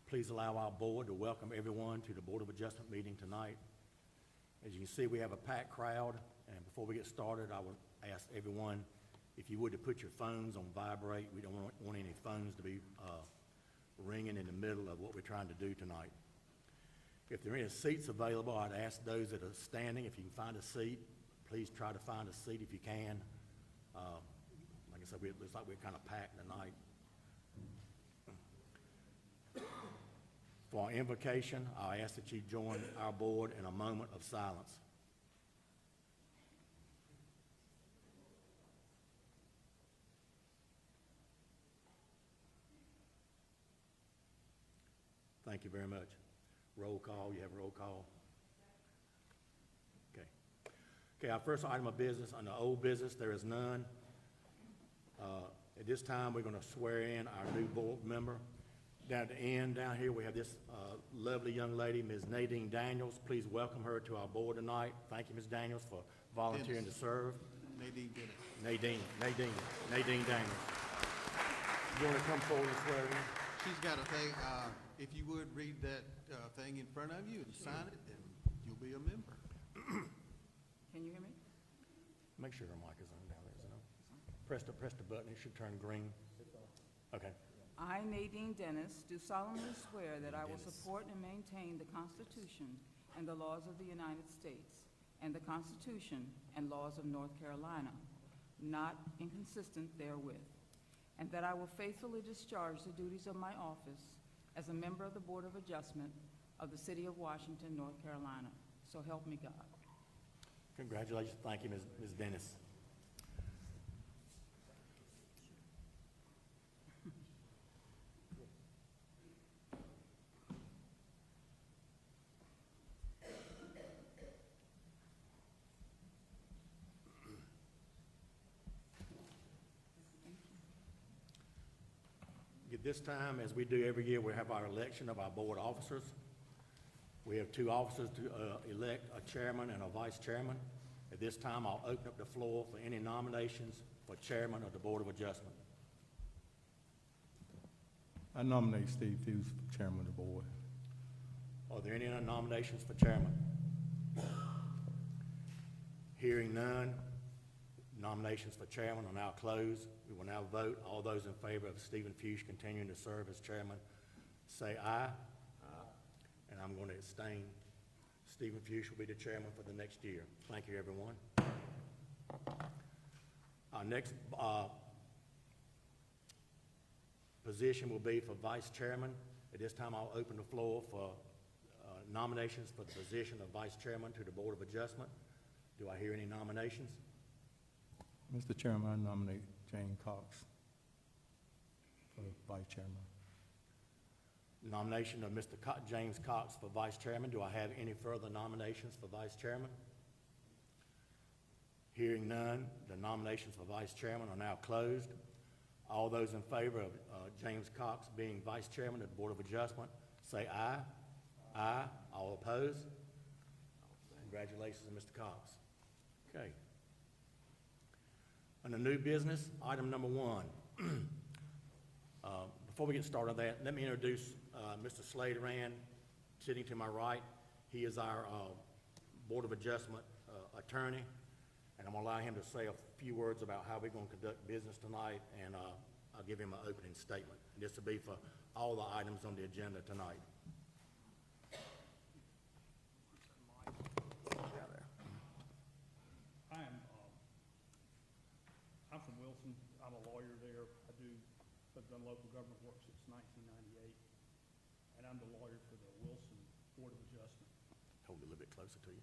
Please allow our board to welcome everyone to the Board of Adjustment meeting tonight. As you can see, we have a packed crowd, and before we get started, I would ask everyone, if you would, to put your phones on vibrate. We don't want any phones to be ringing in the middle of what we're trying to do tonight. If there are any seats available, I'd ask those that are standing, if you can find a seat, please try to find a seat if you can. Like I said, it looks like we're kind of packed tonight. For our invocation, I ask that you join our board in a moment of silence. Thank you very much. Roll call, you have roll call? Okay. Okay, our first item of business, under old business, there is none. At this time, we're going to swear in our new board member. Down at the end, down here, we have this lovely young lady, Ms. Nadine Daniels. Please welcome her to our board tonight. Thank you, Ms. Daniels, for volunteering to serve. Nadine did it. Nadine Daniels. You want to come forward and swear in? She's got a thing, if you would read that thing in front of you and sign it, and you'll be a member. Can you hear me? Make sure her mic is on down there, isn't it? Press the button, it should turn green. Okay. I, Nadine Dennis, do solemnly swear that I will support and maintain the Constitution and the laws of the United States and the Constitution and laws of North Carolina, not inconsistent therewith, and that I will faithfully discharge the duties of my office as a member of the Board of Adjustment of the City of Washington, North Carolina. So help me God. Congratulations. Thank you, Ms. Dennis. At this time, as we do every year, we have our election of our board officers. We have two officers to elect a chairman and a vice chairman. At this time, I'll open up the floor for any nominations for chairman of the Board of Adjustment. I nominate Steve Hughes for chairman of the board. Are there any other nominations for chairman? Hearing none, nominations for chairman are now closed. We will now vote. All those in favor of Stephen Fuchs continuing to serve as chairman, say aye. And I'm going to abstain. Stephen Fuchs will be the chairman for the next year. Thank you, everyone. Our next position will be for vice chairman. At this time, I'll open the floor for nominations for the position of vice chairman to the Board of Adjustment. Do I hear any nominations? Mr. Chairman, I nominate Jane Cox for vice chairman. Nomination of Mr. James Cox for vice chairman. Do I have any further nominations for vice chairman? Hearing none, the nominations for vice chairman are now closed. All those in favor of James Cox being vice chairman of the Board of Adjustment, say aye. Aye. All opposed? Congratulations, Mr. Cox. Okay. Under new business, item number 1. Before we get started on that, let me introduce Mr. Slade Rand, sitting to my right. He is our Board of Adjustment attorney, and I'm going to allow him to say a few words about how we're going to conduct business tonight, and I'll give him an opening statement. This will be for all the items on the agenda tonight. I'm from Wilson. I'm a lawyer there. I've done local government work since 1998, and I'm the lawyer for the Wilson Board of Adjustment. Hold it a little bit closer to you.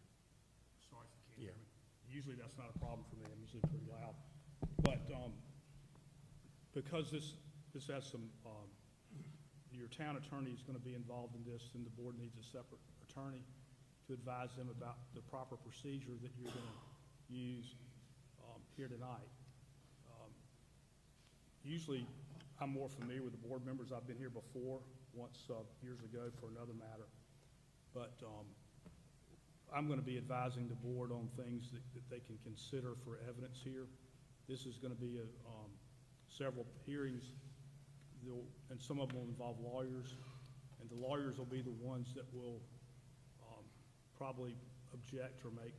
Sorry if you can't hear me. Usually that's not a problem for me. I'm usually pretty loud. But because this has some, your town attorney is going to be involved in this, and the board needs a separate attorney to advise them about the proper procedure that you're going to use here tonight. Usually, I'm more familiar with the board members. I've been here before, once years ago for another matter. But I'm going to be advising the board on things that they can consider for evidence here. This is going to be several hearings, and some of them will involve lawyers, and and the lawyers will be the ones that will probably object or make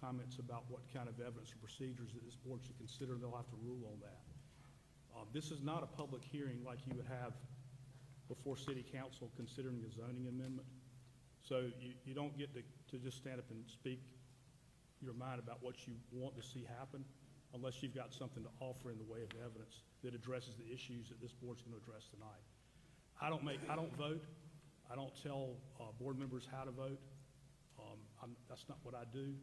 comments about what kind of evidence or procedures that this board should consider, and they'll have to rule on that. This is not a public hearing like you would have before city council considering a zoning amendment. So you don't get to just stand up and speak your mind about what you want to see happen unless you've got something to offer in the way of evidence that addresses the issues that this board's going to address tonight. I don't vote. I don't tell board members how to vote. That's not what I do.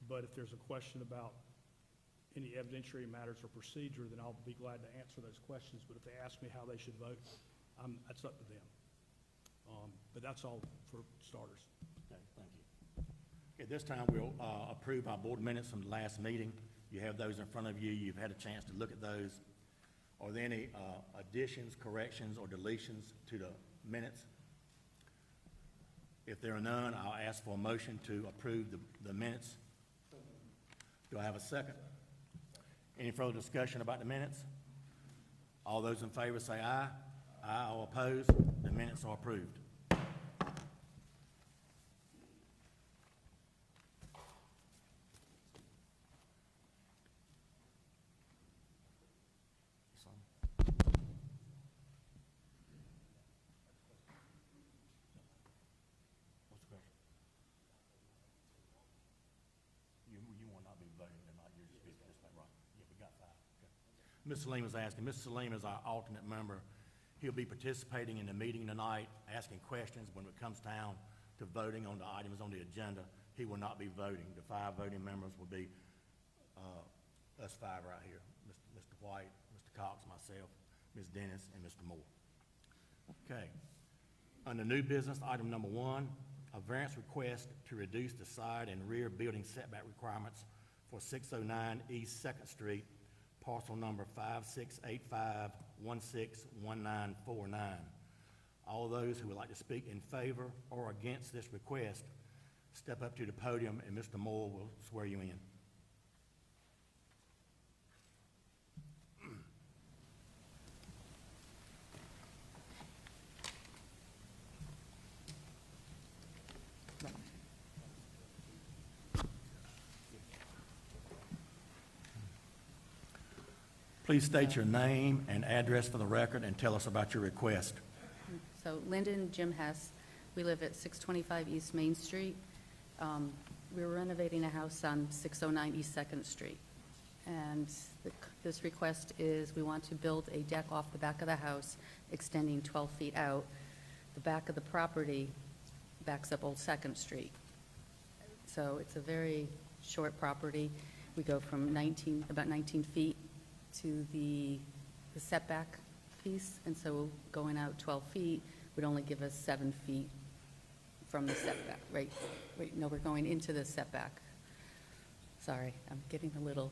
But if there's a question about any evidentiary matters or procedure, then I'll be glad to answer those questions. But if they ask me how they should vote, that's up to them. But that's all for starters. Okay, thank you. At this time, we'll approve our board minutes from the last meeting. You have those in front of you. You've had a chance to look at those. Are there any additions, corrections, or deletions to the minutes? If there are none, I'll ask for a motion to approve the minutes. Do I have a second? Any further discussion about the minutes? All those in favor say aye. Aye. All opposed? The minutes are approved. What's the question? You will not be voting tonight, you're just being participating, right? Yeah, we got 5. Okay. Mr. Salim is asking, Mr. Salim is our alternate member. He'll be participating in the meeting tonight, asking questions when it comes down to voting on the items on the agenda. He will not be voting. The 5 voting members will be us 5 right here, Mr. White, Mr. Cox, myself, Ms. Dennis, and Mr. Moore. Okay. Under new business, item number 1, a variance request to reduce the side and rear building setback requirements for 609 East 2nd Street, parcel number 5685161949. All those who would like to speak in favor or against this request, step up to the podium and Mr. Moore will swear you in. Please state your name and address for the record and tell us about your request. So Lyndon Jim Hess, we live at 625 East Main Street. We're renovating a house on 609 East 2nd Street. And this request is we want to build a deck off the back of the house extending 12 feet out. The back of the property backs up Old 2nd Street. So it's a very short property. We go from about 19 feet to the setback piece, and so going out 12 feet would only give us 7 feet from the setback, right? Wait, no, we're going into the setback. Sorry, I'm getting a little,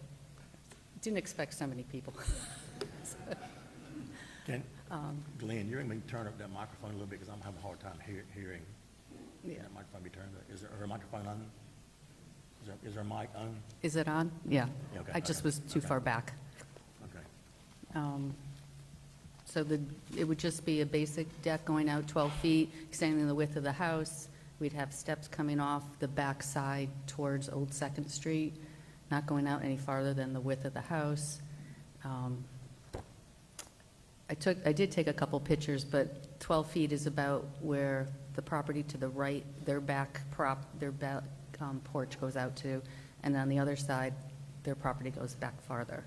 didn't expect so many people. Glenn, you're going to turn up that microphone a little bit because I'm having a hard time hearing. Yeah. That microphone be turned up. Is there a microphone on? Is there a mic on? Is it on? Yeah. Yeah, okay, I just okay, was too okay. far back. Okay. So it would just be a basic deck going out 12 feet, extending the width of the house. We'd have steps coming off the back side towards Old 2nd Street, not going out any farther than the width of the house. I did take a couple pictures, but 12 feet is about where the property to the right, their back porch goes out to, and on the other side, their property goes back farther.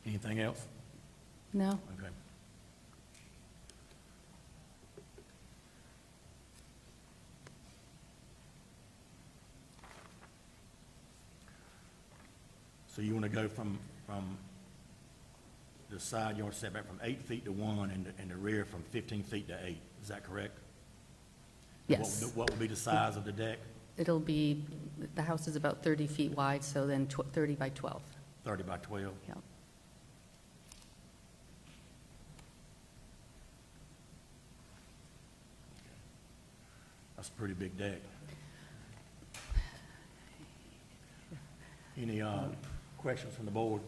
Anything else? No? Okay. So you want to go from the side yard setback from 8 feet to 1 and the rear from 15 feet to 8, is that correct? Yes. What will be the size of the deck? It'll be, the house is about 30 feet wide, so then 30 by 12. 30 by 12? Yeah. That's a pretty big deck. Any Questions from the board?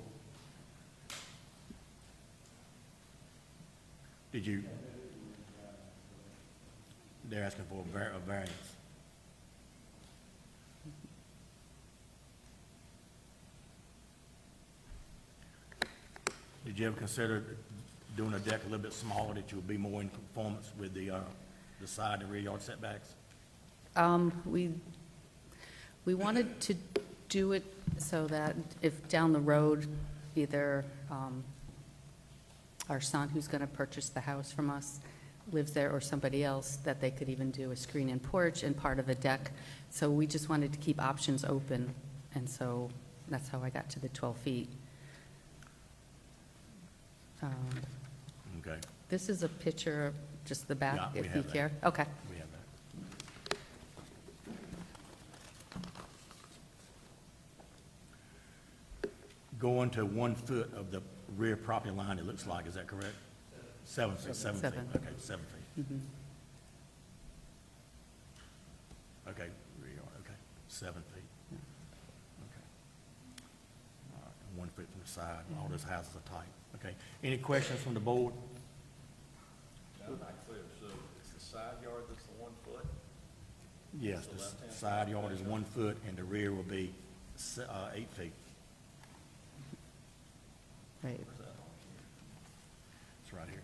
Did you? They're asking for a variance. Did you ever consider doing a deck a little bit smaller that you would be more in conformance with the side and rear yard setbacks? We wanted to do it so that if down the road, either our son, who's going to purchase the house from us, lives there, or somebody else, that they could even do a screen-in porch and part of a deck. So we just wanted to keep options open, and so that's how I got to the 12 feet. Okay, This is a picture of just the back, Yeah, we if you have that. care. Okay. we have that. Going to 1 foot of the rear property line, it looks like, is that correct? 7 feet, 7 feet, Seven. okay, 7 feet. Mhm. Okay, rear yard, okay, 7 feet. Okay. All right, and 1 foot from the side, all those houses are tight. Okay, any questions from the board? I'm not clear, so it's the side yard that's the 1 foot? Yes, The the left-hand side yard is 1 foot and the rear will be 8 feet. Right. Where's that on here? It's right here.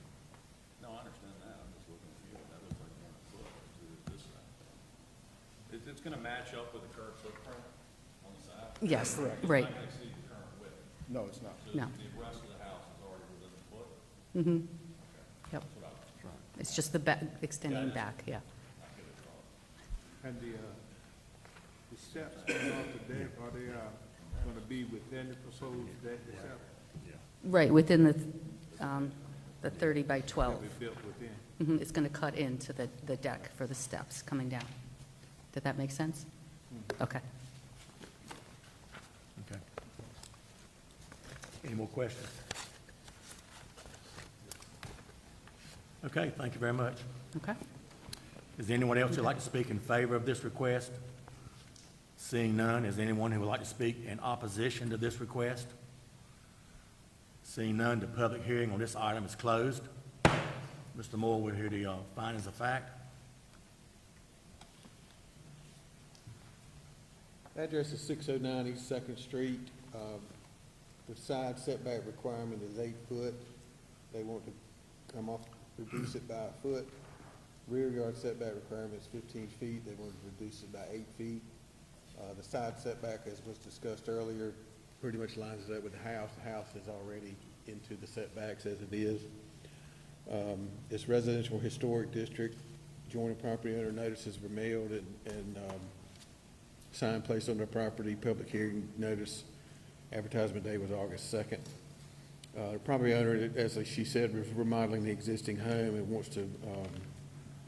No, I understand that, I'm just looking at you, that looks like 1 foot to this side. It's gonna match up with the current footprint on the side? Yes, It's right. not gonna exceed the current width, No, it's not. so No. the rest of the house is already within the foot? Mm-hmm. Yep. That's what I was trying, It's just the back, extending back, yeah. I get it wrong. And the steps coming off the deck, are they gonna be within the proposed deck itself? Right, within the 30 by 12. Will be built within? Mhm, It's going to cut into the deck for the steps coming down. Did that make sense? Okay. Okay. Any more questions? Okay, thank you very much. Okay. Is there anyone else who'd like to speak in favor of this request? Seeing none, is there anyone who would like to speak in opposition to this request? Seeing none, the public hearing on this item is closed. Mr. Moore, we'll hear the findings of fact. Address is 609 East Second Street. The side setback requirement is 8 foot. They want to come off, reduce it by a foot. Rear yard setback requirement is 15 feet. They want to reduce it by 8 feet. The side setback, as was discussed earlier, pretty much lines it up with the house. The house is already into the setbacks as it is. It's residential historic district. Joining property owner notices were mailed and sign placed on their property. Public hearing notice, advertisement day was August 2nd. The property owner, as she said, was remodeling the existing home and wants to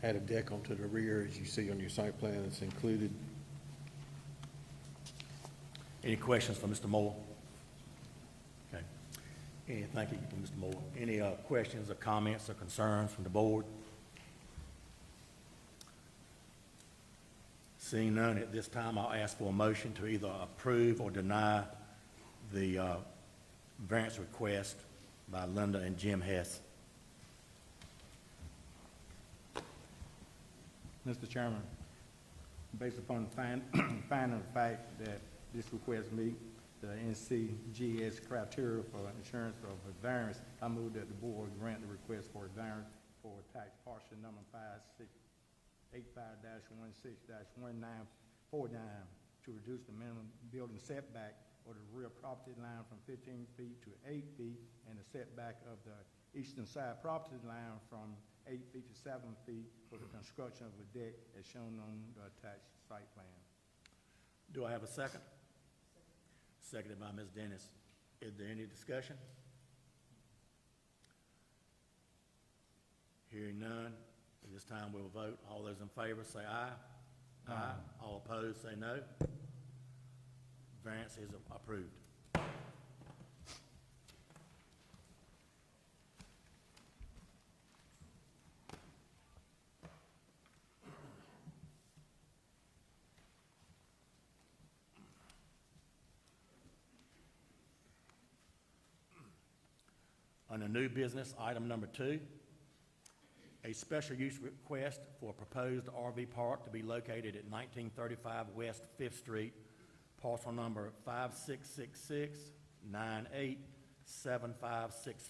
add a deck onto the rear, as you see on your site plan that's included. Any questions for Mr. Moore? Okay. Thank you, Mr. Moore. Any questions or comments or concerns from the board? Seeing none, at this time, I'll ask for a motion to either approve or deny the variance request by Linda and Jim Hess. Mr. Chairman, based upon the finding of fact that this request meet the NCGS criteria for insurance of a variance, I move that the board grant the request for a variance for tax parcel number 5685-16-1949 to reduce the minimum building setback of the rear property line from 15 feet to 8 feet, and the setback of the eastern side property line from 8 feet to 7 feet for the construction of a deck as shown on the attached site plan. Do I have a second? Seconded by Ms. Dennis. Is there any discussion? Hearing none, at this time we'll vote. All those in favor say aye. Aye. All opposed say no. Variance is approved. Under new business, item number 2, a special use request for a proposed RV park to be located at 1935 West Fifth Street, parcel number 5666987564.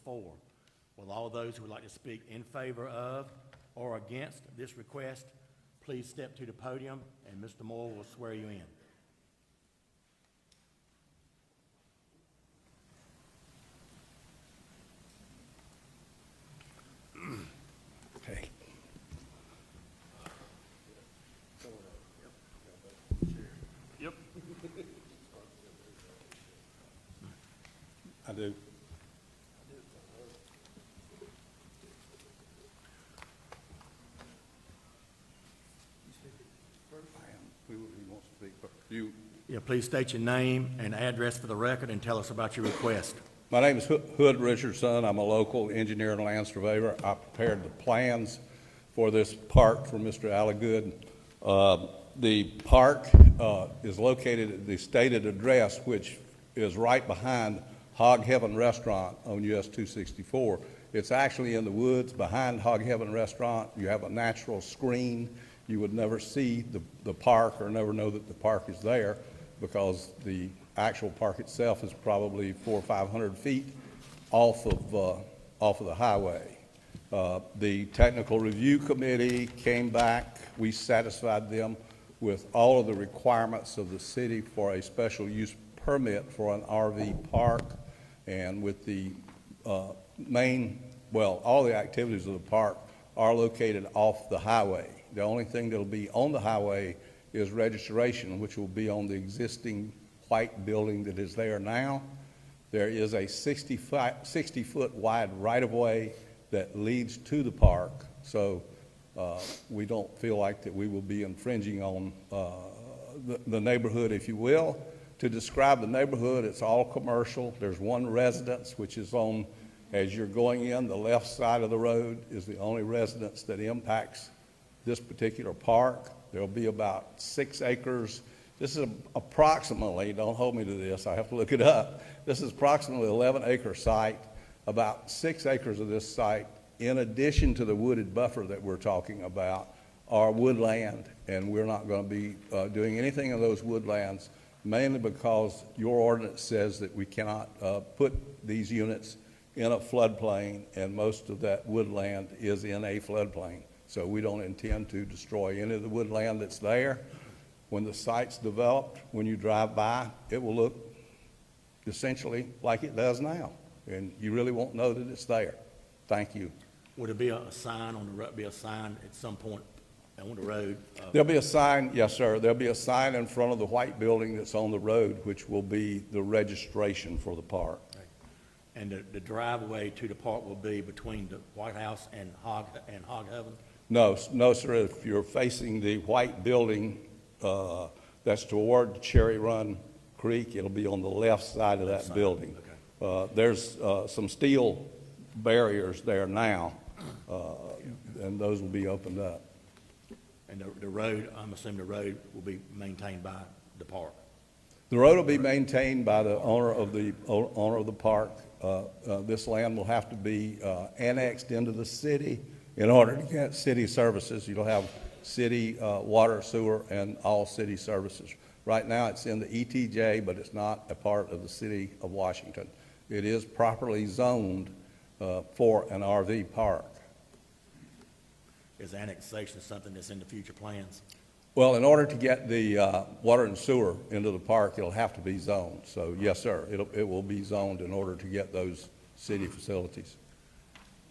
Will all those who would like to speak in favor of or against this request, please step to the podium, and Mr. Moore will swear you in. Okay. Yep. I do. Who wants to speak first? You. Yeah, please state your name and address for the record and tell us about your request. My name is Hood Richardson. I'm a local engineer and land surveyor. I prepared the plans for this park for Mr. Alligood. The park is located at the stated address, which is right behind Hog Heaven Restaurant on US 264. It's actually in the woods behind Hog Heaven Restaurant. You have a natural screen. You would never see the park or never know that the park is there because the actual park itself is probably 400 or 500 feet off of the highway. The technical review committee came back. We satisfied them with all of the requirements of the city for a special use permit for an RV park, and with the all the activities of the park are located off the highway. The only thing that'll be on the highway is registration, which will be on the existing white building that is there now. There is a 60-foot wide right-of-way that leads to the park, so we don't feel like that we will be infringing on the neighborhood, if you will. To describe the neighborhood, it's all commercial. There's one residence, which is on, as you're going in, the left side of the road is the only residence that impacts this particular park. There'll be about 6 acres. This is approximately, don't hold me to this, I have to look it up. This is approximately 11-acre site. About 6 acres of this site, in addition to the wooded buffer that we're talking about, are woodland, and we're not going to be doing anything in those woodlands, mainly because your ordinance says that we cannot put these units in a floodplain, and most of that woodland is in a floodplain. So we don't intend to destroy any of the woodland that's there. When the site's developed, when you drive by, it will look essentially like it does now, and you really won't know that it's there. Thank you. Would it be a sign on the road, be a sign at some point on the road? There'll be a sign, yes, sir. There'll be a sign in front of the white building that's on the road, which will be the registration for the park. And the driveway to the park will be between the White House and Hog Heaven? No, sir. If you're facing the white building that's toward Cherry Run Creek, it'll be on the left side of that building. Okay. There's some steel barriers there now, and those will be opened up. And the road, I'm assuming the road will be maintained by the park? The road will be maintained by the owner of the park. This land will have to be annexed into the city in order to get city services. You'll have city water, sewer, and all city services. Right now, it's in the ETJ, but it's not a part of the city of Washington. It is properly zoned for an RV park. Is annexation something that's in the future plans? Well, in order to get the water and sewer into the park, it'll have to be zoned. So, yes, sir, it will be zoned in order to get those city facilities.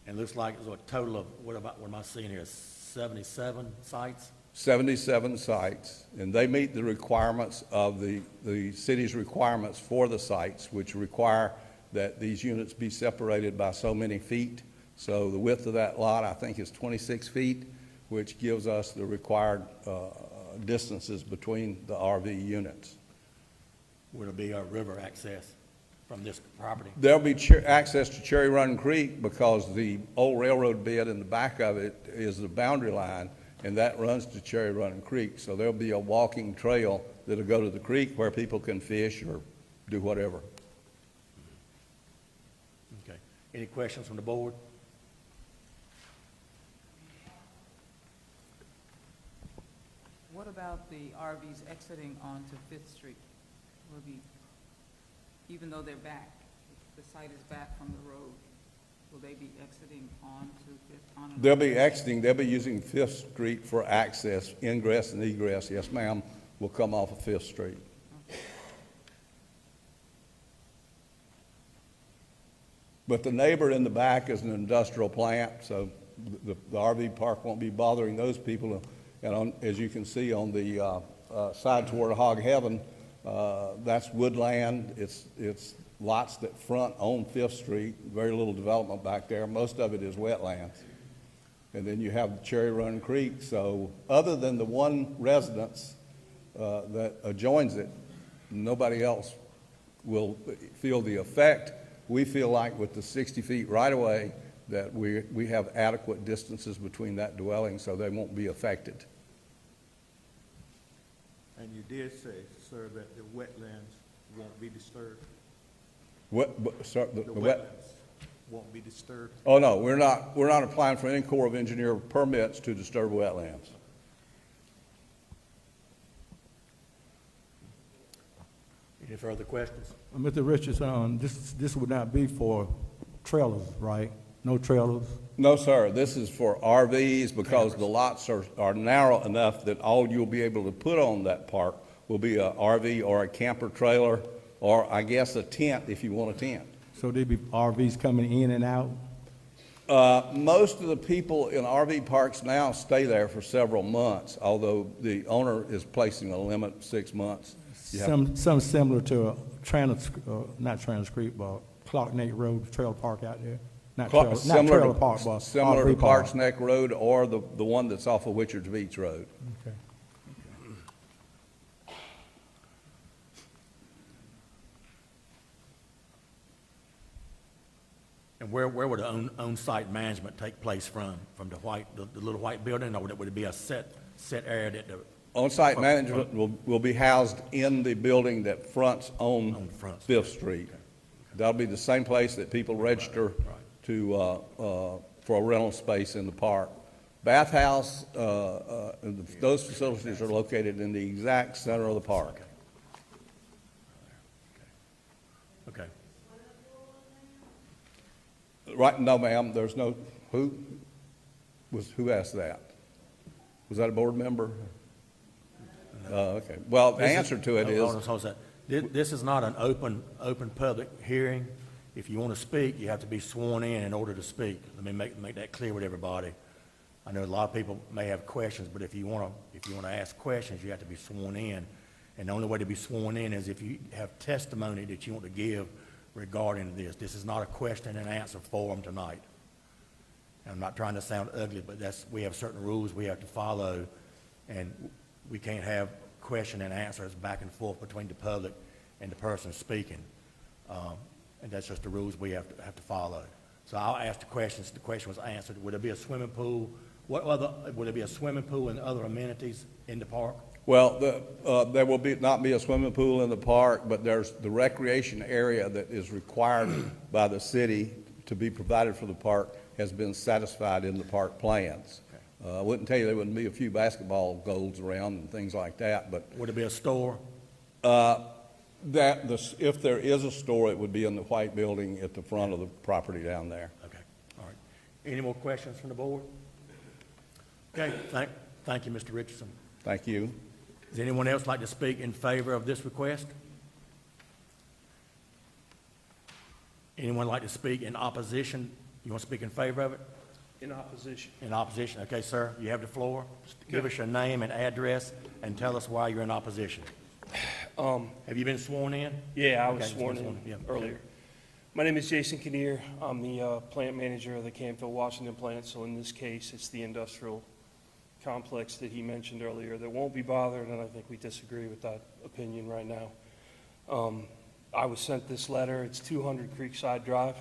And it looks like it's a total of, what am I seeing here, 77 sites? 77 sites, and they meet the requirements of the city's requirements for the sites, which require that these units be separated by so many feet. So the width of that lot, I think, is 26 feet, which gives us the required distances between the RV units. Will there be a river access from this property? There'll be access to Cherry Run Creek because the old railroad bed in the back of it is the boundary line, and that runs to Cherry Run Creek. So there'll be a walking trail that'll go to the creek where people can fish or do whatever. Okay. Any questions from the board? What about the RVs exiting onto Fifth Street? Will be, even though they're back, the site is back from the road, will they be exiting onto Fifth? They'll be exiting, they'll be using Fifth Street for access, ingress and egress. Yes, ma'am, will come off of Fifth Street. But the neighbor in the back is an industrial plant, so the RV park won't be bothering those people. And as you can see on the side toward Hog Heaven, that's woodland. It's lots that front on Fifth Street, very little development back there. Most of it is wetlands. And then you have Cherry Run Creek. So other than the one residence that adjoins it, nobody else will feel the effect. We feel like with the 60 feet right-of-way that we have adequate distances between that dwelling, so they won't be affected. And you did say, sir, that the wetlands won't be disturbed? Sir, The wetlands won't be disturbed? Oh, no, we're not applying for any Corps of Engineer permits to disturb wetlands. Any further questions? Mr. Richardson, this would not be for trailers, right? No trailers? No, sir, this is for RVs because the lots are narrow enough that all you'll be able to put on that park will be a RV or a camper trailer, or I guess a tent if you want a tent. So there'd be RVs coming in and out? Most of the people in RV parks now stay there for several months, although the owner is placing a limit of 6 months. You have- Some similar to not Transcrete, but Clark Neck Road Trailer Park out there? Not trailer park, but Similar to RV park. Clark's Neck Road or the one that's off of Witchards Beach Road. Okay. And where would the on-site management take place from? From the little white building, or would it be a set area that the? On-site management will be housed in the building that fronts on On Front Street. Fifth Street. That'll be the same place that people register to, for a rental space in the park. Bathhouse, those facilities are located in the exact center of the park. Okay. Right, no, ma'am, there's no, who asked that? Was that a board member? Okay, well, the answer to it is, Hold on, hold on. This is not an open public hearing. If you want to speak, you have to be sworn in order to speak. Let me make that clear with everybody. I know a lot of people may have questions, but if you want to ask questions, you have to be sworn in. And the only way to be sworn in is if you have testimony that you want to give regarding this. This is not a question and answer forum tonight. And I'm not trying to sound ugly, but we have certain rules we have to follow, and we can't have question and answers back and forth between the public and the person speaking. And that's just the rules we have to follow. So I'll ask the questions. The question was answered. Would it be a swimming pool? Would it be a swimming pool and other amenities in the park? well, there will not be a swimming pool in the park, but there's the recreation area that is required by the city to be provided for the park has been satisfied in the park plans. I wouldn't tell you there wouldn't be a few basketball goals around and things like that, but Would it be a store? if there is a store, it would be in the white building at the front of the property down there. Okay, all right. Any more questions from the board? Okay, thank you, Mr. Richardson. Thank you. Does anyone else like to speak in favor of this request? Anyone like to speak in opposition? You want to speak in favor of it? In opposition. In opposition, okay, sir, you have the floor. Just give us your name and address and tell us why you're in opposition. Have you been sworn in? Yeah, I was Okay, sworn in yeah, okay. earlier. My name is Jason Kinnear. I'm the plant manager of the Canfield, Washington plant. So in this case, it's the industrial complex that he mentioned earlier that won't be bothered, and I think we disagree with that opinion right now. I was sent this letter. It's 200 Creekside Drive,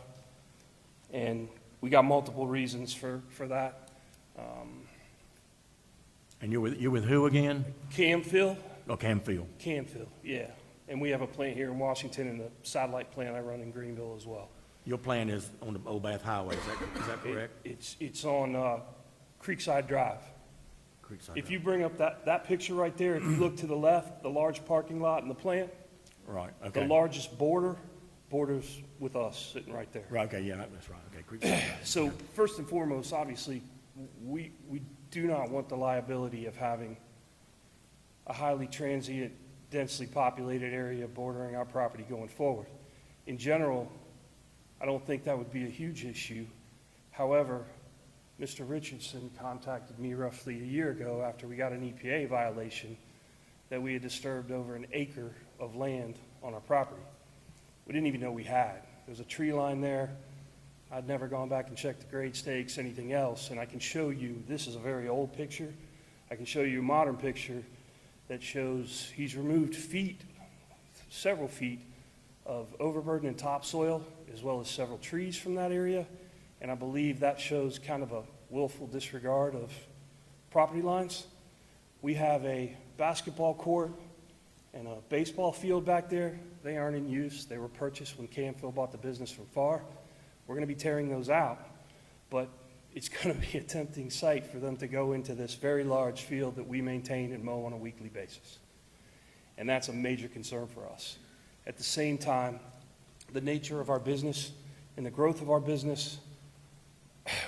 and we got multiple reasons for that. And you're with who again? Canfield, Oh, Camfield. yeah. And we have a plant here in Washington and a satellite plant I run in Greenville as well. Your plan is on the Old Bath Highway, is that correct? It's on Creekside Drive. Creekside If Drive. you bring up that picture right there, if you look to the left, the large parking lot and the plant, Right, the okay. largest borders with us, sitting right there. Right, okay, yeah, that's right, okay, Creekside Drive. So first and foremost, obviously, we do not want the liability of having a highly transient, densely populated area bordering our property going forward. In general, I don't think that would be a huge issue. However, Mr. Richardson contacted me roughly a year ago after we got an EPA violation that we had disturbed over an acre of land on our property. We didn't even know we had. There was a tree line there. I'd never gone back and checked the grade stakes, anything else, and I can show you, this is a very old picture. I can show you a modern picture that shows he's removed several feet of overburden and topsoil, as well as several trees from that area. And I believe that shows kind of a willful disregard of property lines. We have a basketball court and a baseball field back there. They aren't in use. They were purchased when Canfield bought the business from FAR. We're going to be tearing those out, but it's going to be a tempting sight for them to go into this very large field that we maintain and mow on a weekly basis. And that's a major concern for us. At the same time, the nature of our business and the growth of our business,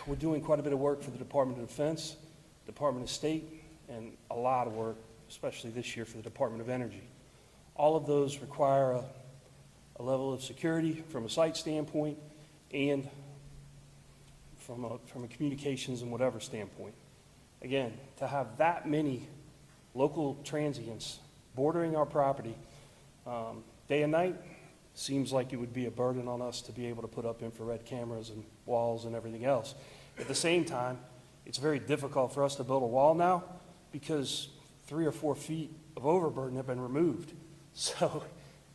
we're doing quite a bit of work for the Department of Defense, Department of State, and a lot of work, especially this year, for the Department of Energy. All of those require a level of security from a site standpoint and from a communications and whatever standpoint. Again, to have that many local transients bordering our property day and night seems like it would be a burden on us to be able to put up infrared cameras and walls and everything else. At the same time, it's very difficult for us to build a wall now because 3 or 4 feet of overburden have been removed. So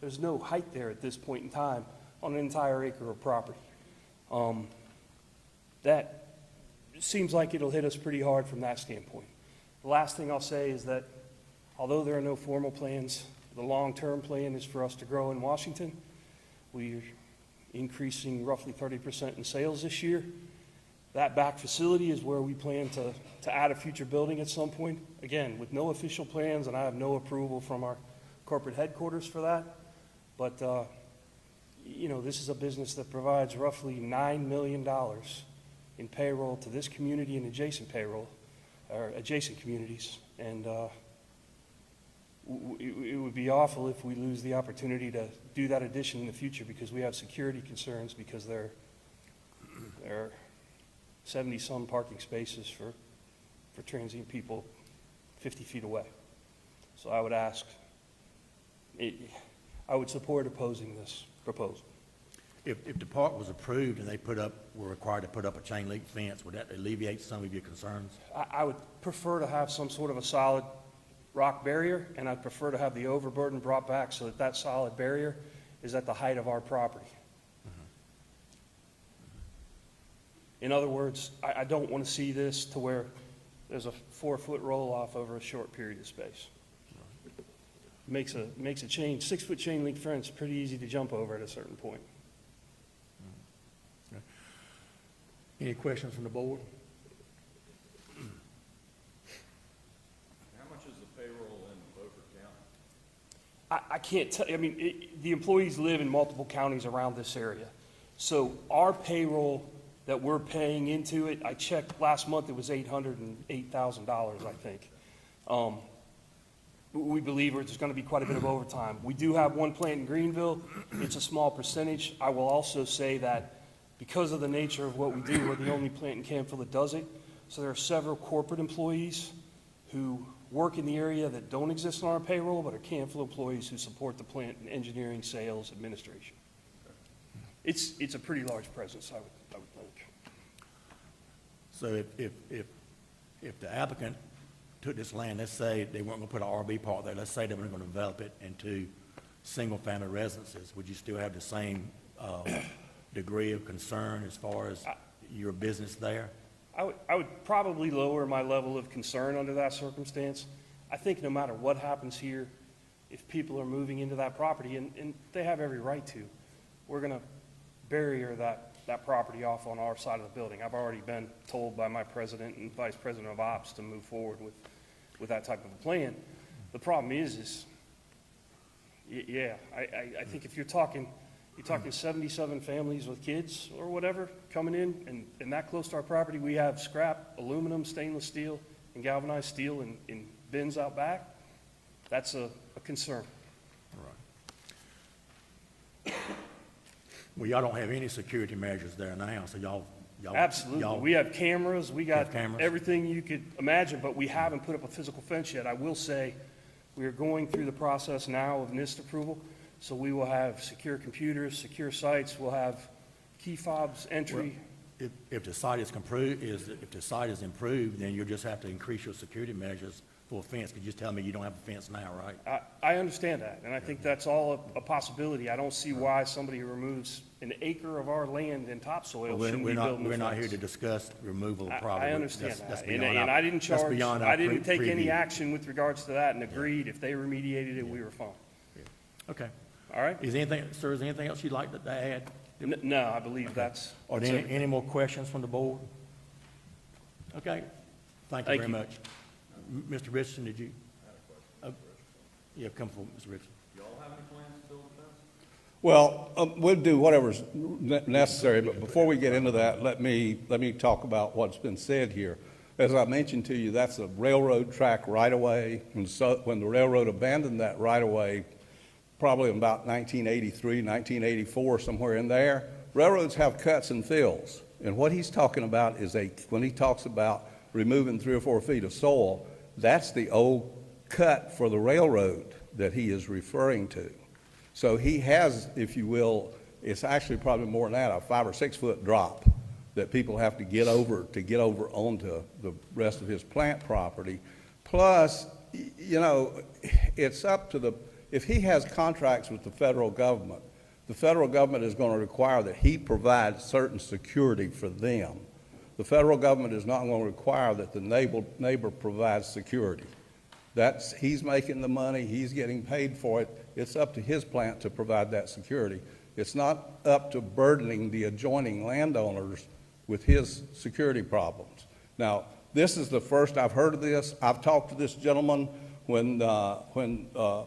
there's no height there at this point in time on an entire acre of property. That seems like it'll hit us pretty hard from that standpoint. The last thing I'll say is that although there are no formal plans, the long-term plan is for us to grow in Washington. We're increasing roughly 30% in sales this year. That back facility is where we plan to add a future building at some point. Again, with no official plans, and I have no approval from our corporate headquarters for that. But, you know, this is a business that provides roughly $9 million in payroll to this community and adjacent communities. And it would be awful if we lose the opportunity to do that addition in the future because we have security concerns because there are 70-some parking spaces for transient people 50 feet away. So I would ask, I would support opposing this proposal. If the park was approved and were required to put up a chain link fence, would that alleviate some of your concerns? I would prefer to have some sort of a solid rock barrier, and I'd prefer to have the overburden brought back so that that solid barrier is at the height of our property. In other words, I don't want to see this to where there's a 4-foot roll-off over a short period of space. Makes a 6-foot chain link fence pretty easy to jump over at a certain point. Any questions from the board? How much is the payroll in Beaufort County? I can't tell, I mean, the employees live in multiple counties around this area. So our payroll that we're paying into it, I checked last month, it was $808,000, I think. We believe there's going to be quite a bit of overtime. We do have one plant in Greenville. It's a small percentage. I will also say that because of the nature of what we do, we're the only plant in Canfield that does it. So there are several corporate employees who work in the area that don't exist on our payroll, but are Canfield employees who support the plant in engineering, sales, administration. It's a pretty large presence, I would think. So if the applicant took this land, let's say they weren't going to put an RV park there, let's say they were going to develop it into single-family residences, would you still have the same degree of concern as far as your business there? I would probably lower my level of concern under that circumstance. I think no matter what happens here, if people are moving into that property, and they have every right to, we're going to barrier that property off on our side of the building. I've already been told by my president and vice president of ops to move forward with that type of a plan. The problem is, yeah, I think if you're talking 77 families with kids or whatever coming in, and that close to our property, we have scrap, aluminum, stainless steel, and galvanized steel in bins out back, that's a concern. Well, y'all don't have any security measures there now, so y'all. Absolutely. y'all- We have cameras, we got have cameras? everything you could imagine, but we haven't put up a physical fence yet. I will say, we are going through the process now of NIST approval, so we will have secure computers, secure sites, we'll have key fobs entry. If the site is improved, then you'll just have to increase your security measures for a fence. Could you just tell me you don't have a fence now, right? I understand that, and I think that's all a possibility. I don't see why somebody who removes an acre of our land in topsoil We're shouldn't be building a we're not here fence. to discuss removal of property. I understand That's that, beyond and our- I didn't that's charge, beyond our I didn't take any preview. action with regards to that and agreed if they remediated it, we were fine. Okay. All right? Is there anything else you'd like to add? No, I believe that's. Are that's there it. any more questions from the board? Okay, thank you Thank very you. much. Mr. Richardson, did you? Yeah, come forward, Mr. Richardson. Y'all have any plans to build a fence? Well, we'll do whatever's necessary, but before we get into that, let me talk about what's been said here. As I mentioned to you, that's a railroad track right-of-way, and so when the railroad abandoned that right-of-way, probably in about 1983, 1984, somewhere in there, railroads have cuts and fills. And what he's talking about is when he talks about removing 3 or 4 feet of soil, that's the old cut for the railroad that he is referring to. So he has, if you will, it's actually probably more than that, a 5 or 6 foot drop that people have to get over onto the rest of his plant property. Plus, you know, it's up to if he has contracts with the federal government is going to require that he provide certain security for them. The federal government is not going to require that the neighbor provides security. He's making the money, he's getting paid for it. It's up to his plant to provide that security. It's not up to burdening the adjoining landowners with his security problems. Now, this is the first I've heard of this. I've talked to this gentleman when the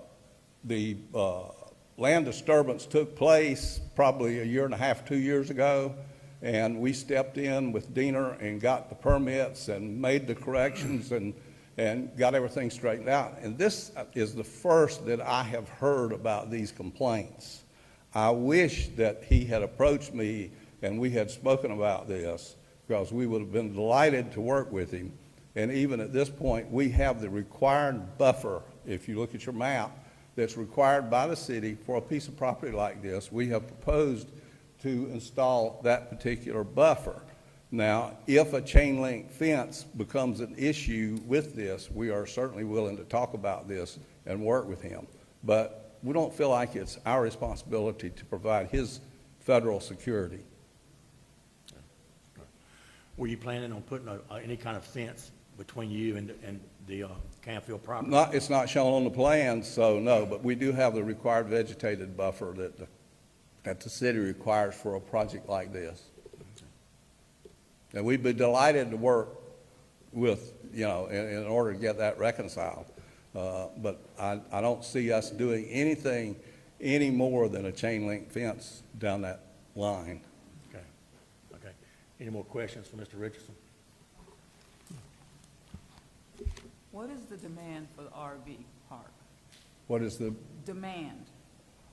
land disturbance took place probably 1.5 years, 2 years ago, and we stepped in with Diener and got the permits and made the corrections and got everything straightened out. And this is the first that I have heard about these complaints. I wish that he had approached me and we had spoken about this, because we would have been delighted to work with him. And even at this point, we have the required buffer, if you look at your map, that's required by the city for a piece of property like this. We have proposed to install that particular buffer. Now, if a chain link fence becomes an issue with this, we are certainly willing to talk about this and work with him. But we don't feel like it's our responsibility to provide his federal security. Were you planning on putting any kind of fence between you and the Canfield property? It's not shown on the plan, so no, but we do have the required vegetated buffer that the city requires for a project like this. And we'd be delighted to work with, in order to get that reconciled. But I don't see us doing anything any more than a chain link fence down that line. Okay. Any more questions for Mr. Richardson? What is the demand for the RV park? What is the, Demand.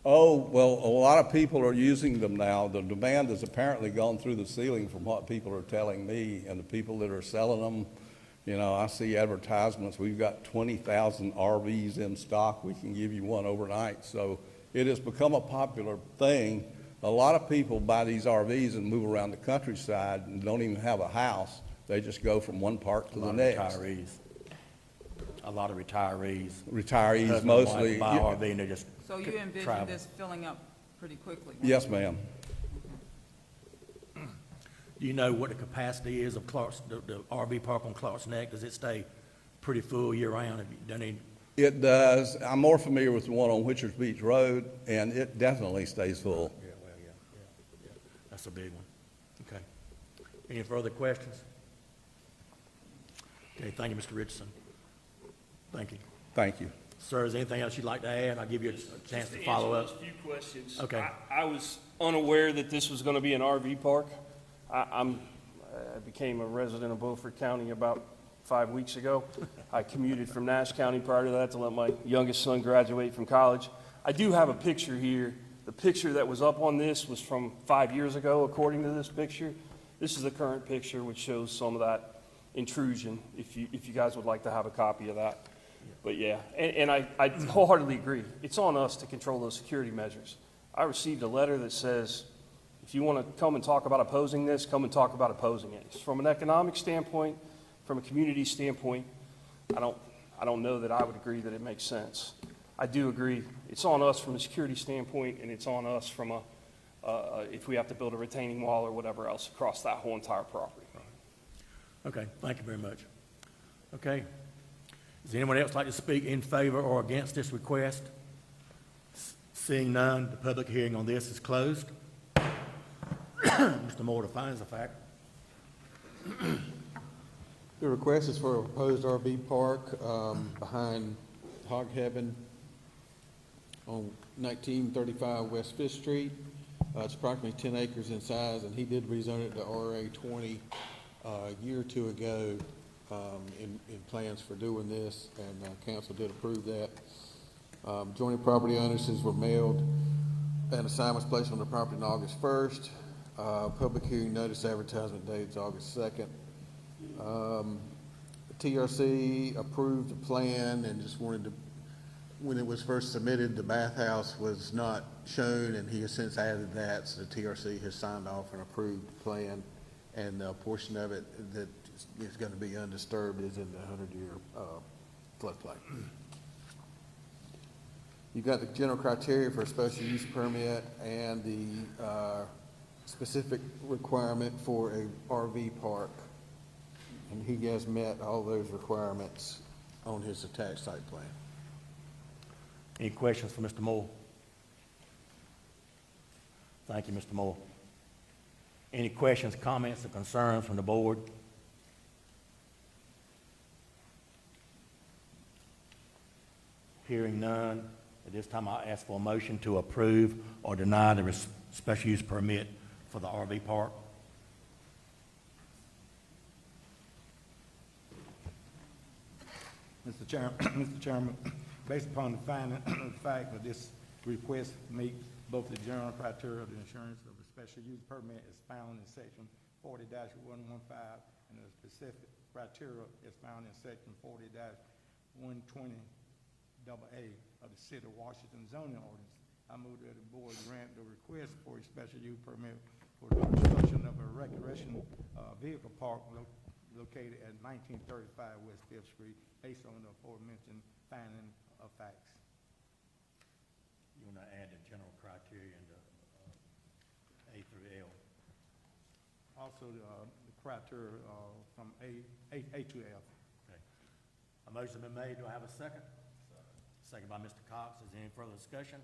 oh, well, a lot of people are using them now. The demand has apparently gone through the ceiling from what people are telling me, and the people that are selling them, I see advertisements, we've got 20,000 RVs in stock, we can give you one overnight. So it has become a popular thing. A lot of people buy these RVs and move around the countryside and don't even have a house. They just go from one park to the next. A lot of retirees. Retirees Husband and wife mostly. buy an RV and they just So you envision travel. this filling up pretty quickly? Yes, ma'am. Do you know what the capacity is of the RV park on Clark's Neck? Does it stay pretty full year-round? Have you done any? It does. I'm more familiar with the one on Witchers Beach Road, and it definitely stays full. That's a big one. Okay. Any further questions? Okay, thank you, Mr. Richardson. Thank you. Thank you. Sir, is there anything else you'd like to add? I'll give you a chance to follow up. Just a few questions. Okay. I was unaware that this was going to be an RV park. I became a resident of Beaufort County about 5 weeks ago. I commuted from Nash County prior to that to let my youngest son graduate from college. I do have a picture here. The picture that was up on this was from 5 years ago, according to this picture. This is the current picture, which shows some of that intrusion, if you guys would like to have a copy of that. But yeah, and I wholeheartedly agree. It's on us to control those security measures. I received a letter that says, if you want to come and talk about opposing this, come and talk about opposing it. From an economic standpoint, from a community standpoint, I don't know that I would agree that it makes sense. I do agree. It's on us from a security standpoint, and it's on us from if we have to build a retaining wall or whatever else across that whole entire property. Okay, thank you very much. Okay. Does anyone else like to speak in favor or against this request? Seeing none, the public hearing on this is closed. Mr. Moore, the findings of fact. The request is for a proposed RV park behind Hog Heaven on 1935 West Fifth Street. It's approximately 10 acres in size, and he did rezone it to RA 20 a year or two ago in plans for doing this, and council did approve that. Joining property owners were mailed, and assignments placed on the property on August 1st. Public hearing notice advertisement date is August 2nd. TRC approved the plan and just wanted to, when it was first submitted, the bathhouse was not shown, and he has since added that, so the TRC has signed off and approved the plan, and a portion of it that is going to be undisturbed is in the 100-year floodplain. You've got the general criteria for a special use permit and the specific requirement for a RV park. And he has met all those requirements on his attached site plan. Any questions for Mr. Moore? Thank you, Mr. Moore. Any questions, comments, or concerns from the board? Hearing none, at this time I'll ask for a motion to approve or deny the special use permit for the RV park. Mr. Chairman, based upon the finding of the fact that this request meets both the general criteria of the insurance of a special use permit is found in section 40-115, and the specific criteria is found in section 40-120AA of the City of Washington zoning ordinance. I move that the board grant the request for a special use permit for the construction of a recreation vehicle park located at 1935 West Fifth Street, based on the aforementioned finding of facts. You want to add the general criteria into A through L? Also, the criteria from A to F. Okay. A motion has been made. Do I have a second? Second by Mr. Cox. Is there any further discussion?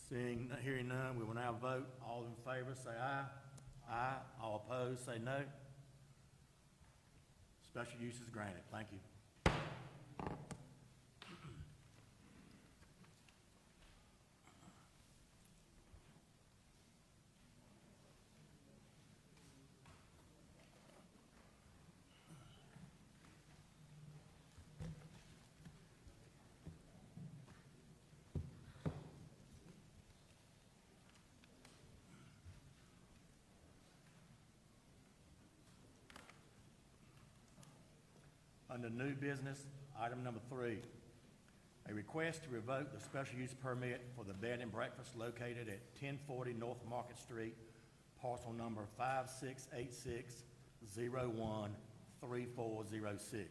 Hearing none, we will now vote. All in favor, say aye. Aye. All opposed, say no. Special use is granted. Thank you. Under new business, item number 3, a request to revoke the special use permit for the bed and breakfast located at 1040 North Market Street, parcel number 5686013406.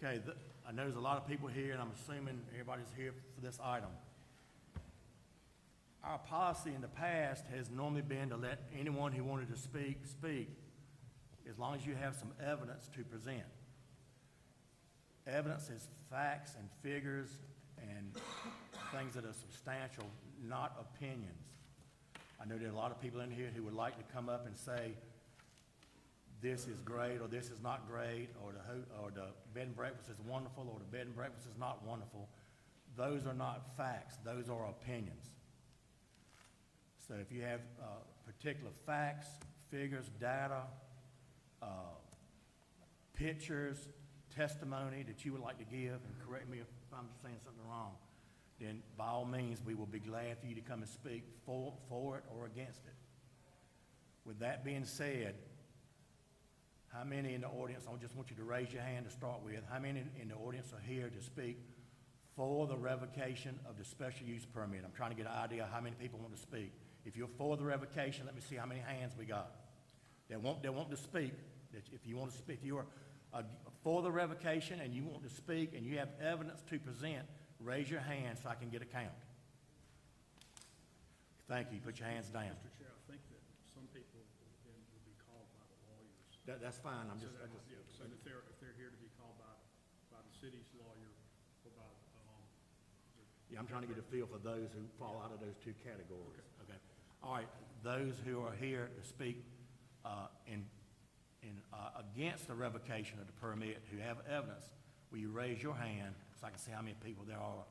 Okay, I know there's a lot of people here, and I'm assuming everybody's here for this item. Our policy in the past has normally been to let anyone who wanted to speak, as long as you have some evidence to present. Evidence is facts and figures and things that are substantial, not opinions. I know there are a lot of people in here who would like to come up and say, this is great, or this is not great, or the bed and breakfast is wonderful, or the bed and breakfast is not wonderful. Those are not facts, those are opinions. So if you have particular facts, figures, data, pictures, testimony that you would like to give, and correct me if I'm saying something wrong, then by all means, we will be glad for you to come and speak for it or against it. With that being said, how many in the audience, I just want you to raise your hand to start with, how many in the audience are here to speak for the revocation of the special use permit? I'm trying to get an idea of how many people want to speak. If you're for the revocation, let me see how many hands we got. They want to speak. If you want to speak, if you are for the revocation and you want to speak and you have evidence to present, raise your hand so I can get a count. Thank you. Put your hands down. Mr. Chair, I think that some people then will be called by the lawyers. That's fine. I'm So just, so if they're here to be called by the city's lawyer or by, yeah, I'm trying to get a feel for those who fall out of those two categories. Okay. All right. Those who are here to speak against the revocation of the permit, who have evidence, will you raise your hand so I can see how many people there are?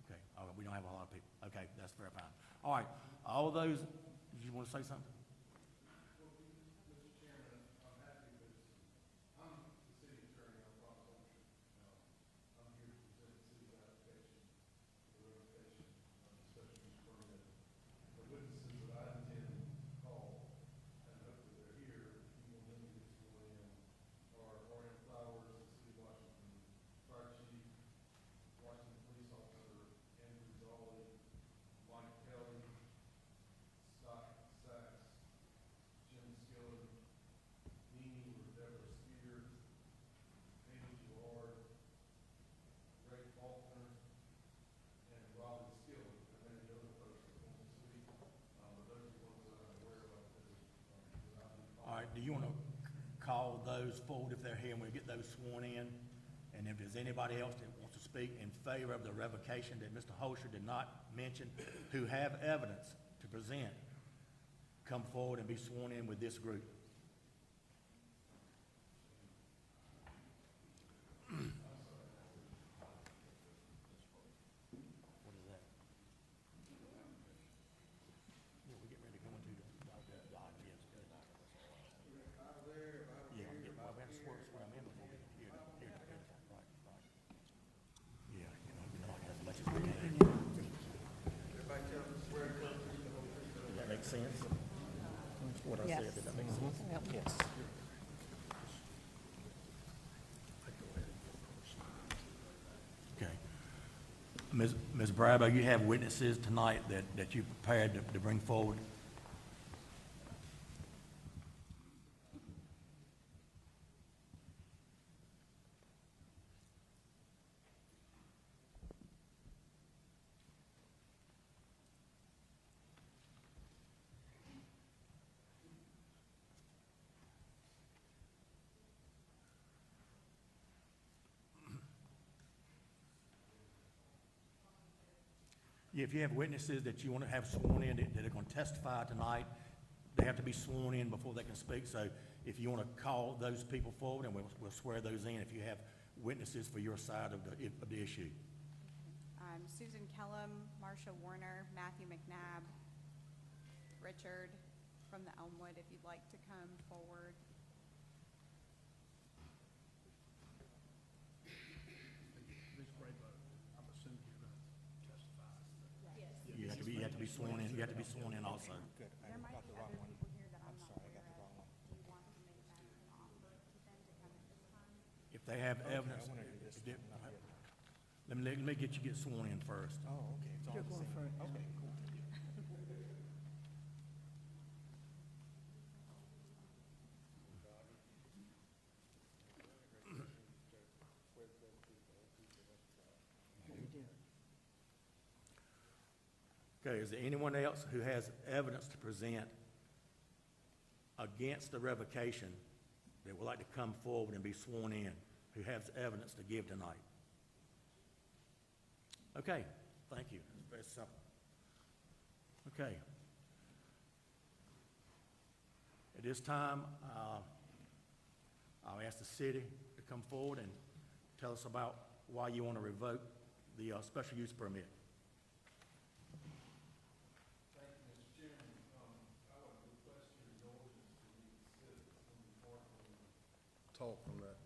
Okay. All right. We don't have a lot of people. Okay. That's very fine. All right. All those, did you want to say something? Do you want to call those forward if they're here and we'll get those sworn in? And if there's anybody else that wants to speak in favor of the revocation that Mr. Holscher did not mention, who have evidence to present, come forward and be sworn in with this group. What is that? Yeah, we're getting ready to go into the yeah, we have to swear them in before we get here. Right. Yeah, you know, like as much as we can. Does that make sense? What I said, did that make sense? Yes. Okay. Ms. Brabo, you have witnesses tonight that you prepared to bring forward? If you have witnesses that you want to have sworn in that are going to testify tonight, they have to be sworn in before they can speak. So if you want to call those people forward, and we'll swear those in if you have witnesses for your side of the issue. Susan Kellum, Marsha Warner, Matthew McNabb, Richard from the Elmwood, if you'd like to come forward. Ms. Brabo, I'm assuming you're going to testify. You have to be sworn in. You have to be sworn in also. There might be other people here that I'm not aware of. Do you want to make that an offer to them to come at this time? If they have evidence, let me get sworn in first. Oh, okay. It's all the same. Okay, cool. Okay, is there anyone else who has evidence to present against the revocation that would like to come forward and be sworn in, who has evidence to give tonight? Okay, thank you. It's very simple. Okay. At this time, I'll ask the city to come forward and tell us about why you want to revoke the special use permit. Talk from that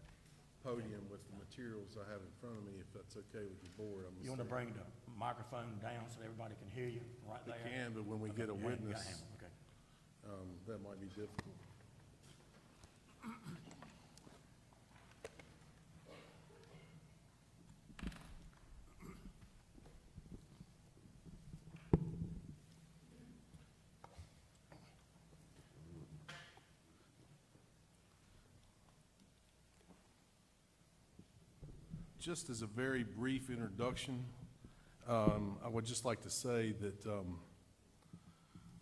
podium with the materials I have in front of me, if that's okay with the board. I'm You want to bring the microphone down so everybody can hear you right We there? can, but when we get a Okay, you got witness, him, okay. that might be difficult. Just as a very brief introduction, I would just like to say that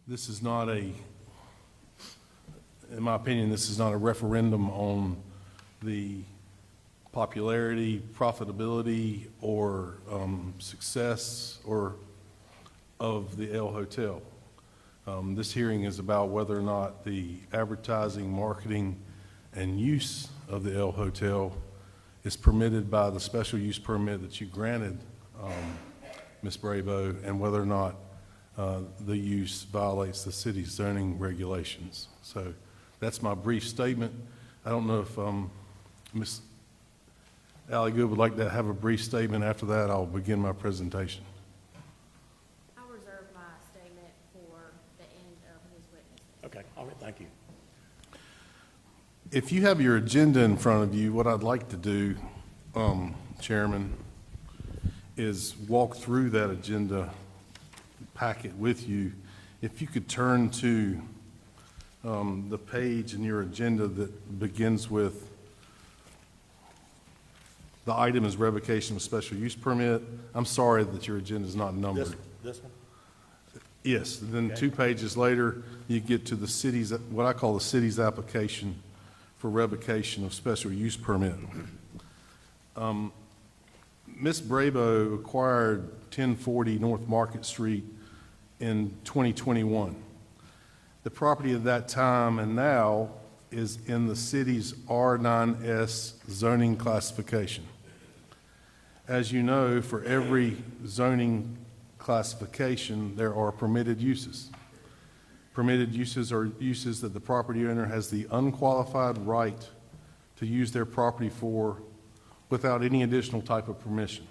this is not in my opinion, this is not a referendum on the popularity, profitability, or success of the El Hotel. This hearing is about whether or not the advertising, marketing, and use of the El Hotel is permitted by the special use permit that you granted, Ms. Brabo, and whether or not the use violates the city's zoning regulations. So that's my brief statement. I don't know if Ms. Alligood would like to have a brief statement. After that, I'll begin my presentation. I'll reserve my statement for the end of his witnesses. Okay, all right, thank you. If you have your agenda in front of you, what I'd like to do, Chairman, is walk through that agenda packet with you. If you could turn to the page in your agenda that begins with the item is revocation of special use permit. I'm sorry that your agenda is not numbered. This one? Yes, and then Okay. 2 pages later, you get to the city's, what I call the city's application for revocation of special use permit. Ms. Brabo acquired 1040 North Market Street in 2021. The property at that time and now is in the city's R9S zoning classification. As you know, for every zoning classification, there are permitted uses. Permitted uses are uses that the property owner has the unqualified right to use their property for without any additional type of permission.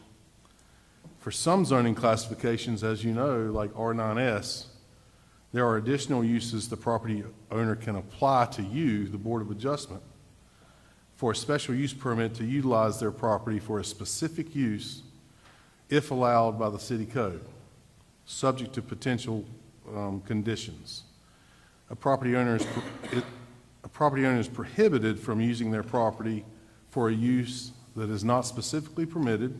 For some zoning classifications, as you know, like R9S, there are additional uses the property owner can apply to you, the Board of Adjustment, for a special use permit to utilize their property for a specific use if allowed by the city code, subject to potential conditions. A property owner is prohibited from using their property for a use that is not specifically permitted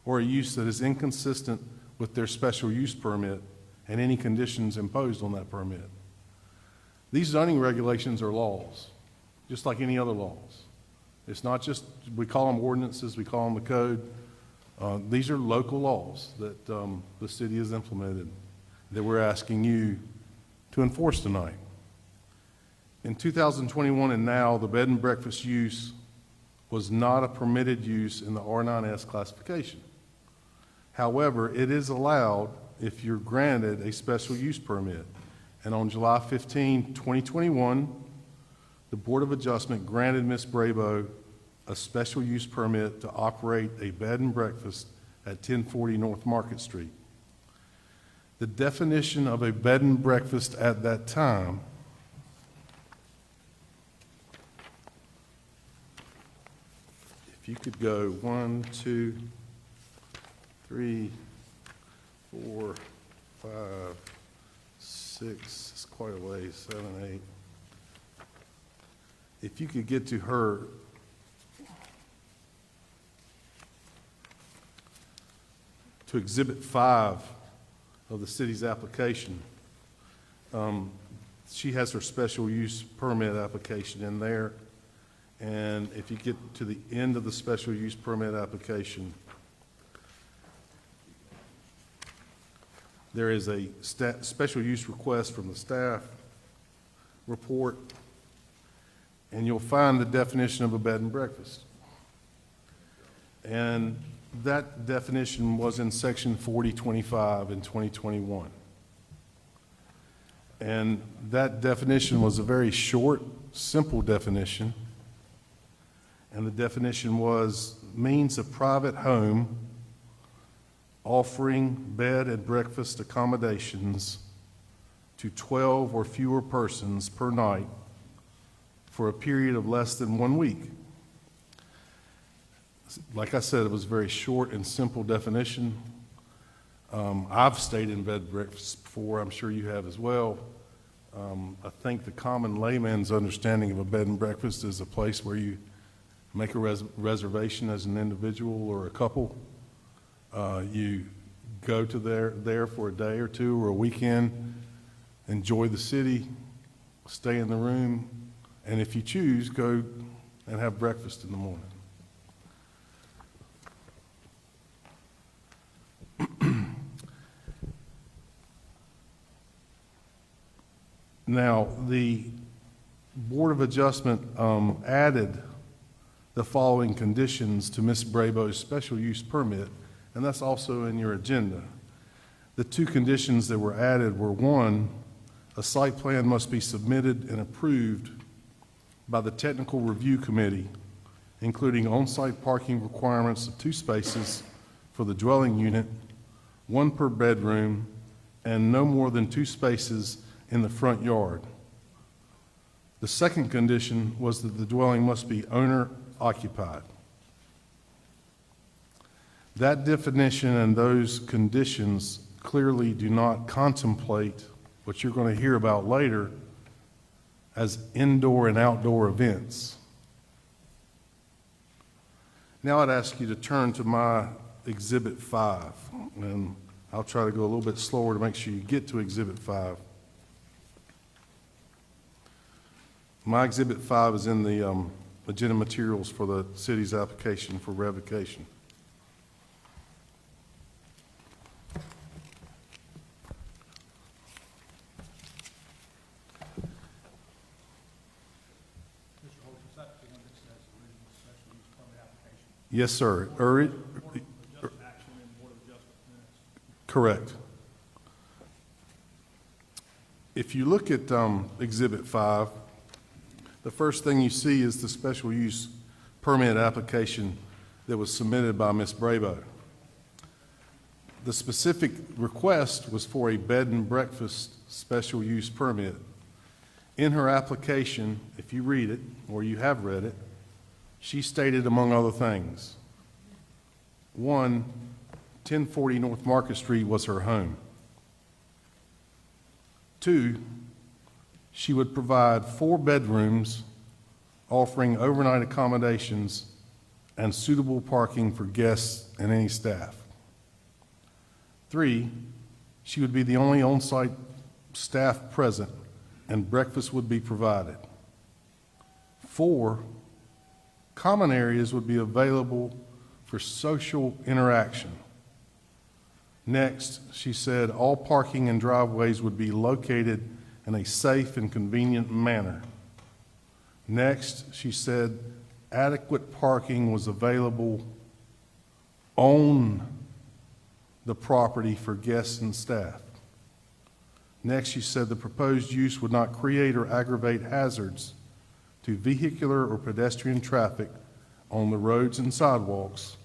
or a use that is inconsistent with their special use permit and any conditions imposed on that permit. These zoning regulations are laws, just like any other laws. It's not just, we call them ordinances, we call them the code. These are local laws that the city has implemented that we're asking you to enforce tonight. In 2021 and now, the bed and breakfast use was not a permitted use in the R9S classification. However, it is allowed if you're granted a special use permit. And on July 15, 2021, the Board of Adjustment granted Ms. Brabo a special use permit to operate a bed and breakfast at 1040 North Market Street. The definition of a bed and breakfast at that time if you could go 1, 2, 3, 4, 5, 6, it's quite a ways, 7, 8. If you could get to her, to Exhibit 5 of the city's application, she has her special use permit application in there. And if you get to the end of the special use permit application, there is a special use request from the staff report, and you'll find the definition of a bed and breakfast. And that definition was in section 4025 in 2021. And that definition was a very short, simple definition. And the definition was means a private home offering bed and breakfast accommodations to 12 or fewer persons per night for a period of less than 1 week. Like I said, it was a very short and simple definition. I've stayed in bed and breakfast before, I'm sure you have as well. I think the common layman's understanding of a bed and breakfast is a place where you make a reservation as an individual or a couple. You go to there for a day or two or a weekend, enjoy the city, stay in the room, and if you choose, go and have breakfast in the morning. Now, the Board of Adjustment added the following conditions to Ms. Brabo's special use permit, and that's also in your agenda. The two conditions that were added were, one, a site plan must be submitted and approved by the Technical Review Committee, including on-site parking requirements of 2 spaces for the dwelling unit, 1 per bedroom, and no more than 2 spaces in the front yard. The second condition was that the dwelling must be owner-occupied. That definition and those conditions clearly do not contemplate what you're going to hear about later as indoor and outdoor events. Now I'd ask you to turn to my Exhibit 5, and I'll try to go a little bit slower to make sure you get to Exhibit 5. My Exhibit 5 is in the agenda materials for the city's application for revocation. Yes, sir. Correct. If you look at Exhibit 5, the first thing you see is the special use permit application that was submitted by Ms. Brabo. The specific request was for a bed and breakfast special use permit. In her application, if you read it, or you have read it, she stated, among other things, 1, 1040 North Market Street was her home. 2, she would provide 4 bedrooms offering overnight accommodations and suitable parking for guests and any staff. 3, she would be the only on-site staff present and breakfast would be provided. 4, common areas would be available for social interaction. Next, she said all parking and driveways would be located in a safe and convenient manner. Next, she said adequate parking was available on the property for guests and staff. Next, she said the proposed use would not create or aggravate hazards to vehicular or pedestrian traffic on the roads and sidewalks,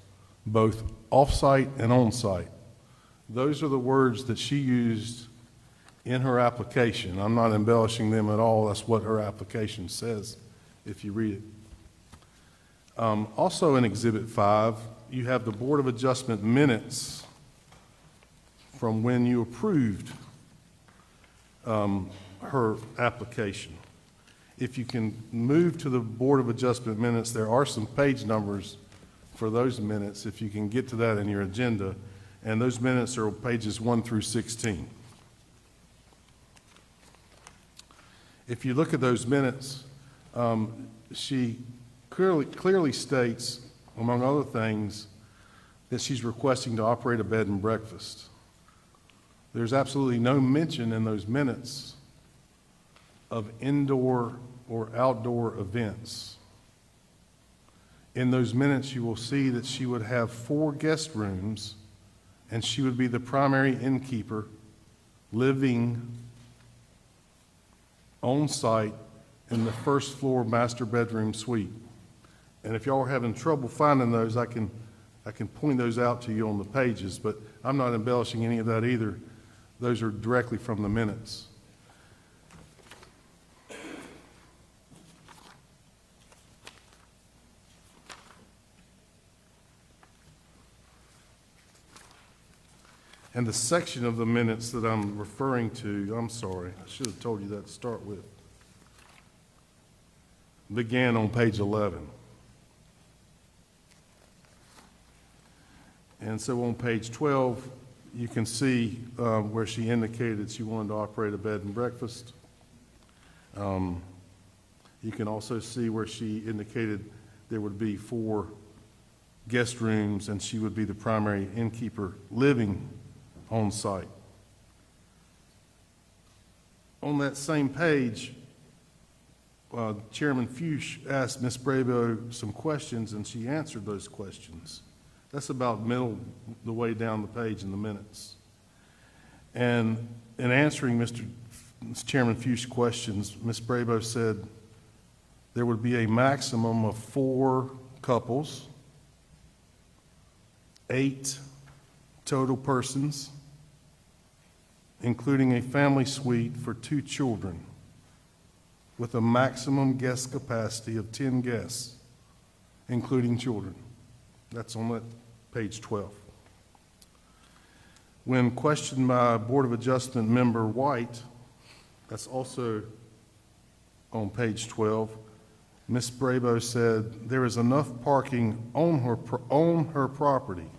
both off-site and on-site. Those are the words that she used in her application. I'm not embellishing them at all. That's what her application says if you read it. Also in Exhibit 5, you have the Board of Adjustment minutes from when you approved her application. If you can move to the Board of Adjustment minutes, there are some page numbers for those minutes, if you can get to that in your agenda, and those minutes are pages 1 through 16. If you look at those minutes, she clearly states, among other things, that she's requesting to operate a bed and breakfast. There's absolutely no mention in those minutes of indoor or outdoor events. In those minutes, you will see that she would have 4 guest rooms, and she would be the primary innkeeper, living on site in the first floor master bedroom suite. And if y'all are having trouble finding those, I can point those out to you on the pages, but I'm not embellishing any of that either. Those are directly from the minutes. And the section of the minutes that I'm referring to, I'm sorry, I should have told you that to start with, began on page 11. And so on page 12, you can see where she indicated she wanted to operate a bed and breakfast. You can also see where she indicated there would be 4 guest rooms and she would be the primary innkeeper living on site. On that same page, Chairman Fuchs asked Ms. Brabo some questions, and she answered those questions. That's about middle the way down the page in the minutes. And in answering Mr. Chairman Fuchs' questions, Ms. Brabo said there would be a maximum of 4 couples, 8 total persons, including a family suite for 2 children, with a maximum guest capacity of 10 guests, including children. That's on that page 12. When questioned by Board of Adjustment member White, that's also on page 12, Ms. Brabo said there is enough parking on her property.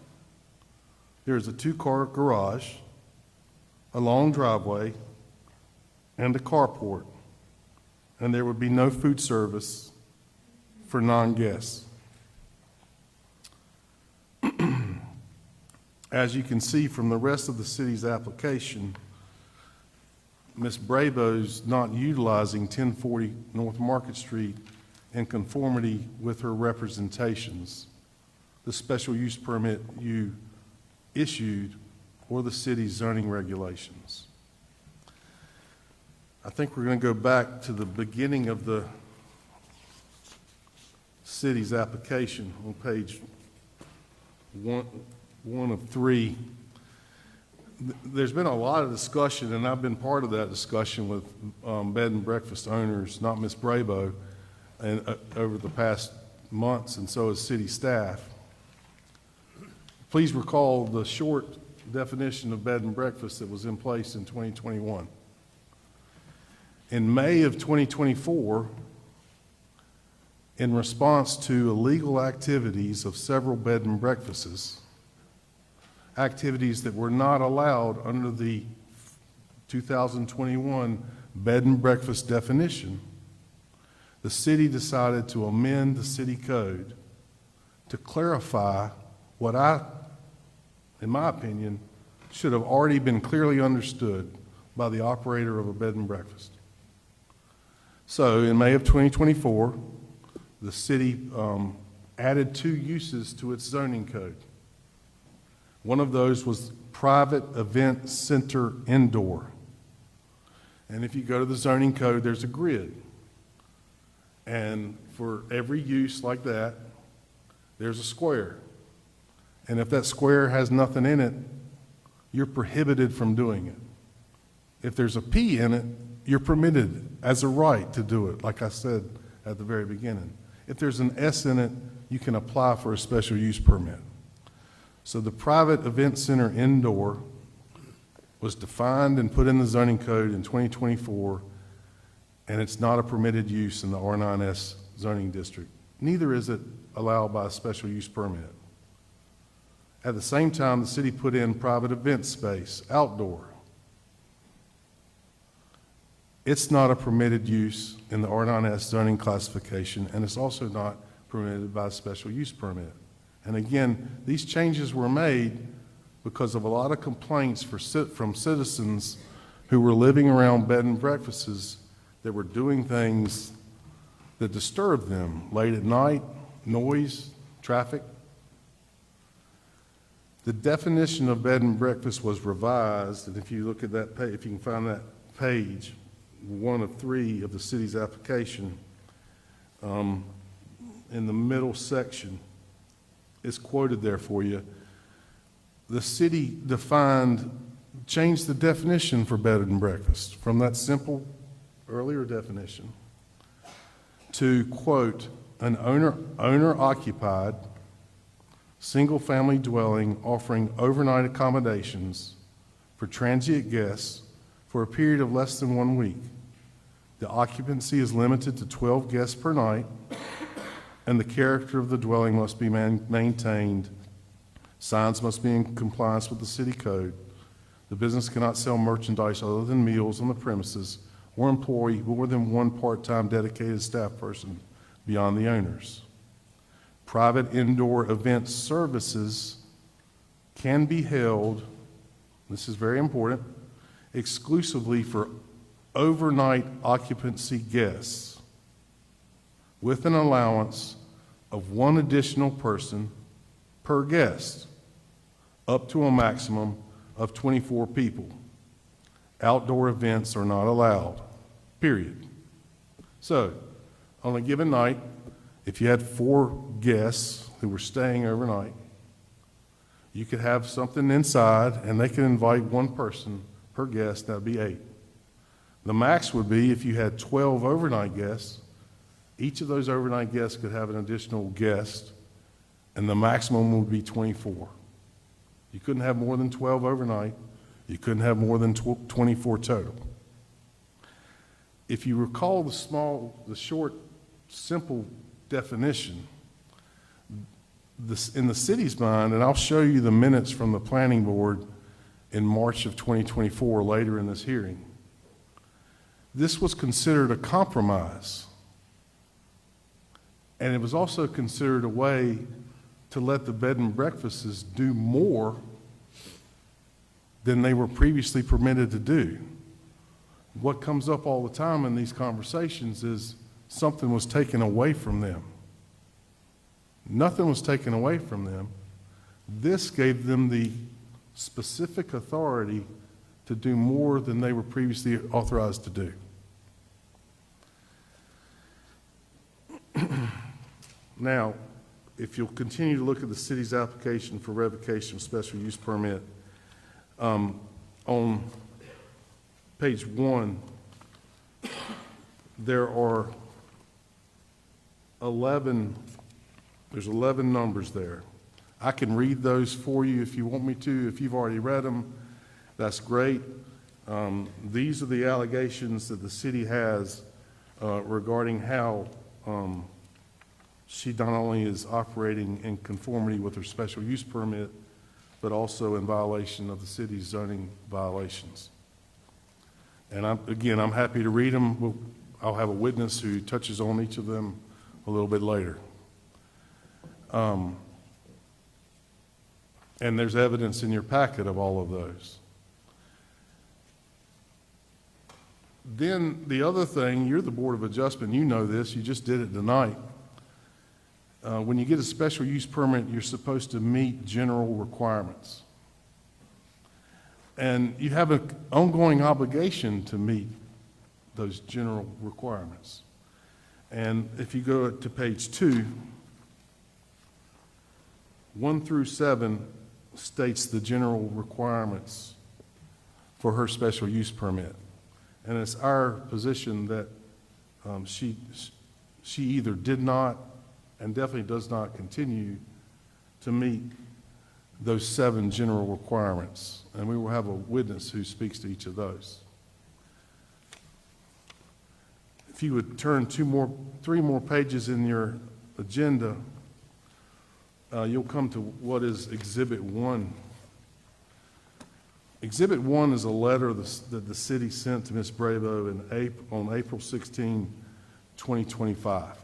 There is a 2-car garage, a long driveway, and a carport, and there would be no food service for non-guests. As you can see from the rest of the city's application, Ms. Brabo's not utilizing 1040 North Market Street in conformity with her representations, the special use permit you issued, or the city's zoning regulations. I think we're going to go back to the beginning of the city's application on page 1 of 3. There's been a lot of discussion, and I've been part of that discussion with bed and breakfast owners, not Ms. Brabo, and over the past months, and so has city staff. Please recall the short definition of bed and breakfast that was in place in 2021. In May of 2024, in response to illegal activities of several bed and breakfasts, activities that were not allowed under the 2021 bed and breakfast definition, the city decided to amend the city code to clarify what in my opinion, should have already been clearly understood by the operator of a bed and breakfast. So in May of 2024, the city added 2 uses to its zoning code. One of those was private event center indoor. And if you go to the zoning code, there's a grid. And for every use like that, there's a square. And if that square has nothing in it, you're prohibited from doing it. If there's a P in it, you're permitted as a right to do it, like I said at the very beginning. If there's an S in it, you can apply for a special use permit. So the private event center indoor was defined and put in the zoning code in 2024, and it's not a permitted use in the R9S zoning district. Neither is it allowed by a special use permit. At the same time, the city put in private event space, outdoor. It's not a permitted use in the R9S zoning classification, and it's also not permitted by a special use permit. And again, these changes were made because of a lot of complaints from citizens who were living around bed and breakfasts that were doing things that disturbed them late at night, noise, traffic. The definition of bed and breakfast was revised, and if you look at that page, if you can find that page, 1 of 3 of the city's application, in the middle section, it's quoted there for you. The city changed the definition for bed and breakfast from that simple earlier definition to, quote, an owner-occupied, single-family dwelling offering overnight accommodations for transient guests for a period of less than 1 week. The occupancy is limited to 12 guests per night, and the character of the dwelling must be maintained. Signs must be in compliance with the city code. The business cannot sell merchandise other than meals on the premises or employ more than 1 part-time dedicated staff person beyond the owners. Private indoor event services can be held, this is very important, exclusively for overnight occupancy guests with an allowance of 1 additional person per guest, up to a maximum of 24 people. Outdoor events are not allowed, period. So, on a given night, if you had 4 guests who were staying overnight, you could have something inside and they could invite 1 person per guest, that would be 8. The max would be if you had 12 overnight guests, each of those overnight guests could have an additional guest, and the maximum would be 24. You couldn't have more than 12 overnight. You couldn't have more than 24 total. If you recall the short, simple definition, in the city's mind, and I'll show you the minutes from the planning board in March of 2024 later in this hearing, this was considered a compromise. And it was also considered a way to let the bed and breakfasts do more than they were previously permitted to do. What comes up all the time in these conversations is something was taken away from them. Nothing was taken away from them. This gave them the specific authority to do more than they were previously authorized to do. Now, if you'll continue to look at the city's application for revocation of special use permit, on page 1, there are 11 numbers there. I can read those for you if you want me to. If you've already read them, that's great. These are the allegations that the city has regarding how she not only is operating in conformity with her special use permit, but also in violation of the city's zoning violations. And I'm happy to read them. I'll have a witness who touches on each of them a little bit later. And there's evidence in your packet of all of those. Then the other thing, you're the Board of Adjustment, you know this, you just did it tonight. When you get a special use permit, you're supposed to meet general requirements. And you have an ongoing obligation to meet those general requirements. And if you go to page 2, 1 through 7 states the general requirements for her special use permit. And it's our position that she either did not and definitely does not continue to meet those 7 general requirements. And we will have a witness who speaks to each of those. If you would turn 3 more pages in your agenda, you'll come to what is Exhibit 1. Exhibit 1 is a letter that the city sent to Ms. Bravo on April 16, 2025.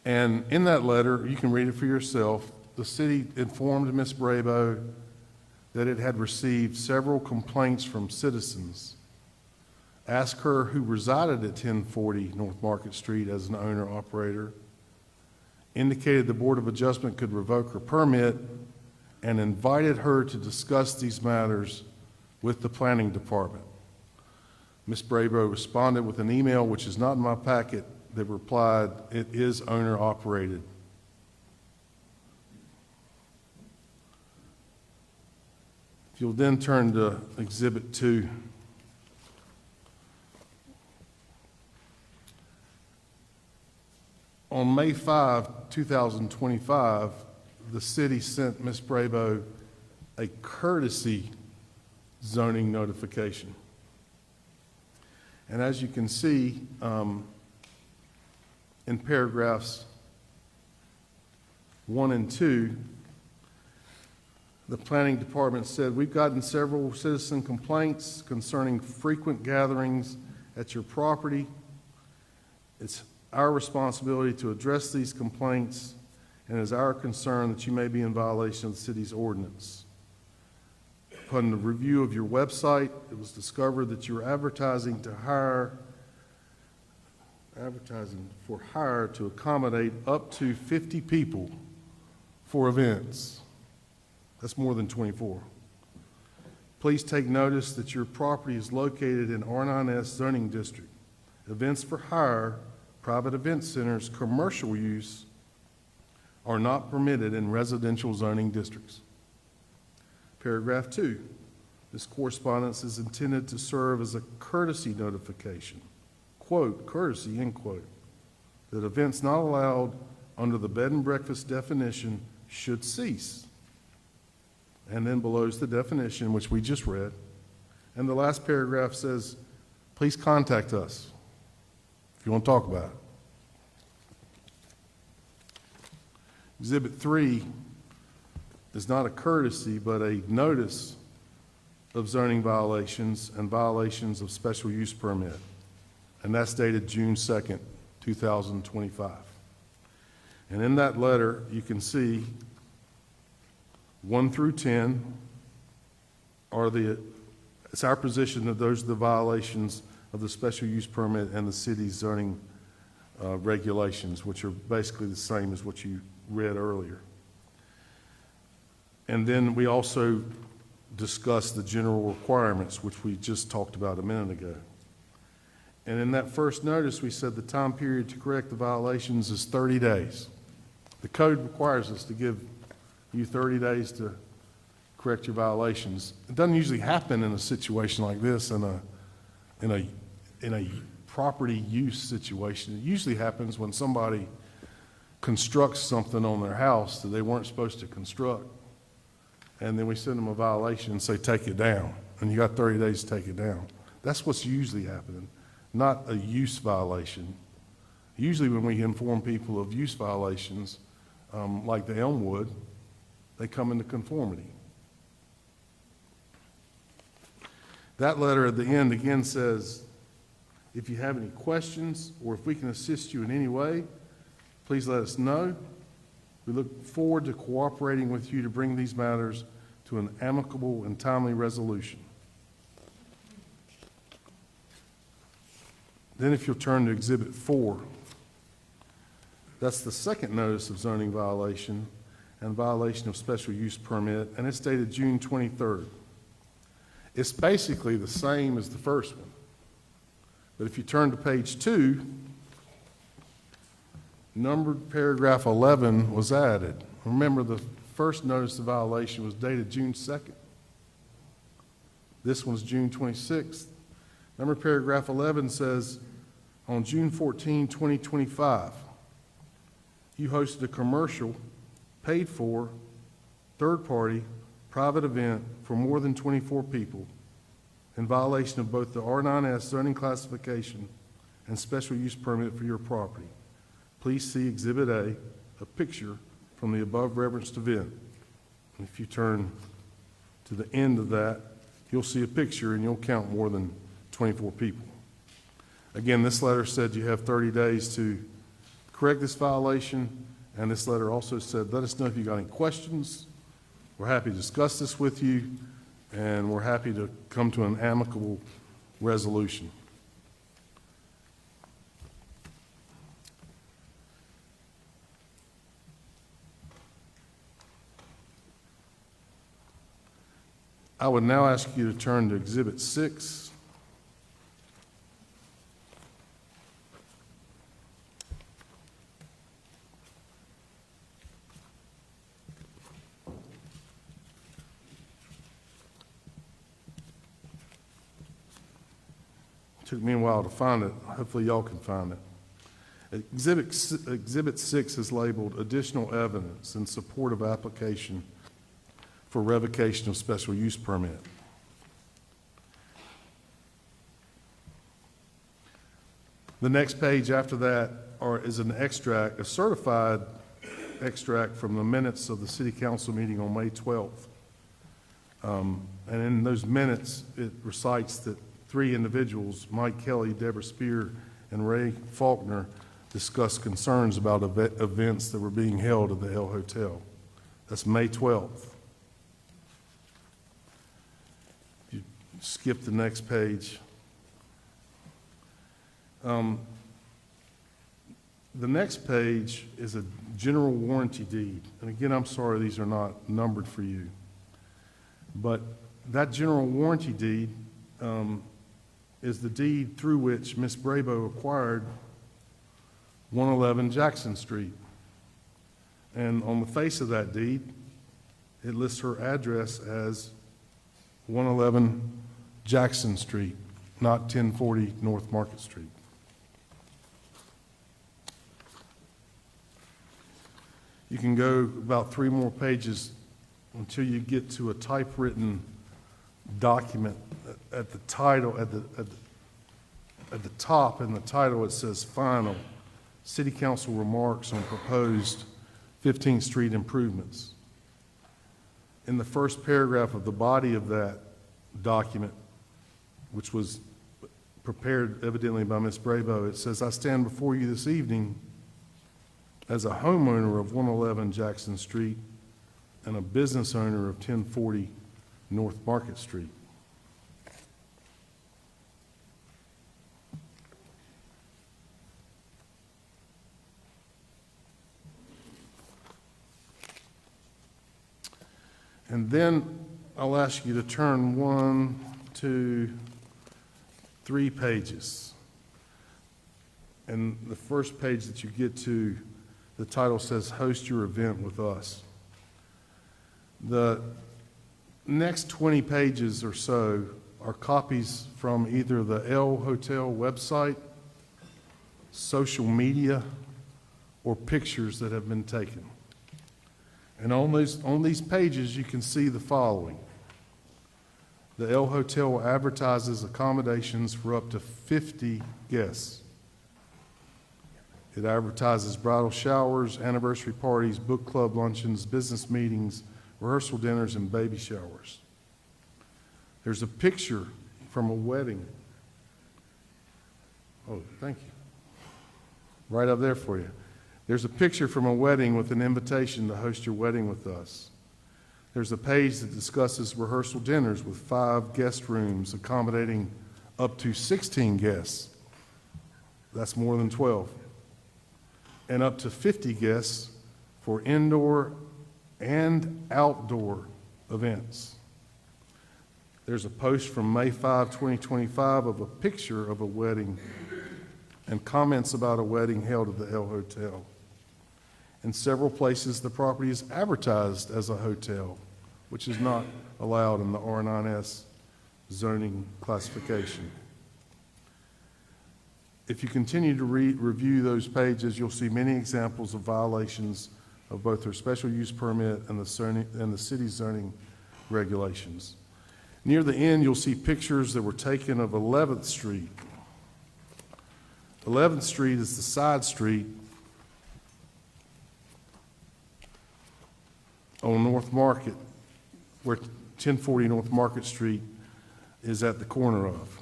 And in that letter, you can read it for yourself, the city informed Ms. Bravo that it had received several complaints from citizens ask her who resided at 1040 North Market Street as an owner-operator, indicated the Board of Adjustment could revoke her permit, and invited her to discuss these matters with the Planning Department. Ms. Brabo responded with an email, which is not in my packet, that replied, "It is owner-operated." If you'll then turn to Exhibit 2. On May 5, 2025, the city sent Ms. Brabo a courtesy zoning notification. And as you can see, in paragraphs 1 and 2, the Planning Department said, "We've gotten several citizen complaints concerning frequent gatherings at your property. It's our responsibility to address these complaints, and it is our concern that you may be in violation of the city's ordinance. Upon the review of your website, it was discovered that you were advertising for hire to accommodate up to 50 people for events." That's more than 24. "Please take notice that your property is located in R9S zoning district. Events for hire, private event centers, commercial use are not permitted in residential zoning districts." Paragraph 2, this correspondence is intended to serve as a courtesy notification, quote, "courtesy," end quote, that events not allowed under the bed and breakfast definition should cease. And then below is the definition, which we just read. And the last paragraph says, "Please contact us if you want to talk about it." Exhibit 3 is not a courtesy, but a notice of zoning violations and violations of special use permit. And that's dated June 2nd, 2025. And in that letter, you can see 1 through 10 it's our position that those are the violations of the special use permit and the city's zoning regulations, which are basically the same as what you read earlier. And then we also discussed the general requirements, which we just talked about a minute ago. And in that first notice, we said the time period to correct the violations is 30 days. The code requires us to give you 30 days to correct your violations. It doesn't usually happen in a situation like this, in a property use situation. It usually happens when somebody constructs something on their house that they weren't supposed to construct. And then we send them a violation and say, take it down. And you got 30 days to take it down. That's what's usually happening, not a use violation. Usually when we inform people of use violations, like the Elmwood, they come into conformity. That letter at the end again says, if you have any questions or if we can assist you in any way, please let us know. We look forward to cooperating with you to bring these matters to an amicable and timely resolution. Then if you'll turn to Exhibit 4, that's the second notice of zoning violation and violation of special use permit, and it's dated June 23rd. It's basically the same as the first one. But if you turn to page 2, numbered paragraph 11 was added. Remember, the first notice of violation was dated June 2nd. This one's June 26th. Numbered paragraph 11 says, on June 14, 2025, you hosted a commercial, paid for, third-party, private event for more than 24 people in violation of both the R9S zoning classification and special use permit for your property. Please see Exhibit A picture from the above referenced event. And if you turn to the end of that, you'll see a picture and you'll count more than 24 people. Again, this letter said you have 30 days to correct this violation, and this letter also said, let us know if you got any questions. We're happy to discuss this with you, and we're happy to come to an amicable resolution. I would now ask you to turn to Exhibit 6. Took me a while to find it. Hopefully y'all can find it. Exhibit 6 is labeled Additional Evidence in Support of Application for Revocation of Special Use Permit. The next page after that is an extract, a certified extract from the minutes of the City Council meeting on May 12th. And in those minutes, it recites that 3 individuals, Mike Kelly, Deborah Spear, and Ray Faulkner, discussed concerns about events that were being held at the El Hotel. That's May 12th. You skip the next page. The next page is a general warranty deed. And again, I'm sorry these are not numbered for you. But that general warranty deed is the deed through which Ms. Brabo acquired 111 Jackson Street. And on the face of that deed, it lists her address as 111 Jackson Street, not 1040 North Market Street. You can go about 3 more pages until you get to a typewritten document. At the title, at the top in the title, it says Final City Council Remarks on Proposed 15th Street Improvements. In the first paragraph of the body of that document, which was prepared evidently by Ms. Brabo, it says, I stand before you this evening as a homeowner of 111 Jackson Street and a business owner of 1040 North Market Street. And then I'll ask you to turn 1, 2, 3 pages. And the first page that you get to, the title says, Host Your Event with Us. The next 20 pages or so are copies from either the El Hotel website, social media, or pictures that have been taken. And on these pages, you can see the following. The El Hotel advertises accommodations for up to 50 guests. It advertises bridal showers, anniversary parties, book club luncheons, business meetings, rehearsal dinners, and baby showers. There's a picture from a wedding. Oh, thank you. Right up there for you. There's a picture from a wedding with an invitation to host your wedding with us. There's a page that discusses rehearsal dinners with 5 guest rooms accommodating up to 16 guests. That's more than 12. And up to 50 guests for indoor and outdoor events. There's a post from May 5, 2025 of a picture of a wedding and comments about a wedding held at the El Hotel. In several places, the property is advertised as a hotel, which is not allowed in the R9S zoning classification. If you continue to review those pages, you'll see many examples of violations of both their special use permit and the city's zoning regulations. Near the end, you'll see pictures that were taken of 11th Street. 11th Street is the side street on North Market, where 1040 North Market Street is at the corner of.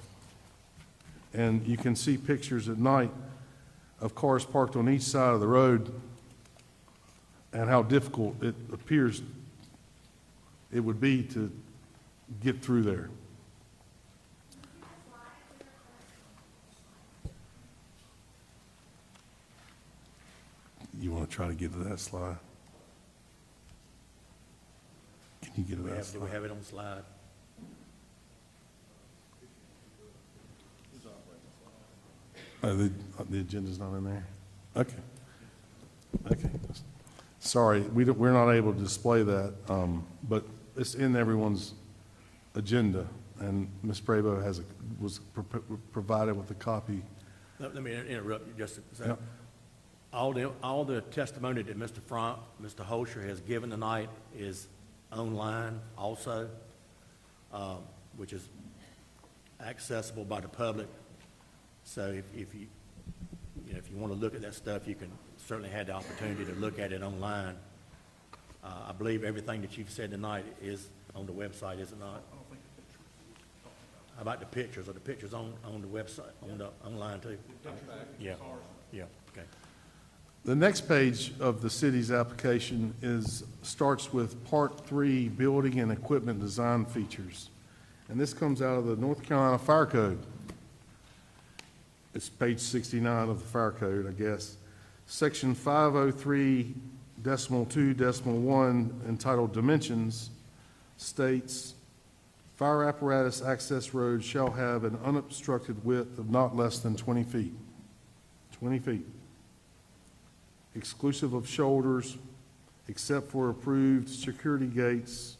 And you can see pictures at night of cars parked on each side of the road and how difficult it appears it would be to get through there. You want to try to get to that slide? Can you get to that Do slide? we have it on slide? The agenda's not in there? Okay. Okay. Sorry, we're not able to display that, but it's in everyone's agenda, and Ms. Brabo was provided with a copy. Let me interrupt you just a Yeah. second. All the testimony that Mr. Frank, Mr. Holscher has given tonight is online also, which is accessible by the public. So if you want to look at that stuff, you can certainly have the opportunity to look at it online. I believe everything that you've said tonight is on the website, is it not? How about the pictures? Are the pictures on the website, online too? Yeah, yeah, okay. The next page of the city's application starts with Part 3, Building and Equipment Design Features. And this comes out of the North Carolina Fire Code. It's page 69 of the Fire Code, I guess. Section 503.2.1, entitled Dimensions, states, fire apparatus access roads shall have an unobstructed width of not less than 20 feet. 20 feet. Exclusive of shoulders, except for approved security gates.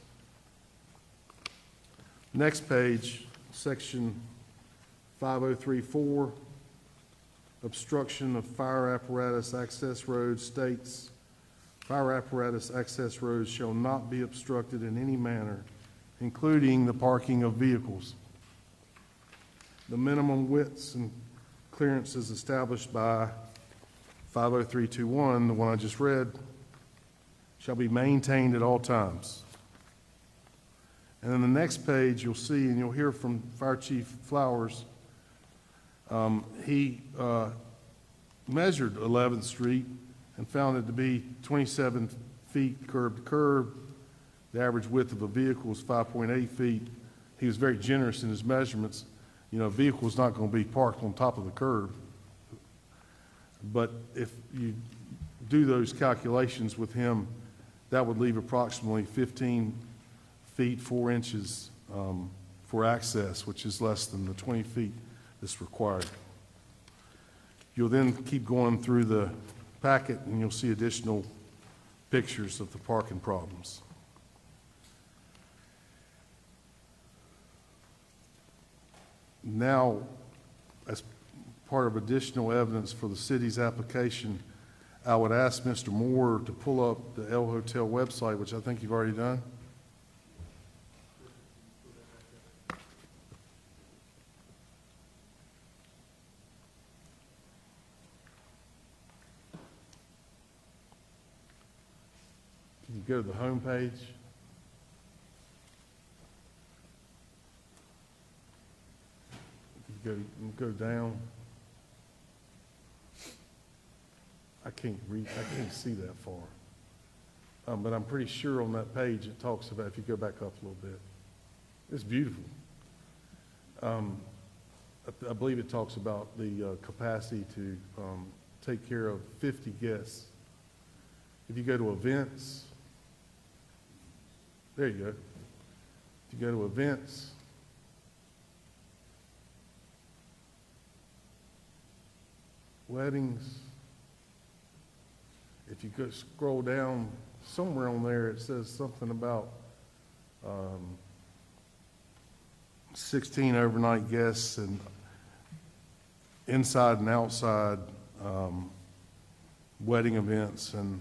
Next page, section 503.4, obstruction of fire apparatus access roads states, fire apparatus access roads shall not be obstructed in any manner, including the parking of vehicles. The minimum widths and clearances established by 503.2.1, the one I just read, shall be maintained at all times. And then the next page, you'll see, and you'll hear from Fire Chief Flowers, he measured 11th Street and found it to be 27 feet curb to curb. The average width of a vehicle is 5.8 feet. He was very generous in his measurements. You know, a vehicle's not going to be parked on top of the curb. But if you do those calculations with him, that would leave approximately 15 feet, 4 inches for access, which is less than the 20 feet that's required. You'll then keep going through the packet and you'll see additional pictures of the parking problems. Now, as part of additional evidence for the city's application, I would ask Mr. Moore to pull up the El Hotel website, which I think you've already done. Can you go to the home page? Go down. I can't see that far. But I'm pretty sure on that page it talks about, if you go back up a little bit, it's beautiful. I believe it talks about the capacity to take care of 50 guests. If you go to events, there you go. If you go to events, weddings, if you go scroll down, somewhere on there it says something about 16 overnight guests and inside and outside wedding events and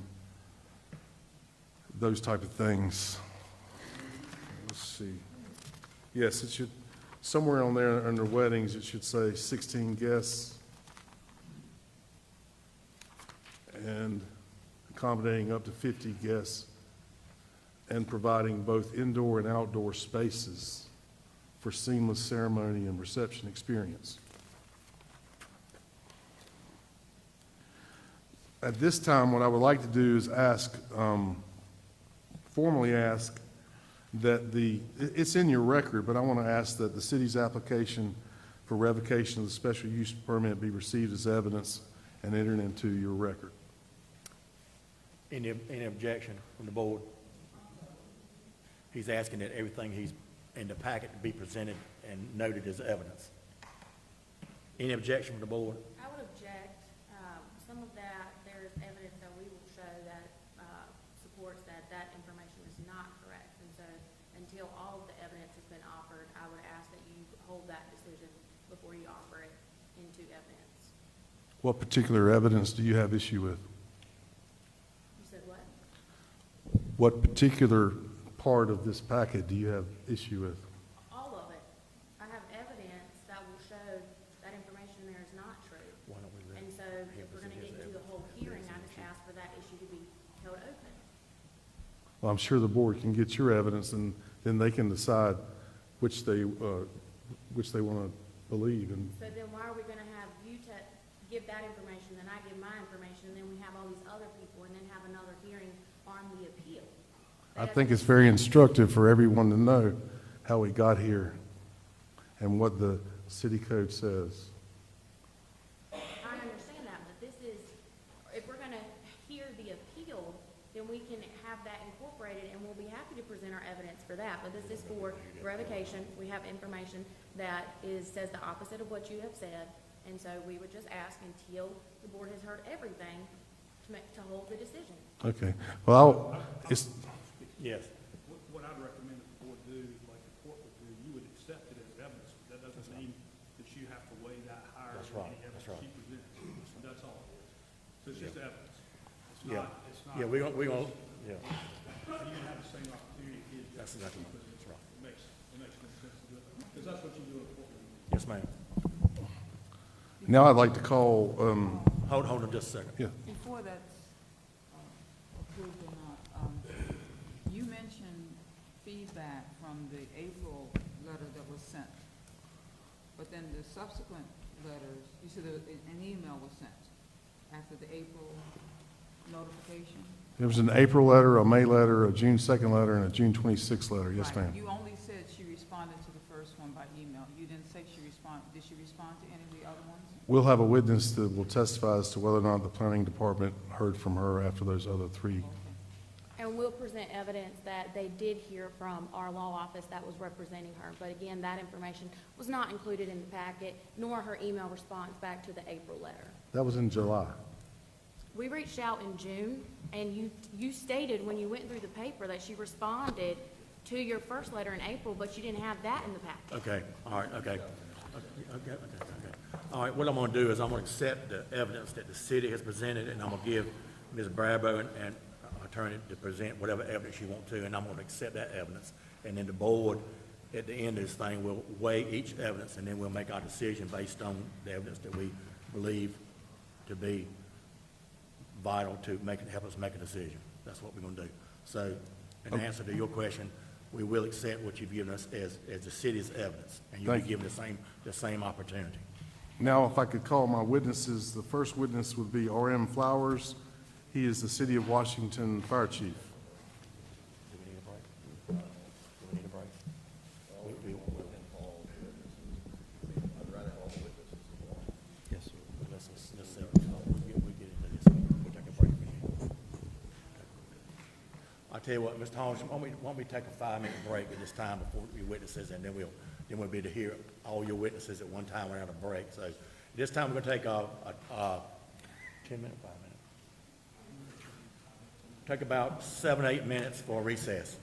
those type of things. Let's see. Yes, it should, somewhere on there under weddings, it should say 16 guests and accommodating up to 50 guests and providing both indoor and outdoor spaces for seamless ceremony and reception experience. At this time, what I would like to do is formally ask that it's in your record, but I want to ask that the city's application for revocation of the special use permit be received as evidence and entered into your record. Any objection from the board? He's asking that everything he's in the packet be presented and noted as evidence. Any objection from the board? I would until all of the evidence has been offered, I would ask that you hold that decision before you offer it into evidence. What particular evidence do you have issue with? You said what? What particular part of this packet do you have issue with? All of it. I have evidence that will show that information there is not true. Why don't we let And so if we're gonna get into the whole hearing, I just ask for that issue to be held open. Well, I'm sure the board can get your evidence, and then they can decide which they want to believe. And So then why are we gonna have you give that information, then I give my information, and then we have all these other people, and then have another hearing on the appeal? I think it's very instructive for everyone to know how we got here and what the city code says. I understand that, but this is, if we're gonna hear the appeal, then we can have that incorporated, and we'll be happy to present our evidence for that. But this is for revocation. We have information that says the opposite of what you have said, and so we would just ask until the board has heard everything to hold the decision. Okay, well, Yes. What I'd recommend that the board do, like the court would do, you would accept it as evidence. That doesn't mean that you have to weigh that higher That's than right, any that's evidence right. she presents. That's all it is. So it's just evidence. It's Yeah. not, it's not. Yeah, we're gonna, yeah. You can have the same opportunity as That's exactly right. That's right. It makes no sense to do it, because that's what you do in court. Yes, ma'am. now I'd like to call, Hold on just a second. yeah, Before that's approved or not, you mentioned feedback from the April letter that was sent. But then the subsequent letters, you said an email was sent after the April notification? there was an April letter, a May letter, a June 2nd letter, and a June 26th letter. Yes, Right. ma'am. You only said she responded to the first one by email. You didn't say did she respond to any of the other ones? We'll have a witness that will testify as to whether or not the planning department heard from her after those other three. And we'll present evidence that they did hear from our law office that was representing her. But again, that information was not included in the packet, nor her email response back to the April letter. That was in July. We reached out in June, and you stated when you went through the paper that she responded to your first letter in April, but you didn't have that in the packet. Okay, all right, okay. Okay. All right, what I'm gonna do is I'm gonna accept the evidence that the city has presented, and I'm gonna give Ms. Brabo and attorney to present whatever evidence you want to, and I'm gonna accept that evidence. And then the board, at the end of this thing, will weigh each evidence, and then we'll make our decision based on the evidence that we believe to be vital to help us make a decision. That's what we're gonna do. So, in answer to your question, we will accept what you've given us as the city's evidence, and you'll be Thank you. given the same opportunity. Now, if I could call my witnesses, the first witness would be R.M. Flowers. He is the City of Washington Fire Chief. Do we need a break? Do we need a break? Yes, sir. Let's we get into this. We'll take a break. I'll tell you what, Mr. Holmes, why don't we take a 5-minute break at this time before your witnesses, and then we'll be to hear all your witnesses at one time without a break. So this time, we're gonna take a 10-minute, 5-minute. Take about 7, 8 minutes for a recess.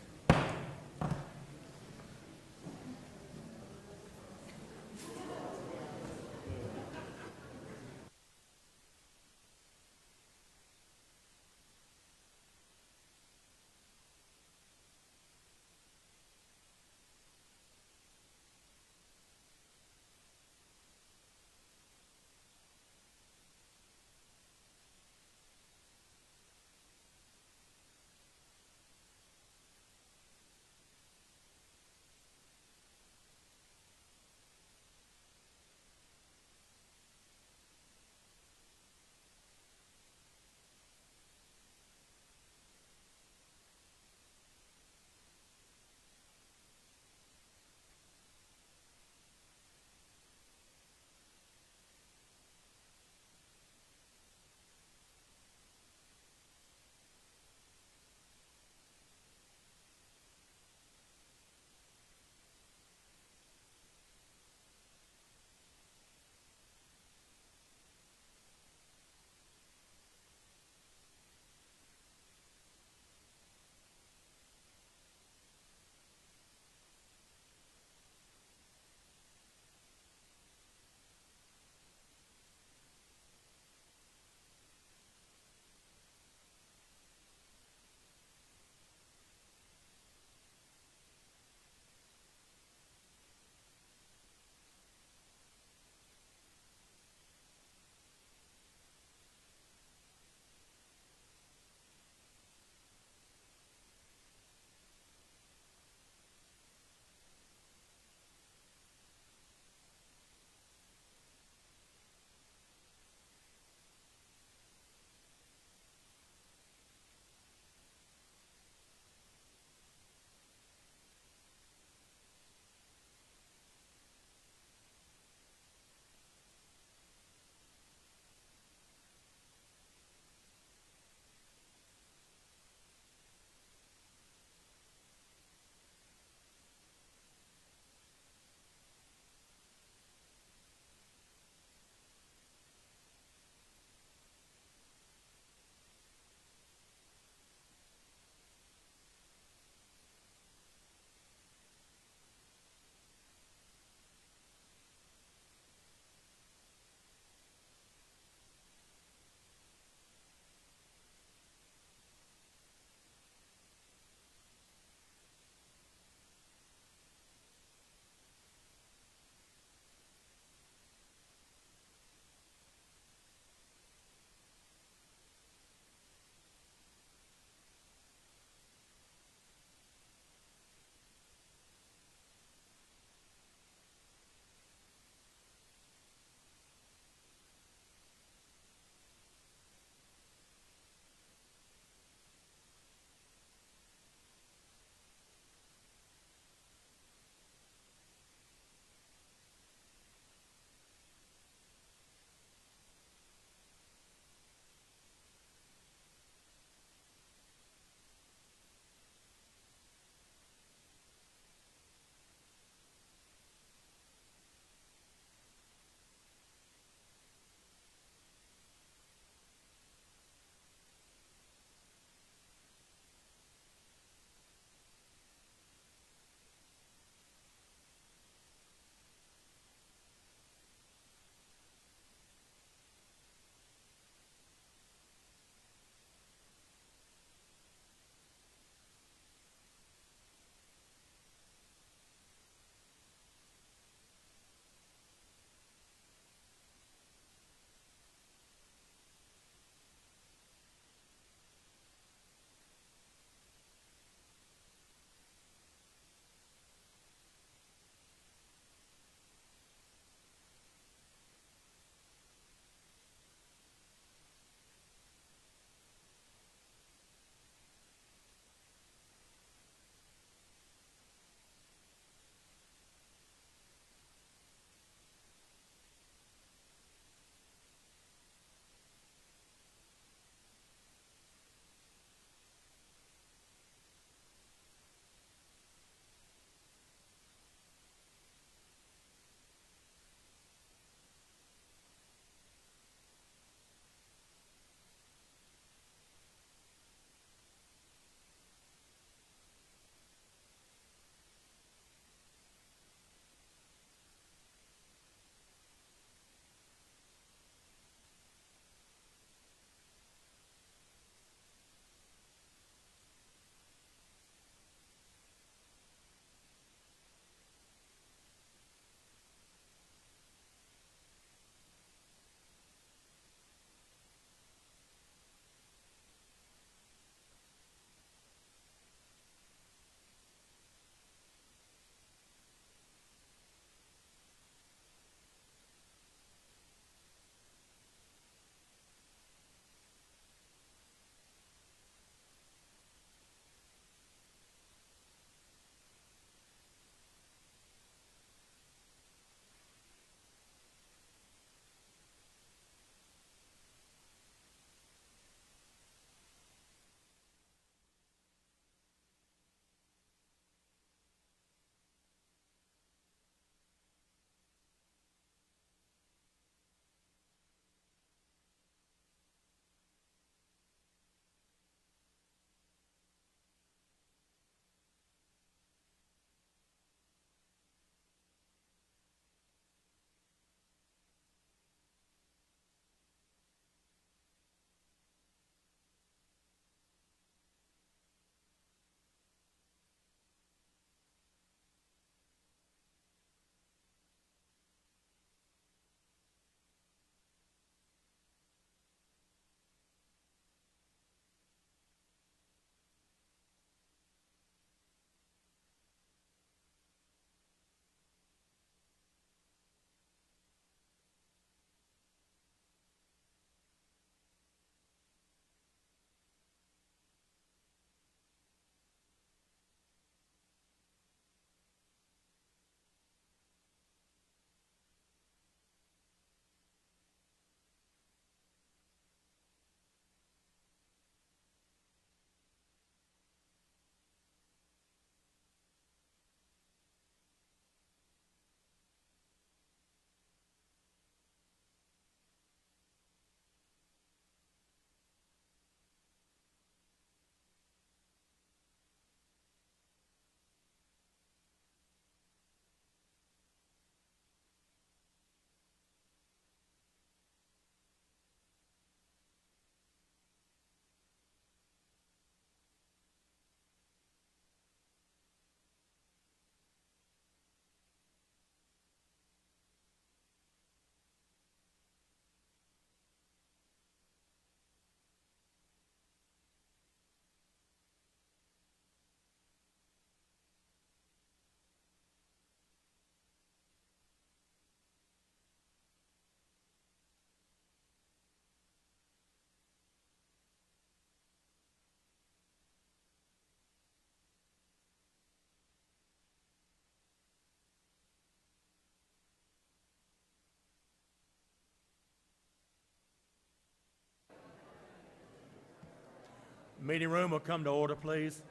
Meeting room will come to order, please.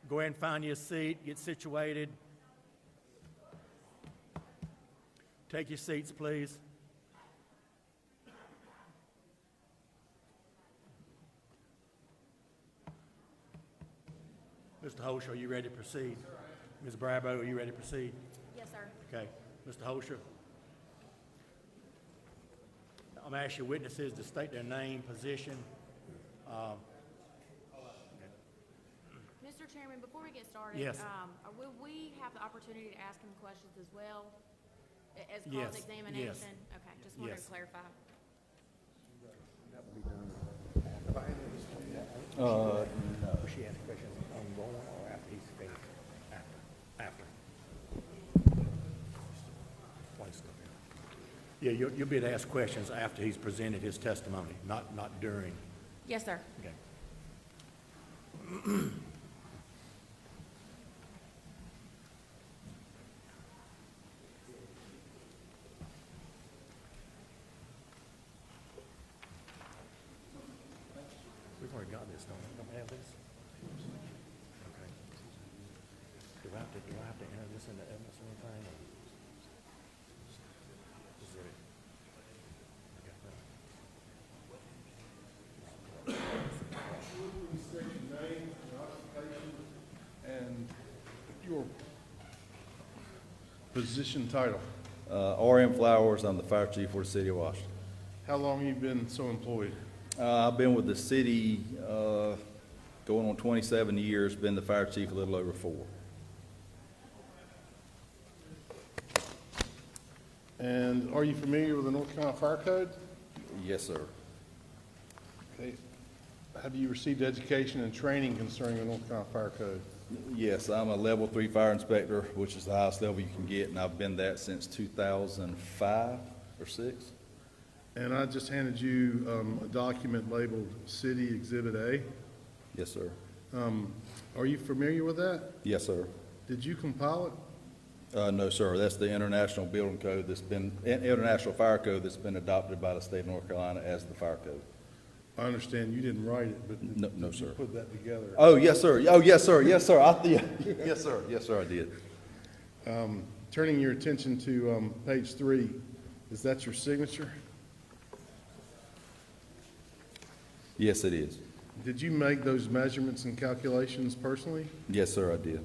Go ahead and find your seat, get situated. Take your seats, please. Mr. Holscher, are you ready to proceed? Ms. Brabo, are you ready to proceed? Yes, sir. Okay. Mr. Holscher? I'm going to ask your witnesses to state their name, position. Mr. Chairman, before we get started. Yes. Will we have the opportunity to ask him questions as well, as Yes, cross-examination? Okay, just wanted yes. to clarify. She asked questions ongoing or after he's finished? After. Yeah, you'll be able to ask questions after he's presented his testimony, not during. Yes, sir. Okay. We've already got this, don't we? Don't we have this? Okay. Do I have to enter this into evidence or anything? or- Is it? Okay. State your name, your occupation, and your position title. R.M. Flowers, I'm the fire chief for the city of Washington. How long have you been so employed? I've been with the city going on 27 years, been the fire chief a little over 4. And are you familiar with the North Carolina Fire Code? Yes, sir. Okay. Have you received education and training concerning the North Carolina Fire Code? Yes, I'm a level 3 fire inspector, which is the highest level you can get, and I've been that since 2005 or 6. And I just handed you a document labeled City Exhibit A. Yes, sir. Are you familiar with that? Yes, sir. Did you compile it? No, sir. That's the International Building Code International Fire Code that's been adopted by the state of North Carolina as the fire code. I understand you didn't write it, but No, did you sir. put that together? Oh, yes, sir. Oh, yes, sir. Yes, sir. Yes, sir. Yes, sir, I did. Turning your attention to page 3, is that your signature? Yes, it is. Did you make those measurements and calculations personally? Yes, sir, I did.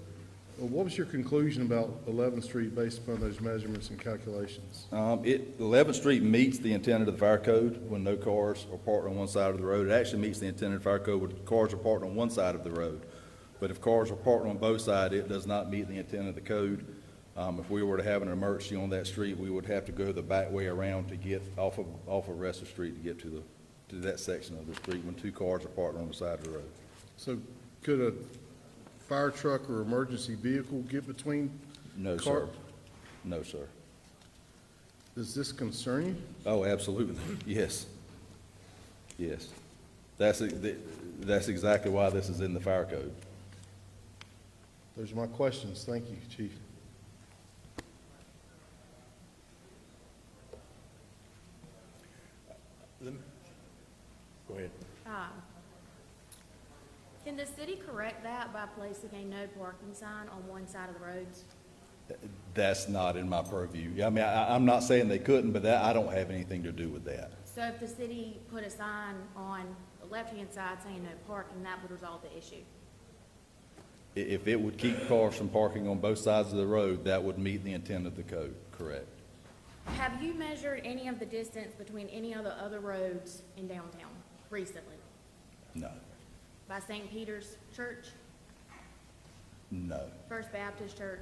What was your conclusion about 11th Street based upon those measurements and calculations? 11th Street meets the intent of the fire code when no cars are parked on one side of the road. It actually meets the intent of the fire code when cars are parked on one side of the road. But if cars are parked on both sides, it does not meet the intent of the code. If we were to have an emergency on that street, we would have to go the back way around to get off of Rester Street to get to that section of the street when 2 cars are parked on the side of the road. So could a fire truck or emergency vehicle get between? No, car- sir. No, sir. Does this concern you? Oh, absolutely. Yes. Yes. That's exactly why this is in the fire code. Those are my questions. Thank you, Chief. Go ahead. Can the city correct that by placing a no parking sign on one side of the roads? That's not in my purview. I mean, I'm not saying they couldn't, but I don't have anything to do with that. So if the city put a sign on the left-hand side saying no parking, that would resolve the issue? If it would keep cars from parking on both sides of the road, that would meet the intent of the code, correct? Have you measured any of the distance between any of the other roads in downtown recently? No, By St. Peter's Church, no, First Baptist Church,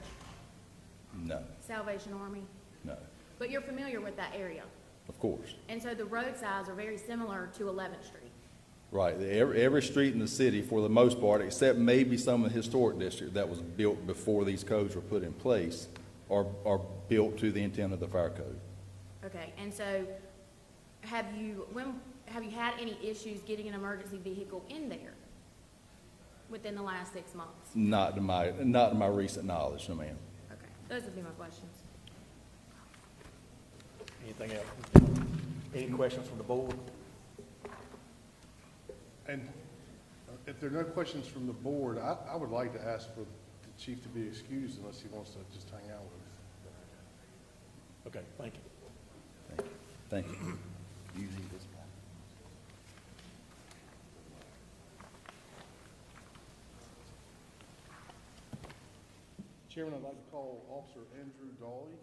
no, Salvation Army? no, But you're familiar with that area? of course. And so the road sides are very similar to 11th Street? Right, every street in the city, for the most part, except maybe some of the historic district that was built before these codes were put in place, are built to the intent of the fire code. Okay, and so have you had any issues getting an emergency vehicle in there within the last 6 months? Not to my recent knowledge, no ma'am. Okay, those would be my questions. Anything else? Any questions from the board? And If there are no questions from the board, I would like to ask for the chief to be excused unless he wants to just hang out with us. Okay, thank you. Thank you. You need this back. Chairman, I'd like to call Officer Andrew Dawley.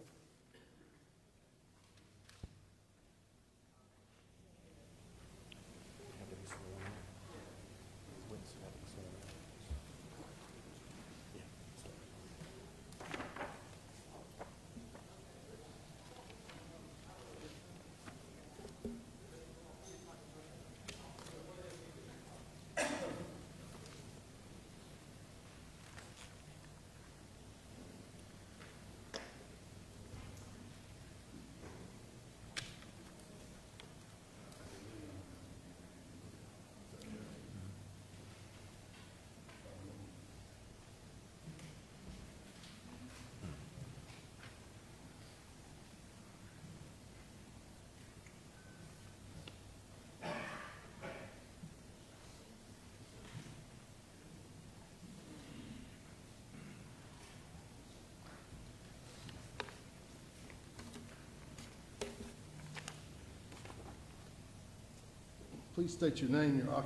Please state your name, your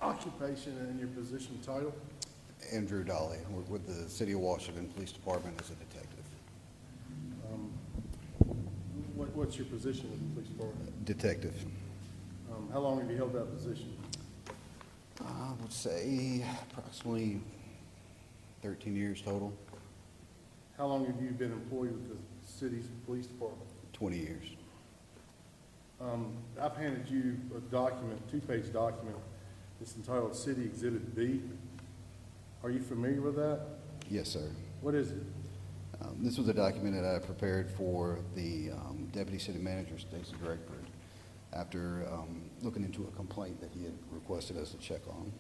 occupation, and your position title. Andrew Dolly, with the City of Washington Police Department as a detective. What's your position with the police department? Detective. How long have you held that position? I would say approximately 13 years total, How long have you been employed with the city's police department? 20 years. I've handed you a document, two-page document, it's entitled City Exhibit B. Are you familiar with that? Yes, sir. What is it? This was a document that I prepared for the Deputy City Manager, Stacey Gregford, after looking into a complaint that he had requested us to check on.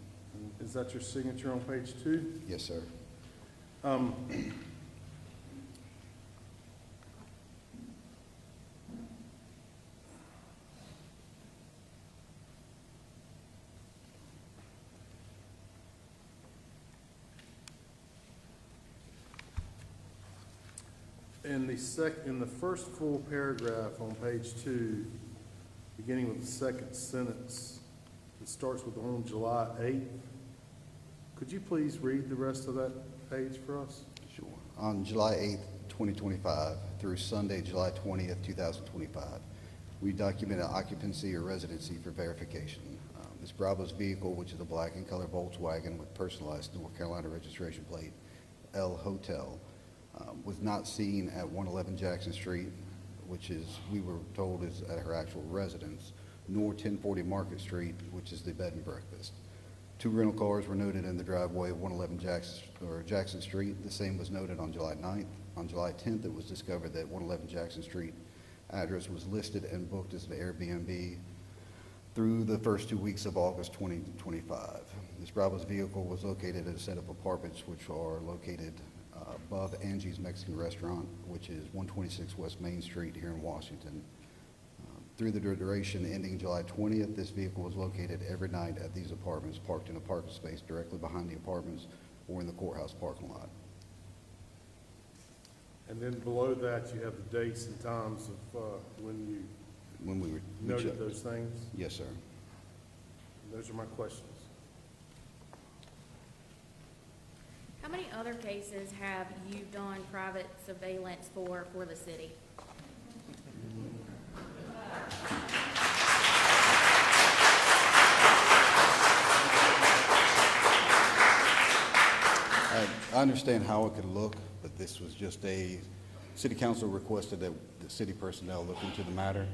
Is that your signature on page 2? Yes, sir. In the first full paragraph on page 2, beginning with the second sentence, it starts with on July 8th. Could you please read the rest of that page for us? Sure. On July 8th, 2025 through Sunday, July 20th, 2025, we documented occupancy or residency for verification. Ms. Bravo's vehicle, which is a black and color Volkswagen with personalized North Carolina registration plate, L Hotel, was not seen at 111 Jackson Street, which is, we were told, is at her actual residence, nor 1040 Market Street, which is the bed and breakfast. 2 rental cars were noted in the driveway of 111 Jackson Street. The same was noted on July 9th. On July 10th, it was discovered that 111 Jackson Street address was listed and booked as an Airbnb through the first 2 weeks of August 2025. Ms. Bravo's vehicle was located at a set of apartments which are located above Angie's Mexican Restaurant, which is 126 West Main Street here in Washington. Through the duration ending July 20th, this vehicle was located every night at these apartments, parked in a parking space directly behind the apartments or in the courthouse parking lot. And then below that, you have the dates and times of when you noted those things? Yes, sir. Those are my questions. How many other cases have you done private surveillance for the city? I understand how it could look, but this was just city council requested that the city personnel look into the matter,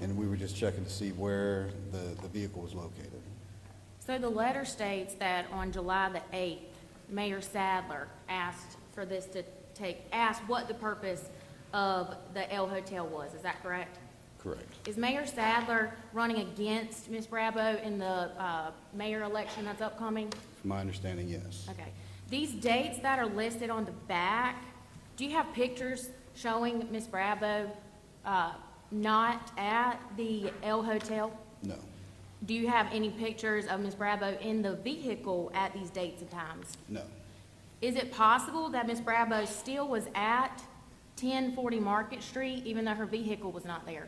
and we were just checking to see where the vehicle was located. So the letter states that on July the 8th, Mayor Sadler asked for this to asked what the purpose of the L Hotel was. Is that correct? Correct. Is Mayor Sadler running against Ms. Bravo in the mayor election that's upcoming? From my understanding, yes. Okay. These dates that are listed on the back, do you have pictures showing Ms. Bravo not at the L Hotel? No. do you have any pictures of Ms. Brabo in the vehicle at these dates and times? No. Is it possible that Ms. Brabo still was at 1040 Market Street, even though her vehicle was not there?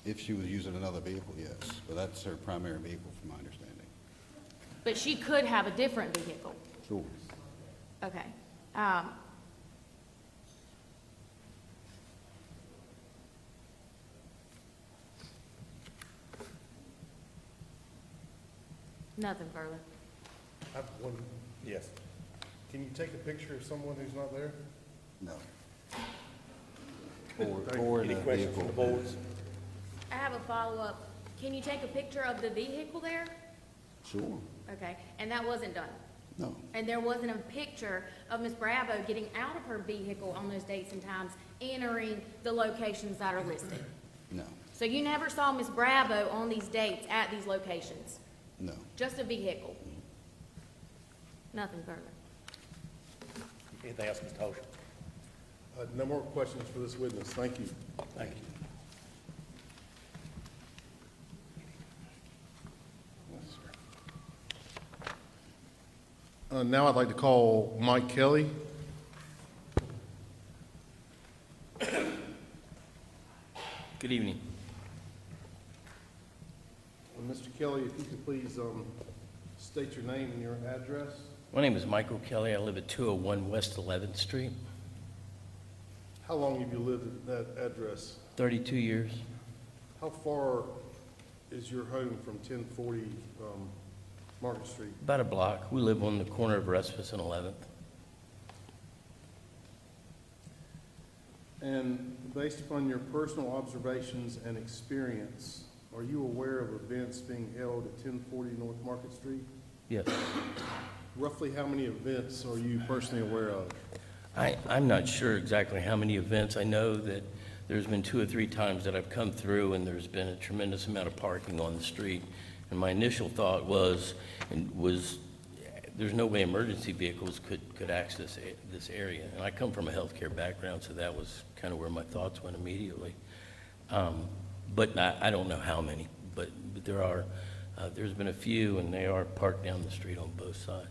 If she was using another vehicle, yes, but that's her primary vehicle, from my understanding. But she could have a different vehicle. Sure. Okay. Nothing further. I have one, yes. Can you take a picture of someone who's not there? No. Or any questions from the boards? I have a follow-up. Can you take a picture of the vehicle there? Sure. Okay, and that wasn't done? No. And there wasn't a picture of Ms. Bravo getting out of her vehicle on those dates and times, entering the locations that are listed? No. So you never saw Ms. Bravo on these dates at these locations? No. Just a vehicle? Nothing further. Anything else, Mr. Holsham? No more questions for this witness. Thank you. Thank you. Now I'd like to call Mike Kelly. Good evening. Mr. Kelly, if you could please state your name and your address. My name is Michael Kelly. I live at 201 West 11th Street. How long have you lived at that address? 32 years. How far is your home from 1040 Market Street? About a block. We live on the corner of Respis and 11th. And based upon your personal observations and experience, are you aware of events being held at 1040 North Market Street? Yes. Roughly how many events are you personally aware of? I'm not sure exactly how many events. I know that there's been 2 or 3 times that I've come through and there's been a tremendous amount of parking on the street. And my initial thought was there's no way emergency vehicles could access this area. And I come from a healthcare background, so that was kind of where my thoughts went immediately. But I don't know how many, but there's been a few, and they are parked down the street on both sides.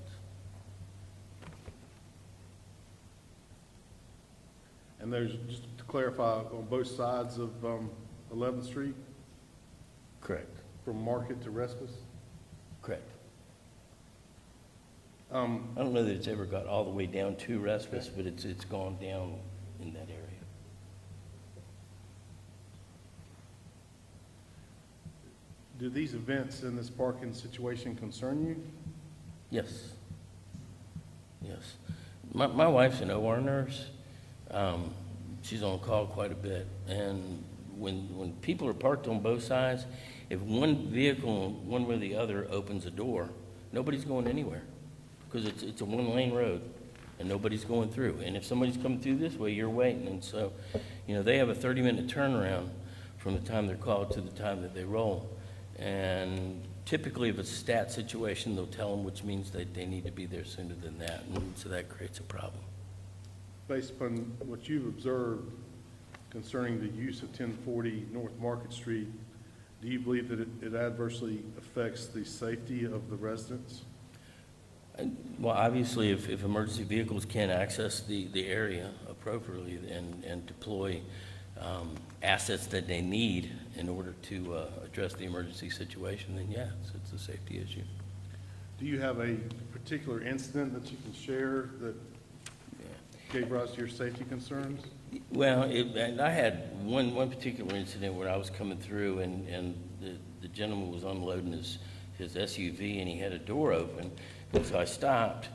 And there's, just to clarify, on both sides of 11th Street? Correct. From Market to Respis? Correct. I don't know that it's ever got all the way down to Respis, but it's gone down in that area. Do these events in this parking situation concern you? Yes. Yes. My wife's an OR nurse. She's on call quite a bit. And when people are parked on both sides, if one vehicle, one way or the other, opens a door, nobody's going anywhere because it's a one-lane road and nobody's going through. And if somebody's coming through this way, you're waiting. And so, they have a 30-minute turnaround from the time they're called to the time that they roll. And typically, if it's a stat situation, they'll tell them, which means that they need to be there sooner than that. And so that creates a problem. Based upon what you've observed concerning the use of 1040 North Market Street, do you believe that it adversely affects the safety of the residents? Well, obviously, if emergency vehicles can't access the area appropriately and deploy assets that they need in order to address the emergency situation, then yes, it's a safety issue. Do you have a particular incident that you can share that gave rise to your safety concerns? Well, and I had one particular incident where I was coming through and the gentleman was unloading his SUV and he had a door open. And so I stopped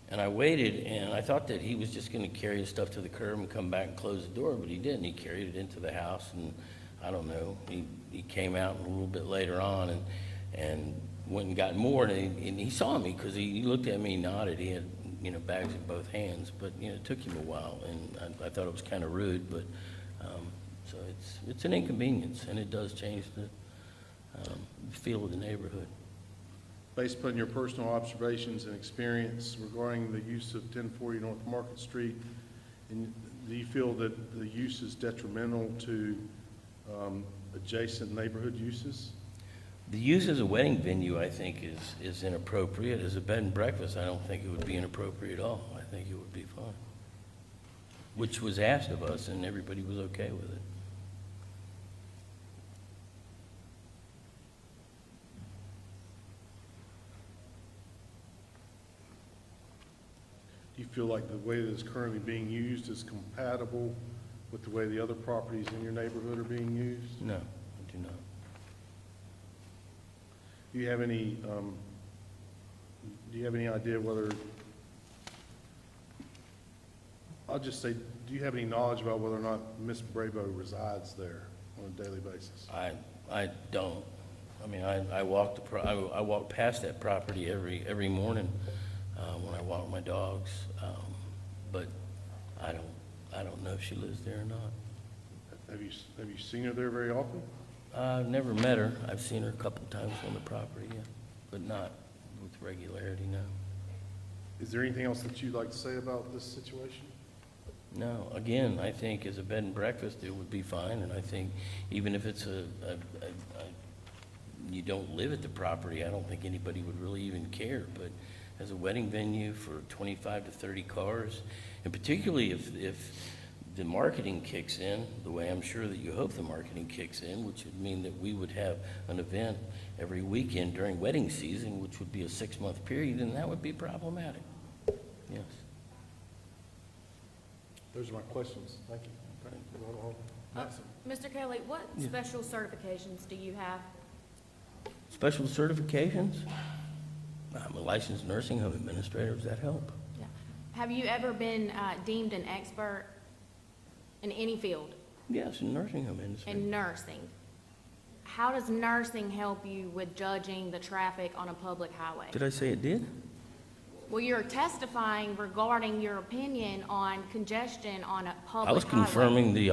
and I waited and I thought that he was just going to carry his stuff to the curb and come back and close the door, but he didn't. He carried it into the house and I don't know, he came out a little bit later on and went and got more and he saw me because he looked at me, he nodded, he had bags in both hands, but it took him a while and I thought it was kind of rude, but so it's an inconvenience and it does change the feel of the neighborhood. Based upon your personal observations and experience regarding the use of 1040 North Market Street, do you feel that the use is detrimental to adjacent neighborhood uses? The use as a wedding venue, I think, is inappropriate. As a bed and breakfast, I don't think it would be inappropriate at all. I think it would be fine. Which was asked of us, and everybody was okay with it. Do you feel like the way that it's currently being used is compatible with the way the other properties in your neighborhood are being used? No, I do not. Do you have any, idea whether, I'll just say, do you have any knowledge about whether or not Ms. Brabo resides there on a daily basis? I don't. I mean, I walk past that property every morning when I walk my dogs, but I don't know if she lives there or not. Have you seen her there very often? I've never met her. I've seen her a couple times on the property, yeah, but not with regularity, no. Is there anything else that you'd like to say about this situation? No, again, I think as a bed and breakfast, it would be fine, and I think even if it's you don't live at the property, I don't think anybody would really even care, but as a wedding venue for 25 to 30 cars, and particularly if the marketing kicks in, the way I'm sure that you hope the marketing kicks in, which would mean that we would have an event every weekend during wedding season, which would be a 6-month period, and that would be problematic. Yes. Those are my questions. Thank you. Mr. Kelly, what special certifications do you have? Special certifications? I'm a licensed nursing home administrator. Does that help? Yeah. Have you ever been deemed an expert in any field? Yes, in nursing home industry. In nursing. How does nursing help you with judging the traffic on a public highway? Did I say it did? Well, you're testifying regarding your opinion on congestion on a public highway. I was confirming the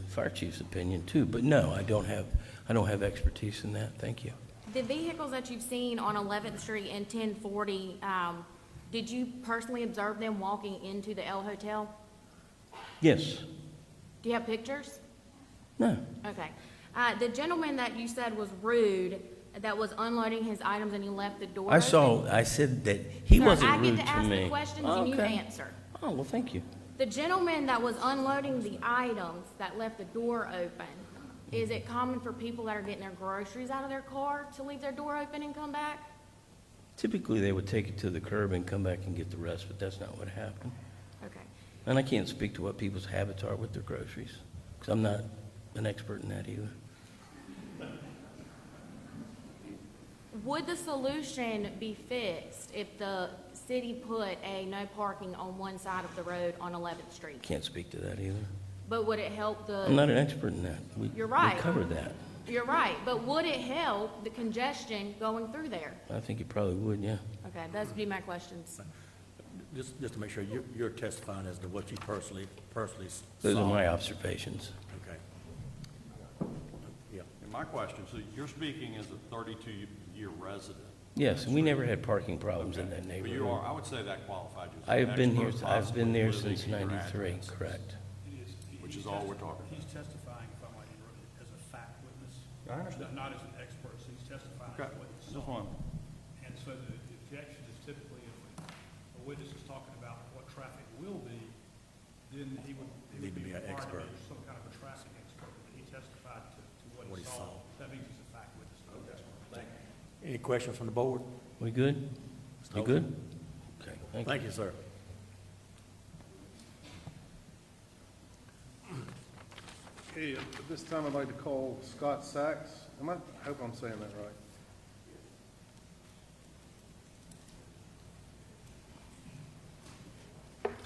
fire chief's opinion too, but no, I don't have expertise in that. Thank you. The vehicles that you've seen on 11th Street and 1040, did you personally observe them walking into the El Hotel? Yes. Do you have pictures? No. Okay. The gentleman that you said was rude, that was unloading his items and he left the door open. I said that he Sir, wasn't I rude get to to ask me. the questions Oh, and you okay. answer. Oh, well, thank you. The gentleman that was unloading the items that left the door open, is it common for people that are getting their groceries out of their car to leave their door open and come back? Typically, they would take it to the curb and come back and get the rest, but that's not what happened. Okay. And I can't speak to what people's habits are with their groceries, because I'm not an expert in that either. Would the solution be fixed if the city put a no parking on one side of the road on 11th Street? Can't speak to that either. But would it help the... I'm not an expert in that. You're right. We covered that. You're right, but would it help the congestion going through there? I think it probably would, yeah. Okay, those would be my questions. Just to make sure, you're testifying as to what you personally saw. Those are my observations. Okay. Yeah. And my question, so you're speaking as a 32-year resident? Yes, and we never had parking problems in that But neighborhood. you are, I would say that qualifies you as I an have been here, expert, I've been there possibly since living in your 93, address, correct. Which is all we're talking He's about. testifying, if I might interrupt, as a fact witness. I understand. Not as an expert, so he's testifying Okay, as what he just saw. one. And so the objection is typically if a witness is talking about what traffic will be, then he would Need to be an required to expert. be some kind of a traffic expert, but he testified to what What he he saw. saw. That means he's a fact witness. Thank you. Any questions from the board? We good? We good? Okay, thank you. Thank you, sir. Okay, at this time, I'd like to call Scott Sachs. I hope I'm saying that right.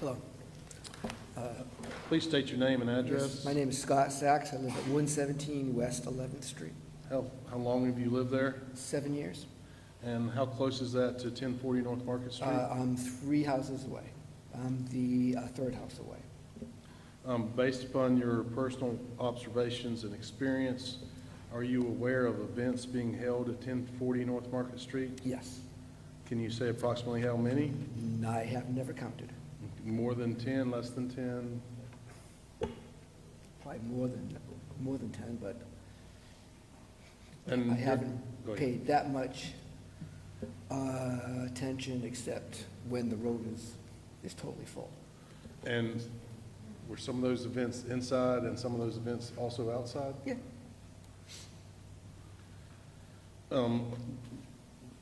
Hello. Please state your name and Yes, address. my name is Scott Sachs. I live at 117 West 11th Street. How long have you lived there? 7 years. And how close is that to 1040 North Market Street? I'm 3 houses away. I'm the third house away. Based upon your personal observations and experience, are you aware of events being held at 1040 North Market Street? Yes. Can you say approximately how many? I have never counted. More than 10, less than 10? Probably more than 10, but And I haven't go ahead. paid that much attention except when the road is totally full. And were some of those events inside and some of those events also outside? Yeah.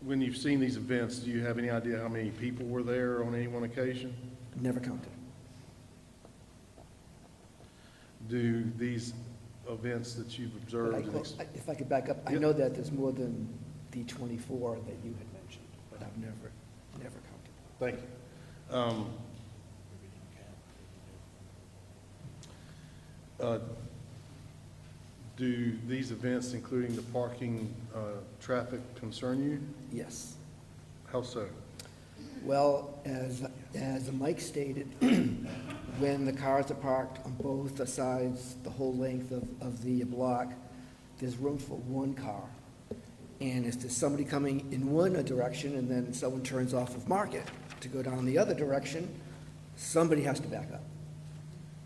When you've seen these events, do you have any idea how many people were there on any one occasion? Never counted. Do these events that you've But observed? if I could back up, I Yep. know that there's more than the 24 that you had mentioned, but I've never counted. Thank you. Do these events, including the parking, traffic, concern you? Yes. How so? Well, as Mike stated, when the cars are parked on both sides, the whole length of the block, there's room for one car. And if there's somebody coming in one direction and then someone turns off of Market to go down the other direction, somebody has to back up.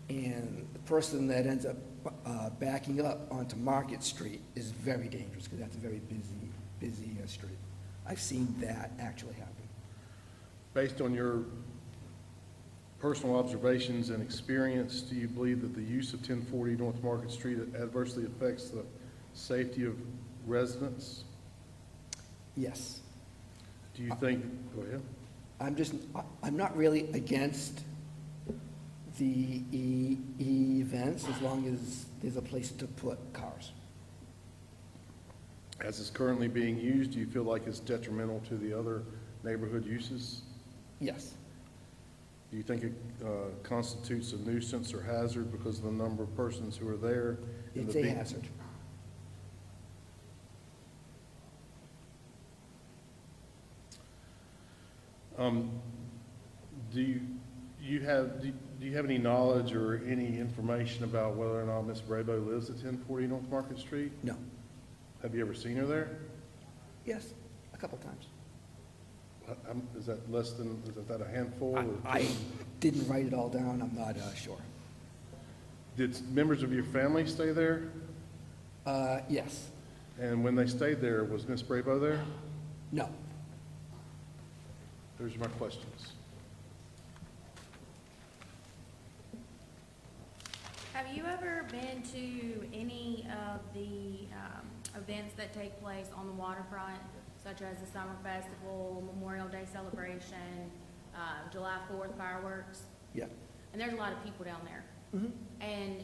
And the person that ends up backing up onto Market Street is very dangerous because that's a very busy street. I've seen that actually happen. Based on your personal observations and experience, do you believe that the use of 1040 North Market Street adversely affects the safety of residents? Yes. Do you think, go ahead. I'm not really against the events as long as there's a place to put cars. As it's currently being used, do you feel like it's detrimental to the other neighborhood uses? Yes. Do you think it constitutes a nuisance or hazard because of the number of persons who are there? and It's the a big- hazard. Do you have any knowledge or any information about whether or not Ms. Brabo lives at 1040 North Market Street? No. Have you ever seen her there? Yes, a couple times. Is that less than, is that a handful? or I didn't write it all down, I'm not sure. Did members of your family stay there? Yes. And when they stayed there, was Ms. Brabo there? No. Those are my questions. Have you ever been to any of the events that take place on the waterfront, such as the Summer Festival, Memorial Day celebration, July 4th fireworks? Yeah. And there's a lot of people down there. Mhm. And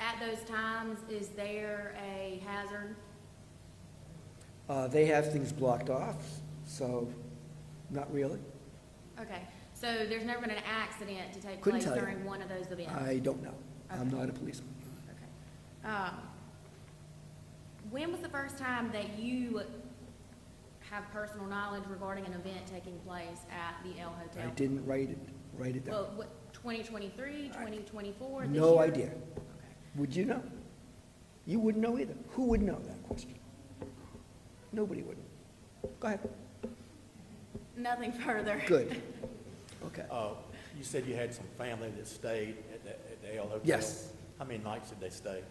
at those times, is there a hazard? They have things blocked off, so not really. Okay, so there's never been an accident to take Couldn't place tell you. during one of those events? I don't know. I'm Okay. not a policeman. When was the first time that you have personal knowledge regarding an event taking place at the El Hotel? I didn't write it down. Well, what, 2023, 2024, this No year? idea. Would you know? You wouldn't know either. Who would know that question? Nobody would. Go ahead. Nothing further. Good. Okay. You said you had some family that stayed at the El Hotel? Yes. How many nights did they stay?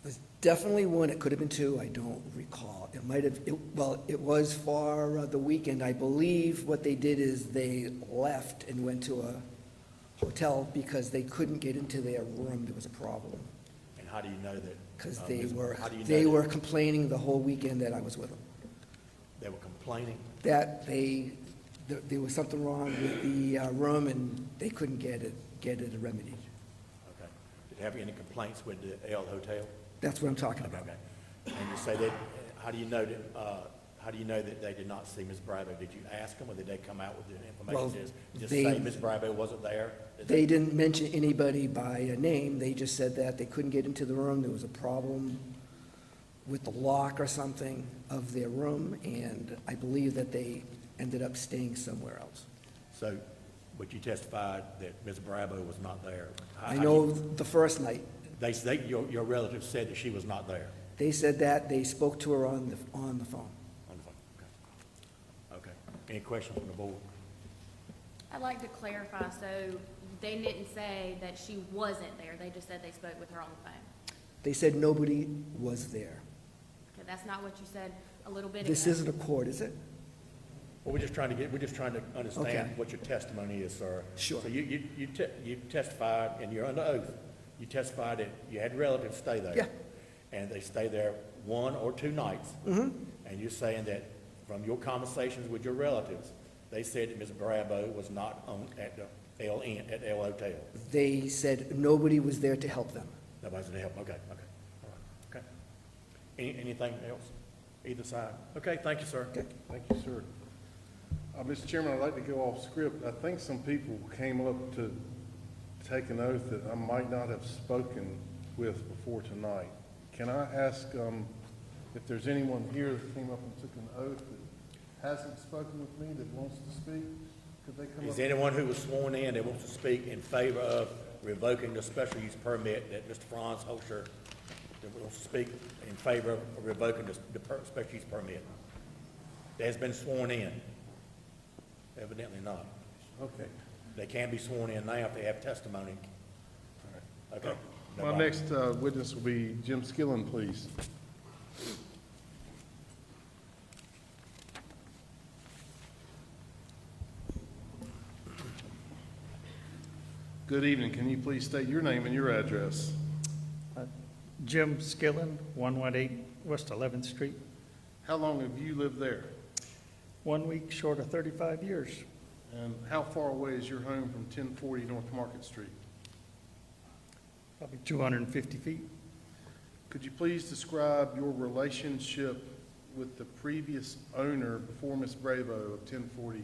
There's definitely one, it could have been two, I don't recall. It might have, it was for the weekend. I believe what they did is they left and went to a hotel because they couldn't get into their room. There was a problem. And how do you know that? Because how do you know they that were complaining the whole weekend that I was with them. They were complaining? That there was something wrong with the room and they couldn't get it remedied. Okay. Did they have any complaints with the El Hotel? That's what I'm talking about. Okay. And you say that, how do you know that they did not see Ms. Brabo? Did you ask them, or did they come out with the Well, information? Just they- say Ms. Brabo wasn't there? They didn't mention anybody by a name, they just said that they couldn't get into the room, there was a problem with the lock or something of their room, and I believe that they ended up staying somewhere else. So, but you testified that Ms. Brabo was not there? I know the first night, Your relative said that she was not there? they said that, they spoke to her on the phone. On the phone, okay. Okay. Any questions from the board? I'd like to clarify, so they didn't say that she wasn't there, they just said they spoke with her on the phone? They said nobody was there. Okay, that's not what you said a little bit ago. This isn't a court, is it? Well, we're just trying to Okay. understand what your testimony is, sir. Sure. So you testified, and you're under oath, you testified that you had relatives stay there. Yeah. And they stay there 1 or 2 nights. Mm-hmm. And you're saying that from your conversations with your relatives, they said that Ms. Brabo was not at the L Inn, at L Hotel. They said nobody was there to help them. Nobody's gonna help, okay, all right, okay. Anything else? Either side? Okay, thank you, sir. Okay. Thank you, sir. Mr. Chairman, I'd like to go off script. I think some people came up to take an oath that I might not have spoken with before tonight. Can I ask if there's anyone here that came up and took an oath that hasn't spoken with me that wants to speak? Could they come up? Is there anyone who was sworn in that wants to speak in favor of revoking the special use permit that Mr. Franz Holscher, that wants to speak in favor of revoking the special use permit? That has been sworn in? Evidently not. Okay. They can be sworn in now if they have testimony. Okay. My next witness will be Jim Skillen, please. Good evening. Can you please state your name and your address? Jim Skillen, 118 West 11th Street. How long have you lived there? 1 week short of 35 years. And how far away is your home from 1040 North Market Street? Probably 250 feet. Could you please describe your relationship with the previous owner before Ms. Bravo of 1040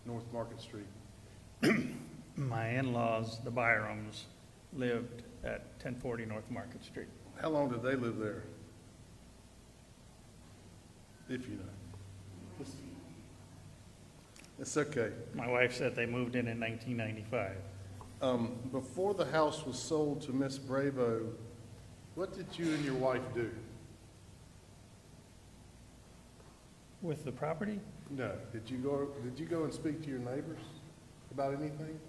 North Market Street? My in-laws, the Byrams, lived at 1040 North Market Street. How long did they live there? If you know. It's okay. My wife said they moved in 1995. Before the house was sold to Miss Bravo, what did you and your wife do? With the property? No. Did you go and speak to your neighbors about anything?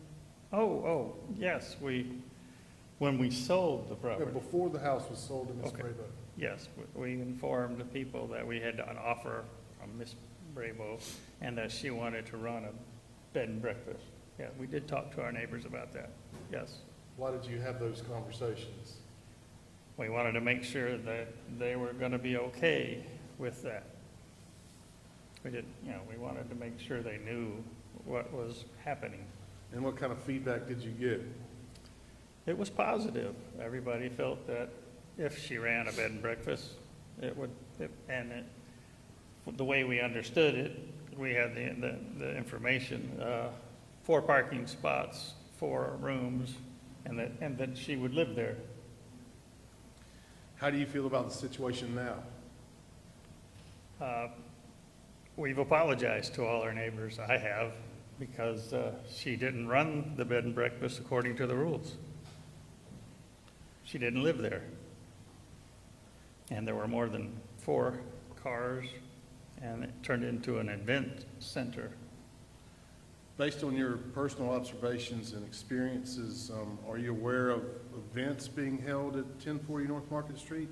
Oh, yes, when we sold the No, property. before the house was sold to Miss Okay. Bravo. Yes, we informed the people that we had an offer from Miss Bravo and that she wanted to run a bed and breakfast. Yeah, we did talk to our neighbors about that, yes. Why did you have those conversations? We wanted to make sure that they were going to be okay with that. We wanted to make sure they knew what was happening. And what kind of feedback did you get? It was positive. Everybody felt that if she ran a bed and breakfast, the way we understood it, we had the information, 4 parking spots, 4 rooms, and that she would live there. How do you feel about the situation now? We've apologized to all our neighbors, I have, because she didn't run the bed and breakfast according to the rules. She didn't live there. And there were more than 4 cars, and it turned into an event center. Based on your personal observations and experiences, are you aware of events being held at 1040 North Market Street?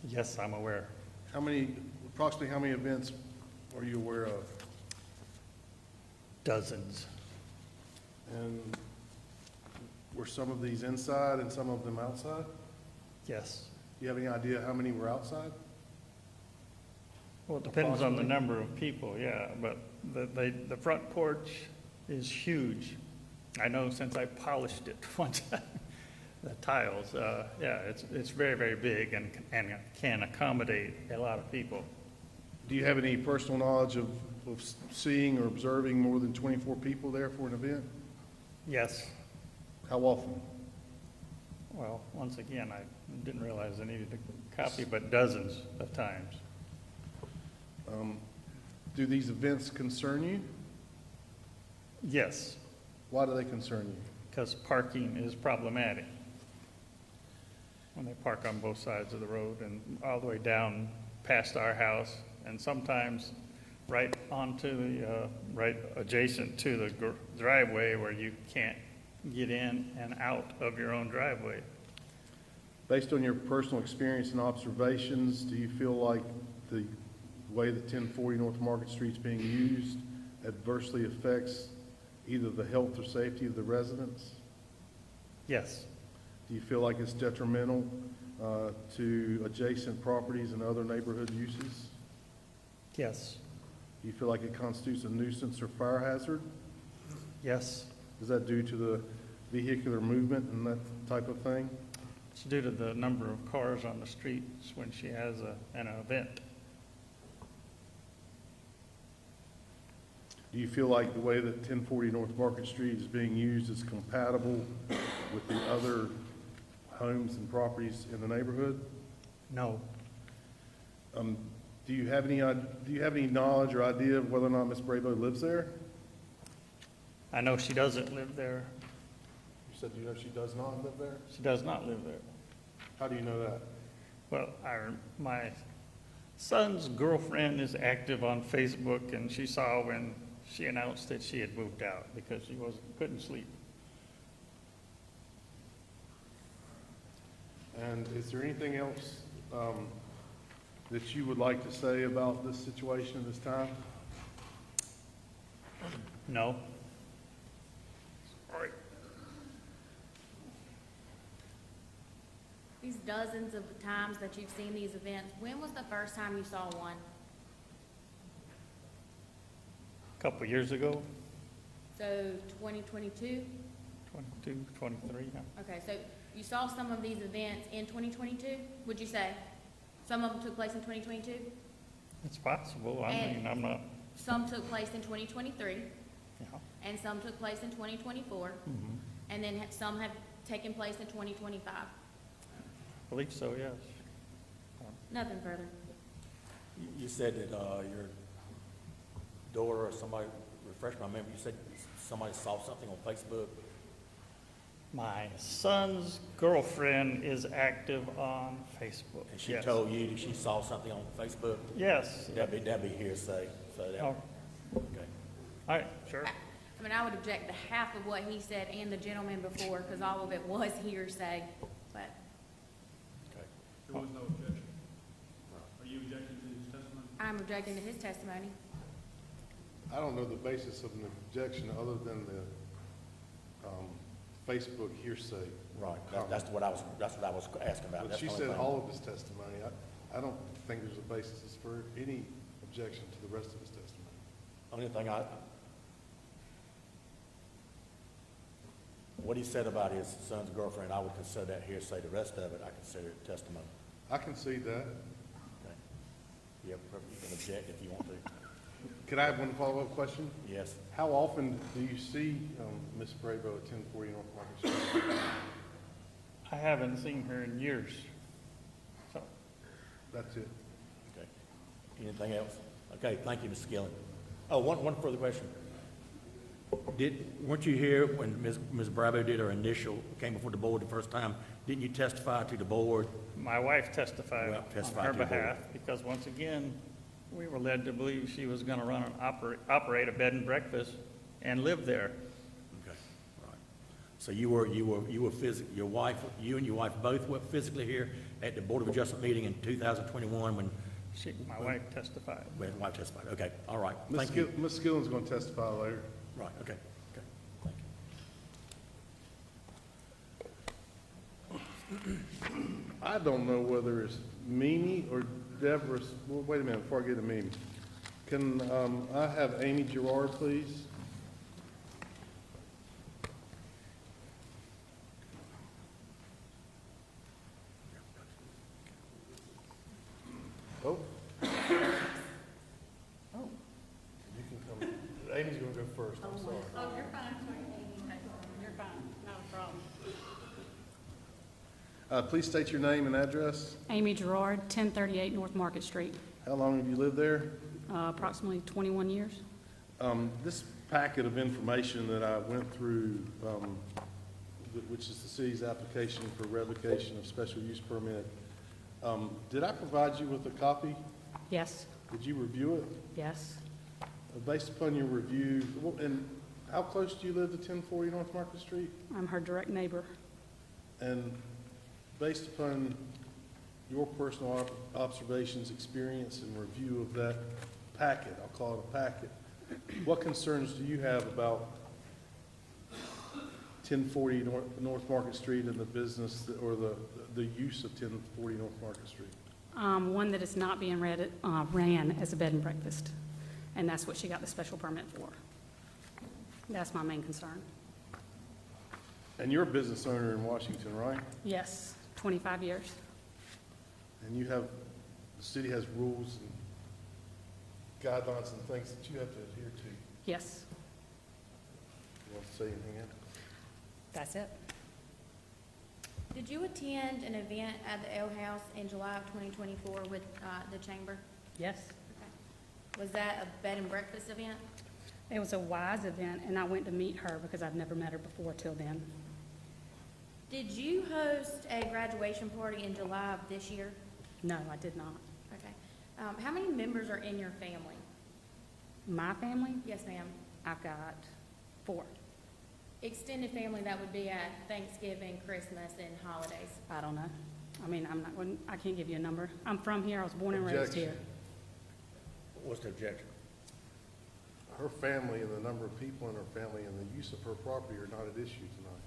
Yes, I'm aware. Approximately how many events are you aware of? Dozens. And were some of these inside and some of them outside? Yes. Do you have any idea how many were outside? Well, it depends on the number of people, yeah, but the front porch is huge. I know since I polished it one time, the tiles, yeah, it's very, very big and can accommodate a lot of people. Do you have any personal knowledge of seeing or observing more than 24 people there for an event? Yes. How often? Well, once again, I didn't realize I needed a copy, but dozens of times. Do these events concern you? Yes. Why do they concern you? Because parking is problematic. When they park on both sides of the road and all the way down past our house, and sometimes right adjacent to the driveway where you can't get in and out of your own driveway. Based on your personal experience and observations, do you feel like the way that 1040 North Market Street is being used adversely affects either the health or safety of the residents? Yes. Do you feel like it's detrimental to adjacent properties and other neighborhood uses? Yes. Do you feel like it constitutes a nuisance or fire hazard? Yes. Is that due to the vehicular movement and that type of thing? It's due to the number of cars on the streets when she has an event. Do you feel like the way that 1040 North Market Street is being used is compatible with the other homes and properties in the neighborhood? No. Do you have any knowledge or idea of whether or not Ms. Brabo lives there? I know she doesn't live there. You said you know she does not live there? She does not live there. How do you know that? Well, my son's girlfriend is active on Facebook, and she saw when she announced that she had moved out because she couldn't sleep. And is there anything else that you would like to say about this situation at this time? No. These dozens of times that you've seen these events, when was the first time you saw one? A couple years ago, So 2022? 22, 23, yeah. Okay, so you saw some of these events in 2022, would you say? Some of them took place in 2022? It's possible. I And- mean, I'm not, Some took place in 2023, yeah. and some took place in 2024, Mhm. and then some have taken place in 2025. I believe so, yes. Nothing further. You said that your daughter or somebody, refresh my memory, you said somebody saw something on Facebook? My son's girlfriend is active on Facebook. And she Yes. told you that she saw something on Facebook? Yes. That'd be hearsay, so that, Oh. okay. All right, sure. I mean, I would object to half of what he said and the gentleman before, because all of it was hearsay, but There was no objection. Are you objecting to his testimony? I'm objecting to his testimony. I don't know the basis of an objection other than the Facebook hearsay. Right, that's what I was asking about. But That's she the only said thing. all of his testimony. I don't think there's a basis for any objection to the rest of his testimony. Only thing what he said about his son's girlfriend, I would consider that hearsay. The rest of it, I consider it testimony. I can see that. Okay. You can object if you want to. Could I have one follow-up question? Yes. How often do you see Ms. Brabo at 1040 North Market Street? I haven't seen her in years. So, That's it. Okay. Anything else? Okay, thank you, Ms. Skilling. Oh, one further question. Weren't you here when Ms. Bravo did her initial, came before the board the first time? Didn't you testify to the board? my wife testified Well, on testified her to the board. behalf, because once again, we were led to believe she was gonna run and operate a bed and breakfast and live there. Okay, right. So you and your wife both were physically here at the Board of Adjustment meeting in 2021 when My wife testified. when wife testified? Okay, all right. Ms. Thank you. Ms. Skilling's going to testify later. Right, okay, thank you. I don't know whether it's Mimi or Deborah. Well, wait a minute before I get to Mimi. Can I have Amy Gerard, please? Oh. You can come. Amy's going to go first. I'm sorry. Oh, you're fine. You're fine. Not a problem. Please state your name and address. Amy Gerard, 1038 North Market Street, How long have you lived there? approximately 21 years. This packet of information that I went through, which is the city's application for revocation of special use permit, did I provide you with a copy? Yes, Did you review it? yes. Based upon your review, and how close do you live to 1040 North Market Street? I'm her direct neighbor. And based upon your personal observations, experience, and review of that packet, I'll call it a packet, what concerns do you have about 1040 North Market Street and the business or the use of 1040 North Market Street? One, that it's not being ran as a bed and breakfast, and that's what she got the special permit for. That's my main concern. And you're a business owner in Washington, right? Yes, 25 years. And you have, the city has rules and guidelines and things that you have to adhere to. Yes, You want to say anything else? that's it. Did you attend an event at the Ale House in July of 2024 with the chamber? Yes. Was that a bed and breakfast event? It was a WISE event, and I went to meet her because I've never met her before till then. Did you host a graduation party in July of this year? No, I did not. Okay. How many members are in your family? My family, Yes, ma'am. I've got 4. Extended family, that would be at Thanksgiving, Christmas, and holidays. I don't know. I mean, I can't give you a number. I'm from here, I was born and raised here. What's the objection? Her family and the number of people in her family and the use of her property are not at issue tonight.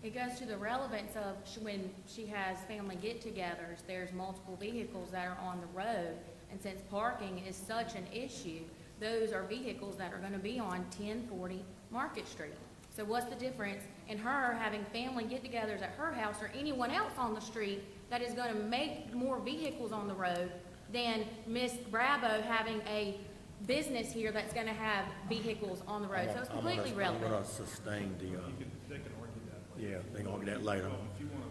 It goes to the relevance of when she has family get-togethers, there's multiple vehicles that are on the road. And since parking is such an issue, those are vehicles that are gonna be on 1040 Market Street. So what's the difference in her having family get-togethers at her house or anyone else on the street that is gonna make more vehicles on the road than Miss Bravo having a business here that's gonna have vehicles on the road? So it's completely I'm relevant. gonna sustain the, They can argue that. yeah, they can argue that later. If you want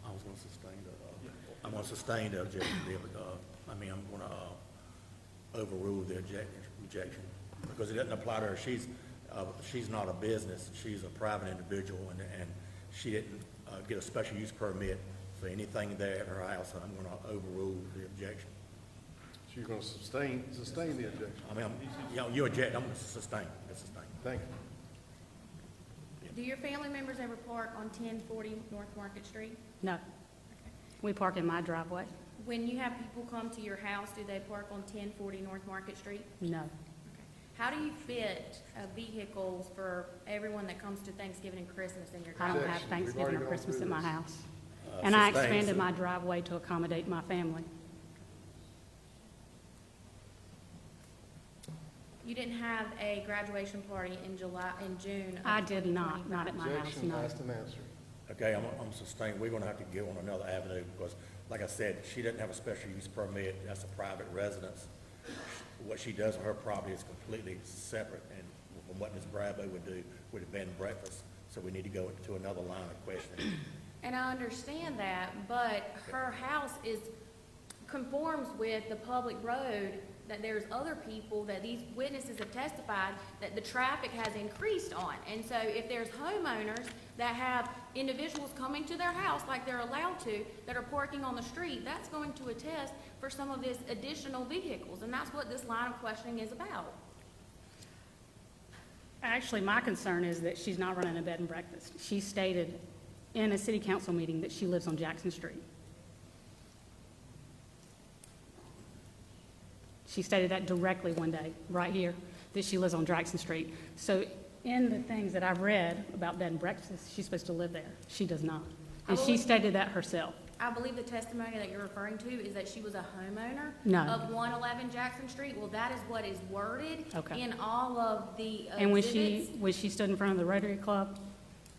I was gonna sustain I'm gonna sustain the objection, I'm gonna overrule the rejection, because it doesn't apply to her. She's not a business, she's a private individual, and she didn't get a special use permit for anything there at her house, so I'm gonna overrule the objection. So you're going to sustain the objection? I mean, you object, I'm gonna sustain. Thank you. Do your family members ever park on 1040 North Market Street? No. We park in my driveway. When you have people come to your house, do they park on 1040 North Market Street? No. How do you fit vehicles for everyone that comes to Thanksgiving and Christmas in your I driveway? don't have Thanksgiving or Christmas at my house. Uh, And I sustained, expanded so- my driveway to accommodate my family. You didn't have a graduation party in June of I did not, 2025? not at my house, Objection, no. asked and answered. Okay, I'm sustained. We're gonna have to go on another avenue, because, like I said, she doesn't have a special use permit. That's a private residence. What she does on her property is completely separate, and from what Ms. Bravo would do with a bed and breakfast. So we need to go into another line of questioning. And I understand that, but her house conforms with the public road, that there's other people that these witnesses have testified that the traffic has increased on. And so if there's homeowners that have individuals coming to their house like they're allowed to, that are parking on the street, that's going to attest for some of this additional vehicles. And that's what this line of questioning is about. Actually, my concern is that she's not running a bed and breakfast. She stated in a city council meeting that she lives on Jackson Street. She stated that directly one day, right here, that she lives on Jackson Street. So in the things that I've read about bed and breakfast, she's supposed to live there. She does not. And she stated that herself. I believe the testimony that you're referring to is that she was a homeowner No. of 111 Jackson Street. Well, that is what is worded Okay. in all of the And when exhibits. she stood in front of the Rotary Club,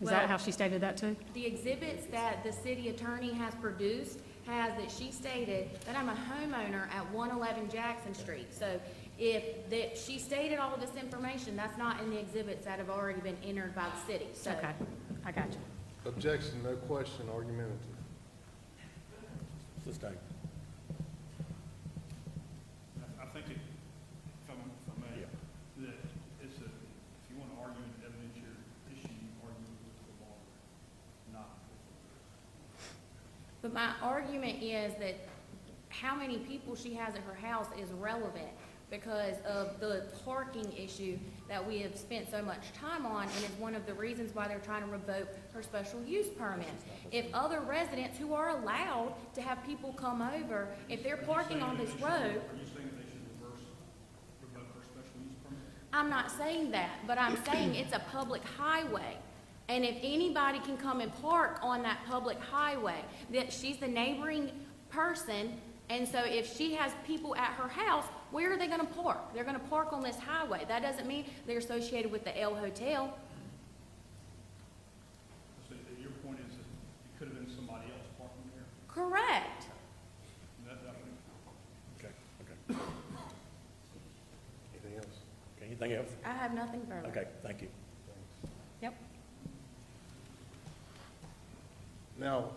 is that Well- how she stated that too? The exhibits that the city attorney has produced has that she stated that I'm a homeowner at 111 Jackson Street. So if she stated all of this information, that's not in the exhibits that have already been entered by the city. So Okay, I got you. Objection, no question, argumentative. Sustained. I think it, if I may, that it's a, if you want to argue an evidentiary issue, you argue with the law, not But my argument is that how many people she has at her house is relevant. because of the parking issue that we have spent so much time on, and is one of the reasons why they're trying to revoke her special use permit. If other residents who are allowed to have people come over, if they're parking on this road, Are you saying they should revoke her special use permit? I'm not saying that, but I'm saying it's a public highway. And if anybody can come and park on that public highway, that she's the neighboring person, and so if she has people at her house, where are they gonna park? They're gonna park on this highway. That doesn't mean they're associated with the L Hotel. So your point is that it could have been somebody else parking there? Correct. That would, Okay. Anything else? Okay, anything else? I have nothing further. Okay, thank you. Yep. Now,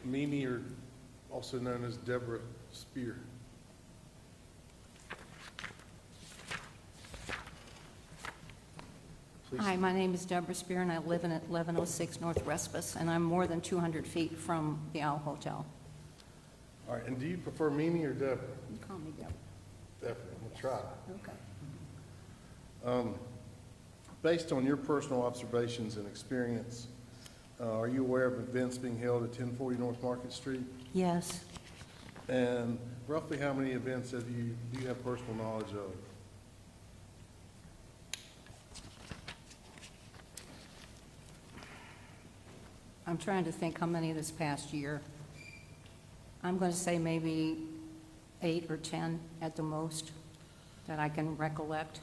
Mimi, or also known as Deborah Spear. Please. Hi, my name is Deborah Spear, and I live in 1106 North Respus, and I'm more than 200 feet from the Owl Hotel. All right, and do you prefer Mimi or Deborah? You call me Deborah. Deborah, I'm gonna try. Okay. Based on your personal observations and experience, are you aware of events being held at 1040 North Market Street? Yes. And roughly how many events do you have personal knowledge of? I'm trying to think how many this past year. I'm going to say maybe 8 or 10 at the most that I can recollect.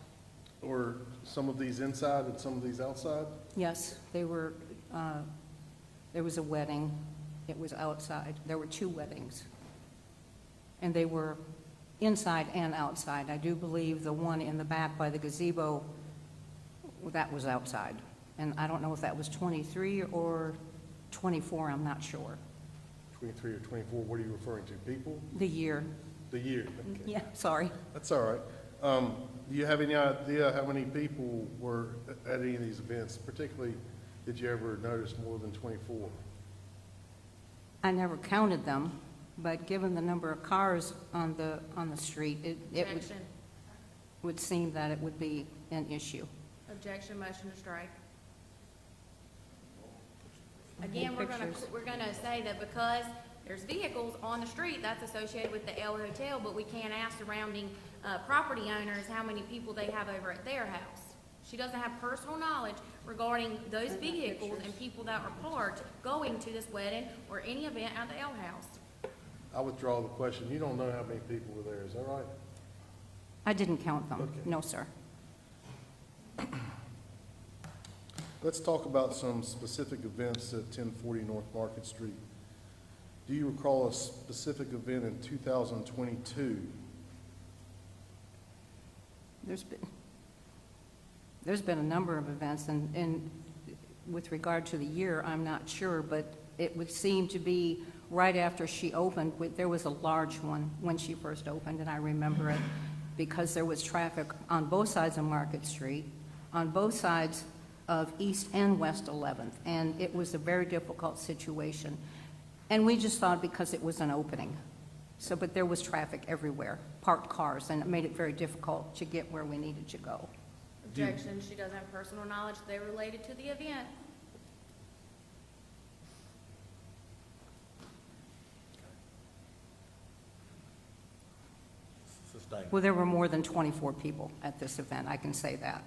Or some of these inside and some of these outside? Yes, they were, there was a wedding. It was outside. There were 2 weddings. And they were inside and outside. I do believe the one in the back by the gazebo, that was outside. And I don't know if that was 23 or 24, I'm not sure. 23 or 24, what are you referring to, people? The year. The year, okay. Yeah, sorry. That's all right. Do you have any idea how many people were at any of these events? Particularly, did you ever notice more than 24? I never counted them, but given the number of cars on the street, it Objection. would seem that it would be an issue. Objection, motion to strike. Again, we're gonna say that because there's vehicles on the street, that's associated with the L Hotel, but we can't ask surrounding, property owners how many people they have over at their house. She doesn't have personal knowledge regarding those vehicles and people that were parked going to this wedding or any event at the L House. I withdraw the question. You don't know how many people were there, is that right? I didn't count them. Okay. No, sir. Let's talk about some specific events at 1040 North Market Street. Do you recall a specific event in 2022? There's been a number of events, and with regard to the year, I'm not sure, but it would seem to be right after she opened. There was a large one when she first opened, and I remember it because there was traffic on both sides of Market Street, on both sides of East and West 11th, and it was a very difficult situation. And we just thought because it was an opening. So, but there was traffic everywhere, parked cars, and it made it very difficult to get where we needed to go. Objection, she doesn't have personal knowledge, they related to the event. Sustained. Well, there were more than 24 people at this event, I can say that.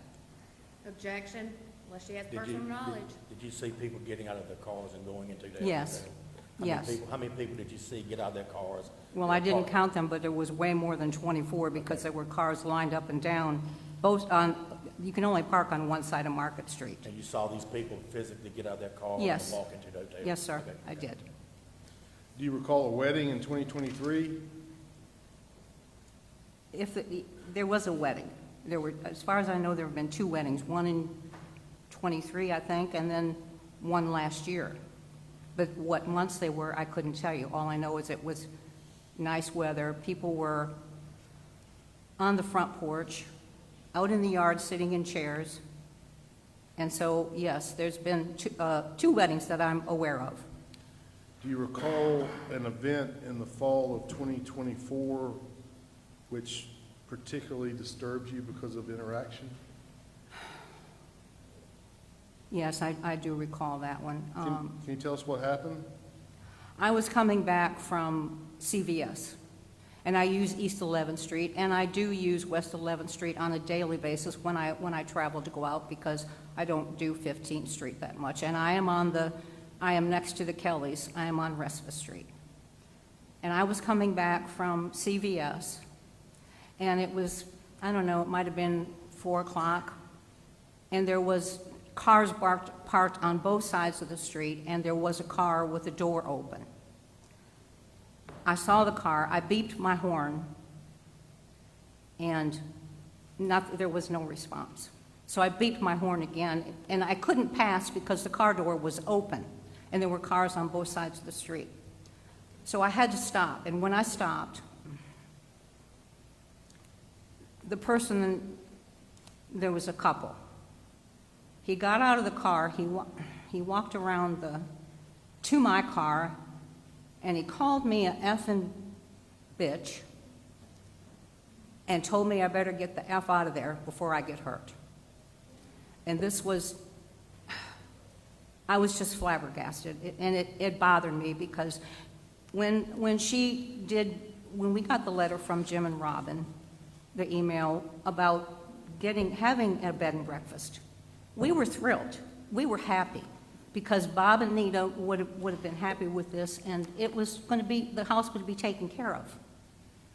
Objection, unless she has Did you- personal knowledge. Did you see people getting out of their cars and going into that? Yes. Yes. How many people did you see get out of their cars? Well, I didn't count them, but there was way more than 24 because there were cars lined up and down, both on, you can only park on one side of Market Street. And you saw these people physically get out of their car Yes. and walk into the hotel? Yes, sir, Okay. I did. Do you recall a wedding in 2023? There was a wedding. There were, as far as I know, there have been 2 weddings, one in 23, I think, and then one last year. But what months they were, I couldn't tell you. All I know is it was nice weather. People were on the front porch, out in the yard, sitting in chairs. And so, yes, there's been 2 weddings that I'm aware of. Do you recall an event in the fall of 2024 which particularly disturbed you because of interaction? Yes, I do recall that one. Can you tell us what happened? I was coming back from CVS, and I use East 11th Street, and I do use West 11th Street on a daily basis when I travel to go out, because I don't do 15th Street that much. And I am next to the Kellys. I am on Respite Street. And I was coming back from CVS, and it was, I don't know, it might have been 4 o'clock, and there was cars parked on both sides of the street, and there was a car with the door open. I saw the car, I beeped my horn, and there was no response. So I beeped my horn again, and I couldn't pass because the car door was open, and there were cars on both sides of the street. So I had to stop, and when I stopped, the person, there was a couple. He got out of the car, he walked around to my car, and he called me a effing bitch and told me I better get the F out of there before I get hurt. And this was, I was just flabbergasted, and it bothered me, because when we got the letter from Jim and Robin, the email about having a bed and breakfast, we were thrilled. We were happy, because Bob and Nita would have been happy with this, and it was going to be, the house would be taken care of.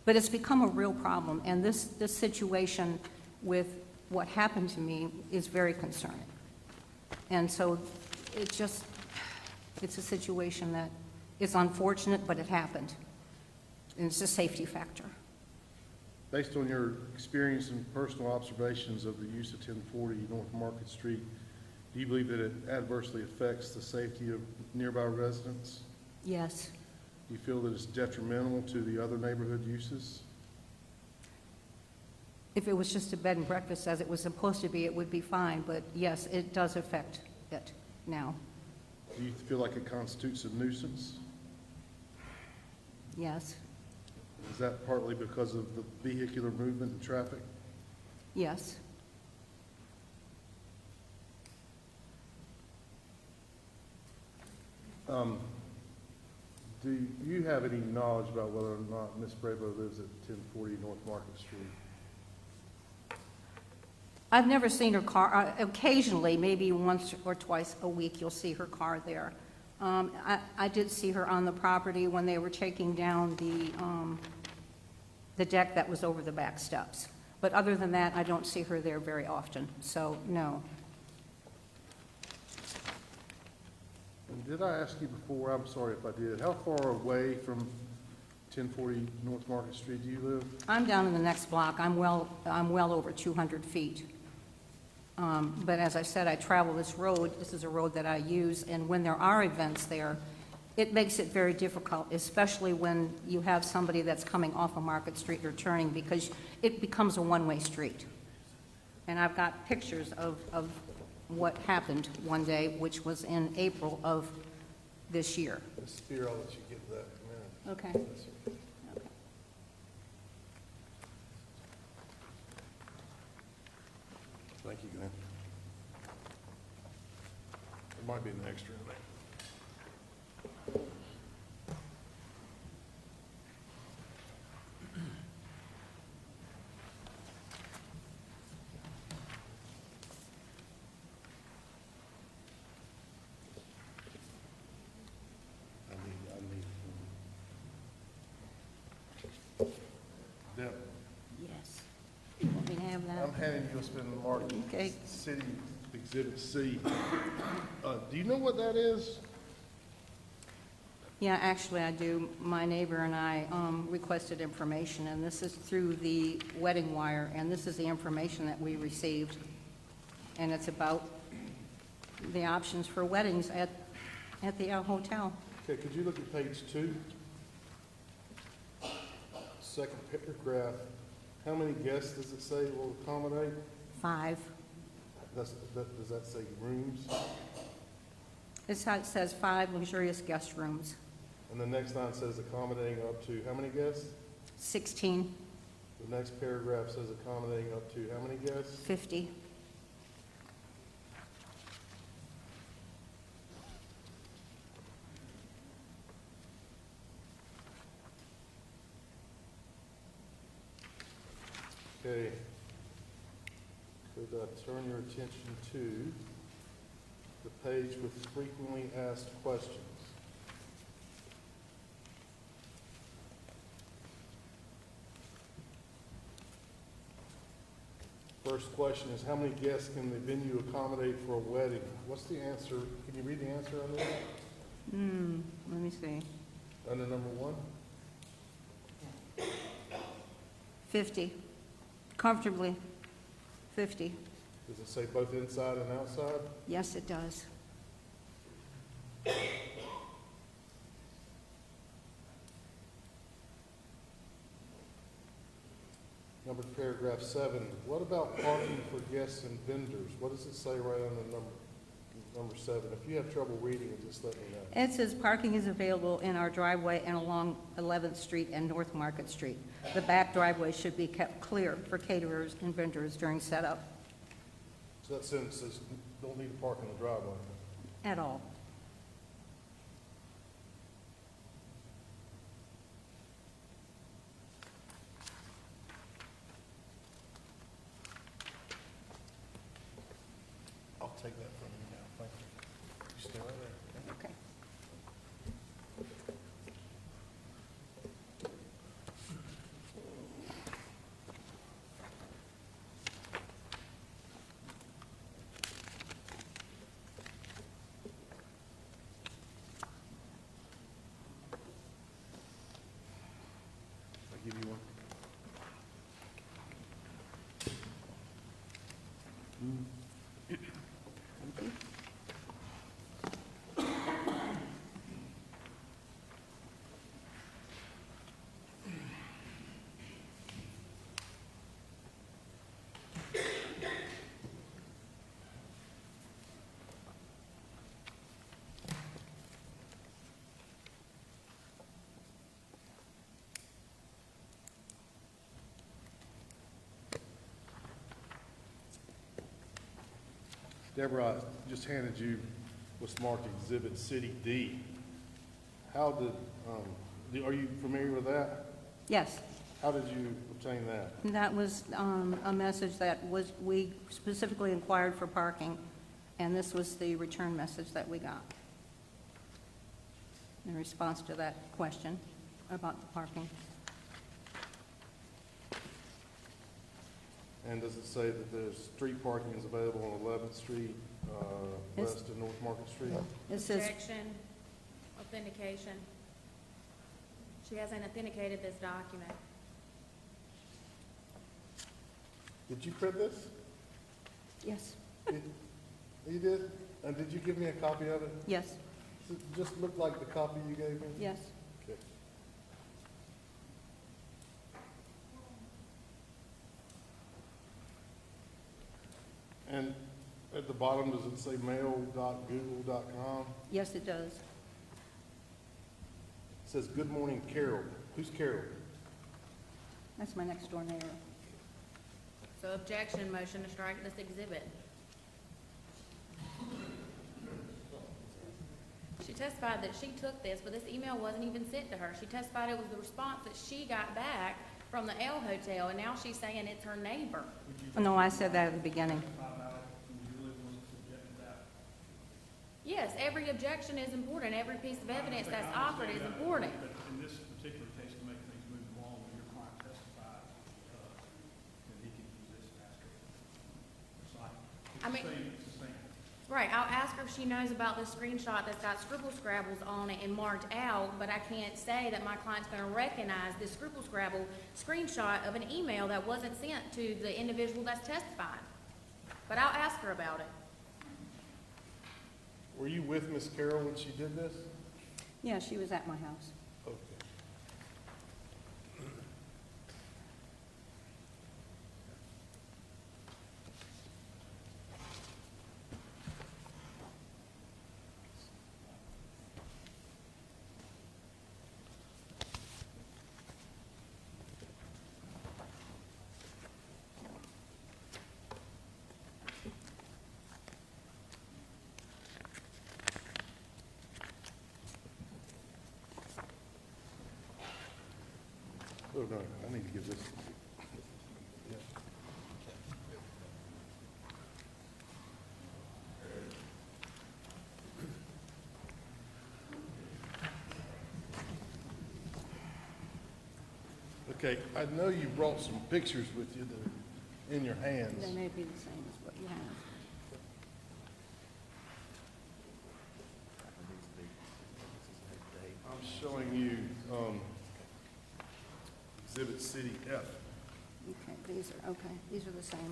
But it's become a real problem, and this situation with what happened to me is very concerning. And so it's a situation that is unfortunate, but it happened. And it's a safety factor. Based on your experience and personal observations of the use of 1040 North Market Street, do you believe that it adversely affects the safety of nearby residents? Yes. Do you feel that it's detrimental to the other neighborhood uses? If it was just a bed and breakfast as it was supposed to be, it would be fine, but yes, it does affect it now. Do you feel like it constitutes a nuisance? Yes. Is that partly because of the vehicular movement and traffic? Yes. Do you have any knowledge about whether or not Ms. Bravo lives at 1040 North Market Street? I've never seen her car. Occasionally, maybe once or twice a week, you'll see her car there. I did see her on the property when they were taking down the deck that was over the back steps. But other than that, I don't see her there very often, so no. And did I ask you before, I'm sorry if I did, how far away from 1040 North Market Street do you live? I'm down in the next block. I'm well over 200 feet. But as I said, I travel this road. This is a road that I use, and when there are events there, it makes it very difficult, especially when you have somebody that's coming off of Market Street or turning, because it becomes a one-way street. And I've got pictures of what happened one day, which was in April of this year. Ms. Spear, I'll let you get to that in a minute. Okay. Yes, sir. Thank you, Glenn. There might be an extra in there. Deb, Yes. You want me to have that? I'm handing you a spin mark. Okay. City Exhibit C. Do you know what that is? Yeah, actually, I do. My neighbor and I requested information, and this is through the wedding wire, and this is the information that we received. And it's about the options for weddings at the hotel. Okay, could you look at page 2? Second paragraph. How many guests does it say will accommodate? 5. Does that say rooms? It says 5 luxurious guest rooms, And the next line says accommodating up to how many guests? 16. The next paragraph says accommodating up to how many guests? 50. Okay. Could turn your attention to the page with frequently asked questions. First question is, how many guests can the venue accommodate for a wedding? What's the answer? Can you read the answer under that? Let me see. Under number 1? 50. Comfortably, 50. Does it say both inside and outside? Yes, it does. Number paragraph 7, what about parking for guests and vendors? What does it say right on the number 7? If you have trouble reading it, just let me know. It says parking is available in our driveway and along 11th Street and North Market Street. The back driveway should be kept clear for caterers and vendors during setup So that sentence says, don't need to park in the driveway. at all. I'll take that from you now, thank you. You stay right there. Okay. I'll give you one. Deborah, I just handed you what's marked Exhibit City D. How did, are you familiar with that? Yes. How did you obtain that? That was a message that we specifically inquired for parking, and this was the return message that we got in response to that question about the parking. And does it say that there's street parking is available on 11th Street, west of North Market Street? It says, Objection, authentication. She hasn't authenticated this document. Did you print this? yes, You did? And did you give me a copy of it? yes, Does it just look like the copy you gave me? yes. Okay. And at the bottom, does it say mail.google.com? Yes, it does. It says, "Good morning, Carol." Who's Carol? That's my next door neighbor. So objection, motion to strike this exhibit. She testified that she took this, but this email wasn't even sent to her. She testified it was the response that she got back from the L Hotel, and now she's saying it's her neighbor. No, I said that at the beginning. Yes, every objection is important. Every piece of evidence that's offered is important. But in this particular case, to make things move along, when your client testified, then he can use this and ask her. It's like, it's the same. Right, I'll ask her if she knows about the screenshot that's got scribble scrabbles on it and marked out, but I can't say that my client's gonna recognize this scribble scrabble screenshot of an email that wasn't sent to the individual that's testifying. But I'll ask her about it. Were you with Miss Carol when she did this? Yeah, she was at my house. Okay. Oh, no, I need to give this. Okay, I know you brought some pictures with you that are in your hands. They may be the same as what you have. I'm showing you Exhibit City F. Okay, these are the same.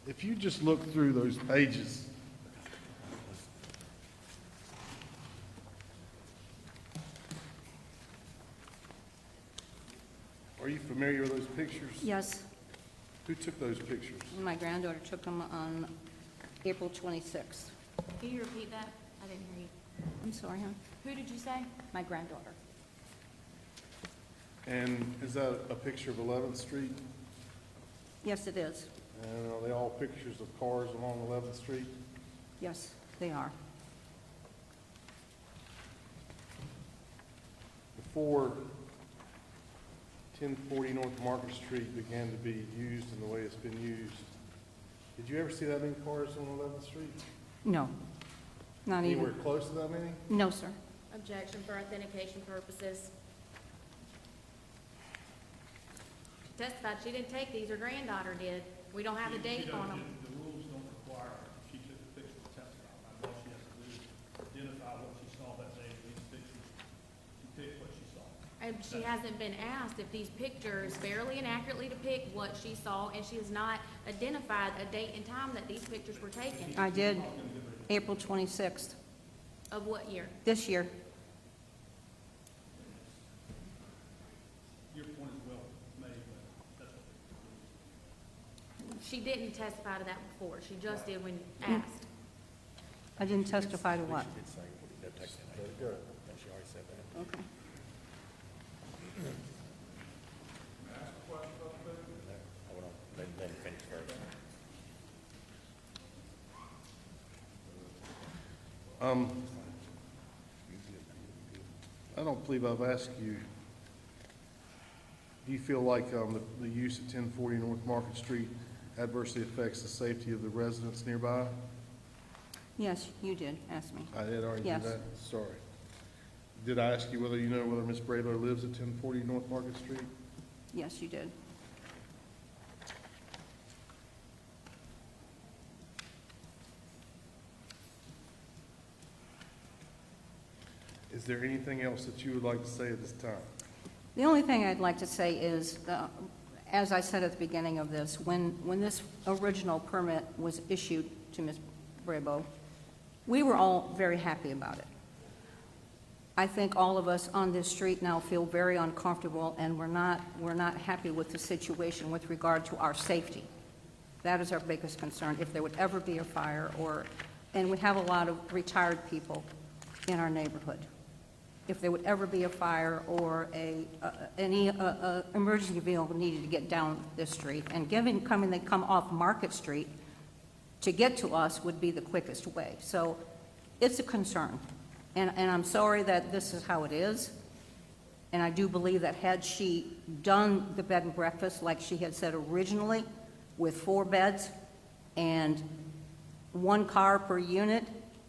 If you just look through those pages, are you familiar with those pictures? Yes, Who took those pictures? my granddaughter took them on April 26th. Can you repeat that? I didn't hear you. I'm sorry, huh? Who did you say? My granddaughter. And is that a picture of 11th Street? Yes, it is. And are they all pictures of cars along 11th Street? Yes, they are. Before 1040 North Market Street began to be used in the way it's been used, did you ever see that many cars on 11th Street? No, not even. Anywhere close to that many? No, sir. Objection for authentication purposes. She testified she didn't take these, her granddaughter did. We don't have a date on them. The rules don't require, she took the picture to testify. All she has to do is identify what she saw that day, these pictures, she picked what she saw. And she hasn't been asked if these pictures fairly and accurately depict what she saw, and she has not identified a date and time that these pictures were taken. I did, April 26th, Of what year? this year. Your point is well made, but that's what. She didn't testify to that before. She just did when asked. I didn't testify to what? Okay. I don't believe I've asked you, do you feel like the use of 1040 North Market Street adversely affects the safety of the residents nearby? Yes, you did ask me. I did already do Yes. that? Sorry. Did I ask you whether you know whether Ms. Brayler lives at 1040 North Market Street? Yes, you did. Is there anything else that you would like to say at this time? The only thing I'd like to say is, as I said at the beginning of this, when this original permit was issued to Ms. Brabo, we were all very happy about it. I think all of us on this street now feel very uncomfortable, and we're not happy with the situation with regard to our safety. That is our biggest concern, if there would ever be a fire, and we have a lot of retired people in our neighborhood. If there would ever be a fire or any emergency vehicle needed to get down this street, and they come off Market Street, to get to us would be the quickest way. So it's a concern. And I'm sorry that this is how it is. And I do believe that had she done the bed and breakfast like she had said originally, with 4 beds and 1 car per unit,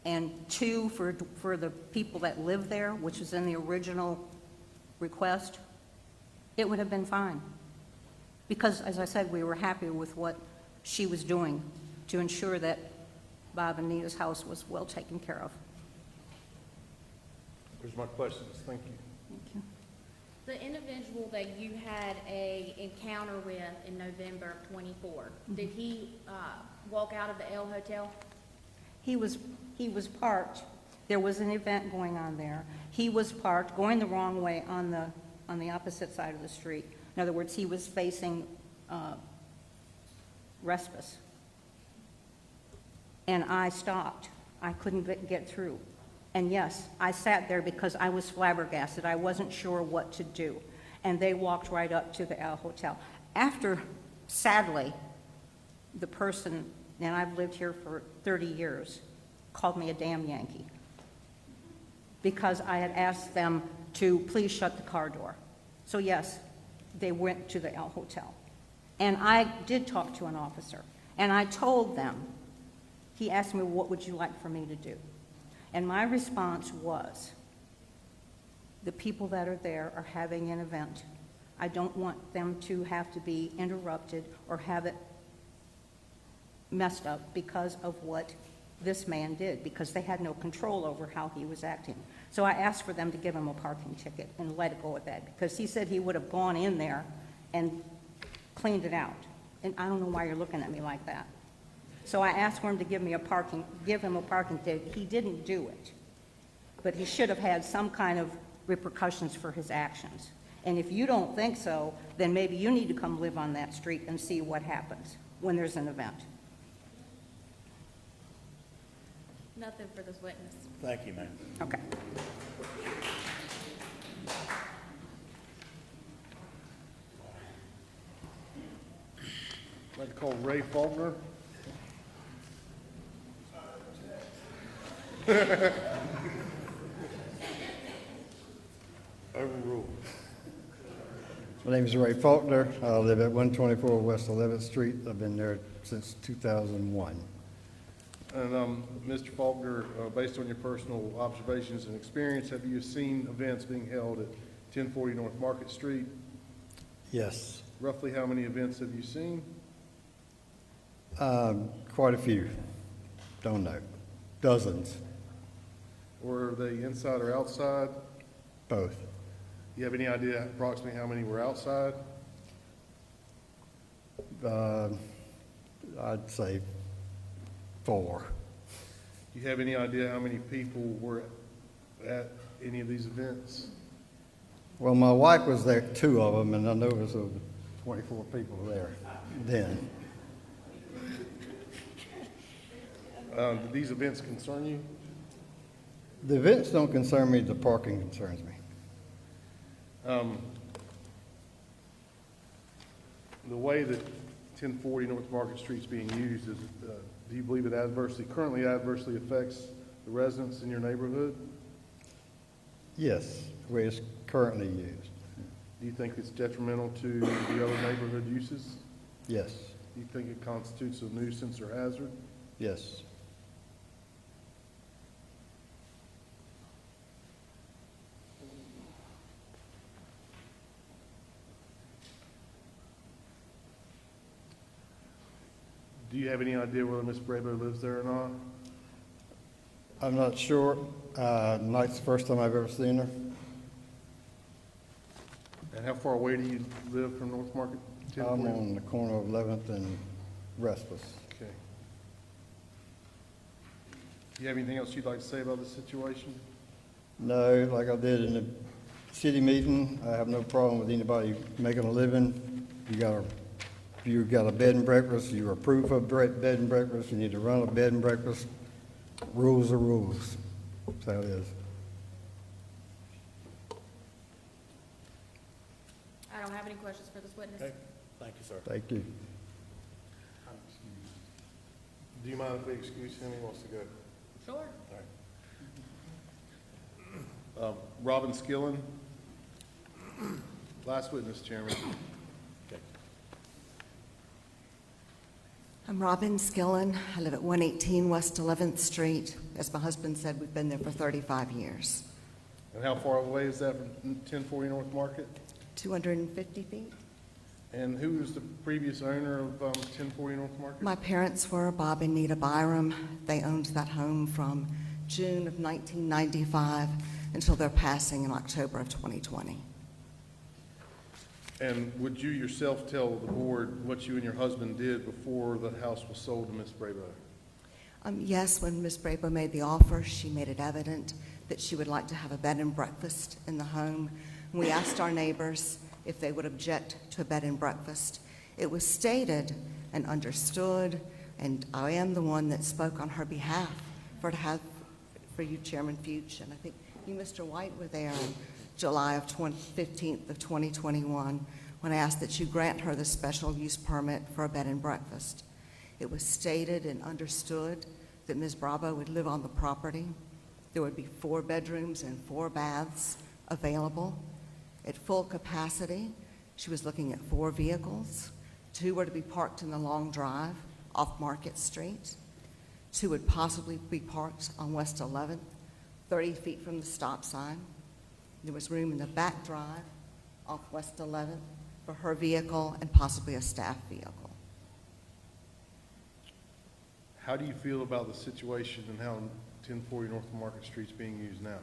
and 2 for the people that live there, which was in the original request, it would have been fine. Because, as I said, we were happy with what she was doing to ensure that Bob and Nita's house was well taken care of. There's my questions. Thank you. Thank you. The individual that you had a encounter with in November of '24, did he walk out of the L Hotel? He was parked. There was an event going on there. He was parked, going the wrong way on the opposite side of the street. In other words, he was facing Respis. And I stopped. I couldn't get through. And yes, I sat there because I was flabbergasted. I wasn't sure what to do. And they walked right up to the L Hotel. After, sadly, the person, and I've lived here for 30 years, called me a damn Yankee. Because I had asked them to please shut the car door. So yes, they went to the El Hotel. And I did talk to an officer, and I told them, he asked me, what would you like for me to do? And my response was, the people that are there are having an event. I don't want them to have to be interrupted or have it messed up because of what this man did, because they had no control over how he was acting. So I asked for them to give him a parking ticket and let it go at that, because he said he would have gone in there and cleaned it out. And I don't know why you're looking at me like that. So I asked for him to give him a parking ticket. He didn't do it. But he should have had some kind of repercussions for his actions. And if you don't think so, then maybe you need to come live on that street and see what happens when there's an event. Nothing for this witness. Thank you, ma'am. Okay. I'd like to call Ray Faulkner. Overruled. My name is Ray Faulkner. I live at 124 West 11th Street. I've been there since 2001. And Mr. Faulkner, based on your personal observations and experience, have you seen events being held at 1040 North Market Street? Yes, Roughly how many events have you seen? quite a few. Don't know. Dozens, Were they inside or outside? both. You have any idea approximately how many were outside? I'd say 4. Do you have any idea how many people were at any of these events? Well, my wife was there, 2 of them, and I know there was over 24 people there then. Do these events concern you? The events don't concern me, the parking concerns me. The way that 1040 North Market Street's being used, is, do you believe it currently adversely affects the residents in your neighborhood? Yes, the way it's currently used. Do you think it's detrimental to the other neighborhood uses? Yes, Do you think it constitutes a nuisance or hazard? yes. Do you have any idea whether Ms. Brabo lives there or not? I'm not sure. Tonight's the first time I've ever seen her. And how far away do you live from North Market? I'm 1040? on the corner of 11th and Respus. Okay. Do you have anything else you'd like to say about this situation? No, like I did in the city meeting, I have no problem with anybody making a living. You got a bed and breakfast, you approve of bed and breakfast, you need to run a bed and breakfast. Rules are rules. That's how it is. I don't have any questions for this witness. Okay, thank you, sir. Thank you. Do you mind if we excuse him? He wants to go. Sure. Robin Skillen. Last witness, Chairman. I'm Robin Skillen. I live at 118 West 11th Street. As my husband said, we've been there for 35 years. And how far away is that from 1040 North Market? 250 feet. And who was the previous owner of 1040 North Market? My parents were Bob and Nita Byram. They owned that home from June of 1995 until their passing in October of 2020. And would you yourself tell the board what you and your husband did before the house was sold to Ms. Brabo? Yes, when Ms. Brabo made the offer, she made it evident that she would like to have a bed and breakfast in the home. We asked our neighbors if they would object to a bed and breakfast. It was stated and understood, and I am the one that spoke on her behalf for you, Chairman Fuchs, and I think you, Mr. White, were there on July of 15th of 2021 when I asked that you grant her the special use permit for a bed and breakfast. It was stated and understood that Ms. Brabo would live on the property. There would be 4 bedrooms and 4 baths available. At full capacity, she was looking at 4 vehicles. 2 were to be parked in the long drive off Market Street. 2 would possibly be parked on West 11th, 30 feet from the stop sign. There was room in the back drive off West 11th for her vehicle and possibly a staff vehicle. How do you feel about the situation and how 1040 North Market Street's being used now?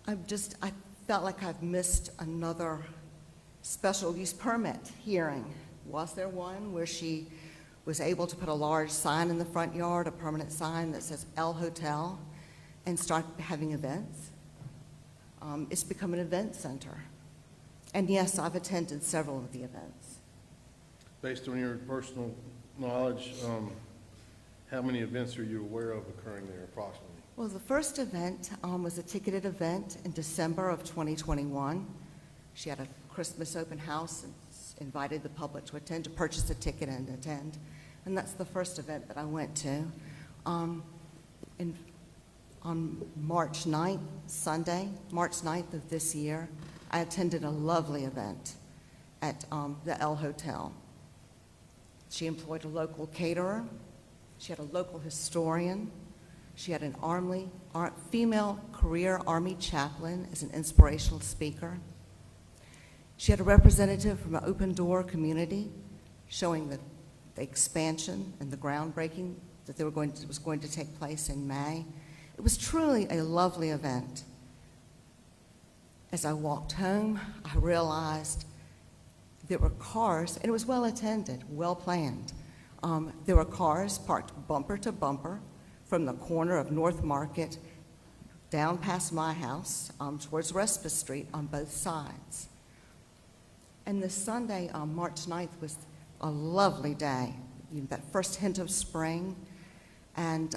I felt like I've missed another special use permit hearing. Was there one where she was able to put a large sign in the front yard, a permanent sign that says El Hotel, and start having events? It's become an event center. And yes, I've attended several of the events. Based on your personal knowledge, how many events are you aware of occurring there approximately? Well, the first event was a ticketed event in December of 2021. She had a Christmas open house and invited the public to attend, to purchase a ticket and attend. And that's the first event that I went to. On March 9th, Sunday, March 9th of this year, I attended a lovely event at the El Hotel. She employed a local caterer. She had a local historian. She had an female career Army chaplain as an inspirational speaker. She had a representative from an Open Door community showing the expansion and the groundbreaking that was going to take place in May. It was truly a lovely event. As I walked home, I realized there were cars, and it was well attended, well planned. There were cars parked bumper to bumper from the corner of North Market down past my house towards Respite Street on both sides. And this Sunday, March 9th, was a lovely day, that first hint of spring. And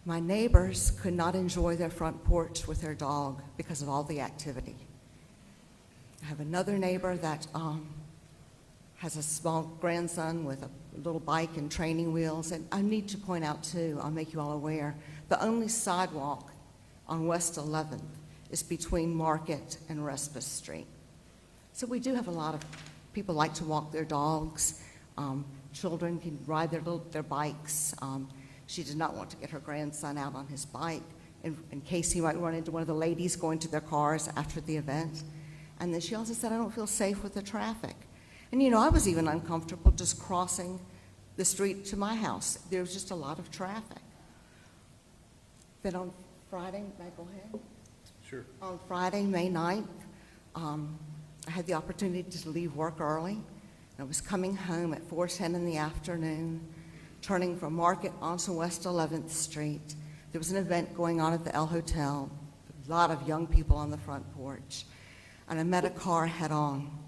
my neighbors could not enjoy their front porch with their dog because of all the activity. I have another neighbor that has a small grandson with a little bike and training wheels. And I need to point out, too, I'll make you all aware, the only sidewalk on West 11th is between Market and Respite Street. So we do have a lot of people like to walk their dogs. Children can ride their bikes. She did not want to get her grandson out on his bike in case he might run into one of the ladies going to their cars after the event. And then she also said, I don't feel safe with the traffic. And I was even uncomfortable just crossing the street to my house. There was just a lot of traffic. Then on Friday, may I go ahead? Sure. On Friday, May 9th, I had the opportunity to leave work early. I was coming home at 4:10 in the afternoon, turning from Market onto West 11th Street. There was an event going on at the El Hotel, a lot of young people on the front porch, and I met a car head-on.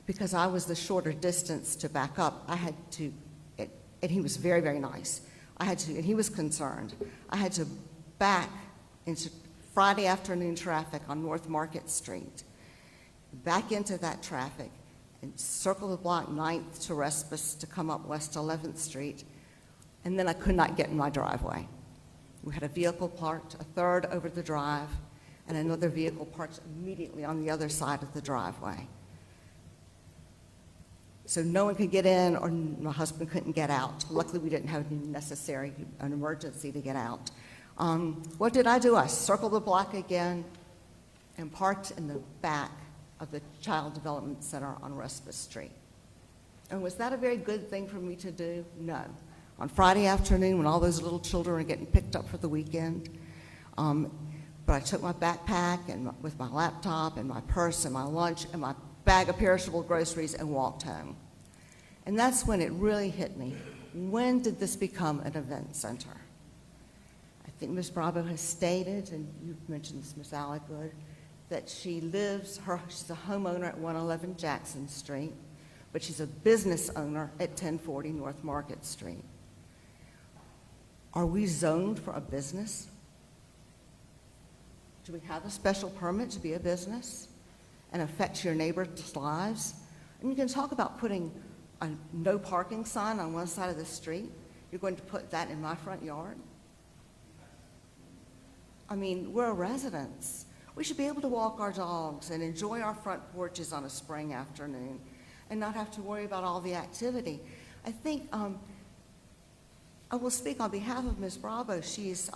Because I was the shorter distance to back up, I had to, and he was very, very nice. And he was concerned. I had to back into Friday afternoon traffic on North Market Street, back into that traffic, and circle the block 9th to Respite to come up West 11th Street, and then I could not get in my driveway. We had a vehicle parked a third over the drive, and another vehicle parked immediately on the other side of the driveway. So no one could get in, or my husband couldn't get out. Luckily, we didn't have an emergency to get out. What did I do? I circled the block again and parked in the back of the Child Development Center on Respite Street. And was that a very good thing for me to do? No. On Friday afternoon, when all those little children are getting picked up for the weekend, but I took my backpack and with my laptop and my purse and my lunch and my bag of perishable groceries and walked home. And that's when it really hit me. When did this become an event center? I think Ms. Bravo has stated, and you've mentioned this, Ms. Alligood, that she's a homeowner at 111 Jackson Street, but she's a business owner at 1040 North Market Street. Are we zoned for a business? Do we have a special permit to be a business and affect your neighbors' lives? And you can talk about putting a no parking sign on one side of the street. You're going to put that in my front yard? I mean, we're residents. We should be able to walk our dogs and enjoy our front porches on a spring afternoon and not have to worry about all the activity. I think I will speak on behalf of Ms. Bravo. She's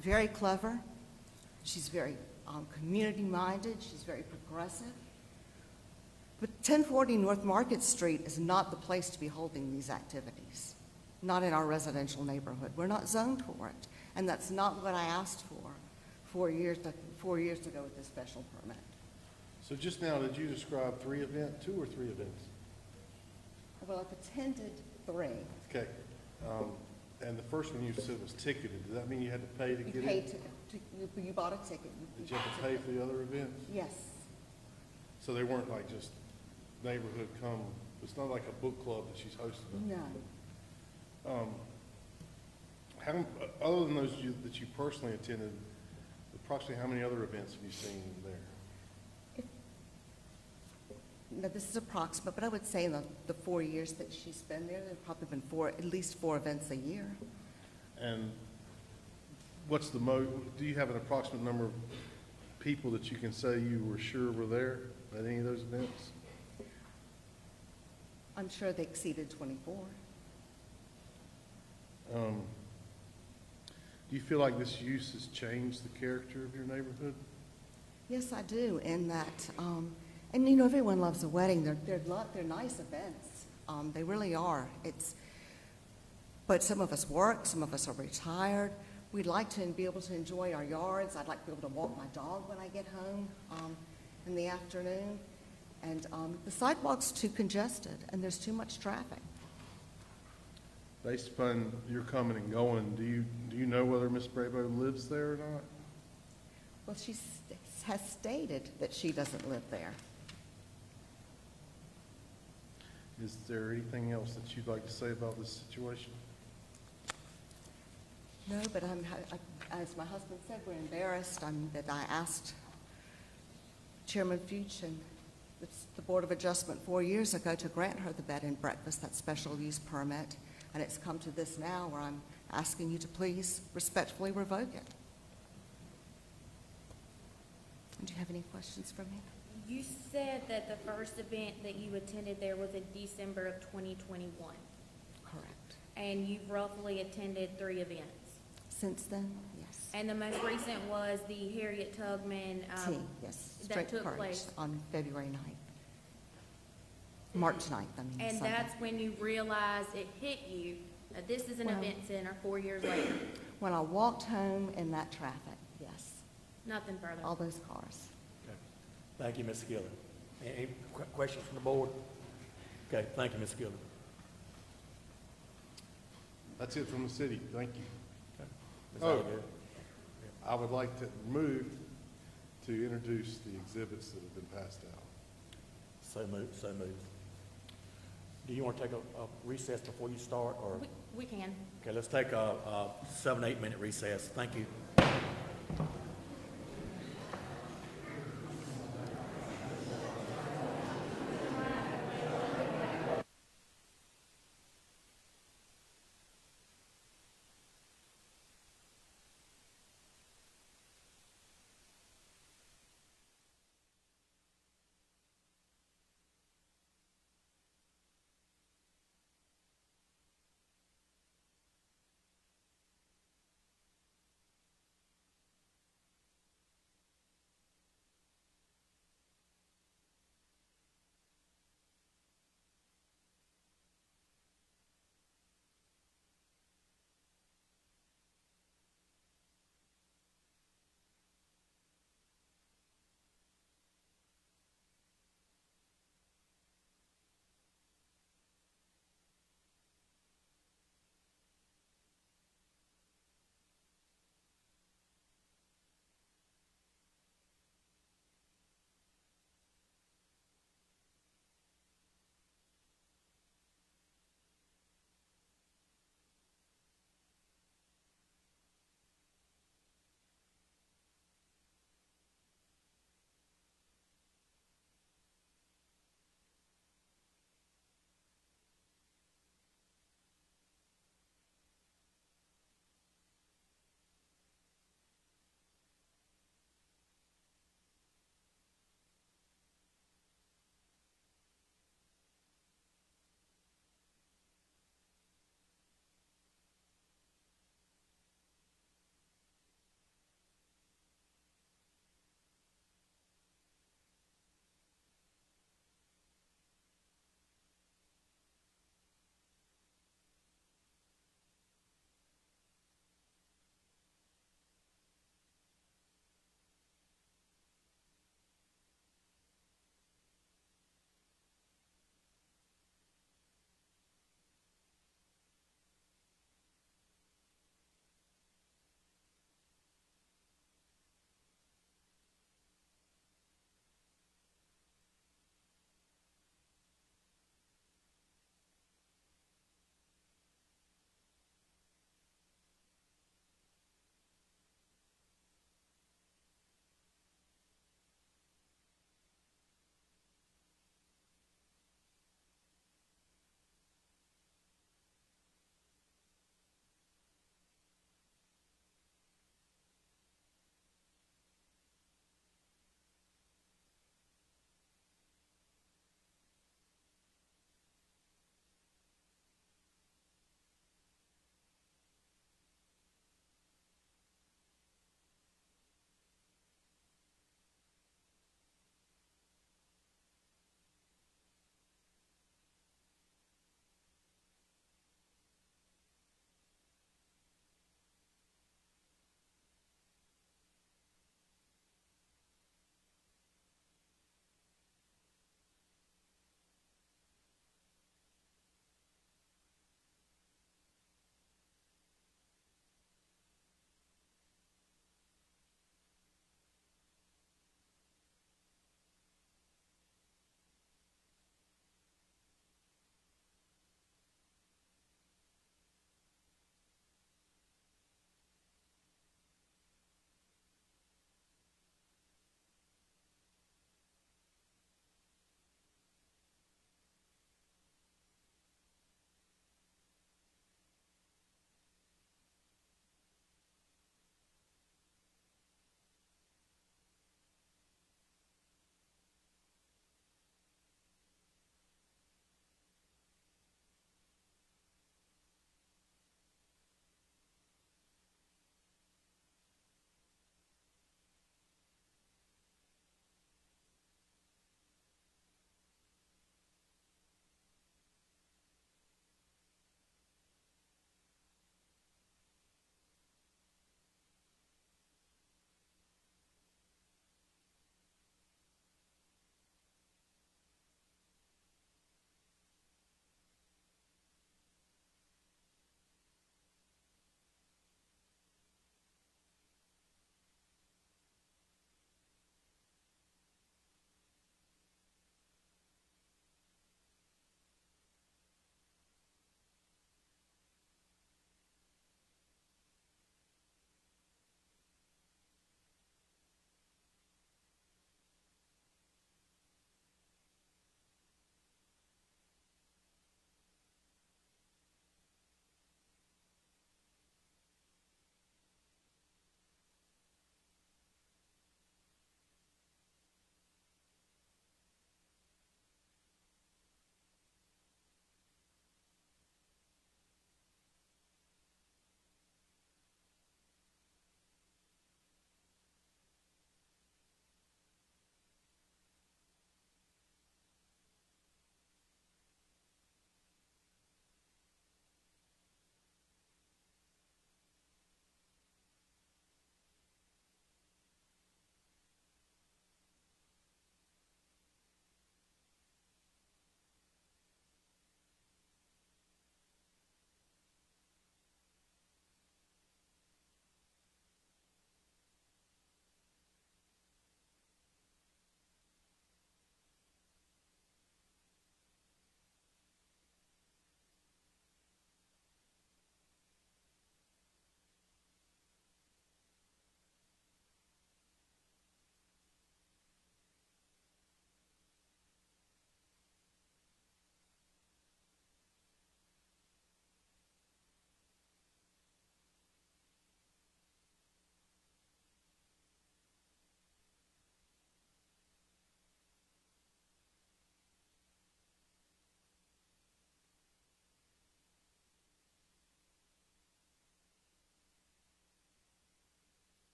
very clever. She's very community-minded. She's very progressive. But 1040 North Market Street is not the place to be holding these activities, not in our residential neighborhood. We're not zoned for it, and that's not what I asked for 4 years ago with this special permit. So just now, did you describe two or three events? Well, I've attended 3. Okay. And the first one you said was ticketed. Does that mean you had to pay to get in? You paid you bought a ticket. Did you have to pay for the other events? Yes. So they weren't like just neighborhood come, it's not like a book club that she's hosting? No. Other than those that you personally attended, approximately how many other events have you seen there? Now, this is approximate, but I would say in the 4 years that she's been there, there have probably been at least 4 events a year. And what's the do you have an approximate number of people that you can say you were sure were there at any of those events? I'm sure they exceeded 24. Do you feel like this use has changed the character of your neighborhood? Yes, I do, in that, and you know, everyone loves a wedding. They're nice events. They really are. But some of us work, some of us are retired. We'd like to be able to enjoy our yards. I'd like to be able to walk my dog when I get home in the afternoon. And the sidewalk's too congested, and there's too much traffic. Based upon your coming and going, do you know whether Miss Bravo lives there or not? Well, she has stated that she doesn't live there. Is there anything else that you'd like to say about this situation? No, but as my husband said, we're embarrassed that I asked Chairman Fuchs and the Board of Adjustment 4 years ago to grant her the bed and breakfast, that special use permit, and it's come to this now where I'm asking you to please respectfully revoke it. Do you have any questions for me? You said that the first event that you attended there was in December of 2021, Correct. and you've roughly attended 3 events. Since then, yes. And the most recent was the Harriet Tubman, Tea, yes, that straight took courage place. on February 9th. March 9th, I mean. And Sunday. that's when you realized it hit you, that this is an Well- event center 4 years later. When I walked home in that traffic, yes, Nothing further. all those cars. Okay. Thank you, Ms. Gillett. Any questions from the board? Okay, thank you, Ms. Gillett. That's it from the city. Thank you. Okay. Ms. Oh, Alligator? I would like to move to introduce the exhibits that have been passed out. So moved, so moved. Do you want to take a recess before you start, or? We can. Okay, let's take a 7-8 minute recess. Thank you.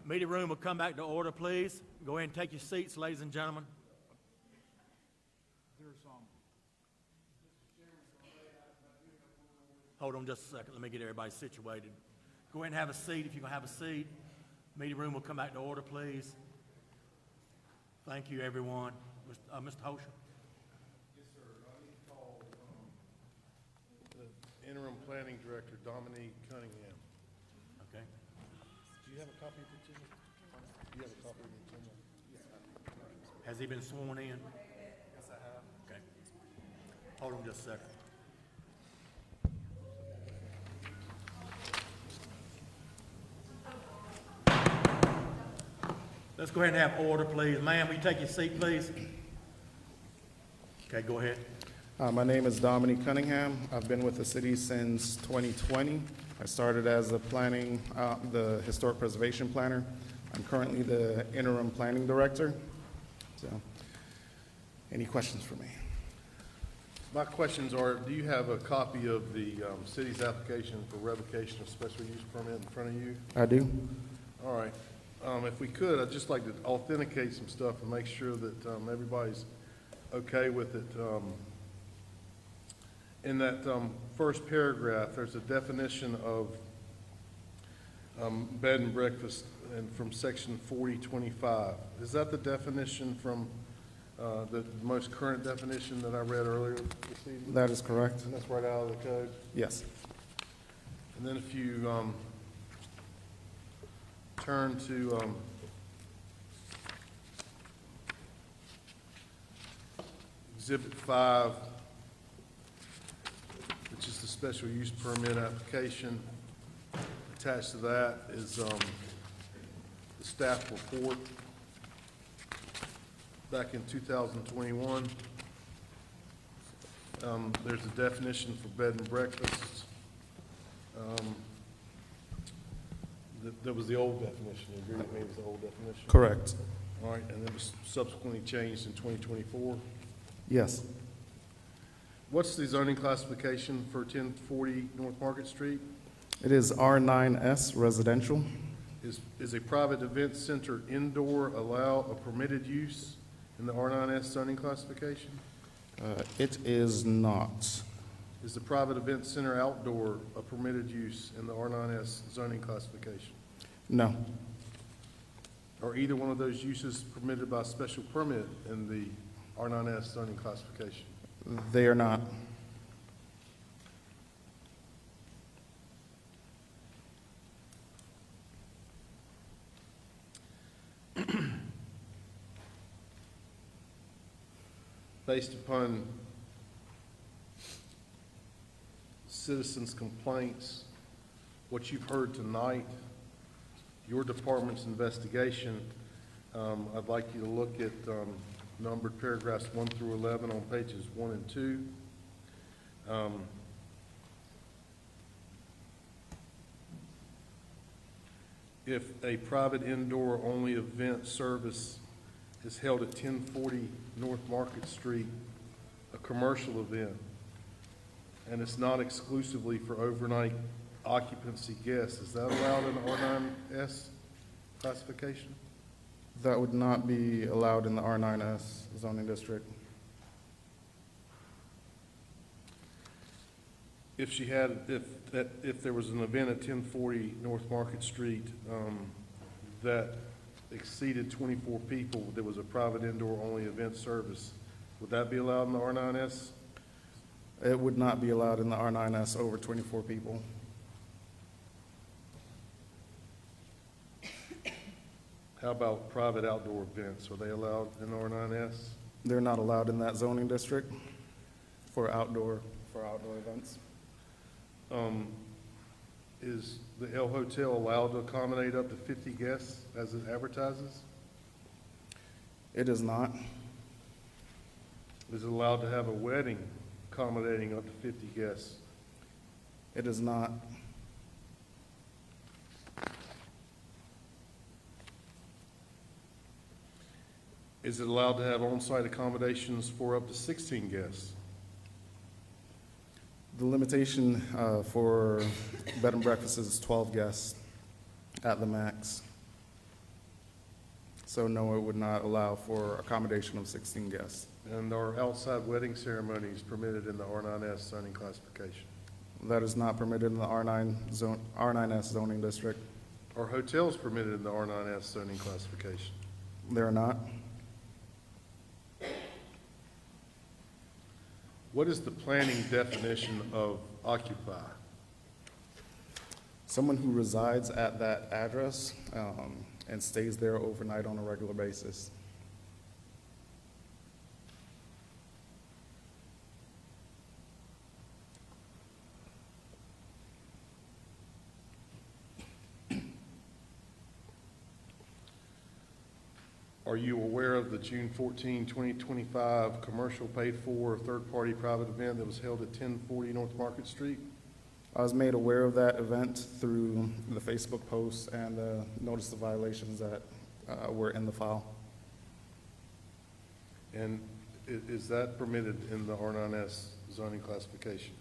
Meeting room will come back to order, please. Go ahead and take your seats, ladies and gentlemen. Hold on just a second. Let me get everybody situated. Go ahead and have a seat if you're going to have a seat. Meeting room will come back to order, please. Thank you, everyone. Mr. Hosher? Yes, sir. I need to call the interim planning director, Dominique Cunningham. Okay. Do you have a copy of the agenda? Do you have a copy of the agenda? Has he been sworn in? Yes, I have. Okay. Hold on just a second. Let's go ahead and have order, please. Ma'am, will you take your seat, please? Okay, go ahead. My name is Dominique Cunningham. I've been with the city since 2020. I started as the historic preservation planner. I'm currently the interim planning director. So, any questions for me? My questions are, do you have a copy of the city's application for revocation of special use permit in front of you? I do. All right. If we could, I'd just like to authenticate some stuff and make sure that everybody's okay with it. In that first paragraph, there's a definition of bed and breakfast and from section 4025. Is that the definition from the most current definition that I read earlier this evening? That is correct. And that's right out of the code? Yes. And then if you turn to Exhibit 5, which is the special use permit application. Attached to that is the staff report back in 2021. There's a definition for bed and breakfast. That was the old definition. You agree with me it was the old definition? Correct. All right, and it was subsequently changed in 2024. Yes. What's the zoning classification for 1040 North Market Street? It is R9S residential. Is a private event center indoor allow a permitted use in the R9S zoning classification? It is not. Is the private event center outdoor a permitted use in the R9S zoning classification? No. Are either one of those uses permitted by special permit in the R9S zoning classification? They are not. Based upon citizens' complaints, what you've heard tonight, your department's investigation, I'd like you to look at numbered paragraphs 1 through 11 on pages 1 and 2. If a private indoor-only event service is held at 1040 North Market Street, a commercial event, and it's not exclusively for overnight occupancy guests, is that allowed in the R9S classification? That would not be allowed in the R9S zoning district. If there was an event at 1040 North Market Street that exceeded 24 people, there was a private indoor-only event service, would that be allowed in the R9S? It would not be allowed in the R9S over 24 people. How about private outdoor events? Are they allowed in the R9S? They're not allowed in that zoning district for outdoor events. Is the El Hotel allowed to accommodate up to 50 guests as it advertises? It is not. Is it allowed to have a wedding accommodating up to 50 guests? It is not. Is it allowed to have on-site accommodations for up to 16 guests? The limitation for bed and breakfast is 12 guests at the max. So no, it would not allow for accommodation of 16 guests. And are outside wedding ceremonies permitted in the R9S zoning classification? That is not permitted in the R9S zoning district. Are hotels permitted in the R9S zoning classification? They are not. What is the planning definition of occupy? Someone who resides at that address and stays there overnight on a regular basis. Are you aware of the June 14, 2025 commercial paid-for third-party private event that was held at 1040 North Market Street? I was made aware of that event through the Facebook posts and notice of violations that were in the file. And is that permitted in the R9S zoning classification?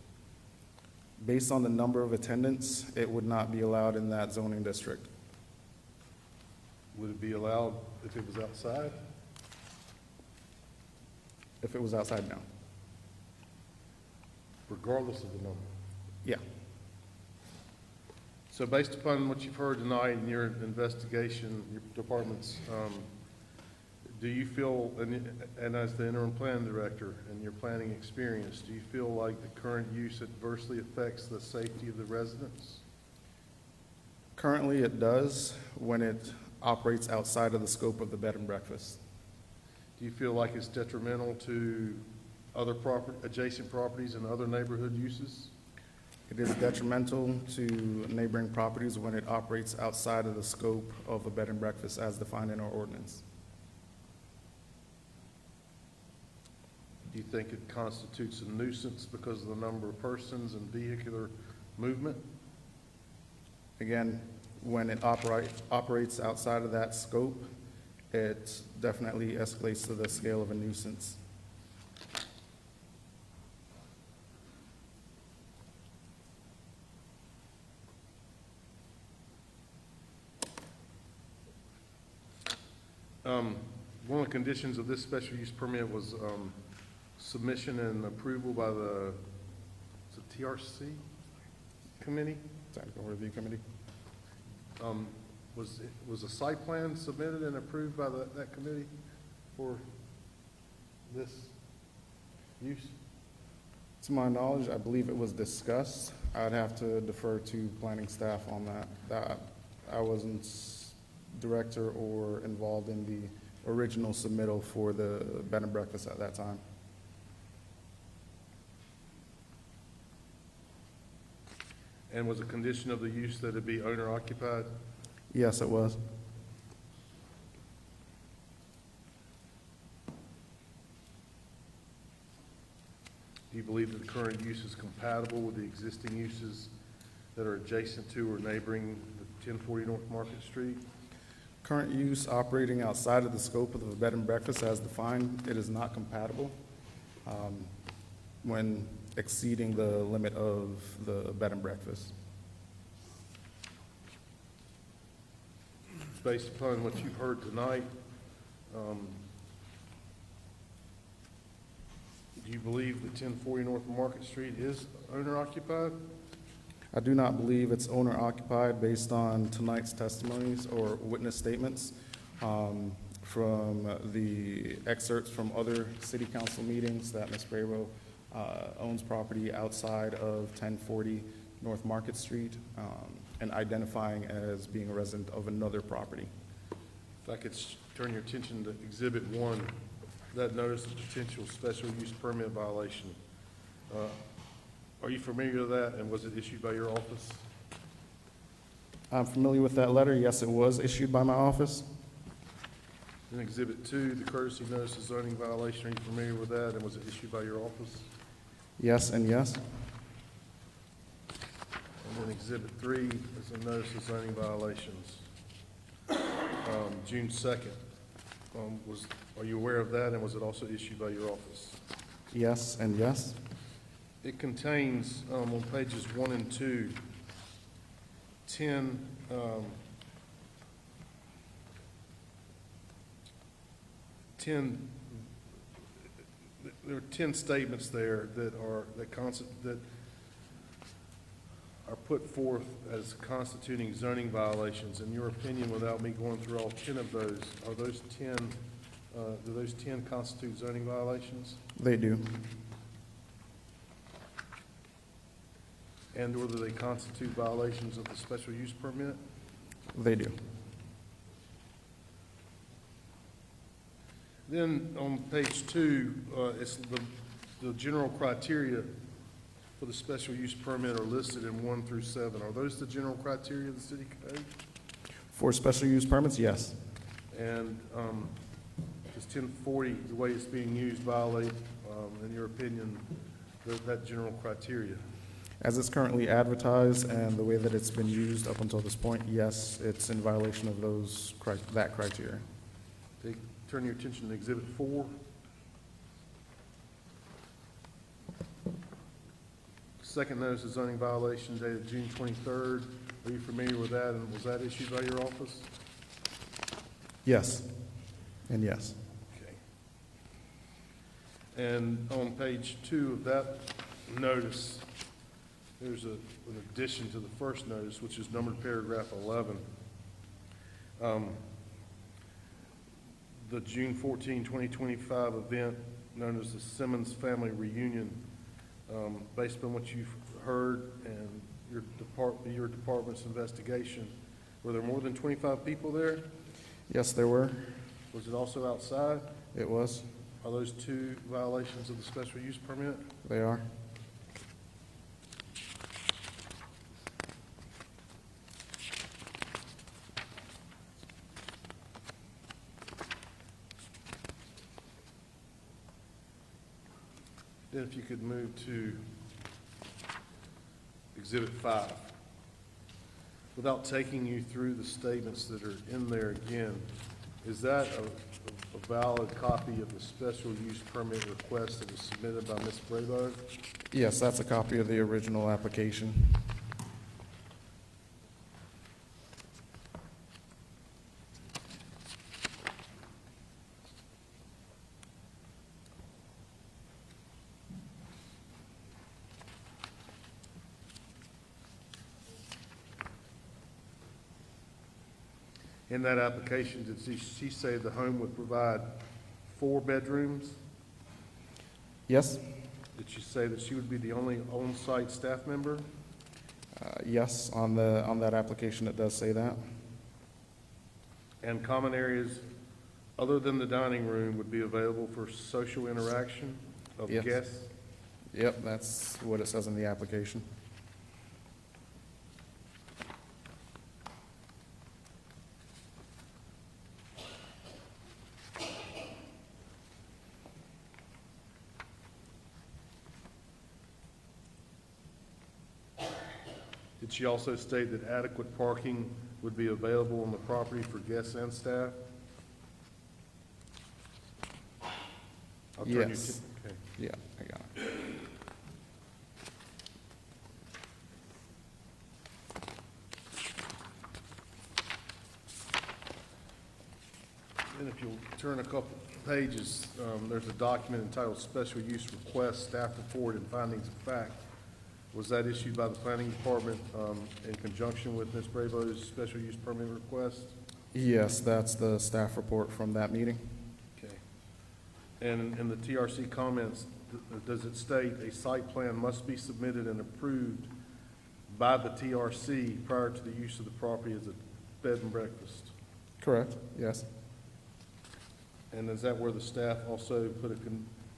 Based on the number of attendants, it would not be allowed in that zoning district. Would it be allowed if it was outside? If it was outside, no. Regardless of the number? Yeah. So based upon what you've heard tonight in your investigation, your department's, do you feel, and as the interim plan director and your planning experience, do you feel like the current use adversely affects the safety of the residents? Currently, it does when it operates outside of the scope of the bed and breakfast. Do you feel like it's detrimental to other adjacent properties and other neighborhood uses? It is detrimental to neighboring properties when it operates outside of the scope of a bed and breakfast as defined in our ordinance. Do you think it constitutes a nuisance because of the number of persons and vehicular movement? Again, when it operates outside of that scope, it definitely escalates to the scale of a nuisance. One of the conditions of this special use permit was submission and approval by the TRC committee? Technical Review Committee. Was a site plan submitted and approved by that committee for this use? To my knowledge, I believe it was discussed. I'd have to defer to planning staff on that. I wasn't director or involved in the original submittal for the bed and breakfast at that time. And was a condition of the use that it be owner occupied? Yes, it was. Do you believe that the current use is compatible with the existing uses that are adjacent to or neighboring the 1040 North Market Street? Current use operating outside of the scope of the bed and breakfast as defined, it is not compatible when exceeding the limit of the bed and breakfast. Based upon what you've heard tonight, do you believe that 1040 North Market Street is owner occupied? I do not believe it's owner occupied based on tonight's testimonies or witness statements from the excerpts from other city council meetings that Ms. Bravo owns property outside of 1040 North Market Street and identifying as being a resident of another property. If I could turn your attention to Exhibit 1, that notice of potential special use permit violation. Are you familiar with that, and was it issued by your office? I'm familiar with that letter. Yes, it was issued by my office. In Exhibit 2, the courtesy notice of zoning violation, are you familiar with that, and was it issued by your office? Yes and yes. And then Exhibit 3 is a notice of zoning violations. June 2nd, are you aware of that, and was it also issued by your office? Yes and yes. It contains, on pages 1 and 2, 10 there are 10 statements there that are put forth as constituting zoning violations. In your opinion, without me going through all 10 of those, do those 10 constitute zoning violations? They do. And/or do they constitute violations of the special use permit? They do. Then on page 2, it's the general criteria for the special use permit are listed in 1 through 7. Are those the general criteria of the city code? For special use permits, yes. And does 1040, the way it's being used, violate, in your opinion, that general criteria? As it's currently advertised and the way that it's been used up until this point, yes, it's in violation of that criteria. Turn your attention to Exhibit 4. Second notice of zoning violation dated June 23rd. Are you familiar with that, and was that issued by your office? Yes, and yes. Okay. And on page 2 of that notice, there's an addition to the first notice, which is numbered paragraph 11. The June 14, 2025 event known as the Simmons Family Reunion, based on what you've heard and your department's investigation, were there more than 25 people there? Yes, there were. Was it also outside? It was. Are those 2 violations of the special use permit? They are. Then if you could move to Exhibit 5. Without taking you through the statements that are in there again, is that a valid copy of the special use permit request that was submitted by Ms. Bravo? Yes, that's a copy of the original application. In that application, did she say the home would provide 4 bedrooms? Yes. Did she say that she would be the only on-site staff member? Yes, on that application it does say that. And common areas other than the dining room would be available for social interaction of Yes. guests? Yep, that's what it says in the application. Did she also state that adequate parking would be available on the property for guests and staff? I'll turn you Yes. okay. Yeah, I got it. And if you'll turn a couple pages, there's a document entitled Special Use Request, Staff Report, and Findings of Fact. Was that issued by the planning department in conjunction with Ms. Bravo's special use permit request? Yes, that's the staff report from that meeting. Okay. And in the TRC comments, does it state a site plan must be submitted and approved by the TRC prior to the use of the property as a bed and breakfast? Correct, yes. And is that where the staff also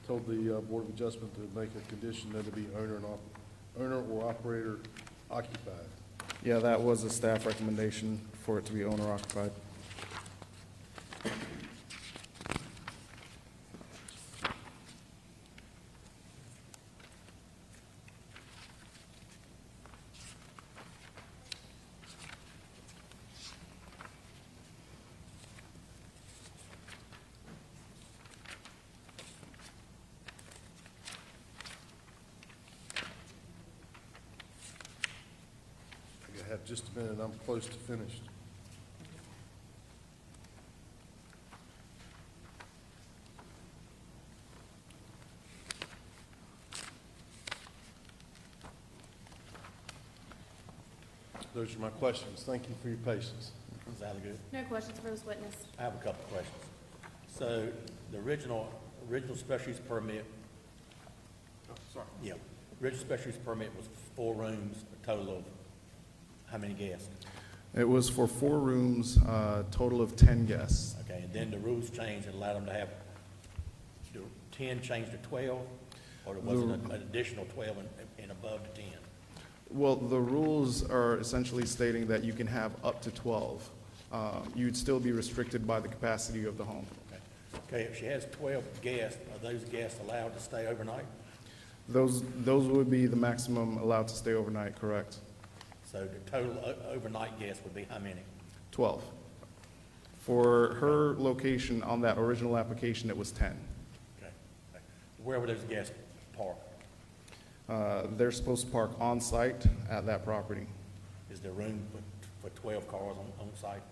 told the Board of Adjustment to make a condition that it be owner or operator occupied? Yeah, that was a staff recommendation for it to be owner occupied. I have just a minute, I'm close to finished. Those are my questions. Thank you for your patience. Is that good? No questions for this witness. I have a couple of questions. So the original special use permit, Sorry. yeah, original special use permit was 4 rooms, a total of how many guests? It was for 4 rooms, total of 10 guests. Okay, and then the rules changed and allowed them to have, the 10 changed to 12? Or was it an additional 12 and above the 10? Well, the rules are essentially stating that you can have up to 12. You'd still be restricted by the capacity of the home. Okay, if she has 12 guests, are those guests allowed to stay overnight? Those would be the maximum allowed to stay overnight, correct? So the total overnight guests would be how many? 12. For her location on that original application, it was 10. Okay. Where would those guests park? They're supposed to park on-site at that property. Is there room for 12 cars on site?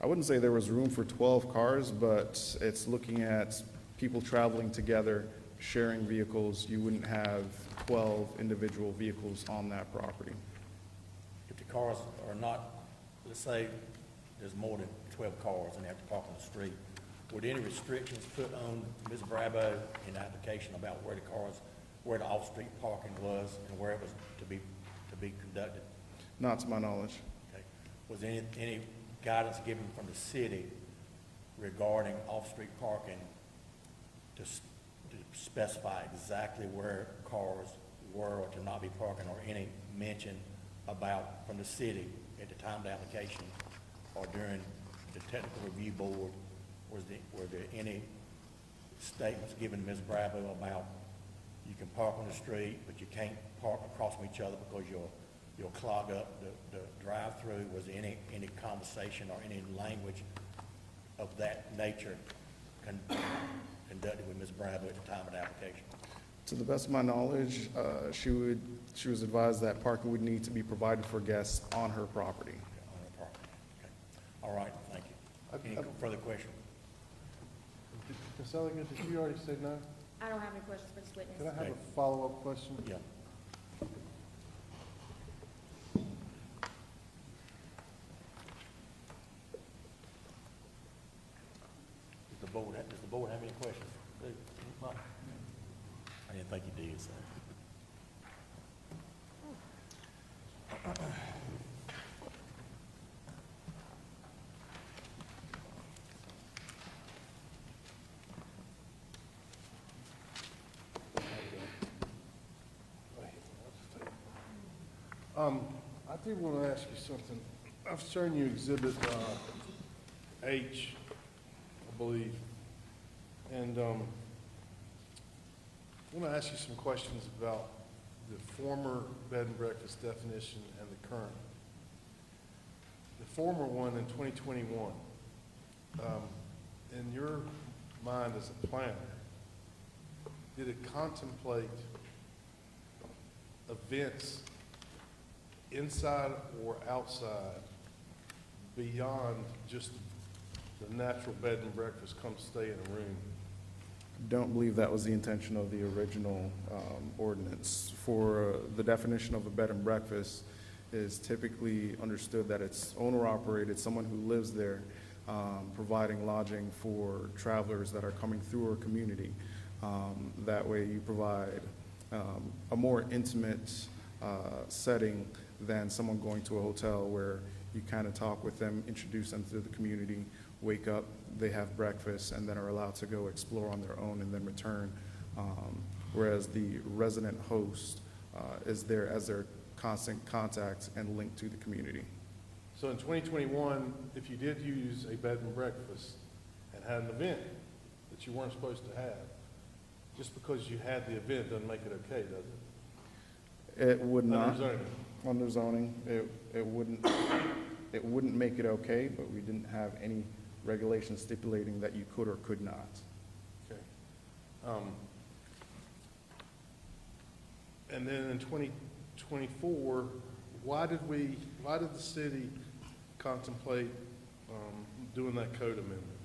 I wouldn't say there was room for 12 cars, but it's looking at people traveling together, sharing vehicles. You wouldn't have 12 individual vehicles on that property. If the cars are not, let's say there's more than 12 cars and they have to park on the street, were there any restrictions put on Ms. Brabo in the application about where the off-street parking was and where it was to be conducted? Not to my knowledge. Okay. Was there any guidance given from the city regarding off-street parking to specify exactly where cars were or to not be parking, or any mention about from the city at the time of the application or during the technical review board? Were there any statements given to Ms. Brabo about you can park on the street, but you can't park across from each other because you'll clog up the drive-through? Was there any conversation or any language of that nature conducted with Ms. Brabo at the time of the application? To the best of my knowledge, she was advised that parking would need to be provided for guests on her property. On her property. Okay. All right, thank you. Any further questions? Ms. Elegant, did you already say no? I don't have any questions for this witness. Can I have a follow-up question? Yeah. Does the board have any questions? I didn't think you did, so. I do want to ask you something. I've shown you Exhibit H, I believe, and I want to ask you some questions about the former bed and breakfast definition and the current. The former one in 2021, in your mind as a planner, did it contemplate events inside or outside beyond just the natural bed and breakfast, come stay in a room? Don't believe that was the intention of the original ordinance. For the definition of a bed and breakfast is typically understood that it's owner-operated, someone who lives there, providing lodging for travelers that are coming through our community. That way you provide a more intimate setting than someone going to a hotel where you kind of talk with them, introduce them to the community, wake up, they have breakfast, and then are allowed to go explore on their own and then return. Whereas the resident host is there as their constant contact and link to the community. So in 2021, if you did use a bed and breakfast and had an event that you weren't supposed to have, just because you had the event doesn't make it okay, does it? It would not. Under zoning. Under zoning, it wouldn't make it okay, but we didn't have any regulations stipulating that you could or could not. Okay. And then in 2024, why did the city contemplate doing that code amendment?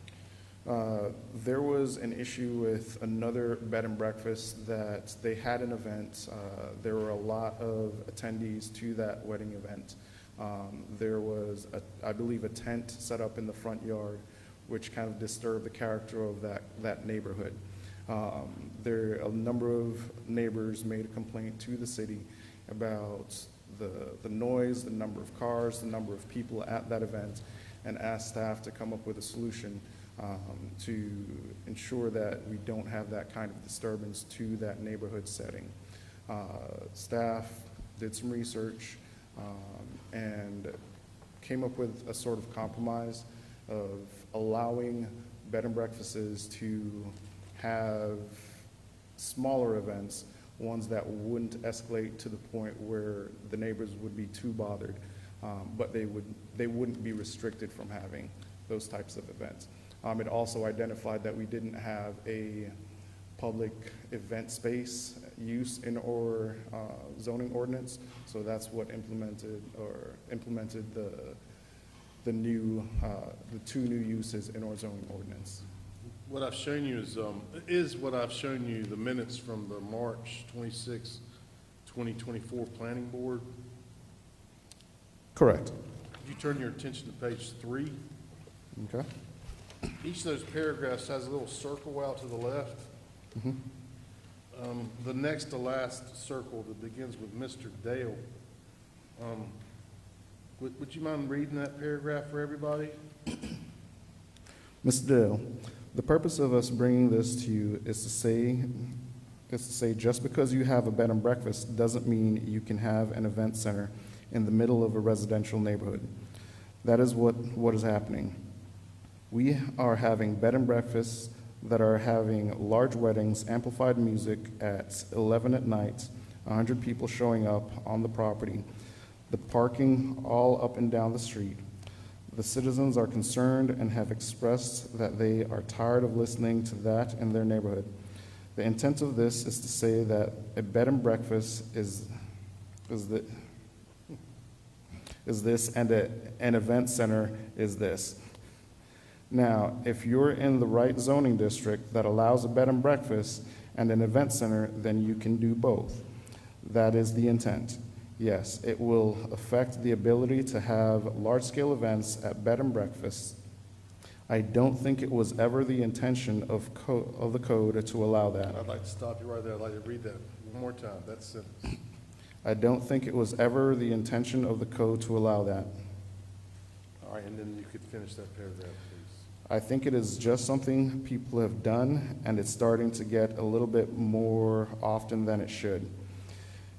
There was an issue with another bed and breakfast that they had an event. There were a lot of attendees to that wedding event. There was, I believe, a tent set up in the front yard, which kind of disturbed the character of that neighborhood. A number of neighbors made a complaint to the city about the noise, the number of cars, the number of people at that event, and asked staff to come up with a solution to ensure that we don't have that kind of disturbance to that neighborhood setting. Staff did some research and came up with a sort of compromise of allowing bed and breakfasts to have smaller events, ones that wouldn't escalate to the point where the neighbors would be too bothered, but they wouldn't be restricted from having those types of events. It also identified that we didn't have a public event space use in our zoning ordinance, so that's what implemented the two new uses in our zoning ordinance. What I've shown you is what I've shown you, the minutes from the March 26, 2024 Planning Board. Correct. Could you turn your attention to page 3? Okay. Each of those paragraphs has a little circle out to the left. The next to last circle that begins with Mr. Dale. Would you mind reading that paragraph for everybody? Mr. Dale, the purpose of us bringing this to you is to say just because you have a bed and breakfast doesn't mean you can have an event center in the middle of a residential neighborhood. That is what is happening. We are having bed and breakfasts that are having large weddings, amplified music at 11 at night, 100 people showing up on the property, the parking all up and down the street. The citizens are concerned and have expressed that they are tired of listening to that in their neighborhood. The intent of this is to say that a bed and breakfast is this, and an event center is this. Now, if you're in the right zoning district that allows a bed and breakfast and an event center, then you can do both. That is the intent. Yes, it will affect the ability to have large-scale events at bed and breakfasts. I don't think it was ever the intention of the code to allow that. I'd like to stop you right there. I'd like to read that one more time, that sentence. I don't think it was ever the intention of the code to allow that. All right, and then you could finish that paragraph, please. I think it is just something people have done, and it's starting to get a little bit more often than it should.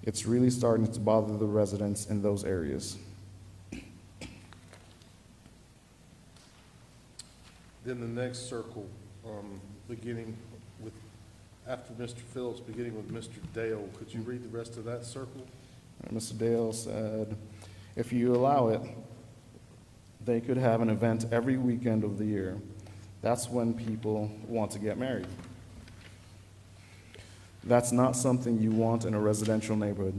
It's really starting to bother the residents in those areas. Then the next circle, beginning with, after Mr. Phillips, beginning with Mr. Dale, could you read the rest of that circle? Mr. Dale said, if you allow it, they could have an event every weekend of the year. That's when people want to get married. That's not something you want in a residential neighborhood.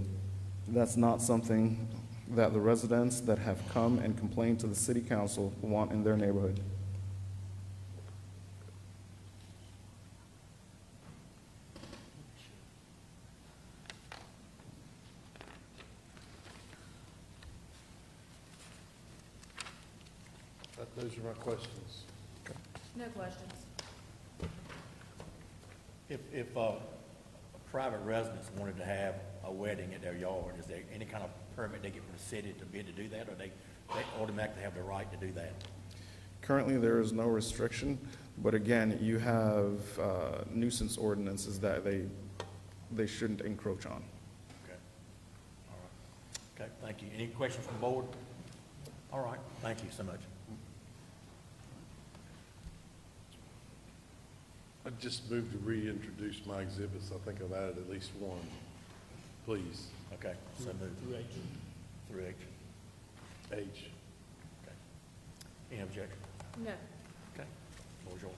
That's not something that the residents that have come and complained to the city council want in their neighborhood. Those are my questions. No questions. If private residents wanted to have a wedding at their yard, is there any kind of permit they get from the city to be able to do that, or they automatically have the right to do that? Currently, there is no restriction, but again, you have nuisance ordinances that they shouldn't encroach on. Okay. All right. Okay, thank you. Any questions from the board? All right, thank you so much. I just moved to reintroduce my exhibits. I think I've added at least one. Please. Okay, so moved. Through H. Through H. H. Okay. Any objection? No. Okay, floor is yours.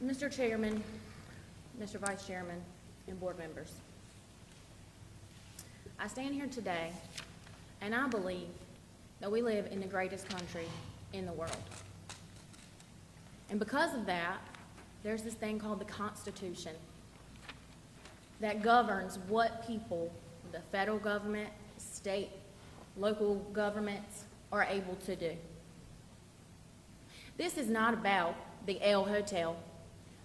Mr. Chairman, Mr. Vice Chairman, and board members, I stand here today and I believe that we live in the greatest country in the world. And because of that, there's this thing called the Constitution that governs what people, the federal government, state, local governments, are able to do. This is not about the El Hotel.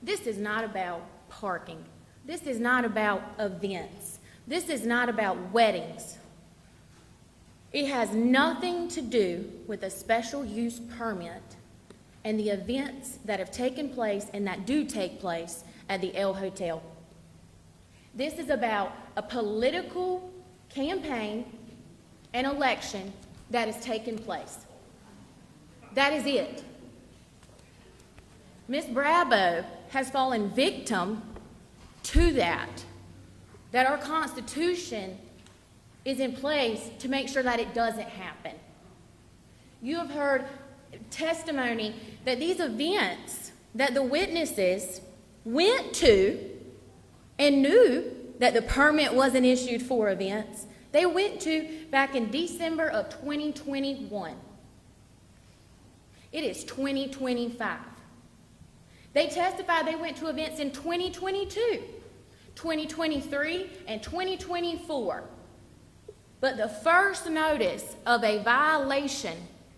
This is not about parking. This is not about events. This is not about weddings. It has nothing to do with a special use permit and the events that have taken place and that do take place at the El Hotel. This is about a political campaign and election that has taken place. That is it. Ms. Brabo has fallen victim to that our Constitution is in place to make sure that it doesn't happen. You have heard testimony that these events that the witnesses went to and knew that the permit wasn't issued for events, they went to back in December of 2021. It is 2025. They testified they went to events in 2022, 2023, and 2024. But the first notice of a violation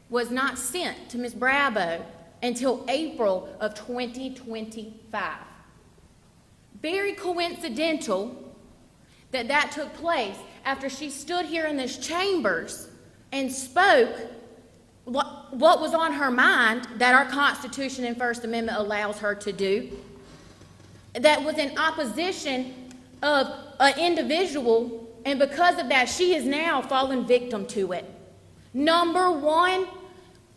was not sent to Ms. Brabo until April of 2025. Very coincidental that took place after she stood here in this chambers and spoke what was on her mind that our Constitution and First Amendment allows her to do, that was in opposition of an individual, and because of that, she has now fallen victim to it. Number one,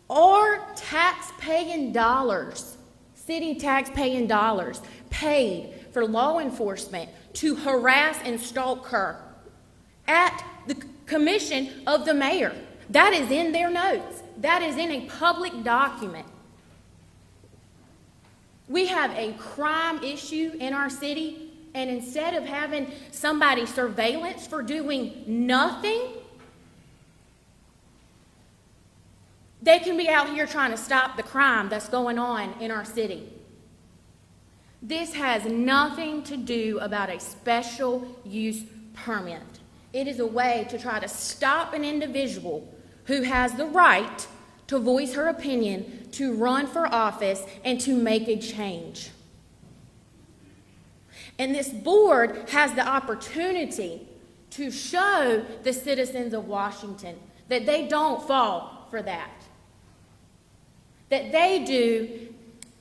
our tax-paying dollars, city tax-paying dollars, paid for law enforcement to harass and stalk her at the commission of the mayor. That is in their notes. That is in a public document. We have a crime issue in our city, and instead of having somebody surveillance for doing nothing, they can be out here trying to stop the crime that's going on in our city. This has nothing to do about a special use permit. It is a way to try to stop an individual who has the right to voice her opinion, to run for office, and to make a change. And this board has the opportunity to show the citizens of Washington that they don't fall for that. That they do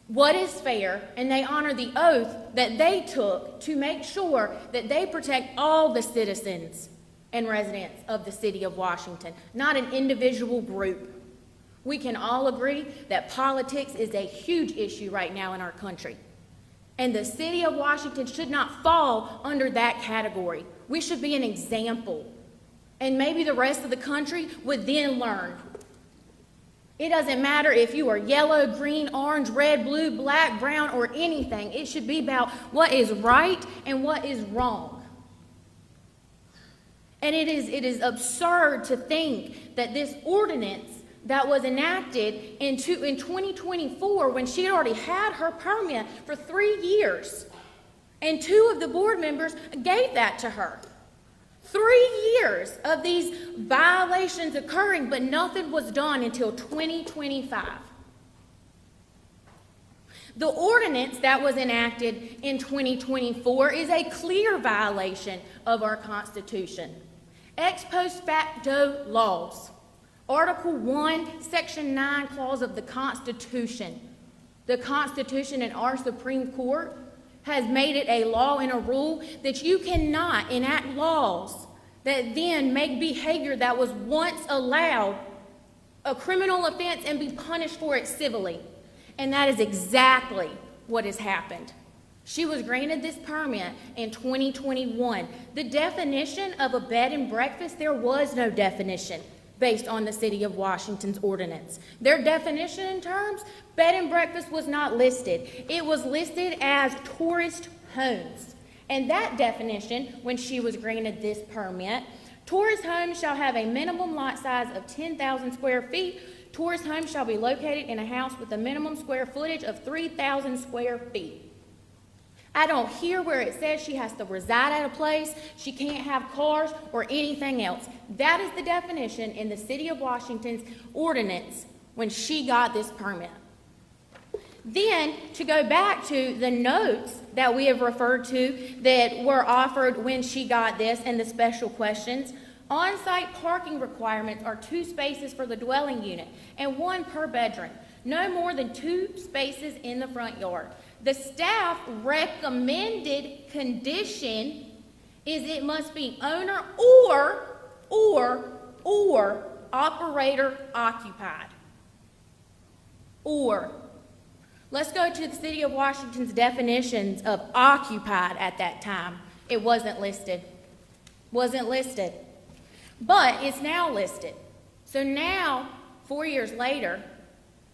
what is fair, and they honor the oath that they took to make sure that they protect all the citizens and residents of the city of Washington, not an individual group. We can all agree that politics is a huge issue right now in our country. And the city of Washington should not fall under that category. We should be an example. And maybe the rest of the country would then learn. It doesn't matter if you are yellow, green, orange, red, blue, black, brown, or anything. It should be about what is right and what is wrong. And it is absurd to think that this ordinance that was enacted in 2024, when she had already had her permit for 3 years, and 2 of the board members gave that to her. 3 years of these violations occurring, but nothing was done until 2025. The ordinance that was enacted in 2024 is a clear violation of our Constitution. Ex post facto laws. Article 1, Section 9 clause of the Constitution. The Constitution and our Supreme Court has made it a law and a rule that you cannot enact laws that then make behavior that was once allowed a criminal offense and be punished for it civilly. And that is exactly what has happened. She was granted this permit in 2021. The definition of a bed and breakfast, there was no definition based on the City of Washington's ordinance. Their definition in terms, bed and breakfast was not listed. It was listed as tourist homes. And that definition, when she was granted this permit, tourist homes shall have a minimum lot size of 10,000 square feet. Tourist homes shall be located in a house with a minimum square footage of 3,000 square feet. I don't hear where it says she has to reside at a place, she can't have cars, or anything else. That is the definition in the City of Washington's ordinance when she got this permit. Then, to go back to the notes that we have referred to that were offered when she got this and the special questions, on-site parking requirements are 2 spaces for the dwelling unit and 1 per bedroom. No more than 2 spaces in the front yard. The staff recommended condition is it must be owner or operator occupied. Or. Let's go to the City of Washington's definitions of occupied at that time. It wasn't listed. Wasn't listed. But it's now listed. So now, 4 years later,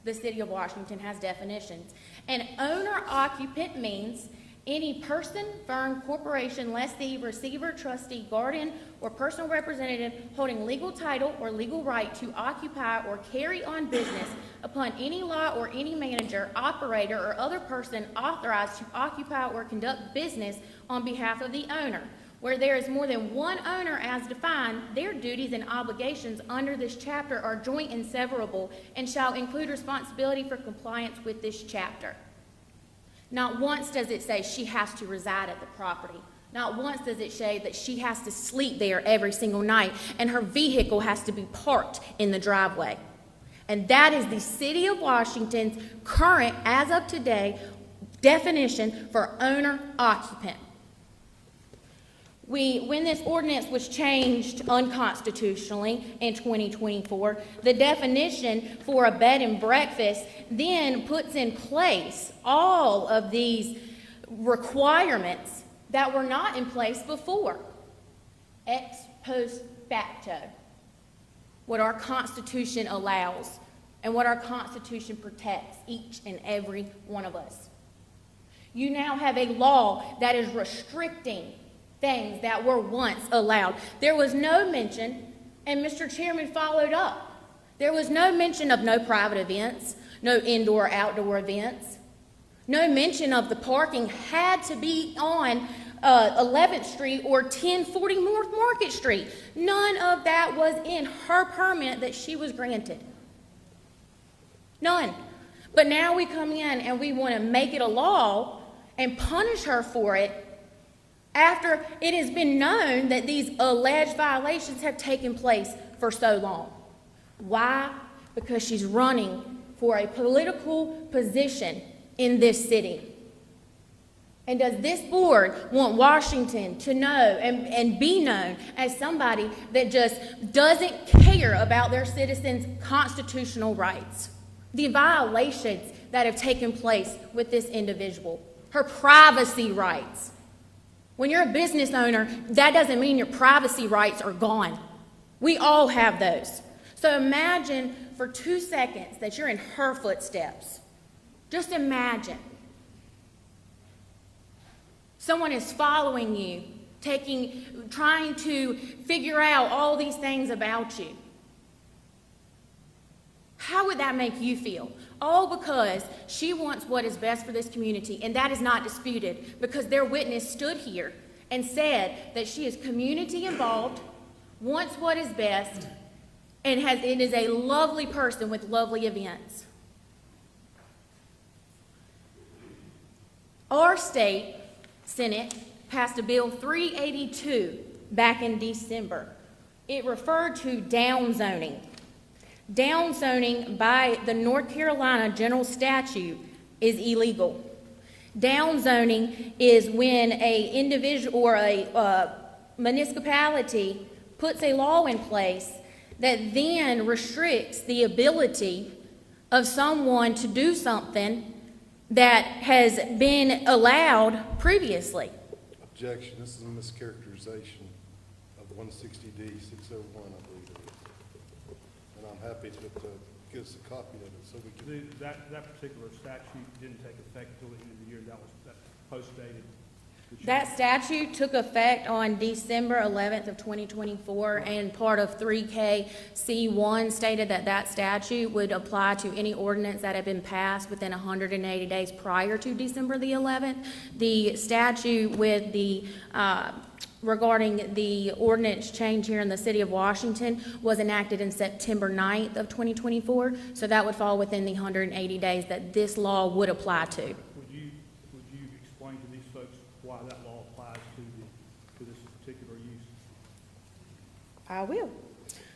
the City of Washington has definitions. An owner-occupant means any person, firm, corporation, lessee, receiver, trustee, guardian, or personal representative holding legal title or legal right to occupy or carry on business upon any lot or any manager, operator, or other person authorized to occupy or conduct business on behalf of the owner. Where there is more than one owner as defined, their duties and obligations under this chapter are joint and severable and shall include responsibility for compliance with this chapter. Not once does it say she has to reside at the property. Not once does it say that she has to sleep there every single night and her vehicle has to be parked in the driveway. And that is the City of Washington's current, as of today, definition for owner-occupant. When this ordinance was changed unconstitutionally in 2024, the definition for a bed and breakfast then puts in place all of these requirements that were not in place before. Ex post facto. What our Constitution allows and what our Constitution protects each and every one of us. You now have a law that is restricting things that were once allowed. There was no mention, and Mr. Chairman followed up, there was no mention of no private events, no indoor-outdoor events. No mention of the parking had to be on 11th Street or 1040 North Market Street. None of that was in her permit that she was granted. None. But now we come in and we want to make it a law and punish her for it after it has been known that these alleged violations have taken place for so long. Why? Because she's running for a political position in this city. And does this board want Washington to know and be known as somebody that just doesn't care about their citizens' constitutional rights? The violations that have taken place with this individual, her privacy rights. When you're a business owner, that doesn't mean your privacy rights are gone. We all have those. So imagine for 2 seconds that you're in her footsteps. Just imagine. Someone is following you, trying to figure out all these things about you. How would that make you feel? All because she wants what is best for this community, and that is not disputed because their witness stood here and said that she is community involved, wants what is best, and it is a lovely person with lovely events. Our state Senate passed a bill 382 back in December. It referred to downzoning. Downzoning by the North Carolina general statute is illegal. Downzoning is when an individual or a municipality puts a law in place that then restricts the ability of someone to do something that has been allowed previously. Objection, this is a mischaracterization of 160D 601, I believe it is. And I'm happy to give us a copy of it so we can. That particular statute didn't take effect until the end of the year. That was post-dated. That statute took effect on December 11th of 2024, and part of 3KC1 stated that that statute would apply to any ordinance that had been passed within 180 days prior to December the 11th. The statute with the regarding the ordinance change here in the city of Washington was enacted in September 9th of 2024, so that would fall within the 180 days that this law would apply to. Would you explain to these folks why that law applies to this particular use? I will.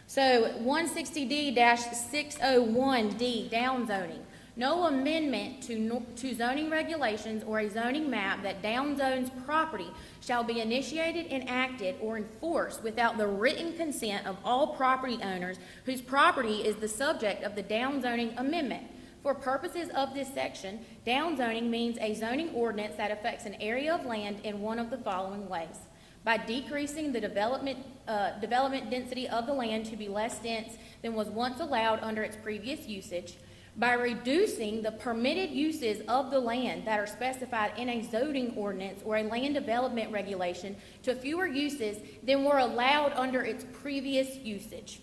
So 160D-601D, downzoning. No amendment to zoning regulations or a zoning map that downzones property shall be initiated, enacted, or enforced without the written consent of all property owners whose property is the subject of the downzoning amendment. For purposes of this section, downzoning means a zoning ordinance that affects an area of land in one of the following ways: by decreasing the development density of the land to be less dense than was once allowed under its previous usage, by reducing the permitted uses of the land that are specified in a zoning ordinance or a land development regulation to fewer uses than were allowed under its previous usage,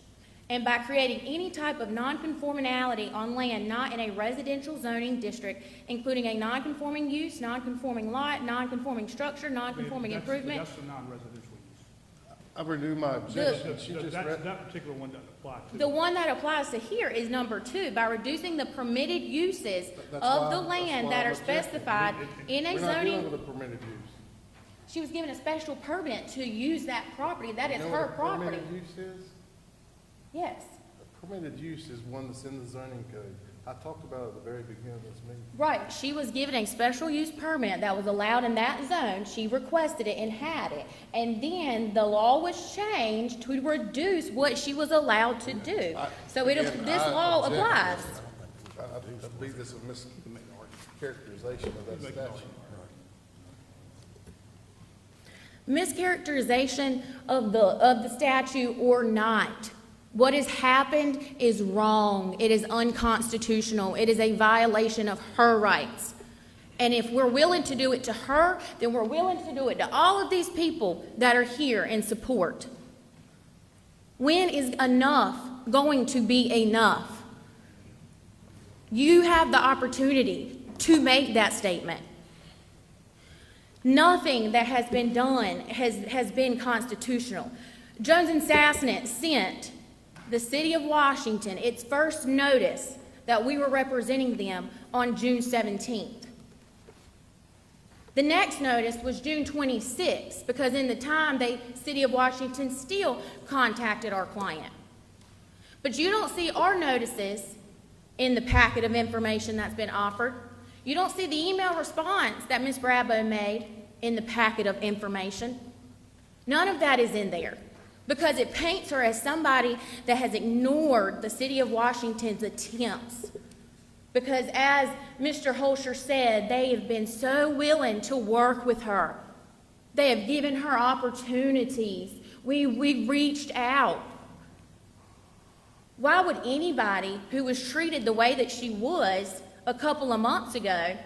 and by creating any type of nonconformity on land not in a residential zoning district, including a nonconforming use, nonconforming lot, nonconforming structure, nonconforming improvement. That's the non-residential use. I renew my objection. She just read. That particular one doesn't apply to. The one that applies to here is number 2, by reducing the permitted uses of the land that are specified in a We're not dealing zoning. with a permitted use. She was given a special permit to use that property. That is You know her what a property. permitted use is? Yes. A permitted use is one that's in the zoning code. I talked about it at the very beginning of this meeting. Right. She was given a special use permit that was allowed in that zone. She requested it and had it. And then the law was changed to reduce what she was allowed to do. So this law applies. I believe this is a mischaracterization of that statute. Mischaracterization of the statute or not. What has happened is wrong. It is unconstitutional. It is a violation of her rights. And if we're willing to do it to her, then we're willing to do it to all of these people that are here in support. When is enough going to be enough? You have the opportunity to make that statement. Nothing that has been done has been constitutional. Jones and Sassnett sent the city of Washington its first notice that we were representing them on June 17th. The next notice was June 26th, because in the time the city of Washington still contacted our client. But you don't see our notices in the packet of information that's been offered. You don't see the email response that Ms. Brabo made in the packet of information. None of that is in there, because it paints her as somebody that has ignored the city of Washington's attempts. Because as Mr. Holscher said, they have been so willing to work with her. They have given her opportunities. We reached out. Why would anybody who was treated the way that she was a couple of months ago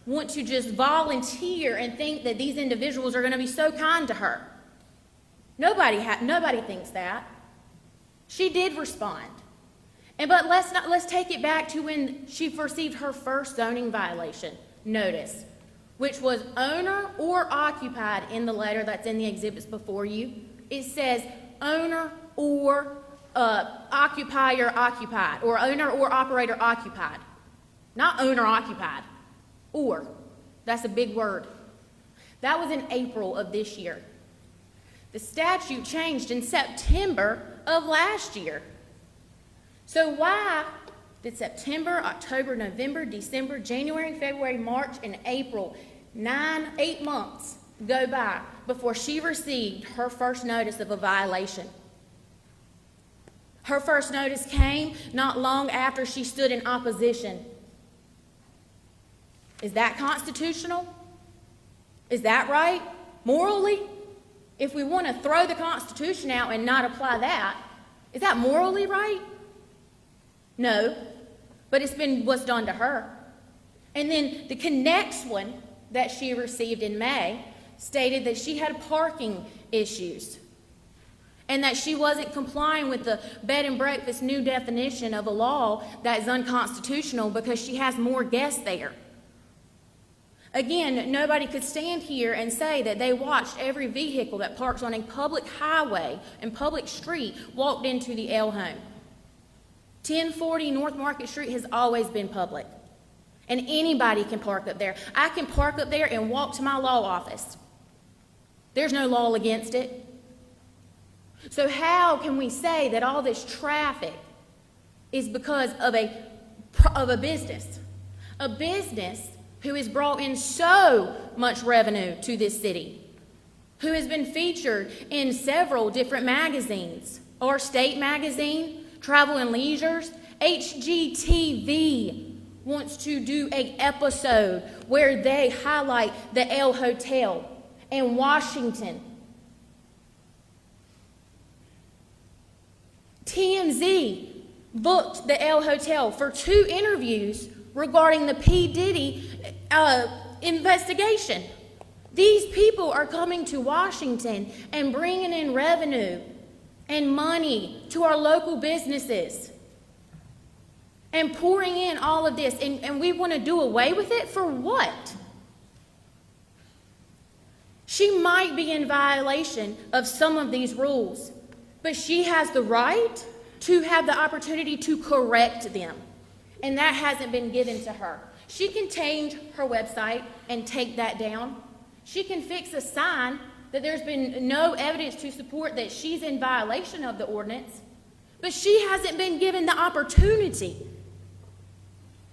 want to just volunteer and think that these individuals are going to be so kind to her? Nobody thinks that. She did respond. But let's take it back to when she received her first zoning violation notice, which was owner or occupied in the letter that's in the exhibits before you. It says owner or occupier occupied, or owner or operator occupied. Not owner occupied. Or. That's a big word. That was in April of this year. The statute changed in September of last year. So why did September, October, November, December, January, February, March, and April, 8 months go by before she received her first notice of a violation? Her first notice came not long after she stood in opposition. Is that constitutional? Is that right? Morally? If we want to throw the Constitution out and not apply that, is that morally right? No, but it's been what's done to her. And then the next one that she received in May, stated that she had parking issues and that she wasn't complying with the bed and breakfast new definition of a law that is unconstitutional because she has more guests there. Again, nobody could stand here and say that they watched every vehicle that parks on a public highway and public street walked into the L home. 1040 North Market Street has always been public, and anybody can park up there. I can park up there and walk to my law office. There's no law against it. So how can we say that all this traffic is because of a business? A business who has brought in so much revenue to this city, who has been featured in several different magazines, Our State Magazine, Travel and Leisures. HGTV wants to do an episode where they highlight the L Hotel in Washington. TMZ booked the L Hotel for 2 interviews regarding the P. Diddy investigation. These people are coming to Washington and bringing in revenue and money to our local businesses and pouring in all of this, and we want to do away with it for what? She might be in violation of some of these rules, but she has the right to have the opportunity to correct them. And that hasn't been given to her. She can change her website and take that down. She can fix a sign that there's been no evidence to support that she's in violation of the ordinance, but she hasn't been given the opportunity.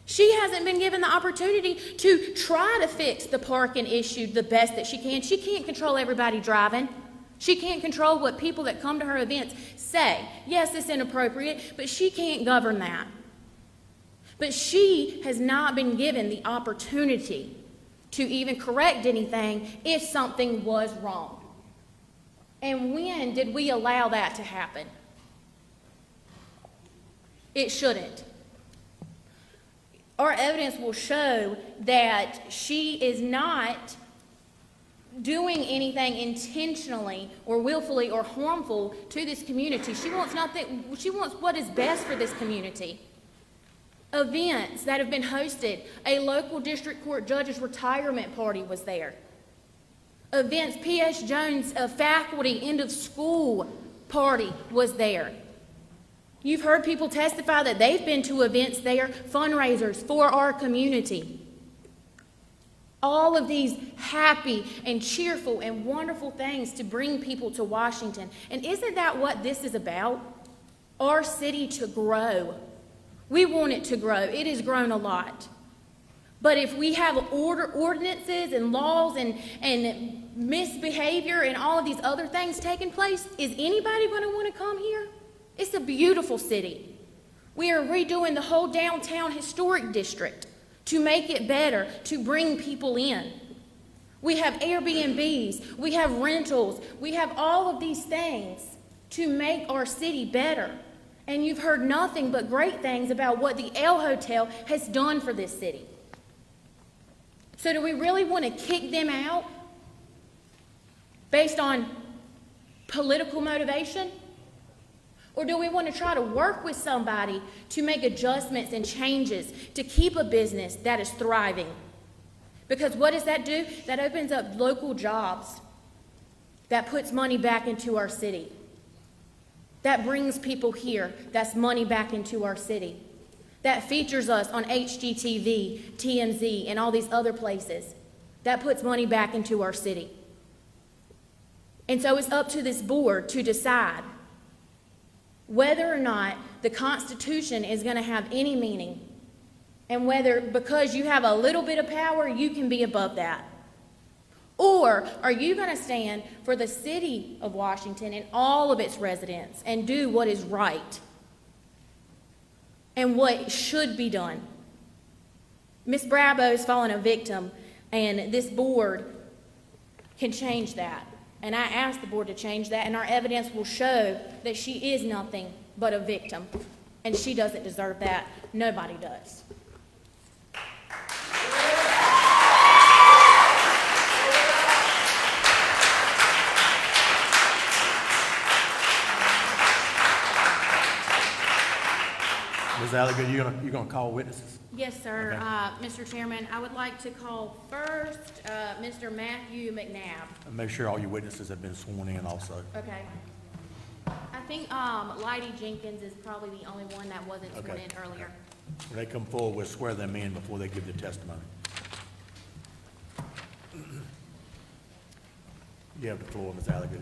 She hasn't been given the opportunity to try to fix the parking issue the best that she can. She can't control everybody driving. She can't control what people that come to her events say. Yes, it's inappropriate, but she can't govern that. But she has not been given the opportunity to even correct anything if something was wrong. And when did we allow that to happen? It shouldn't. Our evidence will show that she is not doing anything intentionally or willfully or harmful to this community. She wants what is best for this community. Events that have been hosted. A local district court judge's retirement party was there. Events, P.S. Jones, a faculty end of school party was there. You've heard people testify that they've been to events there, fundraisers for our community. All of these happy and cheerful and wonderful things to bring people to Washington. And isn't that what this is about? Our city to grow. We want it to grow. It has grown a lot. But if we have ordinances and laws and misbehavior and all of these other things taking place, is anybody going to want to come here? It's a beautiful city. We are redoing the whole downtown historic district to make it better, to bring people in. We have Airbnbs, we have rentals, we have all of these things to make our city better. And you've heard nothing but great things about what the L Hotel has done for this city. So do we really want to kick them out based on political motivation? Or do we want to try to work with somebody to make adjustments and changes to keep a business that is thriving? Because what does that do? That opens up local jobs. That puts money back into our city. That brings people here. That's money back into our city. That features us on HGTV, TMZ, and all these other places. That puts money back into our city. And so it's up to this board to decide whether or not the Constitution is going to have any meaning, and whether because you have a little bit of power, you can be above that. Or are you going to stand for the city of Washington and all of its residents and do what is right and what should be done? Ms. Brabo's fallen a victim, and this board can change that. And I asked the board to change that, and our evidence will show that she is nothing but a victim, and she doesn't deserve that. Nobody does. Alligan, you're gonna call witnesses? Yes, sir. Okay. Mr. Chairman, I would like to call first, Mr. Matthew McNabb. And make sure all your witnesses have been sworn in also. Okay. I think, Leidy Jenkins is probably the only one that wasn't sworn Okay. in earlier. When they come forward, we'll swear them in before they give their testimony. You have the floor, Ms. Alligan.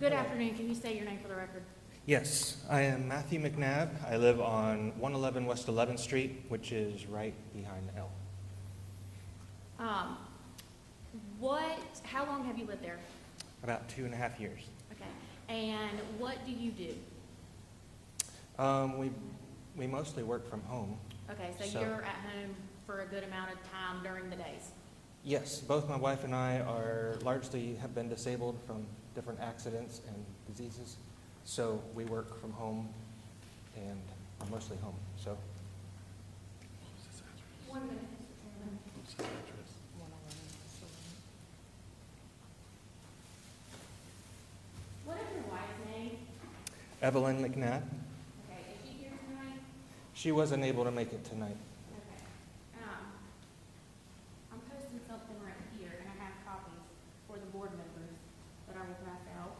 Good afternoon. Can you say your name for the record? Yes, I am Matthew McNabb. I live on 111 West 11th Street, which is right behind L. How long have you lived there? About 2.5 years. Okay. And what do you do? We mostly work from home. Okay, so you're at home for a good amount of time during the days? Yes, both my wife and I are largely have been disabled from different accidents and diseases. So we work from home and are mostly home, so. 1 minute, Mr. Chairman. What is your wife's name? Evelyn McNabb, Okay, is she here tonight? she wasn't able to make it tonight. Okay. I'm posting something right here, and I have copies for the board members that I will pass out.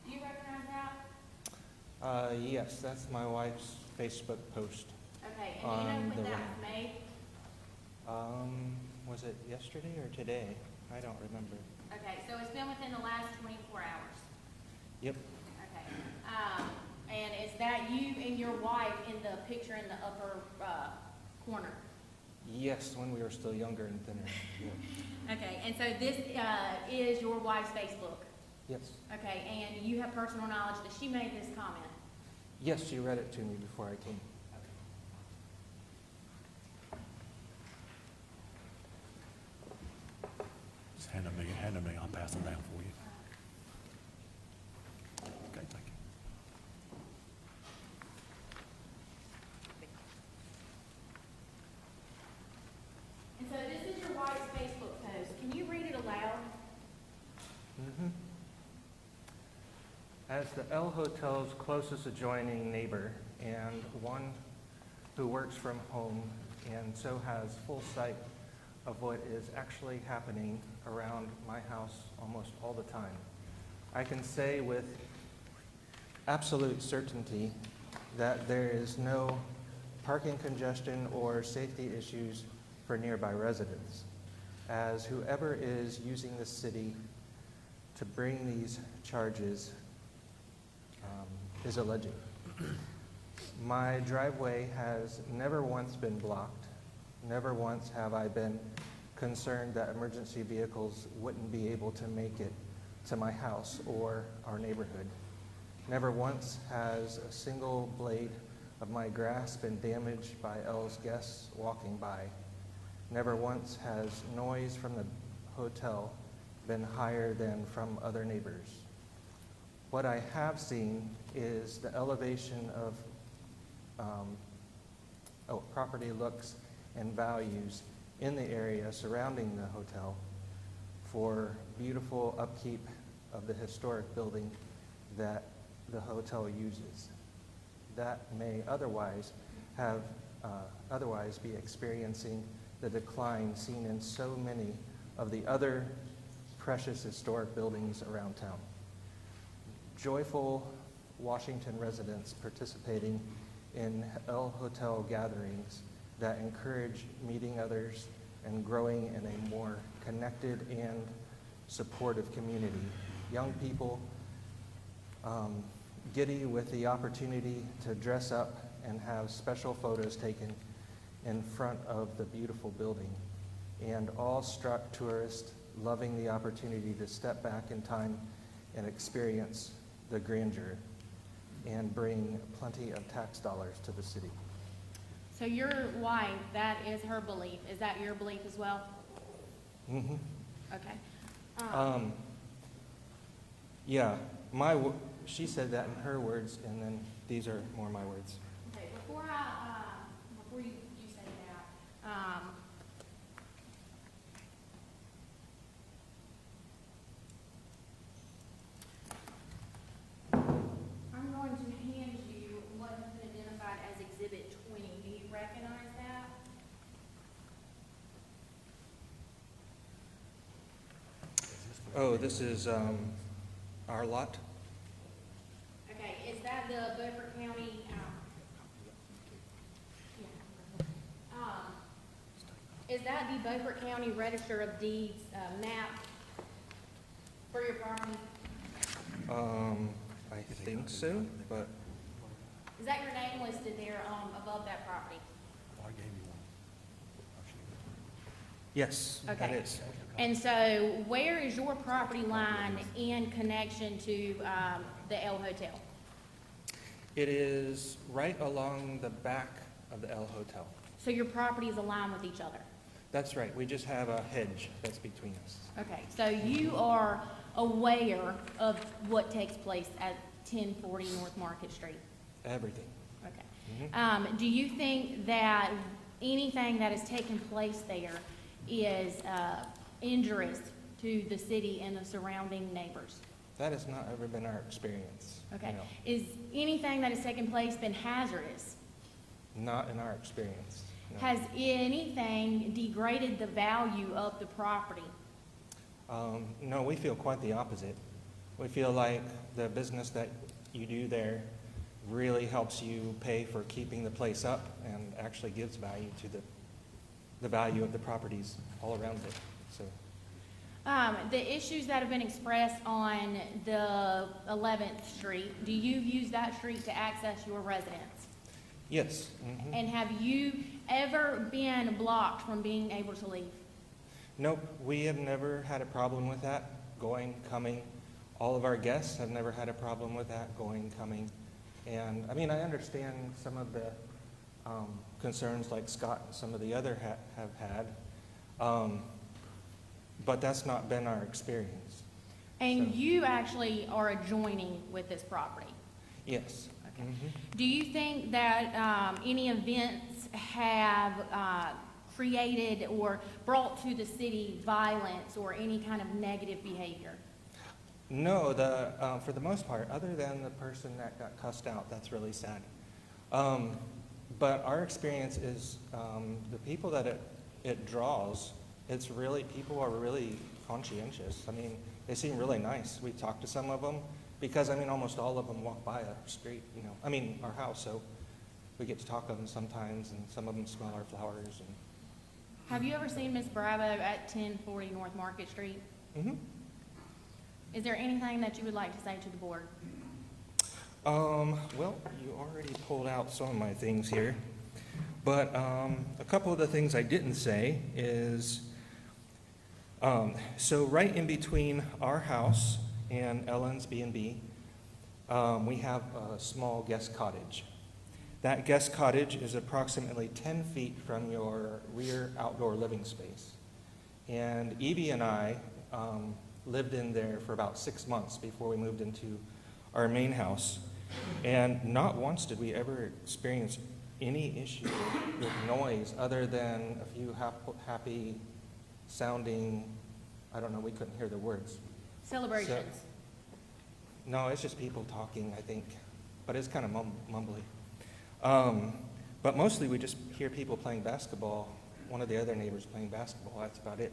Do you recognize that? Yes, that's my wife's Facebook post. Okay, and do you On know when the that right. was made? Was it yesterday or today? I don't remember. Okay, so it's been within the last 24 hours. Yep. Okay. And is that you and your wife in the picture in the upper corner? Yes, when we were still younger and thinner. Yeah. Okay, and so this is your wife's Facebook? Yes. Okay, and you have personal knowledge that she made this comment? Yes, she read it to me before I came. Just hand them to me, I'll pass them down for you. Okay, thank you. And so this is your wife's Facebook post. Can you read it aloud? Mm-hmm. As the L Hotel's closest adjoining neighbor and one who works from home and so has full sight of what is actually happening around my house almost all the time, I can say with absolute certainty that there is no parking congestion or safety issues for nearby residents, as whoever is using the city to bring these charges is alleging. My driveway has never once been blocked. Never once have I been concerned that emergency vehicles wouldn't be able to make it to my house or our neighborhood. Never once has a single blade of my grass been damaged by L's guests walking by. Never once has noise from the hotel been higher than from other neighbors. What I have seen is the elevation of property looks and values in the area surrounding the hotel for beautiful upkeep of the historic building that the hotel uses. That may otherwise be experiencing the decline seen in so many of the other precious historic buildings around town. Joyful Washington residents participating in L Hotel gatherings that encourage meeting others and growing in a more connected and supportive community. Young people giddy with the opportunity to dress up and have special photos taken in front of the beautiful building, and awe-struck tourists loving the opportunity to step back in time and experience the grandeur and bring plenty of tax dollars to the city. So your wife, that is her belief. Is that your belief as well? Mm-hmm. Okay. Yeah, she said that in her words, and then these are more my words. Okay, before you say that, Oh, this is our lot? Okay, is that the Beaufort County, is that the Beaufort County Register of Deeds map for your property? I think so, but Is that your name listed there above that property? yes, that Okay. is. And so where is your property line in connection to the El Hotel? It is right along the back of the El Hotel. So your properties align with each other? That's right, we just have a hedge that's between us. Okay, so you are aware of what takes place at 1040 North Market Street? Everything. Okay. Do you think that anything that has taken place there is injurious to the city and the surrounding neighbors? That has not ever been our experience. Okay. No. Is anything that has taken place been hazardous? Not in our experience. No. Has anything degraded the value of the property? No, we feel quite the opposite. We feel like the business that you do there really helps you pay for keeping the place up and actually gives value to the value of the properties all around it. So, The issues that have been expressed on the 11th Street, do you use that street to access your residence? yes. Mhm. And have you ever been blocked from being able to leave? Nope, we have never had a problem with that, going, coming. All of our guests have never had a problem with that, going, coming. And, I mean, I understand some of the concerns like Scott and some of the other have had, but that's not been our experience. And you actually are adjoining with this property? Yes. Okay. Do you think that any events have created or brought to the city violence or any kind of negative behavior? No, for the most part, other than the person that got cussed out, that's really sad. But our experience is the people that it draws, it's really, people are really conscientious. I mean, they seem really nice. We talked to some of them because, I mean, almost all of them walk by our street, you know, I mean, our house, so we get to talk to them sometimes, and some of them smell our flowers. And Have you ever seen Miss Bravo at 1040 North Market Street? mm-hmm. Is there anything that you would like to say to the board? Well, you already pulled out some of my things here, but a couple of the things I didn't say is, so right in between our house and Ellen's B&B, we have a small guest cottage. That guest cottage is approximately 10 feet from your rear outdoor living space. And Evie and I lived in there for about 6 months before we moved into our main house. And not once did we ever experience any issue with noise other than a few happy sounding, I don't know, we couldn't hear the words. Celebrations. No, it's just people talking, I think, but it's kind of mumbly. But mostly we just hear people playing basketball, one of the other neighbors playing basketball, that's about it.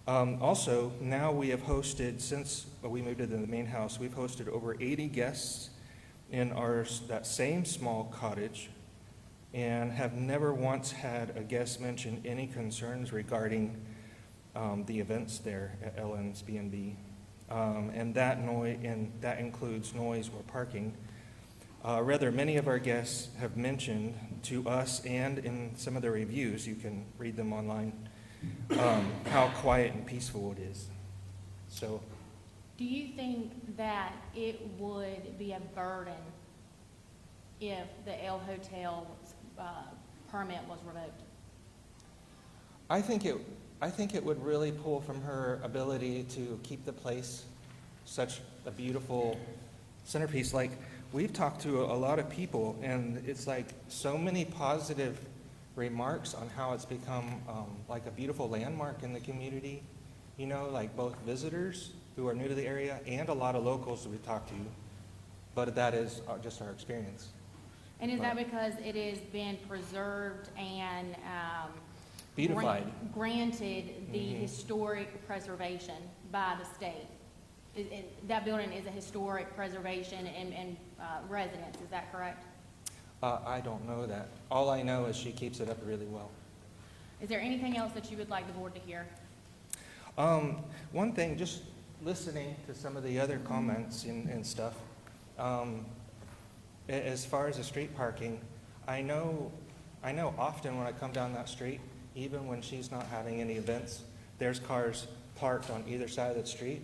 Also, now we have hosted, since we moved into the main house, we've hosted over 80 guests in that same small cottage and have never once had a guest mention any concerns regarding the events there at Ellen's B&B. And that includes noise or parking. Rather, many of our guests have mentioned to us and in some of the reviews, you can read them online, how quiet and peaceful it is. So, Do you think that it would be a burden if the El Hotel permit was revoked? I think it would really pull from her ability to keep the place such a beautiful centerpiece. Like, we've talked to a lot of people, and it's like so many positive remarks on how it's become like a beautiful landmark in the community. You know, like both visitors who are new to the area and a lot of locals that we've talked to. But that is just our experience. And is that because it has been preserved and Beautified. Granted the historic preservation by the state. That building is a historic preservation and residence, is that correct? I don't know that. All I know is she keeps it up really well. Is there anything else that you would like the board to hear? One thing, just listening to some of the other comments and stuff, as far as the street parking, I know often when I come down that street, even when she's not having any events, there's cars parked on either side of the street.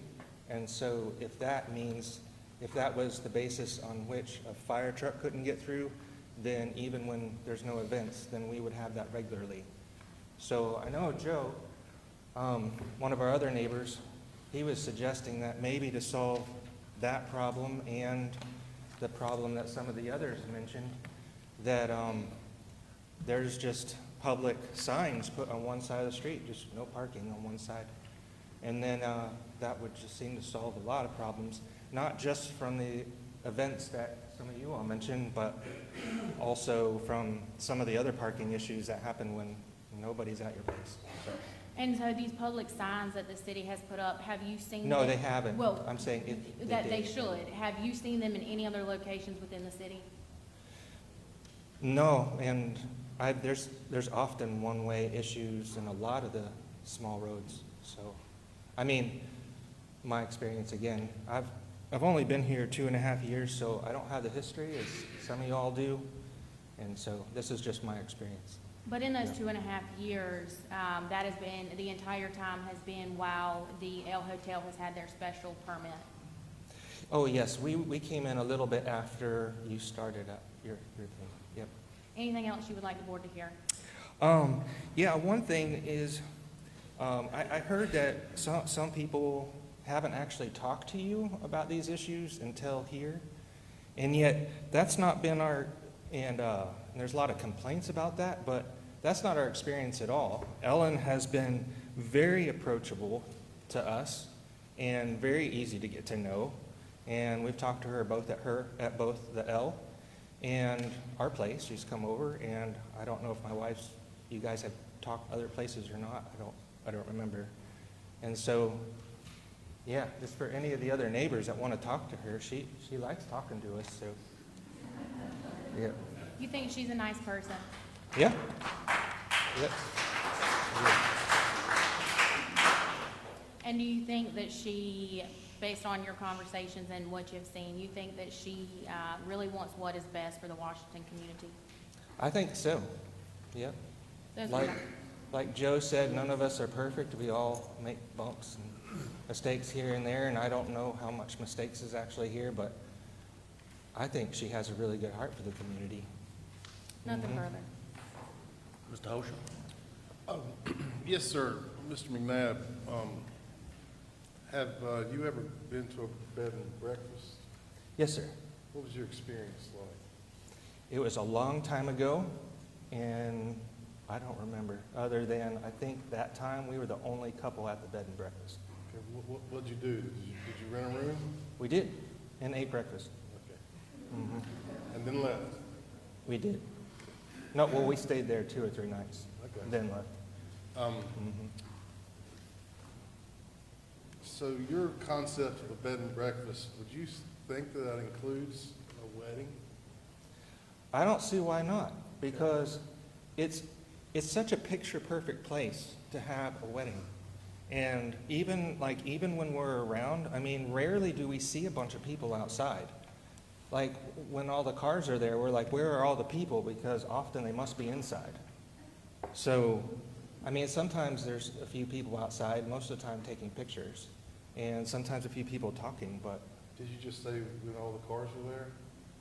And so if that was the basis on which a fire truck couldn't get through, then even when there's no events, then we would have that regularly. So I know Joe, one of our other neighbors, he was suggesting that maybe to solve that problem and the problem that some of the others mentioned, that there's just public signs put on one side of the street, just no parking on one side. And then that would just seem to solve a lot of problems, not just from the events that some of you all mentioned, but also from some of the other parking issues that happen when nobody's at your place. So. And so these public signs that the city has put up, have you seen No, them? they haven't. Well, I'm saying that they did. should. Have you seen them in any other locations within the city? No, and there's often one-way issues in a lot of the small roads. So, I mean, my experience again, I've only been here 2.5 years, so I don't have the history as some of y'all do, and so this is just my experience. But in those Yeah. 2.5 years, that has been, the entire time has been while the El Hotel has had their special permit. Oh, yes, we came in a little bit after you started up your thing, yep. Anything else you would like the board to hear? Yeah, one thing is, I heard that some people haven't actually talked to you about these issues until here, and yet that's not been and there's a lot of complaints about that, but that's not our experience at all. Ellen has been very approachable to us and very easy to get to know, and we've talked to her at both the L and our place. She's come over, and I don't know if you guys have talked other places or not. I don't remember. And so, yeah, just for any of the other neighbors that want to talk to her, she likes talking to us. So, yeah. You think she's a nice person? Yeah. Yep. And do you think that she, based on your conversations and what you've seen, you think that she really wants what is best for the Washington community? I think so. Yep. Those are Like Joe said, none of us are perfect. We all make bumps and mistakes here and there, and I don't know how much mistakes is actually here, but I think she has a really good heart for the community. Nothing further. Mr. Ocean? Yes, sir. Mr. McNabb, have you ever been to a bed and breakfast? Yes, sir. What was your experience like? It was a long time ago, and I don't remember, other than I think that time we were the only couple at the bed and breakfast. Okay, what'd you do? Did you rent a room? We did, and ate breakfast. Okay. And then left? We did. No, well, we stayed there 2 or 3 nights, Okay. then left. So your concept of a bed and breakfast, would you think that that includes a wedding? I don't see why not, because it's such a picture-perfect place to have a wedding. And even when we're around, I mean, rarely do we see a bunch of people outside. Like, when all the cars are there, we're like, where are all the people? Because often they must be inside. So, I mean, sometimes there's a few people outside, most of the time taking pictures, and sometimes a few people talking, but... Did you just say when all the cars were there?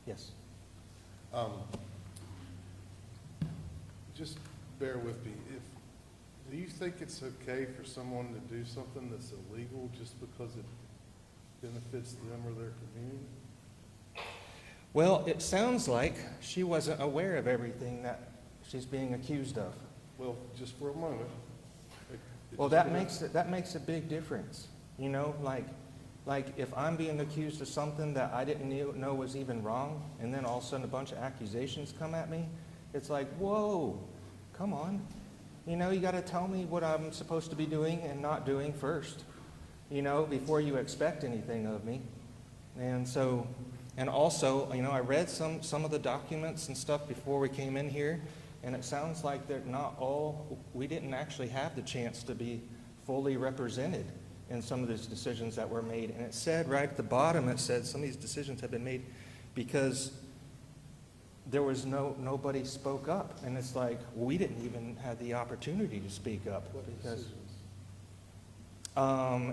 Yes. Just bear with me. Do you think it's okay for someone to do something that's illegal just because it benefits them or their community? Well, it sounds like she wasn't aware of everything that she's being accused of. Well, just for a moment. Well, that makes a big difference. You know, like if I'm being accused of something that I didn't know was even wrong, and then all of a sudden a bunch of accusations come at me, it's like, whoa, come on. you know, you gotta tell me what I'm supposed to be doing and not doing first, you know, before you expect anything of me. And so, and also, you know, I read some of the documents and stuff before we came in here, and it sounds like they're not all, we didn't actually have the chance to be fully represented in some of these decisions that were made. And it said right at the bottom, it said some of these decisions have been made because there was nobody spoke up. And it's like, we didn't even have the opportunity to speak up because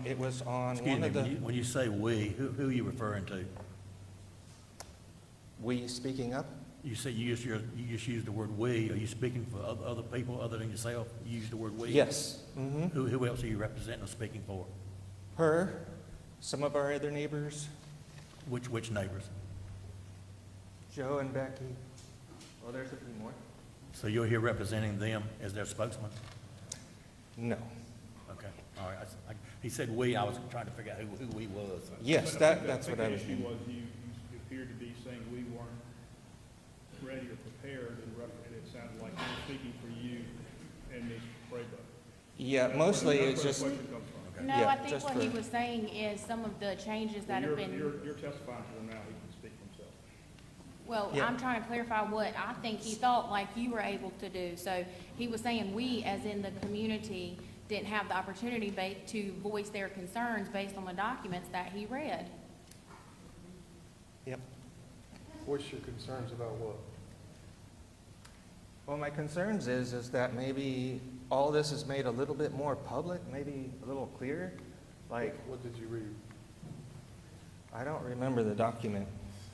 it was on Excuse one me, of the, when you say "we," who are you referring to? we speaking up. You say you just used the word "we." Are you speaking for other people other than yourself? You used the word "we"? Yes. Mm-hmm. Who else are you representing or speaking for? Her, some of our other neighbors, Which neighbors? Joe and Becky. Well, there's a few more. So you're here representing them as their spokesman? No. Okay, all right. He said "we," I was trying to figure out who "we" was. Yes, that's what I was The thinking. issue was you appeared to be saying we weren't ready or prepared, and it sounded like you were speaking for you and Ms. Brabo. Yeah, mostly That's it's where just, the question comes from. No, Yeah, I think just what he for- was saying is some of the changes that have been, You're testifying for him now, he can speak for himself. well, Yeah. I'm trying to clarify what I think he thought like you were able to do. So he was saying we, as in the community, didn't have the opportunity to voice their concerns based on the documents that he read. yep. What's your concerns about what? Well, my concerns is that maybe all this is made a little bit more public, maybe a little clearer. Like, What did you read? I don't remember the document.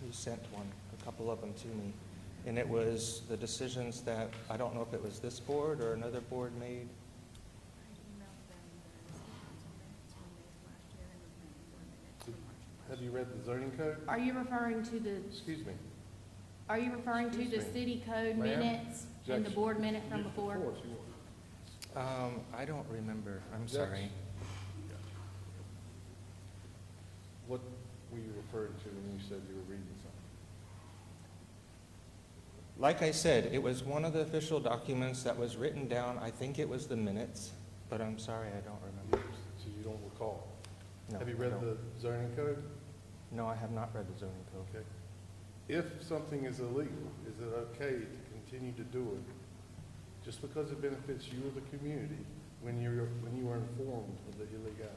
He sent one, a couple of them to me. And it was the decisions that, I don't know if it was this board or another board made. Have you read the zoning code? Are you referring to the, Excuse me. are you referring to the Excuse me. city code Ma'am? minutes and the Objection. board minute from before? I don't remember, I'm Yes. sorry. What were you referring to when you said you were reading something? Like I said, it was one of the official documents that was written down, I think it was the minutes, but I'm sorry, I don't remember. So you don't recall? No, Have you I read don't. the zoning code? No, I have not read the zoning code. Okay. If something is illegal, is it okay to continue to do it just because it benefits you or the community when you are informed of the illegality?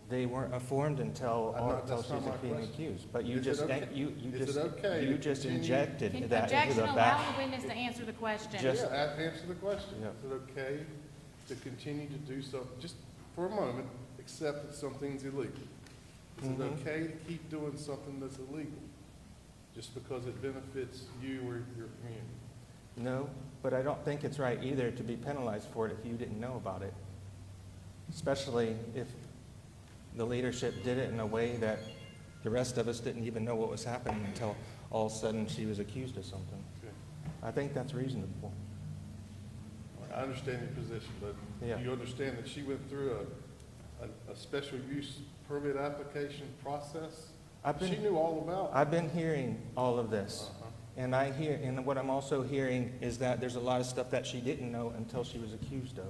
They weren't informed until That's she's not my being question. accused, but you Is it just, okay- you is it okay you to just continue- injected Can that into objection the allow back. the witness to answer the question? Just- Yeah, answer the question. Yeah. Is it okay to continue to do so, just for a moment, accept that something's illegal? Is it Mhm. okay to keep doing something that's illegal just because it benefits you or your community? No, but I don't think it's right either to be penalized for it if you didn't know about it. Especially if the leadership did it in a way that the rest of us didn't even know what was happening until all of a sudden she was accused of something. Okay. I think that's reasonable. I understand your position, but Yeah. do you understand that she went through a special use permit application process? She knew all about it. I've been hearing all of this. Uh-huh. And what I'm also hearing is that there's a lot of stuff that she didn't know until she was accused of.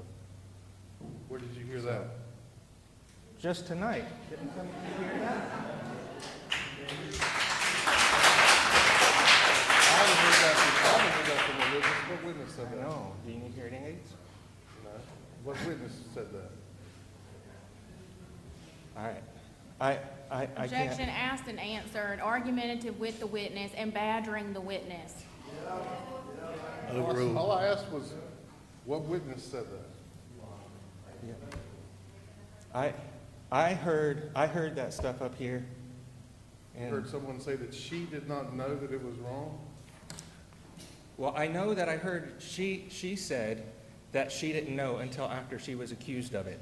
Where did you hear that? Just tonight. Didn't some of you hear that? I haven't heard that from a witness. What witness said that? No. Do you need hearing aids? No. What witness said that? All right. I Objection can't. asked and answered, argumentative with the witness and badgering the witness. Overruled. All I asked was, what witness said that? I heard that stuff up here. You And, heard someone say that she did not know that it was wrong? well, I know that I heard she said that she didn't know until after she was accused of it.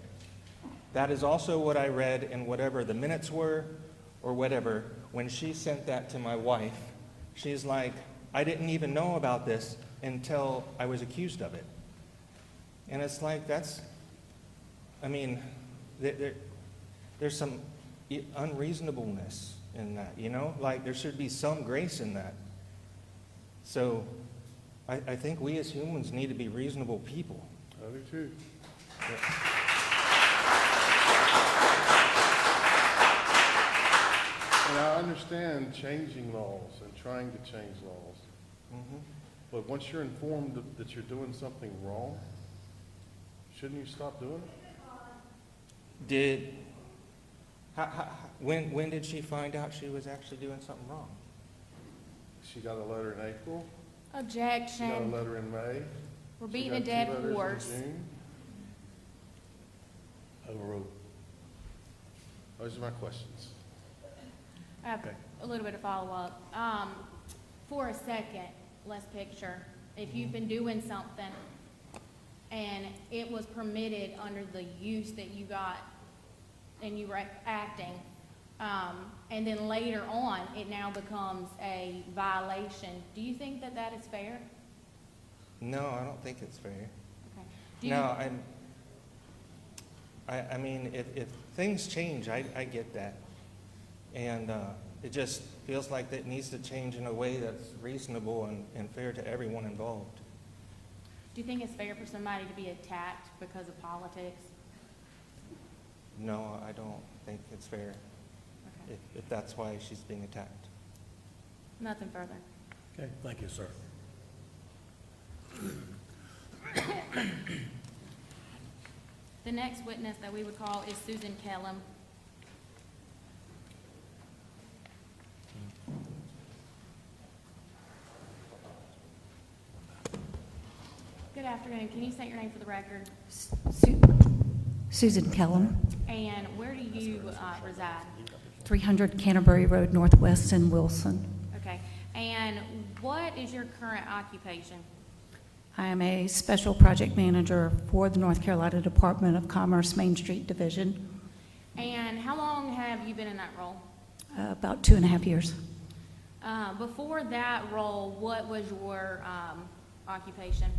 That is also what I read in whatever the minutes were or whatever. When she sent that to my wife, she's like, I didn't even know about this until I was accused of it. And it's like, there's some unreasonableness in that, you know? Like, there should be some grace in that. So, I think we as humans need to be reasonable people. I do too. And I understand changing laws and trying to change laws. Mhm. But once you're informed that you're doing something wrong, shouldn't you stop doing it? When did she find out she was actually doing something wrong? She got a letter in April. She got a Objection. letter in May. We're She beating got a two dead letters in horse. June. Overruled. Those are my questions. I have a little bit of follow-up. For a second, let's picture, if you've been doing something and it was permitted under the use that you got and you were acting, and then later on, it now becomes a violation, do you think that that is fair? No, I don't think it's fair. Okay. Do you- No, I mean, if things change, I get that. And it just feels like that needs to change in a way that's reasonable and fair to everyone involved. Do you think it's fair for somebody to be attacked because of politics? No, I don't think it's fair if that's why she's being attacked. Nothing further. Okay, thank you, sir. The next witness that we would call is Susan Kellum. Good afternoon. Can you state your name for the record? Susan Kellum, And where do you reside? 300 Canterbury Road Northwest in Wilson. Okay. And what is your current occupation? I am a special project manager for the North Carolina Department of Commerce Main Street Division. And how long have you been in that role? About 2.5 years. Before that role, what was your occupation?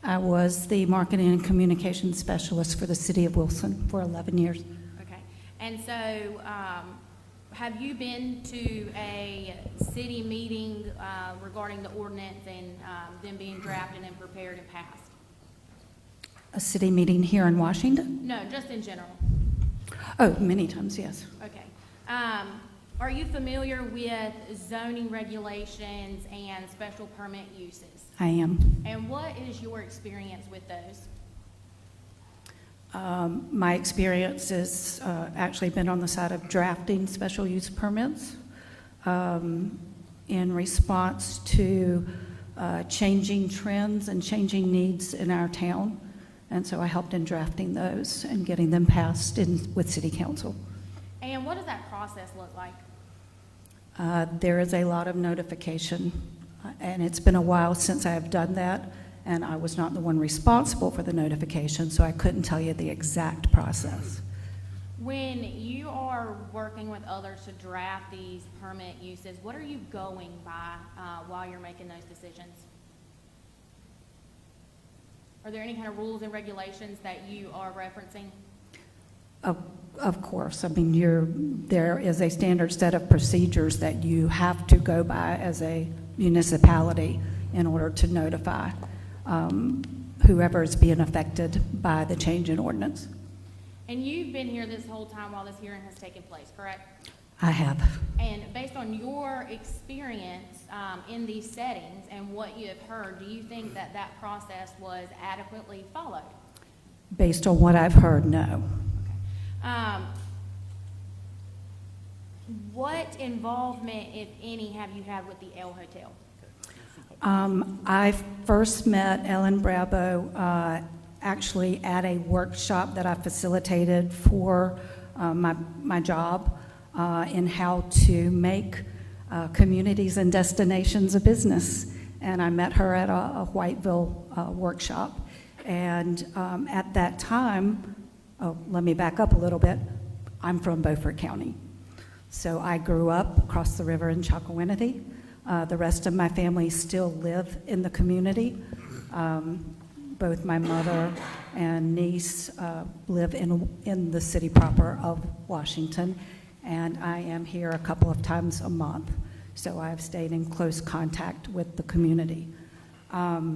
I was the marketing and communications specialist for the city of Wilson for 11 years. Okay. And so, have you been to a city meeting regarding the ordinance and them being drafted and prepared and passed? A city meeting here in Washington? No, just in general. Oh, many times, yes. Okay. Are you familiar with zoning regulations and special permit uses? I am. And what is your experience with those? My experience has actually been on the side of drafting special use permits in response to changing trends and changing needs in our town. And so I helped in drafting those and getting them passed with City Council. And what does that process look like? There is a lot of notification, and it's been a while since I have done that, and I was not the one responsible for the notification, so I couldn't tell you the exact process. When you are working with others to draft these permit uses, what are you going by while you're making those decisions? Are there any kind of rules and regulations that you are referencing? Of course. I mean, there is a standard set of procedures that you have to go by as a municipality in order to notify whoever is being affected by the change in ordinance. And you've been here this whole time while this hearing has taken place, correct? I have. And based on your experience in these settings and what you have heard, do you think that that process was adequately followed? Based on what I've heard, no. What involvement, if any, have you had with the El Hotel? I first met Ellen Bravo actually at a workshop that I facilitated for my job in how to make communities and destinations a business. And I met her at a Whiteville workshop. And at that time, let me back up a little bit. I'm from Beaufort County. So I grew up across the river in Chocowinity. The rest of my family still live in the community. Both my mother and niece live in the city proper of Washington, and I am here a couple of times a month. So I've stayed in close contact with the community. My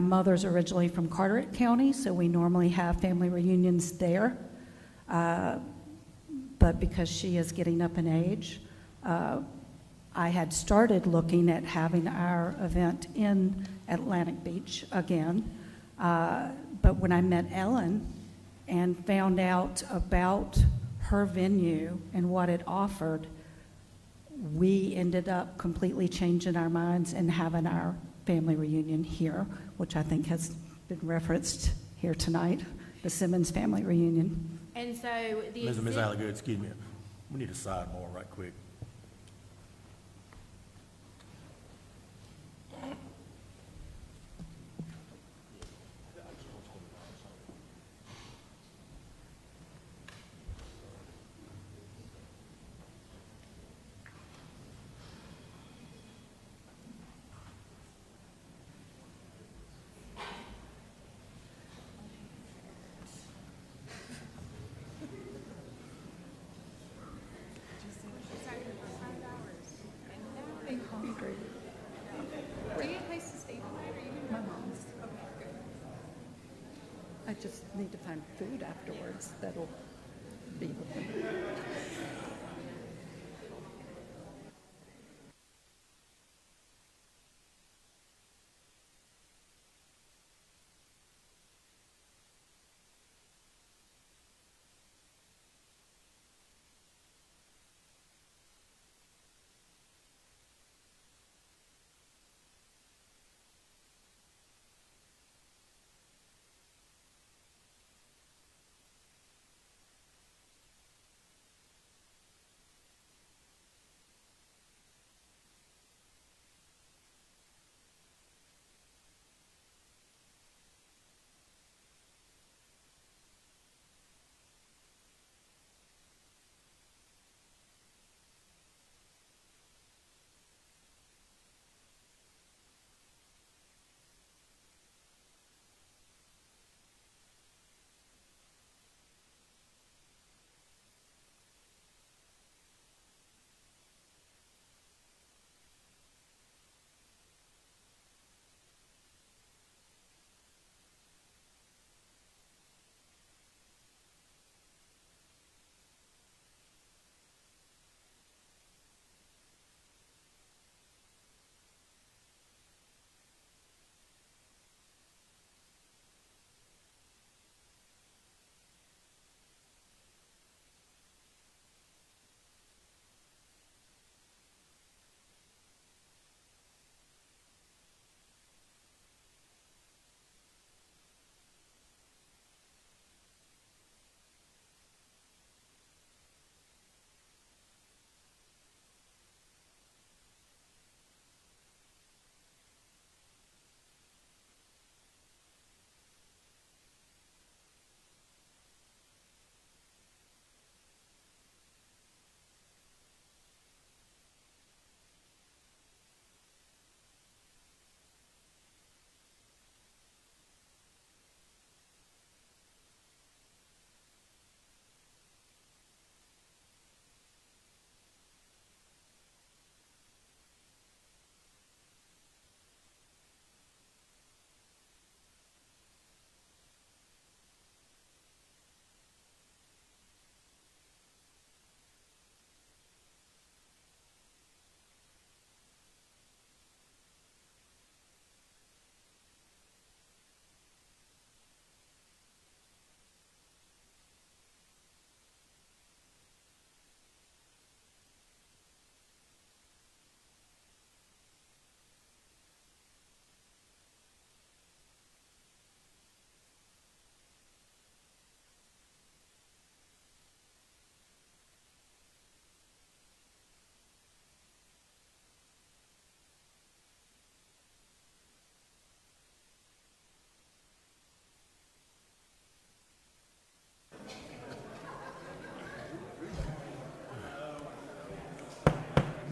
mother's originally from Carteret County, so we normally have family reunions there. But because she is getting up in age, I had started looking at having our event in Atlantic Beach again. But when I met Ellen and found out about her venue and what it offered, we ended up completely changing our minds and having our family reunion here, which I think has been referenced here tonight, the Simmons family reunion. And so the. Ms. Alligood, excuse me, we need a sidebar right quick. Do you have a place to stay tonight, or you? My mom's. Okay, good. I just need to find food afterwards that'll be with them.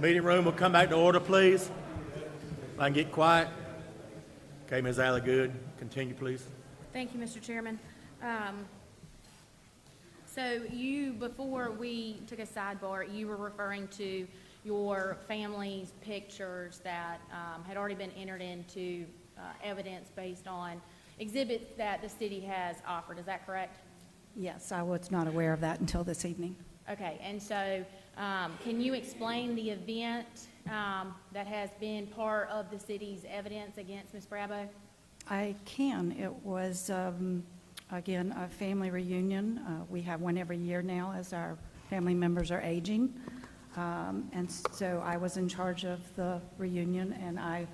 Meeting room will come back to order, please. If I can get quiet. Okay, Ms. Alligood, continue, please. Thank you, Mr. Chairman. So you, before we took a sidebar, you were referring to your family's pictures that had already been entered into evidence based on exhibits that the city has offered. Is that correct? Yes, I was not aware of that until this evening. Okay, and so can you explain the event that has been part of the city's evidence against Ms. Brabo? I can. It was, again, a family reunion. We have one every year now as our family members are aging. And so I was in charge of the reunion, and I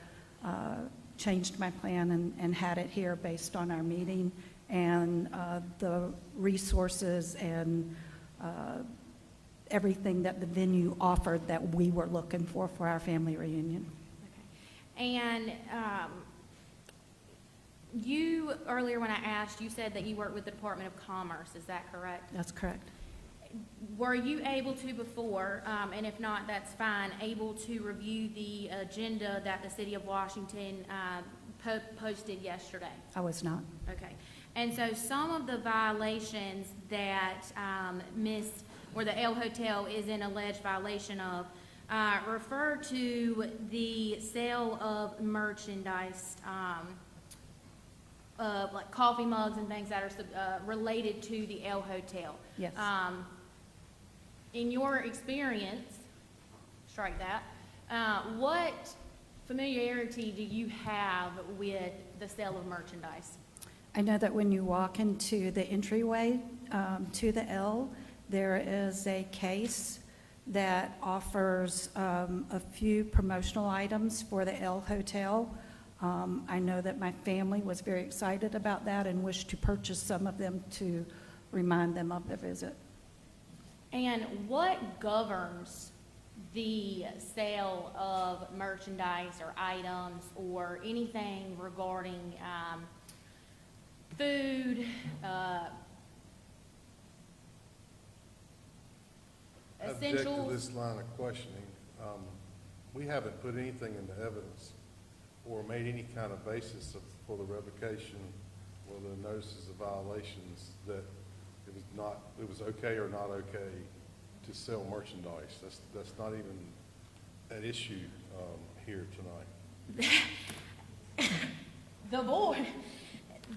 changed my plan and had it here based on our meeting and the resources and everything that the venue offered that we were looking for our family reunion. And you, earlier when I asked, you said that you work with the Department of Commerce. Is that correct? That's correct. Were you able to before, and if not, that's fine, able to review the agenda that the City of Washington posted yesterday? I was not. Okay. And so some of the violations that the El Hotel is in alleged violation of refer to the sale of merchandise, like coffee mugs and things that are related to the El Hotel. Yes. In your experience, strike that, what familiarity do you have with the sale of merchandise? I know that when you walk into the entryway to the L, there is a case that offers a few promotional items for the L Hotel. I know that my family was very excited about that and wished to purchase some of them to remind them of their visit. And what governs the sale of merchandise or items or anything regarding food, I object to essentials? this line of questioning. We haven't put anything into evidence or made any kind of basis for the revocation or the notices of violations that it was okay or not okay to sell merchandise. That's not even an issue here tonight. The board,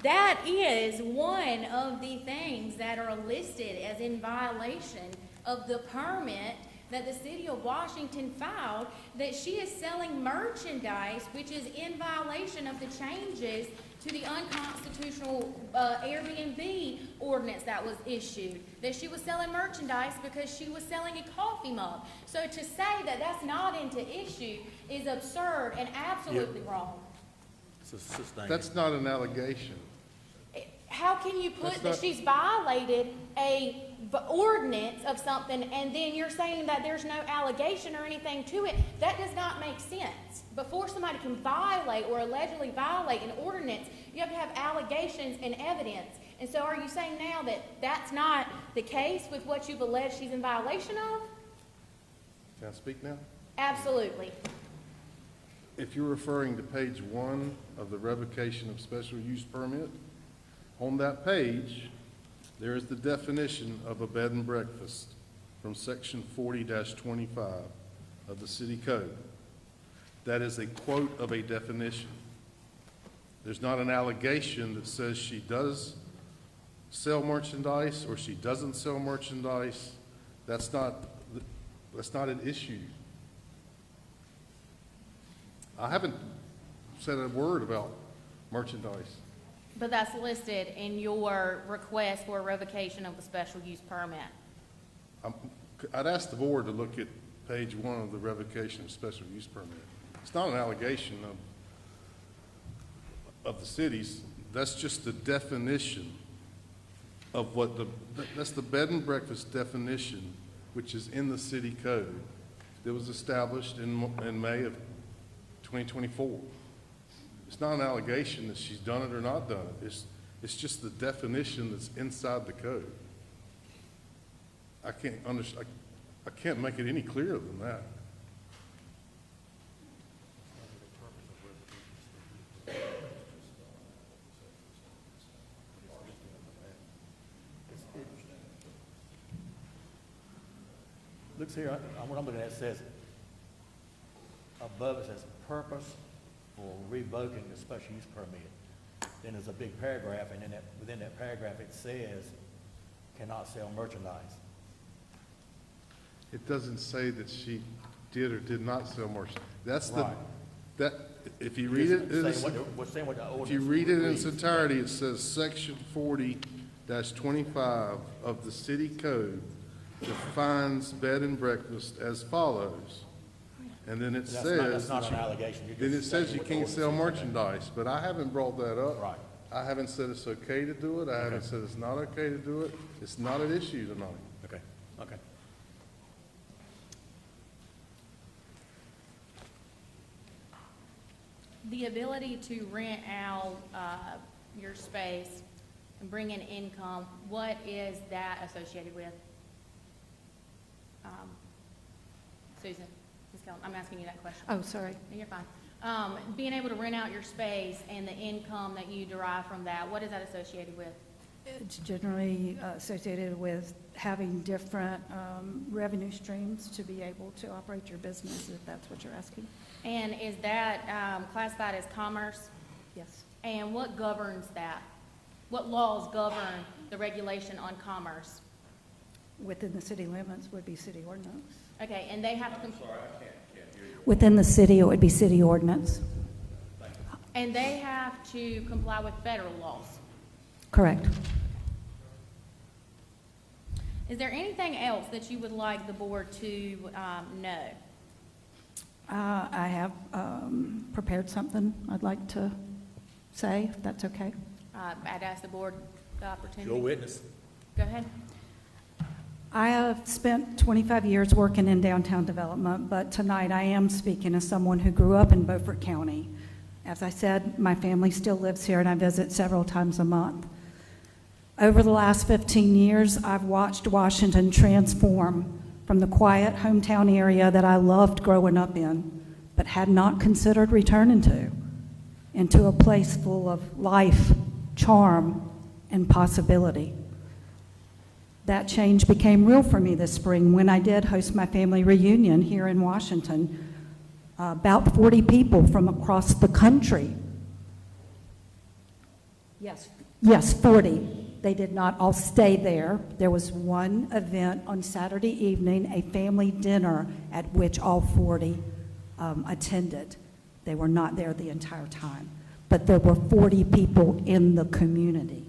that is one of the things that are listed as in violation of the permit that the City of Washington filed, that she is selling merchandise which is in violation of the changes to the unconstitutional Airbnb ordinance that was issued, that she was selling merchandise because she was selling a coffee mug. So to say that that's not into issue is absurd and absolutely wrong. That's not an allegation. How can you put That's that not- she's violated a ordinance of something and then you're saying that there's no allegation or anything to it? That does not make sense. Before somebody can violate or allegedly violate an ordinance, you have to have allegations and evidence. And so are you saying now that that's not the case with what you've alleged she's in violation of? Can I speak now? Absolutely. If you're referring to page 1 of the revocation of special use permit, on that page, there is the definition of a bed and breakfast from section 40-25 of the city code. That is a quote of a definition. There's not an allegation that says she does sell merchandise or she doesn't sell merchandise. That's not an issue. I haven't said a word about merchandise. But that's listed in your request for a revocation of the special use permit. I'd ask the board to look at page 1 of the revocation of special use permit. It's not an allegation of the cities. That's just the definition of what that's the bed and breakfast definition, which is in the city code that was established in May of 2024. It's not an allegation that she's done it or not done it. It's just the definition that's inside the code. I can't make it any clearer than that. Looks here, what I'm looking at says, above it says purpose for revoking the special use permit. Then there's a big paragraph, and then within that paragraph, it says cannot sell merchandise. It doesn't say that she did or did not sell merchandise. That's Right. if you read it, It's saying we're saying what the if you ordinance read it in its reads. entirety, it says section 40-25 of the city code defines bed and breakfast as follows. And then it That's says. not that an you- allegation. You're Then it just says stating you what the can't sell ordinance is. merchandise, but I haven't brought that up. Right. I haven't said it's okay to do it. I haven't said it's not okay to do it. It's not an issue tonight. Okay, okay. The ability to rent out your space and bring in income, what is that associated with? Susan, Ms. Kellum, I'm asking you that question. Oh, sorry. No, you're fine. Being able to rent out your space and the income that you derive from that, what is that associated with? It's generally associated with having different revenue streams to be able to operate your business, if that's what you're asking. And is that classified as commerce? Yes. And what governs that? What laws govern the regulation on commerce? Within the city limits would be city ordinance. Okay, and they have to, Within the city, it would be city ordinance. and they have to comply with federal laws. Correct. Is there anything else that you would like the board to know? I have prepared something I'd like to say, if that's okay. I'd ask the board the opportunity. Your witness. Go ahead. I have spent 25 years working in downtown development, but tonight I am speaking as someone who grew up in Beaufort County. As I said, my family still lives here, and I visit several times a month. Over the last 15 years, I've watched Washington transform from the quiet hometown area that I loved growing up in, but had not considered returning to, into a place full of life, charm, and possibility. That change became real for me this spring when I did host my family reunion here in Washington. About 40 people from across the country. Yes, 40. They did not all stay there. There was one event on Saturday evening, a family dinner at which all 40 attended. They were not there the entire time, but there were 40 people in the community.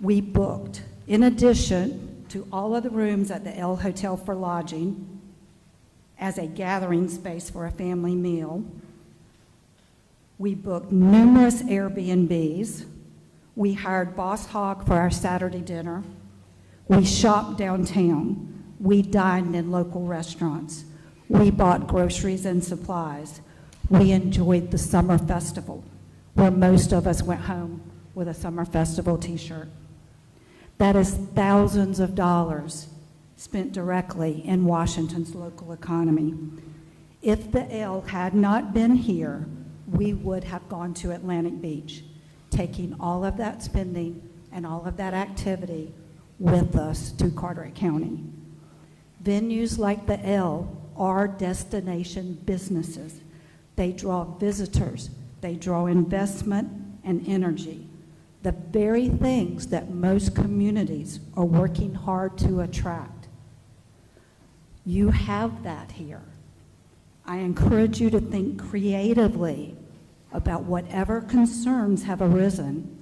We booked, in addition to all of the rooms at the El Hotel for lodging, as a gathering space for a family meal. We booked numerous Airbnbs. We hired Boss Hog for our Saturday dinner. We shopped downtown. We dined in local restaurants. We bought groceries and supplies. We enjoyed the summer festival, where most of us went home with a summer festival t-shirt. That is thousands of dollars spent directly in Washington's local economy. If the L had not been here, we would have gone to Atlantic Beach, taking all of that spending and all of that activity with us to Carteret County. Venues like the L are destination businesses. They draw visitors, they draw investment and energy, the very things that most communities are working hard to attract. You have that here. I encourage you to think creatively about whatever concerns have arisen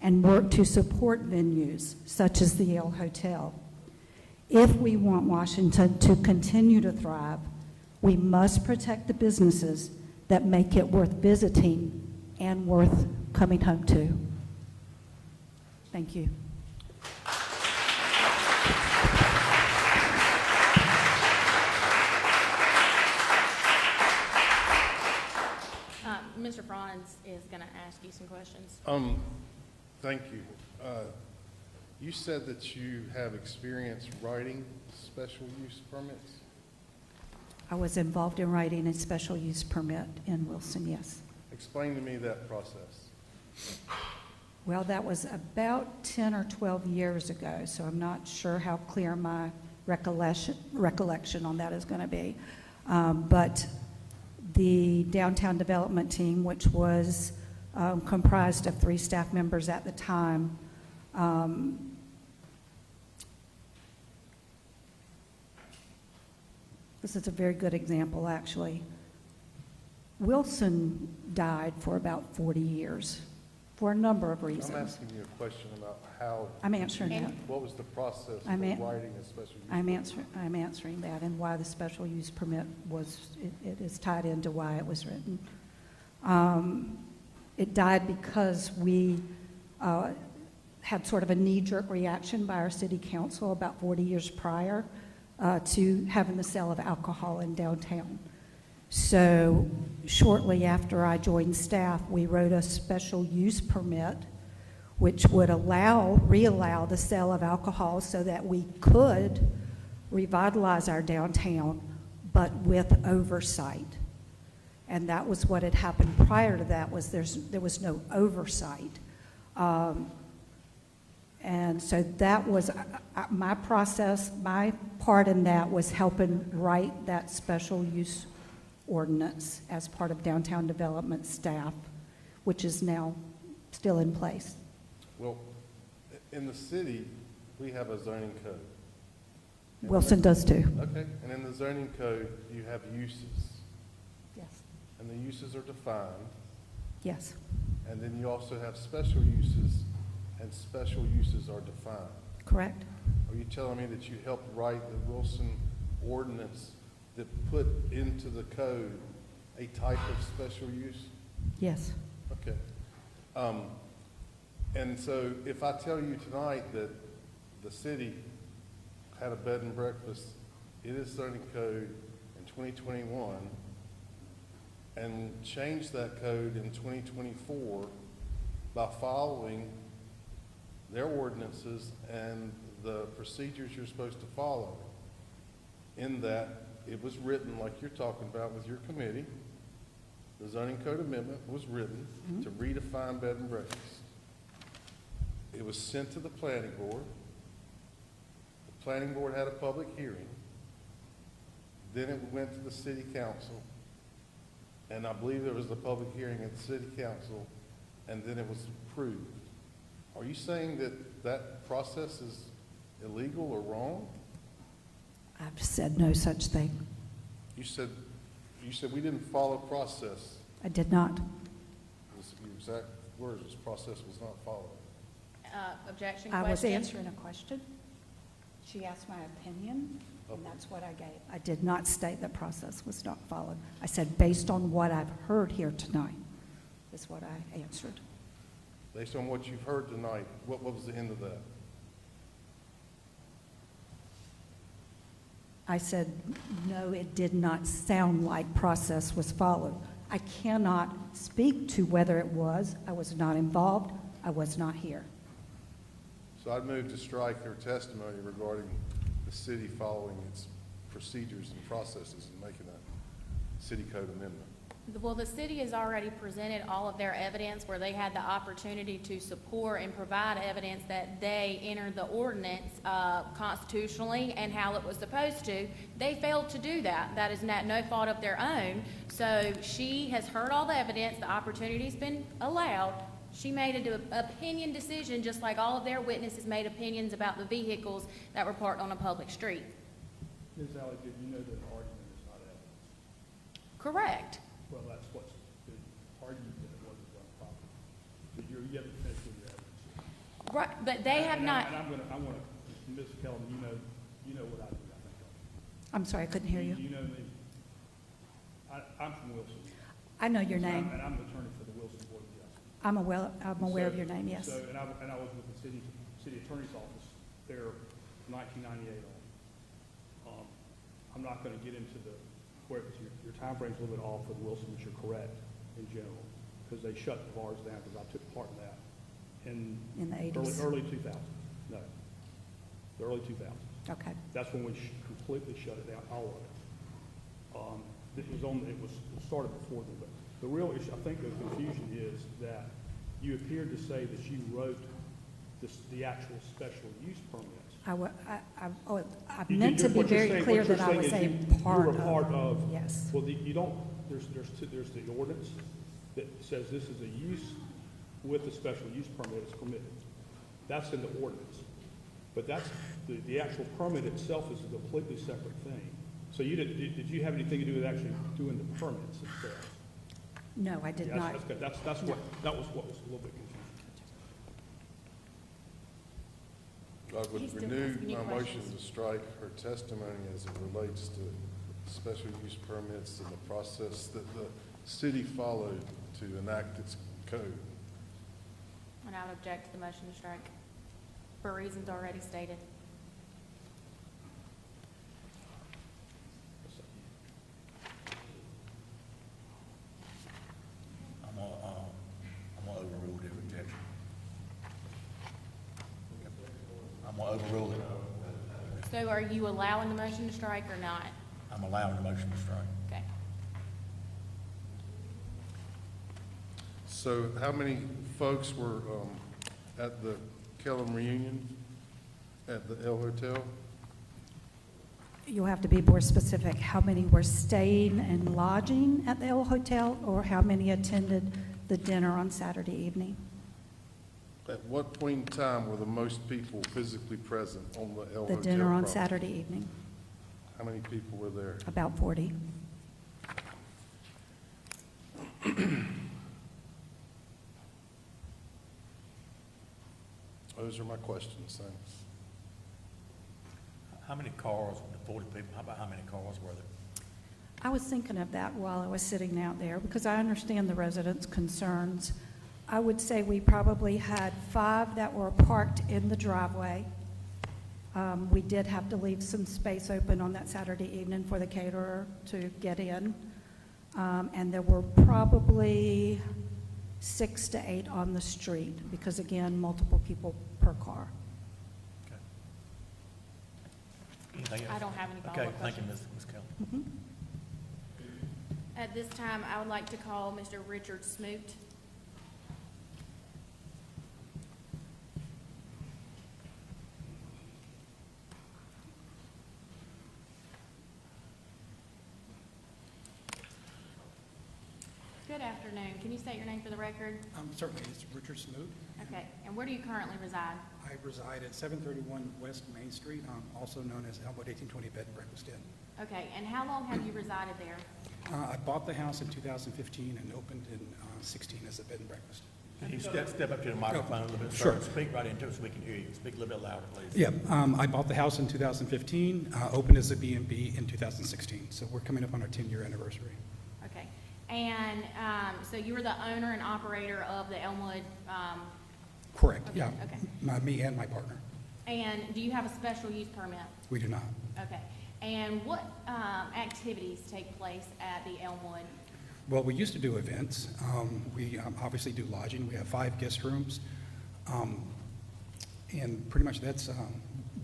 and work to support venues such as the Yale Hotel. If we want Washington to continue to thrive, we must protect the businesses that make it worth visiting and worth coming home to. Thank you. Mr. Franz is going to ask you some questions. Thank you. You said that you have experience writing special use permits? I was involved in writing a special use permit in Wilson, yes. Explain to me that process. Well, that was about 10 or 12 years ago, so I'm not sure how clear my recollection on that is going to be. But the downtown development team, which was comprised of 3 staff members at the time, this is a very good example, actually. Wilson died for about 40 years for a number of reasons. I'm asking you a question about how. I'm answering that. What was the process for I'm writing an- a special use? I'm answering that and why the special use permit was, it is tied into why it was written. It died because we had sort of a knee-jerk reaction by our city council about 40 years prior to having the sale of alcohol in downtown. So shortly after I joined staff, we wrote a special use permit which would reallow the sale of alcohol so that we could revitalize our downtown, but with oversight. And that was what had happened prior to that, was there was no oversight. And so that was my process. My part in that was helping write that special use ordinance as part of downtown development staff, which is now still in place. Well, in the city, we have a zoning code. Wilson does too. Okay, and in the zoning code, you have uses, Yes. and the uses are defined, Yes. and then you also have special uses, and special uses are defined. Correct. Are you telling me that you helped write the Wilson ordinance that put into the code a type of special use? Yes. Okay. And so if I tell you tonight that the city had a bed and breakfast, it is zoning code in 2021, and changed that code in 2024 by following their ordinances and the procedures you're supposed to follow, in that it was written like you're talking about with your committee. The zoning code amendment was written to redefine bed and breakfast. It was sent to the planning board. The planning board had a public hearing. Then it went to the city council. And I believe there was a public hearing at the city council, and then it was approved. Are you saying that that process is illegal or wrong? I've said no such thing. You said we didn't follow process. I did not. Your exact words, this process was not followed. Objection, I was question? answering a question. She asked my opinion, and that's what I gave. I did not state that process was not followed. I said, based on what I've heard here tonight, is what I answered. Based on what you've heard tonight, what was the end of that? I said, no, it did not sound like process was followed. I cannot speak to whether it was. I was not involved. I was not here. So I'd move to strike your testimony regarding the city following its procedures and processes in making a city code amendment. Well, the city has already presented all of their evidence where they had the opportunity to support and provide evidence that they entered the ordinance constitutionally and how it was supposed to. They failed to do that. That is no fault of their own. So she has heard all the evidence. The opportunity's been allowed. She made an opinion decision, just like all of their witnesses made opinions about the vehicles that were parked on a public street. Ms. Alley, did you know that an argument is not evidence? Correct. Well, that's what's been argued, that it wasn't done properly. But you haven't finished with your evidence. Right, but they have not. And I want to, Ms. Kellum, you know what I do, I think. I'm sorry, I couldn't hear you. You know me. I'm from Wilson. I know your name. And I'm the attorney for the Wilson Board of Justice. I'm aware of your name, yes. So, and I was with the city attorney's office there 1998 on. I'm not going to get into where your time frame's a little bit off with Wilson, which you're correct in general, because they shut the bars down, because I took part in that in the 80s? Early 2000s. No, the early 2000s. Okay. That's when we completely shut it down, all of it. It started before then, but the real issue, I think the confusion is that you appeared to say that you wrote the actual special use permits. I meant to be very clear that I was a part You're a part of. Yes. Well, you don't, there's the ordinance that says this is a use with a special use permit is permitted. That's in the ordinance. But that's, the actual permit itself is a completely separate thing. So did you have anything to do with actually doing the permits themselves? No, I did Yeah, not. That's good. That was what was a little bit confusing. I He's would still renew asking you my motion questions. to strike her testimony as it relates to special use permits and the process that the city followed to enact its code. And I would object to the motion to strike for reasons already stated. I'm gonna overrule the objection. I'm gonna overrule it. So are you allowing the motion to strike or not? I'm allowing the motion to strike. Okay. So how many folks were at the Kellum reunion at the El Hotel? You'll have to be more specific. How many were staying and lodging at the El Hotel, or how many attended the dinner on Saturday evening? At what point in time were the most people physically present on the El The Hotel dinner on property? Saturday evening, How many people were there? about 40. Those are my questions, thanks. How many cars, the 40 people, how about how many cars were there? I was thinking of that while I was sitting out there, because I understand the residents' concerns. I would say we probably had 5 that were parked in the driveway. We did have to leave some space open on that Saturday evening for the caterer to get in. And there were probably 6 to 8 on the street, because again, multiple people per car. Anything else? I don't have any Okay, follow-up thank you, questions. Ms. Kelly. Mhm. At this time, I would like to call Mr. Richard Smoot. Good afternoon. Can you state your name for the record? Certainly, it's Richard Smoot. Okay, and where do you currently reside? I reside at 731 West Main Street, also known as Elmwood 1820 Bed and Breakfast Inn. Okay, and how long have you resided there? I bought the house in 2015 and opened in 16 as a bed and breakfast. Can you step up to the microphone a little bit, Sure. sir? Speak right into it so we can hear you. Speak a little bit louder, please. Yeah, I bought the house in 2015, opened as a B&B in 2016, so we're coming up on our 10-year anniversary. Okay, and so you were the owner and operator of the Elmwood, Correct, Okay, yeah. okay. Me and my partner. and do you have a special use permit? We do not. Okay, and what activities take place at the Elmwood? Well, we used to do events. We obviously do lodging. We have 5 guest rooms. And pretty much that's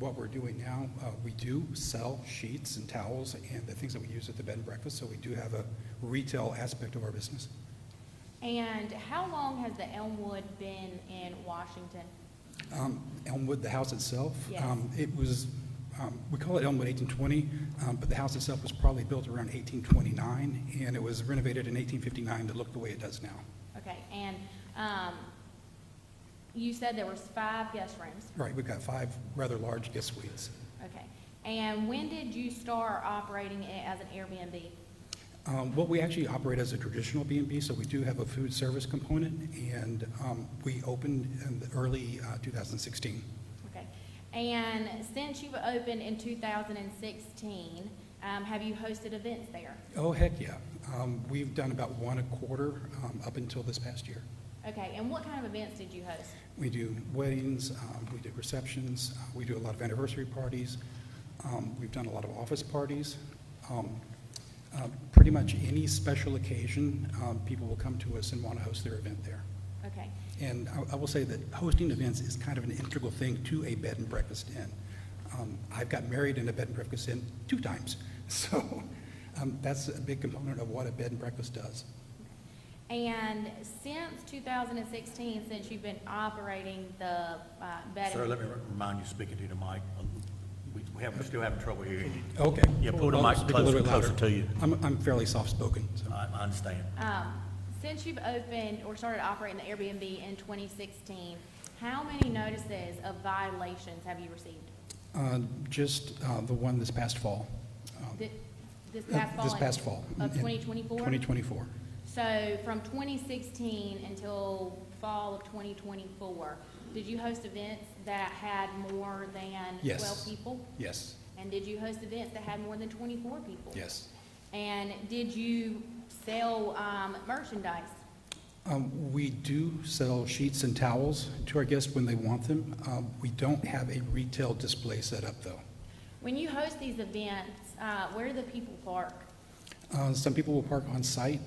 what we're doing now. We do sell sheets and towels and the things that we use at the bed and breakfast, so we do have a retail aspect of our business. And how long has the Elmwood been in Washington? Elmwood, the house itself, Yes. it was, we call it Elmwood 1820, but the house itself was probably built around 1829, and it was renovated in 1859 to look the way it does now. Okay, and you said there was 5 guest rooms? Right, we've got 5 rather large guest suites. Okay, and when did you start operating it as an Airbnb? Well, we actually operate as a traditional B&B, so we do have a food service component, and we opened in the early 2016. Okay, and since you've opened in 2016, have you hosted events there? Oh, heck yeah. We've done about 1 a quarter up until this past year. Okay, and what kind of events did you host? We do weddings, we do receptions, we do a lot of anniversary parties, we've done a lot of office parties. Pretty much any special occasion, people will come to us and want to host their event there. Okay, And I will say that hosting events is kind of an integral thing to a bed and breakfast inn. I've got married in a bed and breakfast inn 2 times, so that's a big component of what a bed and breakfast does. And since 2016, since you've been operating the bed Sir, and... let me remind you, speaking to the mic, we're still having trouble hearing you. Okay. Yeah, pull the I'll mic speak a little closer bit to louder. you. I'm fairly soft-spoken, so. I understand. Since you've opened or started operating the Airbnb in 2016, how many notices of violations have you received? Just the one this past fall. This past fall? This past fall. Of in 2024? 2024. So from 2016 until fall of 2024, did you host events that had more than Yes. 12 people? Yes, And did you host events that had more than 24 people? yes. And did you sell merchandise? We do sell sheets and towels to our guests when they want them. We don't have a retail display set up, though. When you host these events, where do the people park? Some people will park on site.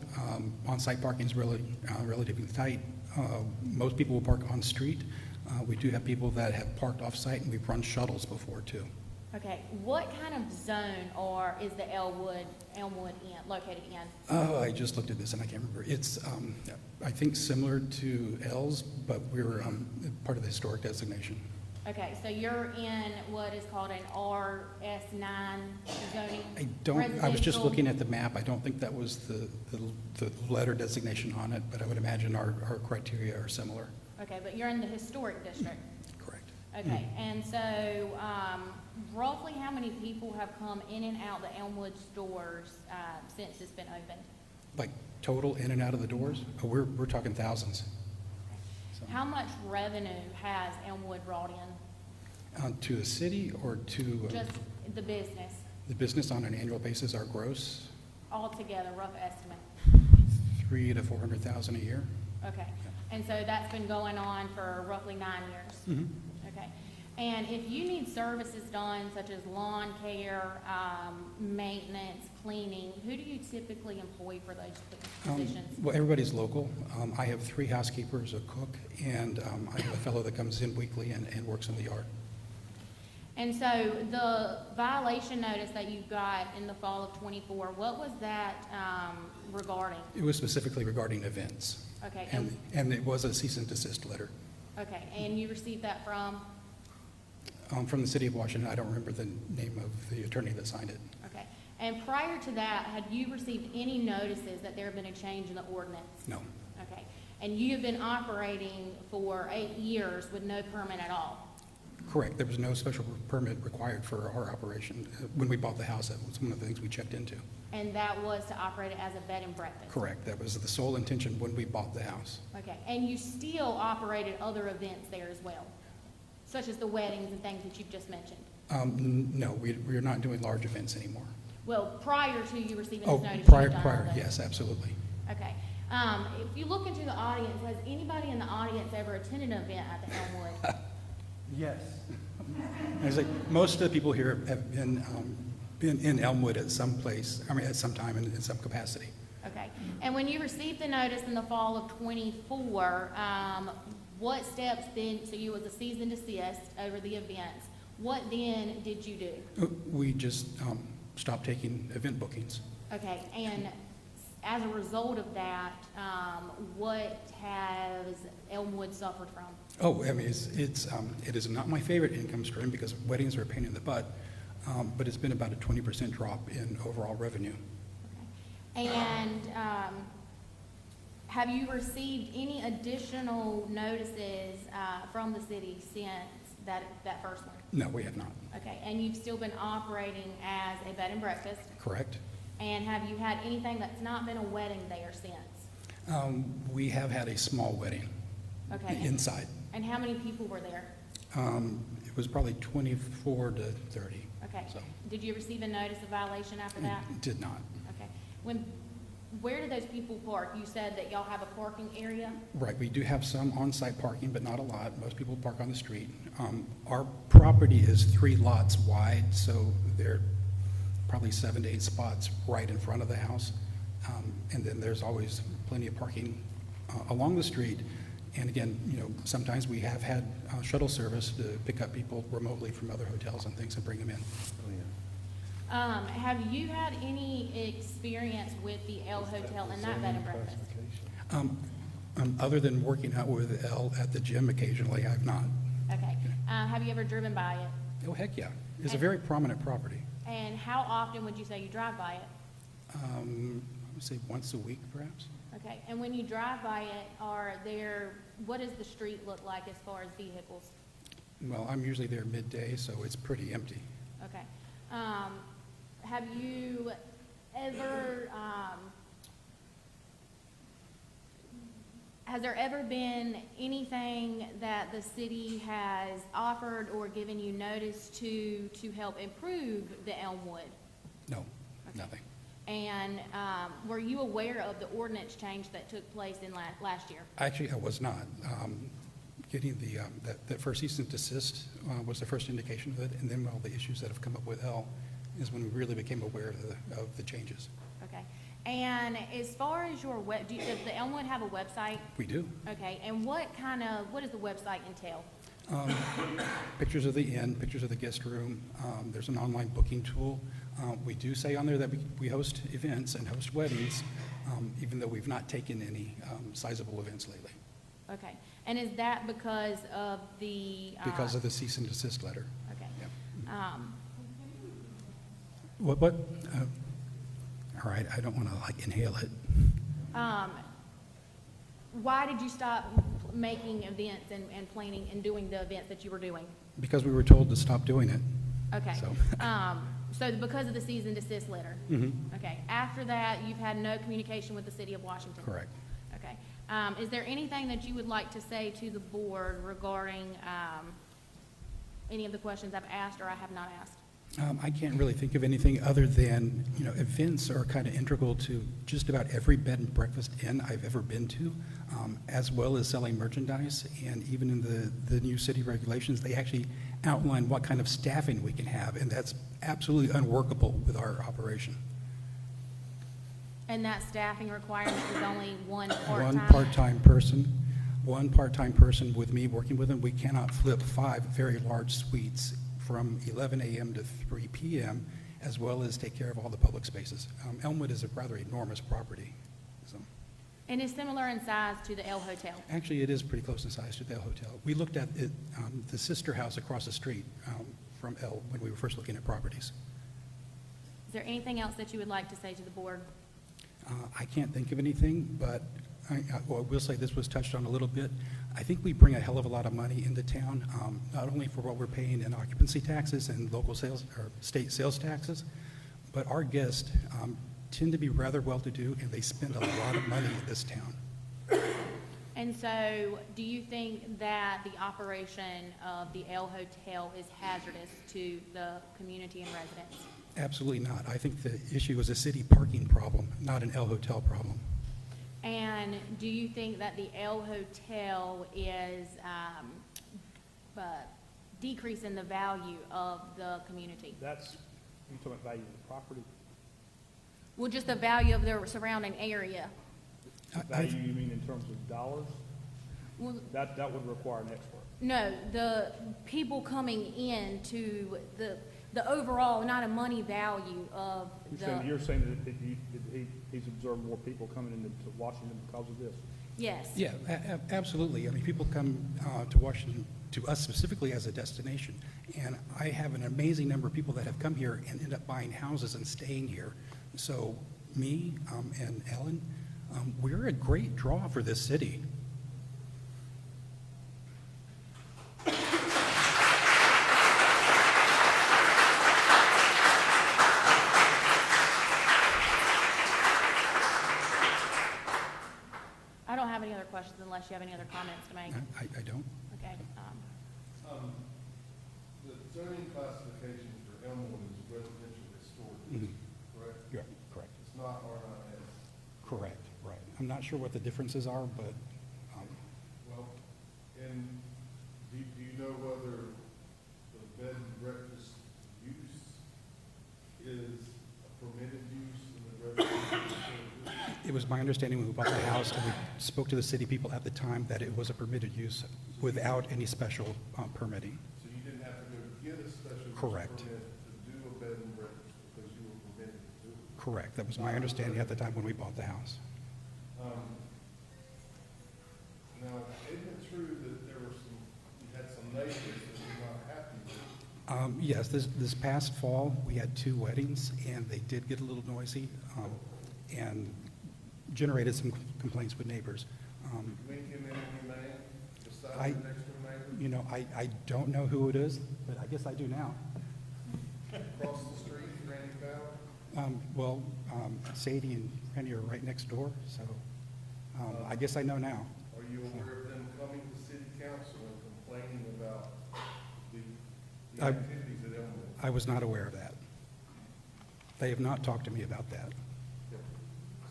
On-site parking is really relatively tight. Most people will park on street. We do have people that have parked off-site, and we've run shuttles before, too. Okay, what kind of zone or is the Elmwood located in? Oh, I just looked at this and I can't remember. It's, I think, similar to L's, but we're part of the historic designation. Okay, so you're in what is called an RS9 zoning? I don't, I was just residential? looking at the map. I don't think that was the letter designation on it, but I would imagine our criteria are similar. Okay, but you're in the historic district? Correct. Okay, and so roughly how many people have come in and out the Elmwood stores since it's been opened? Like total in and out of the doors? Oh, we're talking thousands. How much revenue has Elmwood brought in? To the city or to Just the business, the business on an annual basis, our gross, altogether, rough estimate? 300,000 to 400,000 a year. Okay, and so that's been going on for roughly 9 years? Mhm. Okay, and if you need services done such as lawn care, maintenance, cleaning, who do you typically employ for those positions? Well, everybody's local. I have 3 housekeepers, a cook, and I have a fellow that comes in weekly and works in the yard. And so the violation notice that you got in the fall of '24, what was that regarding? It was specifically regarding events. Okay, And it was a cease and desist letter. okay, and you received that from? From the city of Washington. I don't remember the name of the attorney that signed it. Okay, and prior to that, had you received any notices that there had been a change in the ordinance? No. Okay, and you have been operating for 8 years with no permit at all? Correct. There was no special permit required for our operation. When we bought the house, that was one of the things we checked into. And that was to operate it as a bed and breakfast? Correct. That was the sole intention when we bought the house. Okay, and you still operated other events there as well, such as the weddings and things that you've just mentioned? No, we're not doing large events anymore. Well, prior to you receiving Oh, this notice? prior, you've done all those. yes, absolutely. Okay. If you look into the audience, has anybody in the audience ever attended an event at the Elmwood? Yes. I was like, most of the people here have been in Elmwood at some place, I mean, at some time in some capacity. Okay. And when you received the notice in the fall of '24, what steps then, so you was a cease and desist over the events, what then did you do? We just stopped taking event bookings. Okay, and as a result of that, what has Elmwood suffered from? Oh, I mean, it is not my favorite income stream because weddings are a pain in the butt, but it's been about a 20% drop in overall revenue. And have you received any additional notices from the city since that first one? No, we have not. Okay, and you've still been operating as a bed and breakfast? Correct. And have you had anything that's not been a wedding there since? We have had a small wedding Okay. inside. And how many people were there? It was probably 24 to 30. Okay. So, Did you receive a notice of violation after that? did not. Okay. Where do those people park? You said that y'all have a parking area? Right, we do have some on-site parking, but not a lot. Most people park on the street. Our property is 3 lots wide, so there are probably 7 to 8 spots right in front of the house. And then there's always plenty of parking along the street. And again, sometimes we have had shuttle service to pick up people remotely from other hotels and things and bring them in. Have you had any experience with the L Hotel and that bed and breakfast? Other than working out with Elle at the gym occasionally, I've not. Okay. Have you ever driven by it? Oh, heck yeah. It's a very prominent property. And how often would you say you drive by it? I would say once a week, perhaps. Okay, and when you drive by it, what does the street look like as far as vehicles? Well, I'm usually there midday, so it's pretty empty. Okay. Have you ever, has there ever been anything that the city has offered or given you notice to help improve the Elmwood? No, nothing. And were you aware of the ordinance change that took place in last year? Actually, I was not. Getting that first cease and desist was the first indication of it, and then all the issues that have come up with Elle is when we really became aware of the changes. Okay. And as far as your does the Elmwood have a website? We do. Okay. And what does the website entail? Pictures of the inn, pictures of the guest room. There's an online booking tool. We do say on there that we host events and host weddings, even though we've not taken any sizable events lately. Okay. And is that because of the? Because of the cease and desist letter. Okay. Yeah. What? All right, I don't want to inhale it. Why did you stop making events and planning and doing the events that you were doing? Because we were told to stop doing it. Okay. So, so because of the cease and desist letter? Mm-hmm. Okay. After that, you've had no communication with the city of Washington? Correct. Okay. Is there anything that you would like to say to the board regarding any of the questions I've asked or I have not asked? I can't really think of anything other than, events are kind of integral to just about every bed and breakfast inn I've ever been to, as well as selling merchandise. And even in the new city regulations, they actually outline what kind of staffing we can have, and that's absolutely unworkable with our operation. And that staffing requirement is only one part-time? One part-time person with me working with them. We cannot flip 5 very large suites from 11 a.m. to 3 p.m., as well as take care of all the public spaces. Elmwood is a rather enormous property. So. And is similar in size to the El Hotel? Actually, it is pretty close in size to the El Hotel. We looked at it, the sister house across the street from El when we were first looking at properties. Is there anything else that you would like to say to the board? I can't think of anything, but I will say this was touched on a little bit. I think we bring a hell of a lot of money into town, not only for what we're paying in occupancy taxes and local sales or state sales taxes, but our guests tend to be rather well-to-do, and they spend a lot of money in this town. And so, do you think that the operation of the El Hotel is hazardous to the community and residents? Absolutely not. I think the issue is a city parking problem, not an El Hotel problem. And do you think that the El Hotel is decreasing the value of the community? You talking about value of the property? Well, just the value of the surrounding area. Value, you mean in terms of dollars? Well, That would require an expert. no, the people coming in to the overall, not a money value of You're saying that he's observed more people coming into Washington because of this? Yes. Yeah, absolutely. I mean, people come to Washington, to us specifically as a destination, and I have an amazing number of people that have come here and end up buying houses and staying here. So me and Ellen, we're a great draw for this city. I don't have any other questions unless you have any other comments to make. I don't. Okay. The zoning classification for Elmwood is residential historic, correct? Yeah, correct. It's not RIS. Correct, right. I'm not sure what the differences are, but Well, and do you know whether the bed and breakfast use is a permitted use in the residential district? it was my understanding when we bought the house, and we spoke to the city people at the time, that it was a permitted use without any special permitting. So you didn't have to go get a special use Correct. permit to do a bed and breakfast because you were permitted to do it? Correct. That was my understanding at the time when we bought the house. Yes, this past fall, we had 2 weddings, and they did get a little noisy, and generated some complaints with neighbors. You know, I don't know who it is, but I guess I do now. Across the street, Randy Fowler? Sadie and Randy are right next door, so I guess I know now. Are you aware of them coming to city council and complaining about the activities at Elmwood? I was not aware of that. They have not talked to me about that.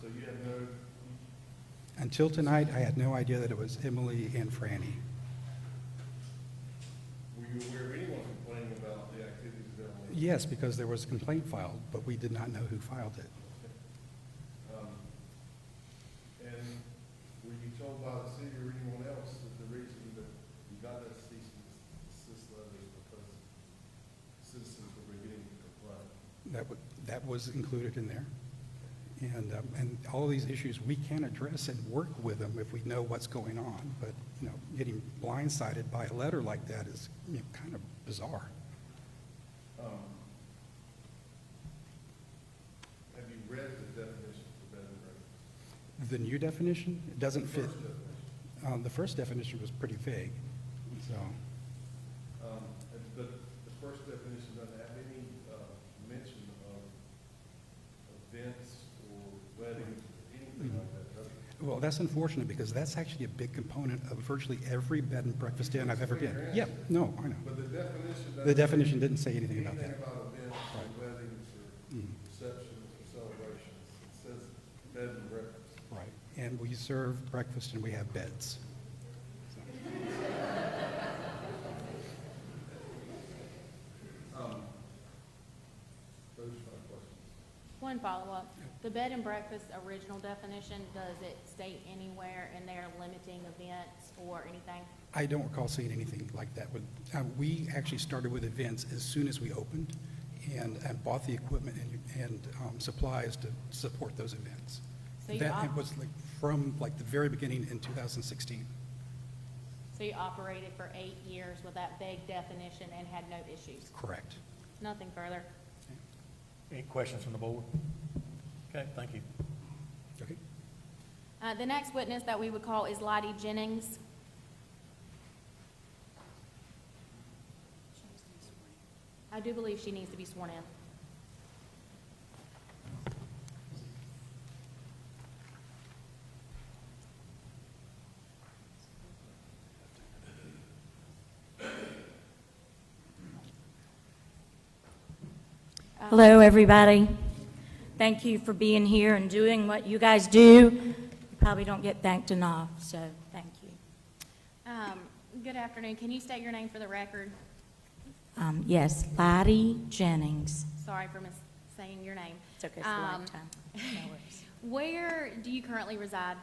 So you have no, Until tonight, I had no idea that it was Emily and Franny. were you aware of anyone complaining about the activities at Elmwood? Yes, because there was a complaint filed, but we did not know who filed it. And were you told by the city or anyone else that the reason that you got that cease and desist letter is because citizens were beginning to complain? That was included in there. And all of these issues, we can address and work with them if we know what's going on. But, you know, getting blindsided by a letter like that is, you know, kind of bizarre. Have you read the definition for bed and breakfast? The new definition, it doesn't fit. First definition. The first definition was pretty vague, so. But the first definition doesn't have any mention of events or weddings or anything like that, does it? Well, that's unfortunate because that's actually a big component of virtually every bed and breakfast inn I've ever been. Yeah, no, I know. But the definition doesn't. The definition didn't say anything about that. Anything about events or weddings or receptions or celebrations. It says bed and breakfast. Right. And we serve breakfast and we have beds. Those are my questions. One follow-up. The bed and breakfast original definition, does it state anywhere in there limiting events or anything? I don't recall seeing anything like that. We actually started with events as soon as we opened and bought the equipment and supplies to support those events. So you That it was like from like the very beginning in 2016. So you operated for 8 years with that vague definition and had no issues? Correct. Nothing further? Any questions from the board? Okay, thank you. Okay. The next witness that we would call is Lottie Jennings. I do believe she needs to be sworn in. Hello, everybody. Thank you for being here and doing what you guys do. You probably don't get thanked enough, so thank you. Good afternoon. Can you state your name for the record? Yes, Lottie Jennings. Sorry for saying your name. It's okay, it's a lifetime. No worries. Where do you currently reside?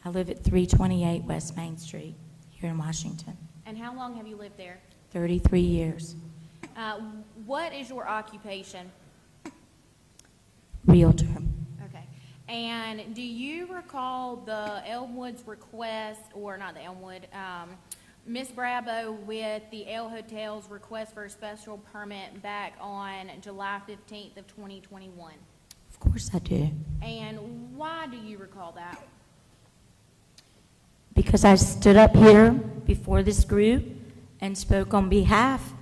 I live at 328 West Main Street here in Washington. And how long have you lived there? 33 years. What is your occupation? Realtor. Okay. And do you recall the Elmwood's request, or not the Elmwood, Ms. Brabo with the El Hotel's request for a special permit back on July 15th of 2021? Of course I do. And why do you recall that? Because I stood up here before this group and spoke on behalf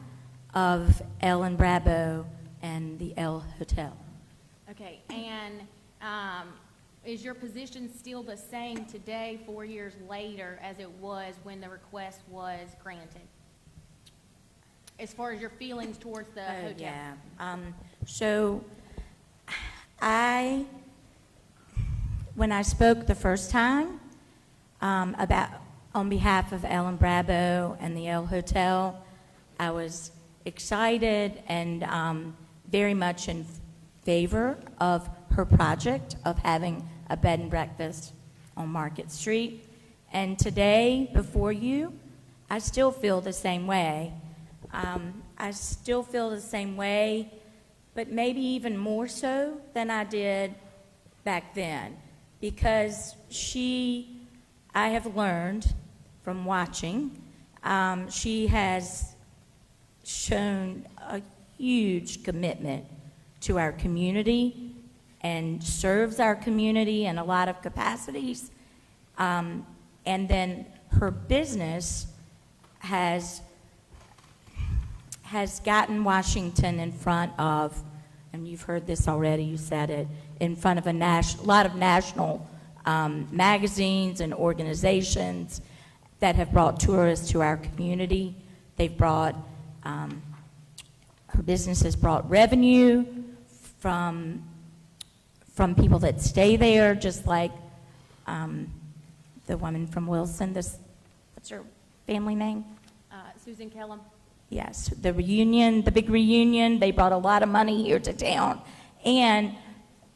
of Ellen Brabo and the El Hotel. Okay, and is your position still the same today, 4 years later, as it was when the request was granted? As far as your feelings towards the hotel? Yeah. So when I spoke the first time on behalf of Ellen Brabo and the El Hotel, I was excited and very much in favor of her project of having a bed and breakfast on Market Street. And today, before you, I still feel the same way. I still feel the same way, but maybe even more so than I did back then, because I have learned from watching, she shown a huge commitment to our community and serves our community in a lot of capacities. And then her business has gotten Washington in front of, and you've heard this already, you said it, in front of a lot of national magazines and organizations that have brought tourists to our community. They've brought, her business has brought revenue from people that stay there, just like the woman from Wilson, what's her family name? Susan Kellum. Yes, the reunion, the big reunion, they brought a lot of money here to town. And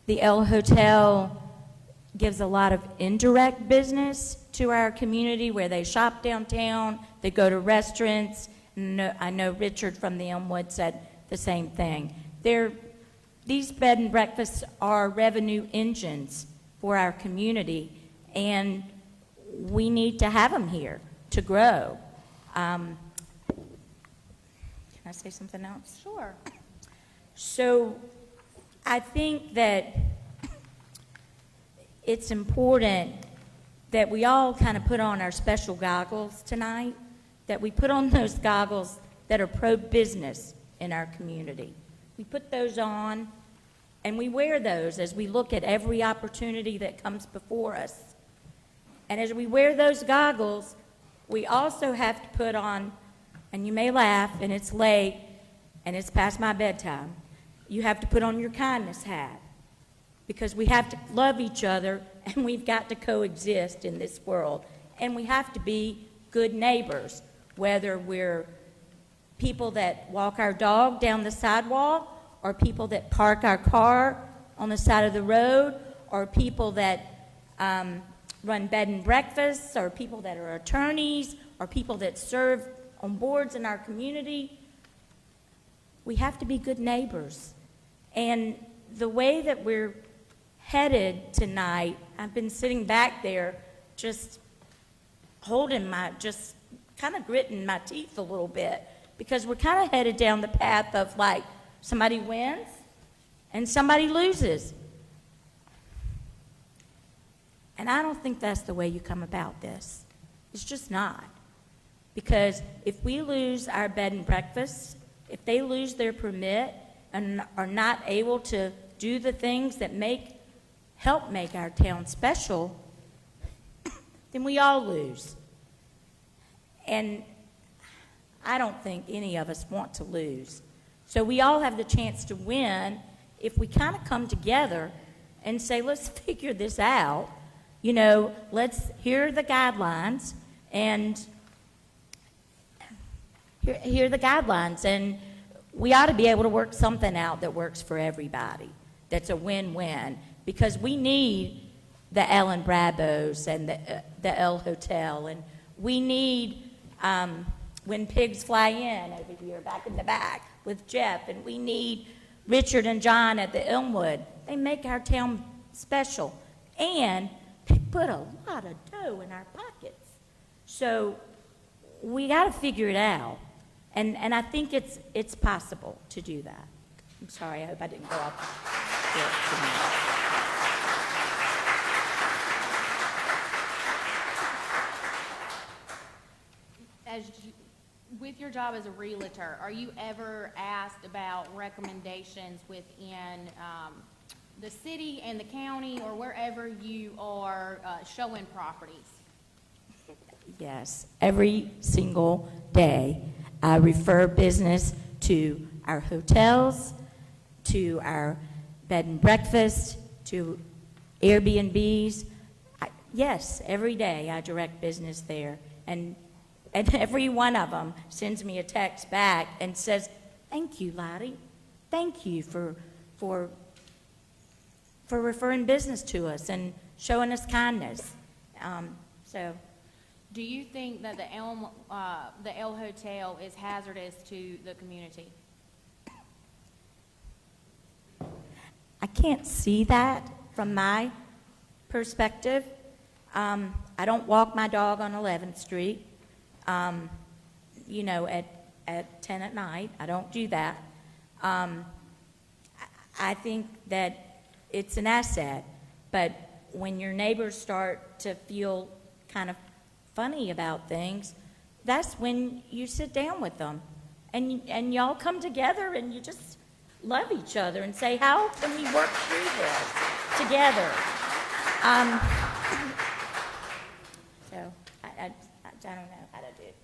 the El Hotel gives a lot of indirect business to our community where they shop downtown, they go to restaurants. I know Richard from the Elmwood said the same thing. These bed and breakfasts are revenue engines for our community, and we need to have them here to grow. Can I say something else? Sure. So I think that it's important that we all kind of put on our special goggles tonight, that we put on those goggles that are pro-business in our community. We put those on, and we wear those as we look at every opportunity that comes before us. And as we wear those goggles, we also have to put on, and you may laugh, and it's late, and it's past my bedtime, you have to put on your kindness hat, because we have to love each other, and we've got to coexist in this world. And we have to be good neighbors, whether we're people that walk our dog down the sidewalk, or people that park our car on the side of the road, or people that run bed and breakfasts, or people that are attorneys, or people that serve on boards in our community. We have to be good neighbors. And the way that we're headed tonight, I've been sitting back there just holding just kind of gritting my teeth a little bit, because we're kind of headed down the path of like somebody wins and somebody loses. And I don't think that's the way you come about this. It's just not. Because if we lose our bed and breakfast, if they lose their permit and are not able to do the things that help make our town special, then we all lose. And I don't think any of us want to lose. So we all have the chance to win if we kind of come together and say, let's figure this out. You know, let's hear the guidelines and and we ought to be able to work something out that works for everybody, that's a win-win, because we need the Ellen Brabos and the El Hotel, and we need When Pigs Fly In over here, back in the back with Jeff, and we need Richard and John at the Elmwood. They make our town special, and they put a lot of dough in our pockets. So we got to figure it out, and I think it's possible to do that. I'm sorry, I hope I didn't go off. With your job as a realtor, are you ever asked about recommendations within the city and the county, or wherever you are showing properties? Yes, every single day I refer business to our hotels, to our bed and breakfast, to Airbnbs. Yes, every day I direct business there, and every one of them sends me a text back and says, "Thank you, Lottie. Thank you for referring business to us and showing us kindness." Do you think that the El Hotel is hazardous to the community? I can't see that from my perspective. I don't walk my dog on 11th Street. You know, at 10 at night. I don't do that. I think that it's an asset, but when your neighbors start to feel kind of funny about things, that's when you sit down with them and y'all come together and you just love each other and say, how can we work through this together? So I don't know how to do it.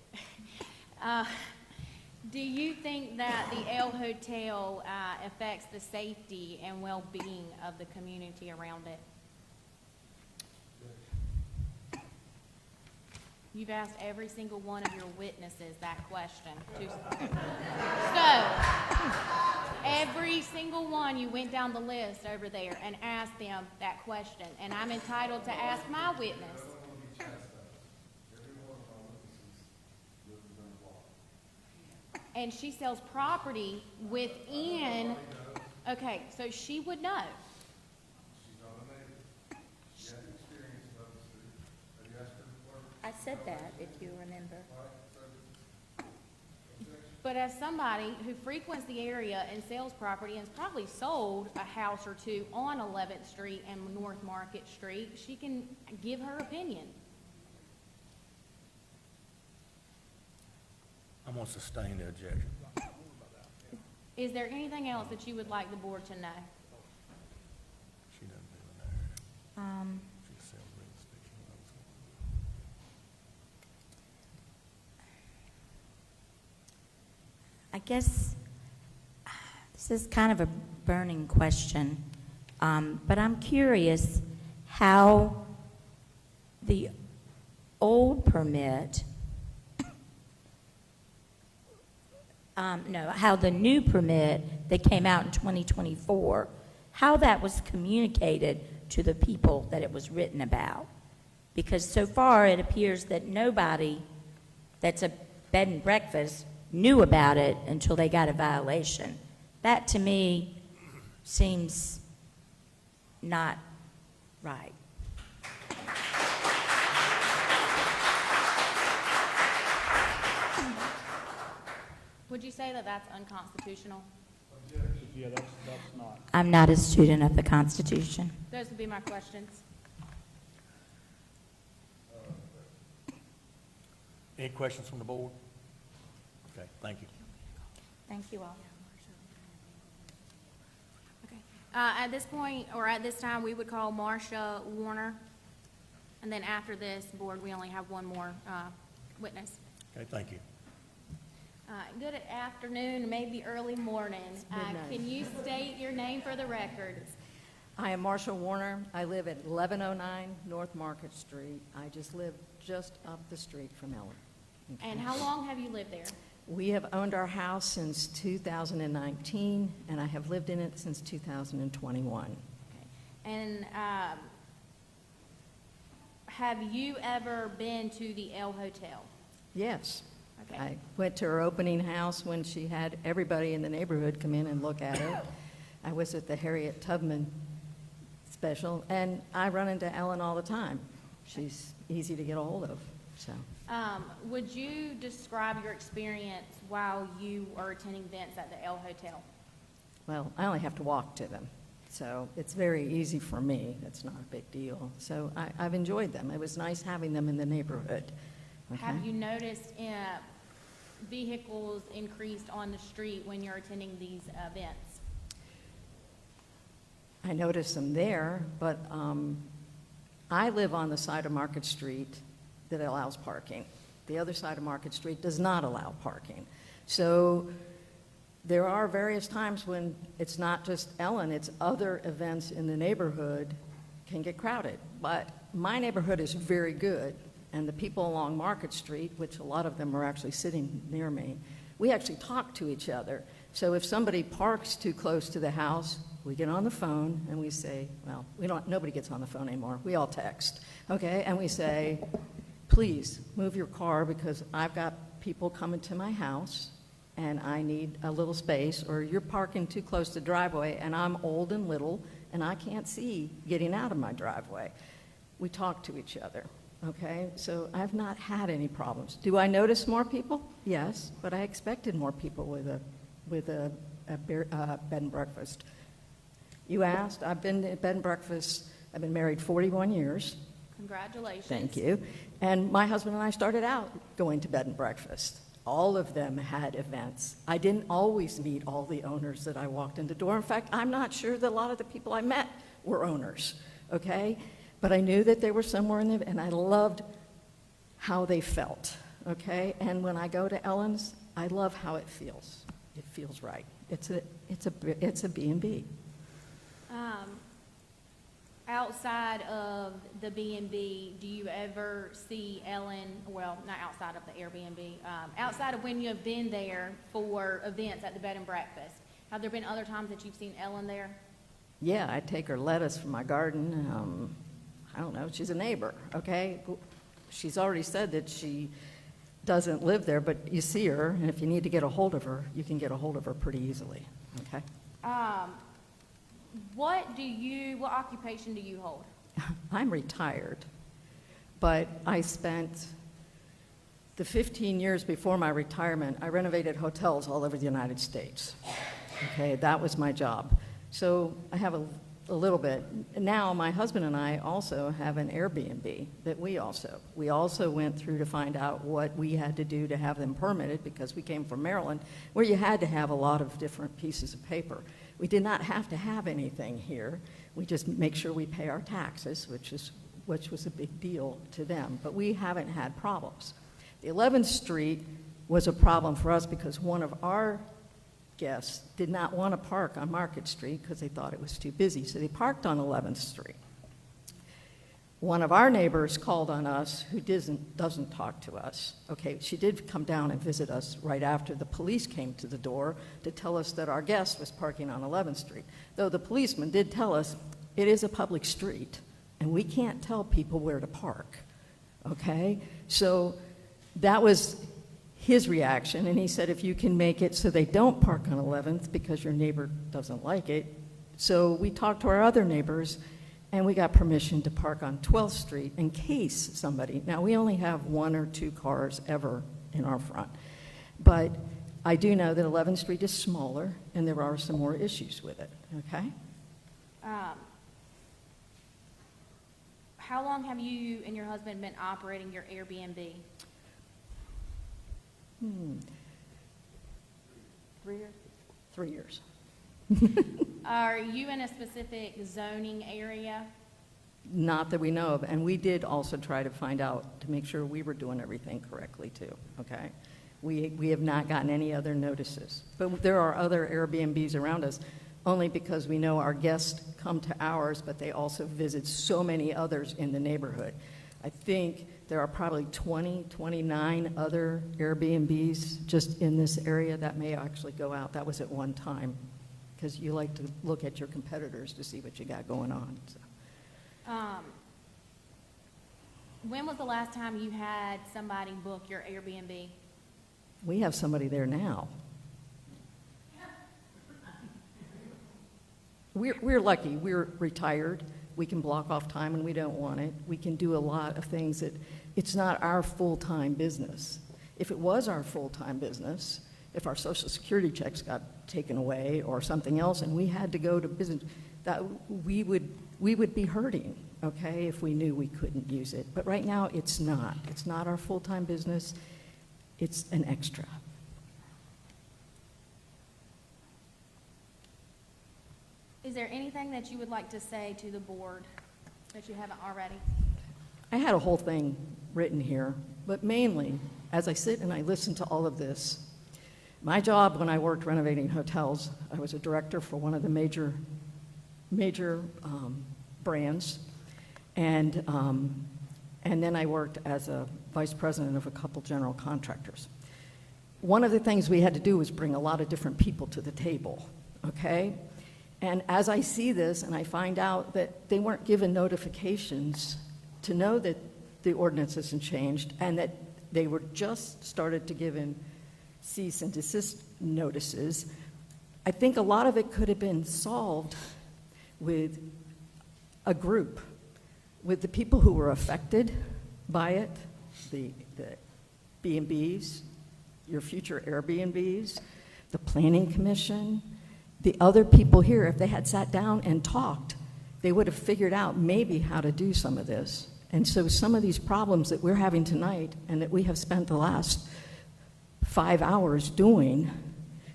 Do you think that the El Hotel affects the safety and well-being of the community around it? You've asked every single one of your witnesses that question. So, every single one, you went down the list over there and asked them that question, and I'm entitled to ask my witness. And she sells property within, okay, so she would know. I said that, if you remember. But as somebody who frequents the area and sells property and has probably sold a house or two on 11th Street and North Market Street, she can give her opinion. I'm going to sustain the objection. Is there anything else that you would like the board to know? She doesn't do it. She sells real estate. She knows I guess this is kind of a burning question, but I'm curious how the old permit, how the new permit that came out in 2024, how that was communicated to the people that it was written about. Because so far it appears that nobody that's a bed and breakfast knew about it until they got a violation. That to me seems not right. Would you say that that's unconstitutional? Yeah, that's not. I'm not a student of the Constitution. Those would be my questions. Any questions from the board? Okay, thank you. Thank you all. Okay. At this point, or at this time, we would call Marcia Warner. And then after this board, we only have one more witness. Okay, thank you. Good afternoon, maybe early morning. midnight. Can you state your name for the record? I am Marcia Warner. I live at 1109 North Market Street. I just live just up the street from Ellen. Okay. And how long have you lived there? We have owned our house since 2019, and I have lived in it since 2021. And have you ever been to the El Hotel? Yes. Okay. I went to her opening house when she had everybody in the neighborhood come in and look at it. I was at the Harriet Tubman special, and I run into Ellen all the time. She's easy to get a hold of, so. Would you describe your experience while you are attending events at the El Hotel? Well, I only have to walk to them, so it's very easy for me. It's not a big deal. So I've enjoyed them. It was nice having them in the neighborhood. Okay? Have you noticed vehicles increased on the street when you're attending these events? I noticed them there, but I live on the side of Market Street that allows parking. The other side of Market Street does not allow parking. So there are various times when it's not just Ellen, it's other events in the neighborhood can get crowded. But my neighborhood is very good, and the people along Market Street, which a lot of them are actually sitting near me, we actually talk to each other. So if somebody parks too close to the house, we get on the phone and we say, well, nobody gets on the phone anymore. We all text, okay? And we say, please move your car because I've got people coming to my house and I need a little space, or you're parking too close to the driveway and I'm old and little and I can't see getting out of my driveway. We talk to each other, okay? So I've not had any problems. Do I notice more people? Yes, but I expected more people with a bed and breakfast. You asked, I've been at bed and breakfast, I've been married 41 years. Congratulations. Thank you. And my husband and I started out going to bed and breakfast. All of them had events. I didn't always meet all the owners that I walked in the door. In fact, I'm not sure that a lot of the people I met were owners, okay? But I knew that they were somewhere in there, and I loved how they felt, okay? And when I go to Ellen's, I love how it feels. It feels right. It's a B&B. Outside of the B&B, do you ever see Ellen, well, not outside of the Airbnb, outside of when you have been there for events at the bed and breakfast, have there been other times that you've seen Ellen there? Yeah, I take her lettuce from my garden. I don't know, she's a neighbor, okay? She's already said that she doesn't live there, but you see her, and if you need to get a hold of her, you can get a hold of her pretty easily, okay? What occupation do you hold? I'm retired, but I spent the 15 years before my retirement, I renovated hotels all over the United States. Okay, that was my job. So I have a little bit. Now my husband and I also have an Airbnb that we also went through to find out what we had to do to have them permitted, because we came from Maryland, where you had to have a lot of different pieces of paper. We did not have to have anything here. We just make sure we pay our taxes, which was a big deal to them. But we haven't had problems. The 11th Street was a problem for us because one of our guests did not want to park on Market Street because they thought it was too busy, so they parked on 11th Street. One of our neighbors called on us who doesn't talk to us. Okay, she did come down and visit us right after the police came to the door to tell us that our guest was parking on 11th Street. Though the policeman did tell us it is a public street and we can't tell people where to park. Okay, so that was his reaction, and he said if you can make it so they don't park on 11th because your neighbor doesn't like it. So we talked to our other neighbors, and we got permission to park on 12th Street in case somebody, now we only have 1 or 2 cars ever in our front, but I do know that 11th Street is smaller, and there are some more issues with it, okay? How long have you and your husband been operating your Airbnb? 3 years? 3 years. Are you in a specific zoning area? Not that we know of, and we did also try to find out to make sure we were doing everything correctly too, okay? We have not gotten any other notices, but there are other Airbnbs around us, only because we know our guests come to ours, but they also visit so many others in the neighborhood. I think there are probably 29 other Airbnbs just in this area that may actually go out. That was at one time, because you like to look at your competitors to see what you got going on. So. When was the last time you had somebody book your Airbnb? We have somebody there now. We're lucky. We're retired. We can block off time when we don't want it. We can do a lot of things that it's not our full-time business. If it was our full-time business, if our Social Security checks got taken away or something else and we had to go to business, that we would be hurting, okay, if we knew we couldn't use it. But right now, it's not. It's not our full-time business. It's an extra. Is there anything that you would like to say to the board that you haven't already? I had a whole thing written here, but mainly, as I sit and I listen to all of this, my job when I worked renovating hotels, I was a director for one of the major brands, and then I worked as a vice president of a couple general contractors. One of the things we had to do was bring a lot of different people to the table, okay? And as I see this and I find out that they weren't given notifications to know that the ordinance hasn't changed and that they were just started to give in cease and desist notices, I think a lot of it could have been solved with a group, with the people who were affected buy it, the B&Bs, your future Airbnbs, the Planning Commission, the other people here, if they had sat down and talked, they would have figured out maybe how to do some of this. And so some of these problems that we're having tonight and that we have spent the last 5 hours doing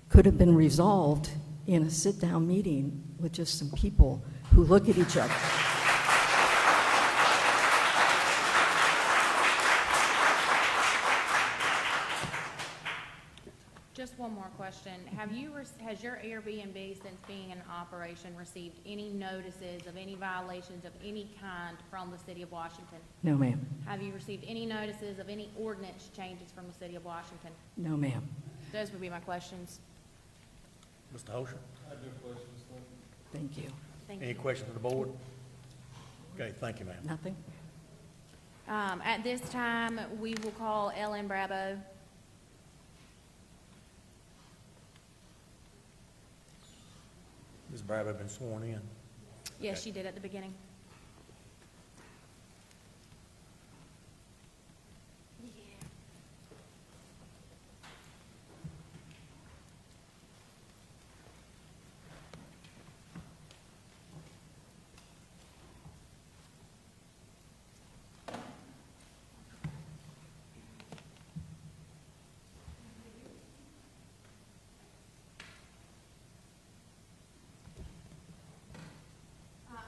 could have been resolved in a sit-down meeting with just some people who look at each other. Just one more question. Has your Airbnb, since being in operation, received any notices of any violations of any kind from the city of Washington? No, ma'am. Have you received any notices of any ordinance changes from the city of Washington? No, ma'am. Those would be my questions. Mr. Hosher? Thank you. Thank Any you. questions of the board? Okay, thank you, ma'am. Nothing? At this time, we will call Ellen Brabo. Ms. Bravo been sworn in. Yes, she did at the beginning.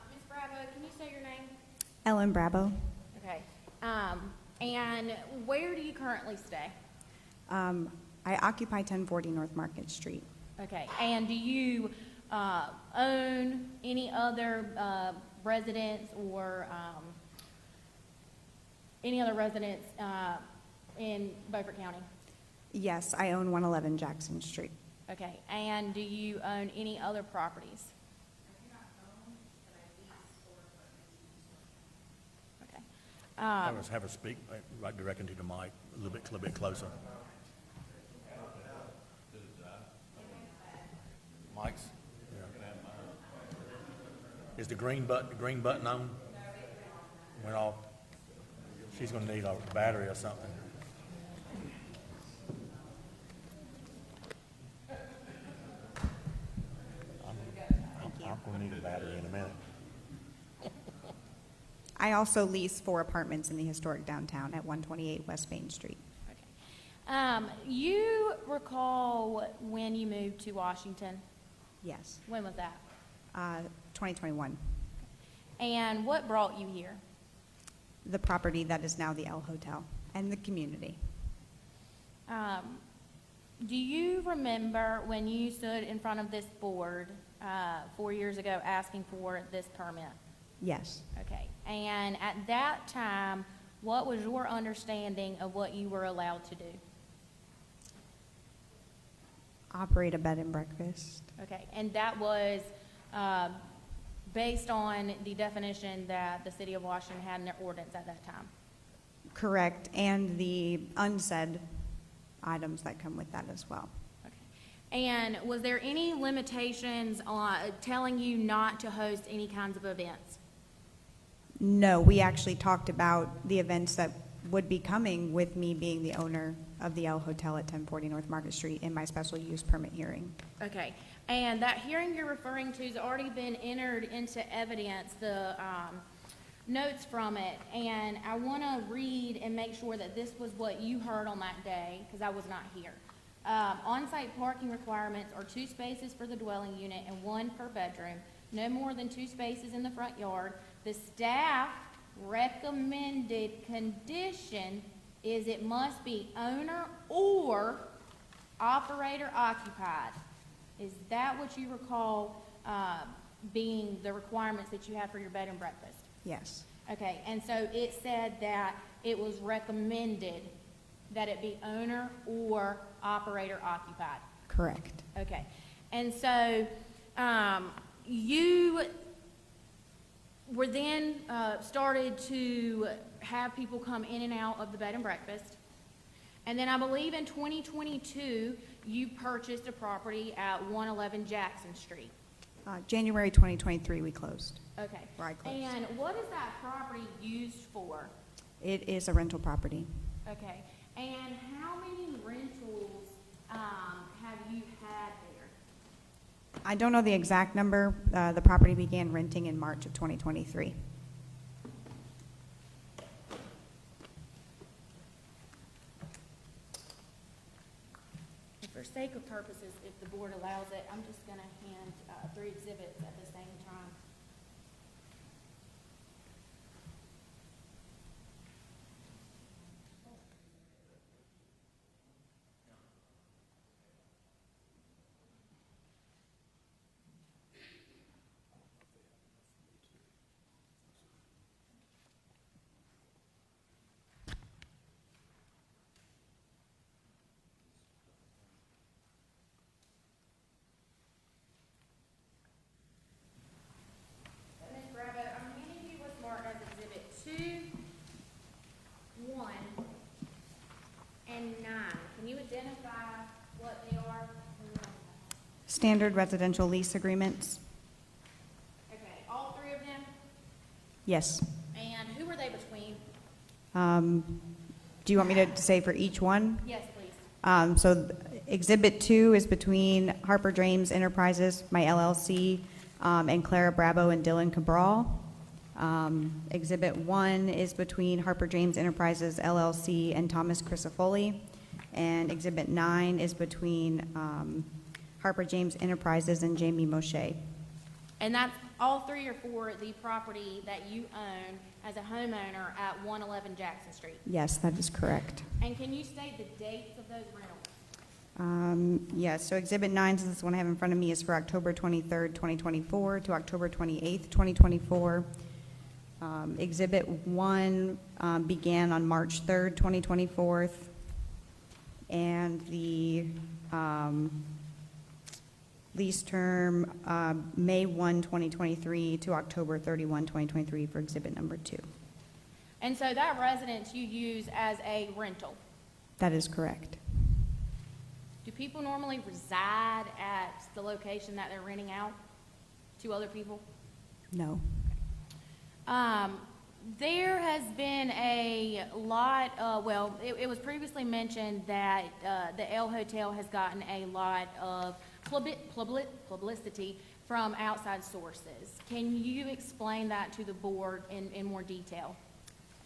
Ms. Bravo, can you say your name? Ellen Brabo. Okay. And where do you currently stay? I occupy 1040 North Market Street. Okay. And do you own any other residents or any other residents in Beaufort County? Yes, I own 111 Jackson Street. Okay. And do you own any other properties? Okay. Have her speak right directly to the mic, a little bit closer. Mike's? Yeah. Is the green button on? Went off. She's gonna need a battery or something. I'm gonna need a battery in a minute. I also lease 4 apartments in the historic downtown at 128 West Main Street. You recall when you moved to Washington? Yes. When was that? 2021. And what brought you here? The property that is now the El Hotel and the community. Do you remember when you stood in front of this board 4 years ago asking for this permit? Yes. Okay. And at that time, what was your understanding of what you were allowed to do? Operate a bed and breakfast. Okay. And that was based on the definition that the city of Washington had in their ordinance at that time? Correct. And the unsaid items that come with that as well. And was there any limitations on telling you not to host any kinds of events? No, we actually talked about the events that would be coming with me being the owner of the El Hotel at 1040 North Market Street in my special use permit hearing. Okay. And that hearing you're referring to has already been entered into evidence, the notes from it. And I want to read and make sure that this was what you heard on that day, because I was not here. On-site parking requirements are 2 spaces for the dwelling unit and 1 per bedroom, no more than 2 spaces in the front yard. The staff recommended condition is it must be owner or operator occupied. Is that what you recall being the requirements that you had for your bed and breakfast? Yes. Okay, and so it said that it was recommended that it be owner or operator occupied. Correct. Okay, and so you were then started to have people come in and out of the bed and breakfast. And then I believe in 2022, you purchased a property at 111 Jackson Street. January 2023, we closed. Okay. Or I closed. And what is that property used for? It is a rental property. Okay, and how many rentals, have you had there? I don't know the exact number. The property began renting in March of 2023. For sake of purposes, if the board allows it, I'm just gonna hand, 3 exhibits at the same time. Ms. Bravo, I'm handing you what's marked as Exhibit 2, 1, and 9. Can you identify what they are? Standard residential lease agreements? Okay, all 3 of them? Yes. And who are they between? Do you want me to say for each one? Yes, please. Exhibit 2 is between Harper James Enterprises, my LLC, and Clara Brabo and Dylan Cabral. Exhibit 1 is between Harper James Enterprises, LLC, and Thomas Crisafulli. And Exhibit 9 is between Harper James Enterprises and Jamie Moshe. And that's all 3 are for the property that you own as a homeowner at 111 Jackson Street. Yes, that is correct. And can you state the dates of those rentals? Yes, so Exhibit 9, so this one I have in front of me, is for October 23rd, 2024 to October 28th, 2024. Exhibit 1 began on March 3rd, 2024, and the lease term, May 1, 2023 to October 31, 2023 for Exhibit number 2. And so that residence you use as a rental. That is correct. Do people normally reside at the location that they're renting out to other people? No. There has been a lot, it was previously mentioned that the El Hotel has gotten a lot of publicity from outside sources. Can you explain that to the board in more detail?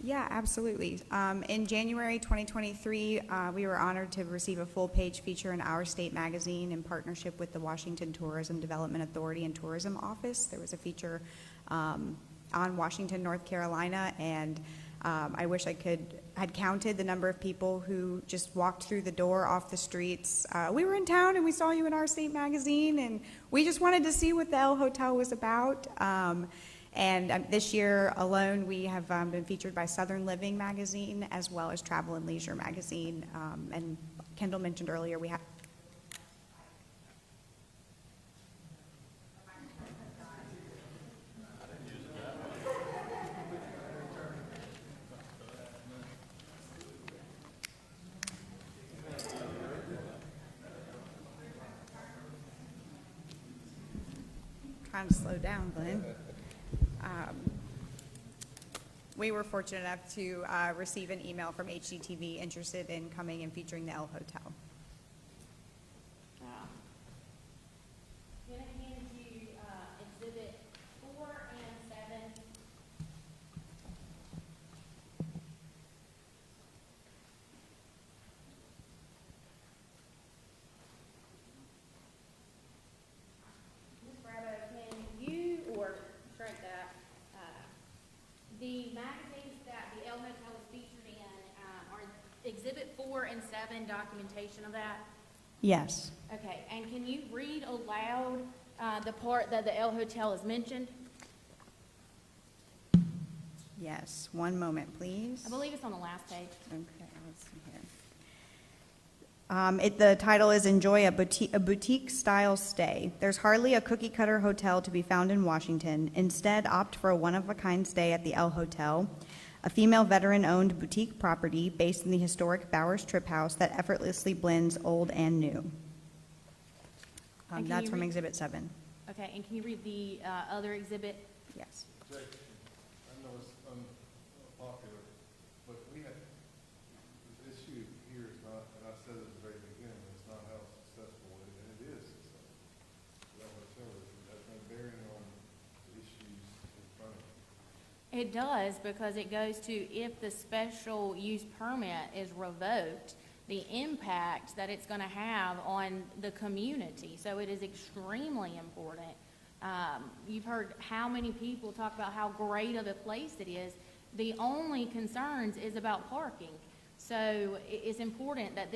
Yeah, absolutely. In January 2023, we were honored to receive a full-page feature in Our State magazine in partnership with the Washington Tourism Development Authority and Tourism Office. There was a feature on Washington, North Carolina, and I wish I had counted the number of people who just walked through the door off the streets. We were in town and we saw you in Our State magazine, and we just wanted to see what the El Hotel was about. And this year alone, we have been featured by Southern Living magazine as well as Travel and Leisure magazine. And Kendall mentioned earlier, we have trying to slow down, Glenn. We were fortunate enough to receive an email from HGTV interested in coming and featuring the El Hotel. I'm going to hand you Exhibit 4 and 7. Ms. Bravo, can you, or strike that, the magazines that the El Hotel is featured in, are Exhibit 4 and 7 documentation of that? Yes. Okay, and can you read aloud the part that the El Hotel is mentioned? Yes. One moment, please. I believe it's on the last page. Okay, let's see here. The title is Enjoy a Boutique-Style Stay. There's hardly a cookie-cutter hotel to be found in Washington. Instead, opt for a one-of-a-kind stay at the El Hotel, a female veteran-owned boutique property based in the historic Bowers Trip House that effortlessly blends old and new. And can That's you from read- Exhibit 7. Okay, and can you read the other exhibit? Yes. Jake, I know it's unpopular, but It does, because it goes to if the special use permit is revoked, the impact that it's gonna have on the community. So it is extremely important. You've heard how many people talk about how great of a place it is. The only concerns is about parking. So it's important that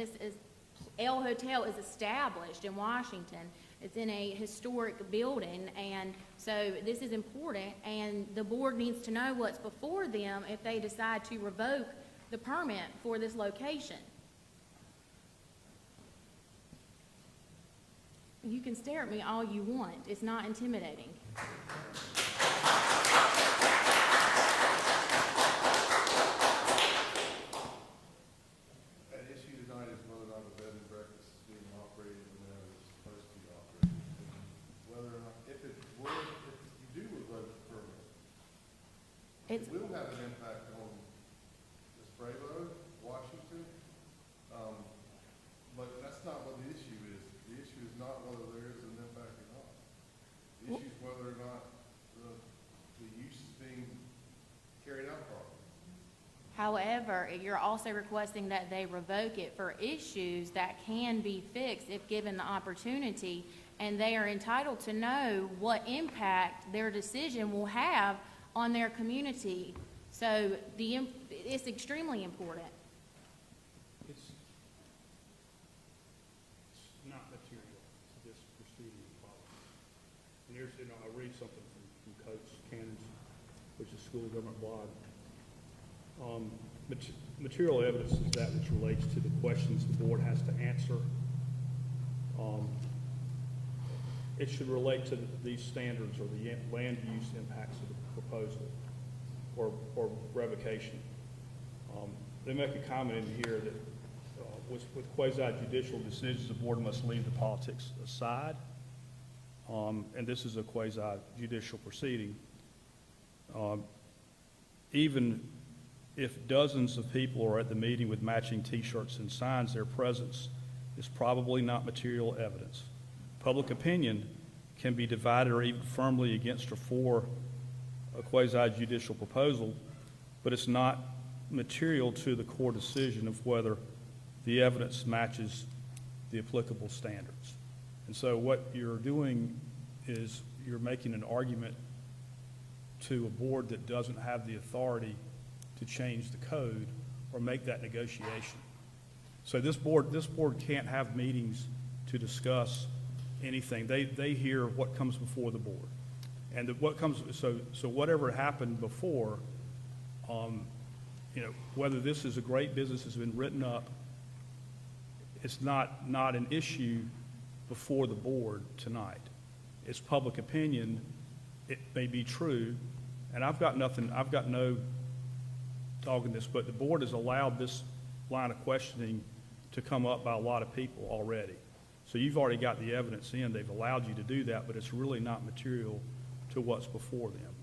El Hotel is established in Washington. It's in a historic building, and so this is important, and the board needs to know what's before them if they decide to revoke the permit for this location. You can stare at me all you want. It's not intimidating. That issue tonight is whether or not a bed and breakfast is being operated in the manner it's supposed to be operated. And whether or not, if you do revoke the permit, it will have an impact on Ms. Bravo, Washington, but that's not what the issue is. The issue is not whether there is an impact or not. The issue is whether or not the use is being carried out properly. However, you're also requesting that they revoke it for issues that can be fixed if given the opportunity, and they are entitled to know what impact their decision will have on their community. So it's extremely important. It's not material to this proceeding policy. And here's, I'll read something from Coates Cannons, which is School of Government blog. Material evidence is that which relates to the questions the board has to answer. It should relate to these standards or the land use impacts of the proposal or revocation. They make a comment in here that with quasi-judicial decisions, the board must leave the politics aside. And this is a quasi-judicial proceeding. Even if dozens of people are at the meeting with matching T-shirts and signs, their presence is probably not material evidence. Public opinion can be divided or even firmly against or for a quasi-judicial proposal, but it's not material to the core decision of whether the evidence matches the applicable standards. And so what you're doing is you're making an argument to a board that doesn't have the authority to change the code or make that negotiation. So this board can't have meetings to discuss anything. They hear what comes before the board. And so whatever happened before, whether this is a great business has been written up, it's not an issue before the board tonight. It's public opinion. It may be true, and I've got no dog in this, but the board has allowed this line of questioning to come up by a lot of people already. So you've already got the evidence in. They've allowed you to do that, but it's really not material to what's before them.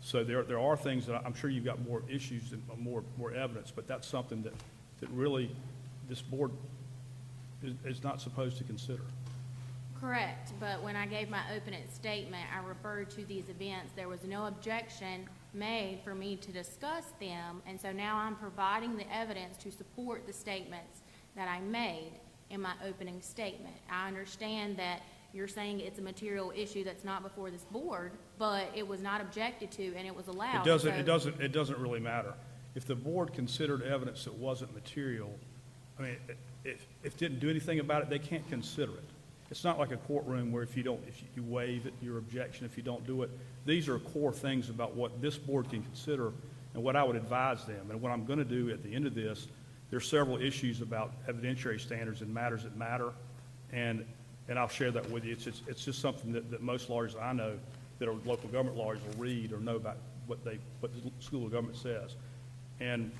So there are things that I'm sure you've got more issues and more evidence, but that's something that really this board is not supposed to consider. Correct, but when I gave my opening statement, I referred to these events. There was no objection made for me to discuss them, and so now I'm providing the evidence to support the statements that I made in my opening statement. I understand that you're saying it's a material issue that's not before this board, but it was not objected to and it was allowed. It doesn't really matter. If the board considered evidence that wasn't material, I mean, if it didn't do anything about it, they can't consider it. It's not like a courtroom where if you waive it, your objection if you don't do it. These are core things about what this board can consider and what I would advise them. And what I'm going to do at the end of this, there's several issues about evidentiary standards and matters that matter, and I'll share that with you. It's just something that most lawyers I know that are local government lawyers will read or know about what the School of Government says. And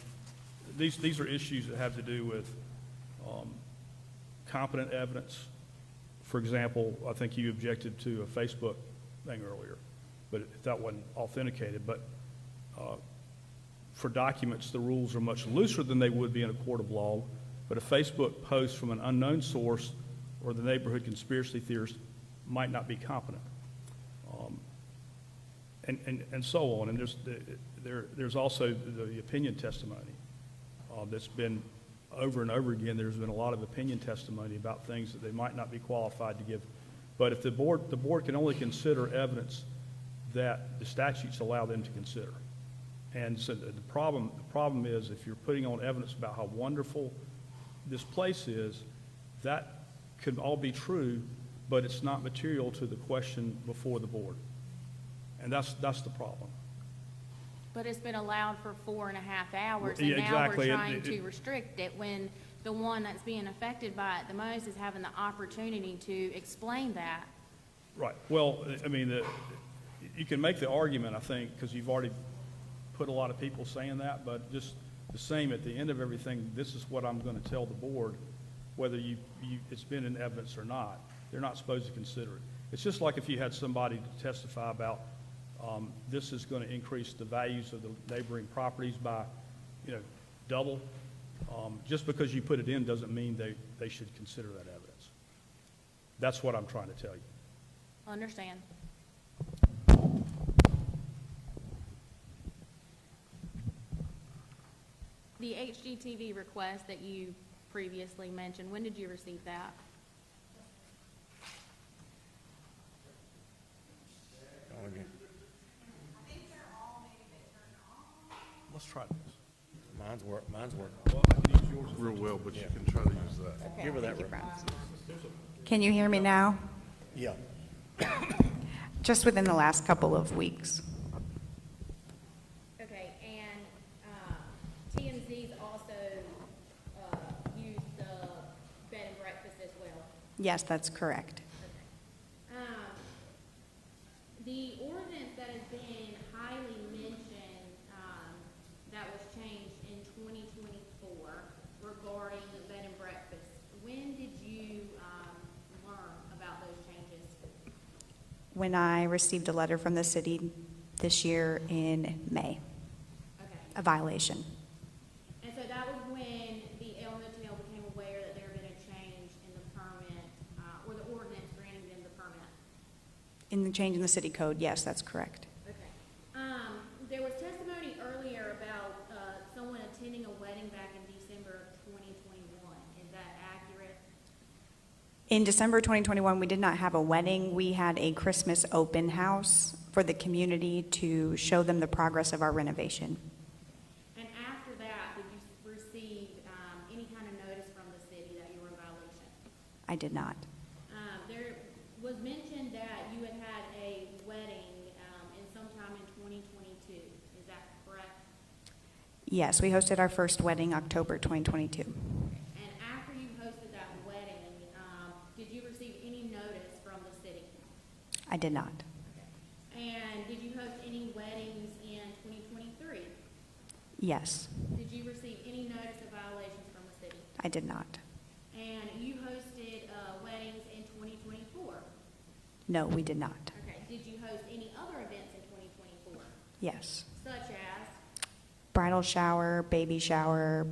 these are issues that have to do with competent evidence. For example, I think you objected to a Facebook thing earlier, but that wasn't authenticated. But for documents, the rules are much looser than they would be in a court of law. But a Facebook post from an unknown source or the neighborhood conspiracy theorist might not be competent, and so on. And there's also the opinion testimony that's been over and over again. There's been a lot of opinion testimony about things that they might not be qualified to give. But if the board can only consider evidence that the statutes allow them to consider. And so the problem is if you're putting on evidence about how wonderful this place is, that could all be true, but it's not material to the question before the board. And that's the problem. But it's been allowed for 4.5 hours, Yeah, and now exactly. we're trying to restrict it when the one that's being affected by it the most is having the opportunity to explain that. Right. Well, I mean, you can make the argument, I think, because you've already put a lot of people saying that, but just the same, at the end of everything, this is what I'm going to tell the board, whether it's been in evidence or not. They're not supposed to consider it. It's just like if you had somebody to testify about this is going to increase the values of the neighboring properties by, double. Just because you put it in doesn't mean they should consider that evidence. That's what I'm trying to tell you. Understand? The HGTV request that you previously mentioned, when did you receive that? Let's try this. Mine's working. Well, I can use yours real well, but you can try to use that. Give her that. Can you hear me now? Yeah. Just within the last couple of weeks. Okay, and TMZ's also used the bed and breakfast as well. Yes, that's correct. The ordinance that has been highly mentioned, that was changed in 2024 regarding the bed and breakfast, when did you learn about those changes? When I received a letter from the city this year in May, Okay. a violation. And so that was when the El Motel became aware that there had been a change in the permit, or the ordinance granting them the permit? In the change in the city code, yes, that's correct. Okay. There was testimony earlier about someone attending a wedding back in December of 2021. Is that accurate? In December 2021, we did not have a wedding. We had a Christmas open house for the community to show them the progress of our renovation. And after that, did you receive any kind of notice from the city that you were in violation? I did not. There was mentioned that you had had a wedding in sometime in 2022. Is that correct? Yes, we hosted our first wedding October 2022. And after you hosted that wedding, did you receive any notice from the city? I did not. And did you host any weddings in 2023? Yes, Did you receive any notice of violations from the city? I did not. And you hosted weddings in 2024? No, we did not. Okay. Did you host any other events in 2024? Yes. Such as? Bridal shower, baby shower,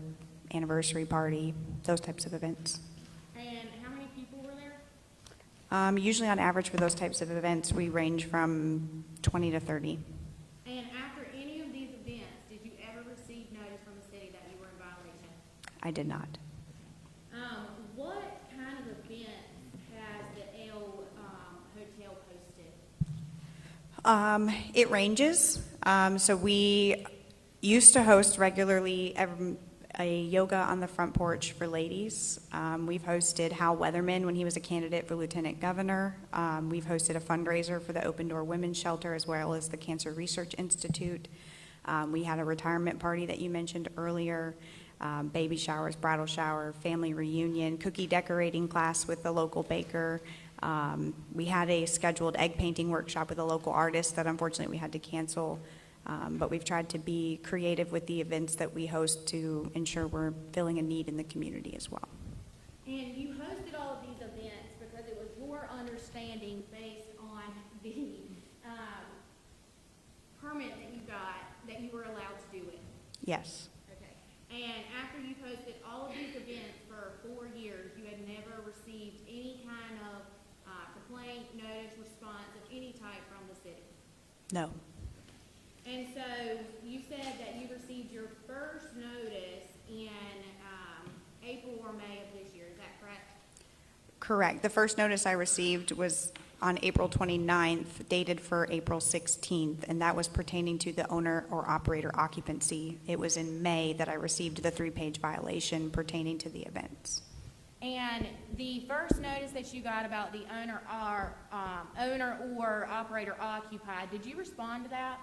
anniversary party, those types of events. And how many people were there? Usually on average for those types of events, we range from 20 to 30. And after any of these events, did you ever receive notice from the city that you were in violation? I did not. What kind of events has the El Hotel hosted? It ranges. So we used to host regularly a yoga on the front porch for ladies. We've hosted Hal Weatherman when he was a candidate for lieutenant governor. We've hosted a fundraiser for the Open Door Women's Shelter as well as the Cancer Research Institute. We had a retirement party that you mentioned earlier, baby showers, bridal shower, family reunion, cookie decorating class with the local baker. We had a scheduled egg painting workshop with a local artist that unfortunately we had to cancel. But we've tried to be creative with the events that we host to ensure we're filling a need in the community as well. And you hosted all of these events because it was your understanding based on the permit that you got that you were allowed to do it. Yes, Okay. And after you hosted all of these events for 4 years, you had never received any kind of complaint, notice, response of any type from the city? no, And so you Correct. The first notice I received was on April 29th, dated for April 16th, and that was pertaining to the owner or operator occupancy. It was in May that I received the 3-page violation pertaining to the events. And the first notice that you got about the owner or operator occupied, did you respond to that?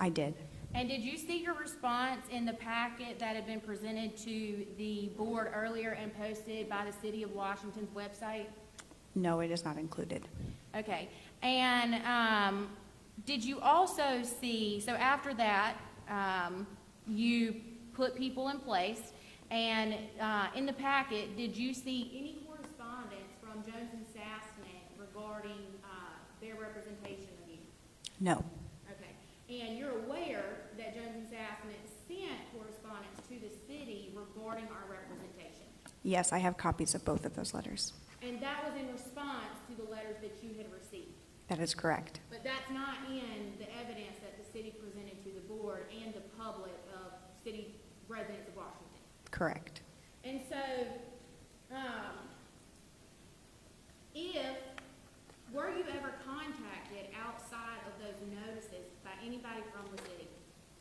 I did. And did you see your response in the packet that had been presented to the board earlier and posted by the City of Washington's website? No, it is not included. Okay. And did you also see, so after that, you put people in place, and in the packet, did you see any correspondence from Jones and Sassnet regarding their representation of you? No. Okay. And you're aware that Jones and Sassnet sent correspondence to the city regarding our representation? Yes, I have copies of both of those letters. And that was in response to the letters that you had received? That is correct. But that's not in the evidence that the city presented to the board and the public of city residents of Washington? Correct. And so, were you ever contacted outside of those notices by anybody from the city?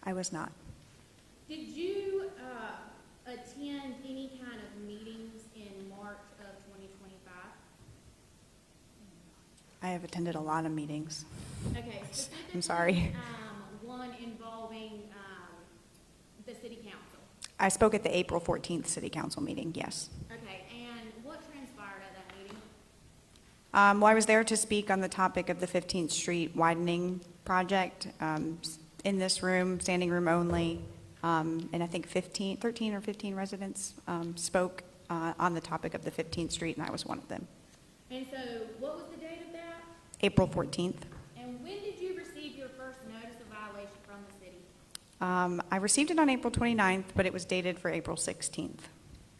I was not. Did you attend any kind of meetings in March of 2025? I have attended a lot of meetings. Okay, I'm sorry. One involving the city council. I spoke at the April 14th City Council meeting, yes. Okay, and what transpired at that meeting? Well, I was there to speak on the topic of the 15th Street widening project in this room, standing room only, and I think 13 or 15 residents spoke on the topic of the 15th Street, and I was one of them. And so, what was the date of that? April 14th. And when did you receive your first notice of violation from the city? I received it on April 29th, but it was dated for April 16th.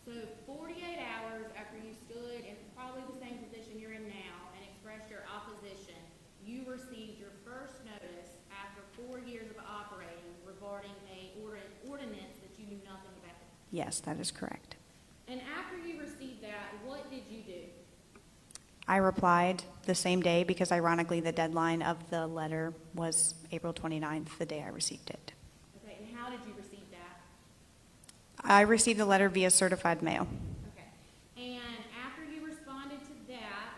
So 48 hours after you stood in probably the same position you're in now and expressed your opposition, you received your first notice after 4 years of operating regarding a ordinance that you knew nothing about. Yes, that is correct. And after you received that, what did you do? I replied the same day because ironically the deadline of the letter was April 29th, the day I received it. Okay, and how did you receive that? I received the letter via certified mail. Okay. And after you responded to that,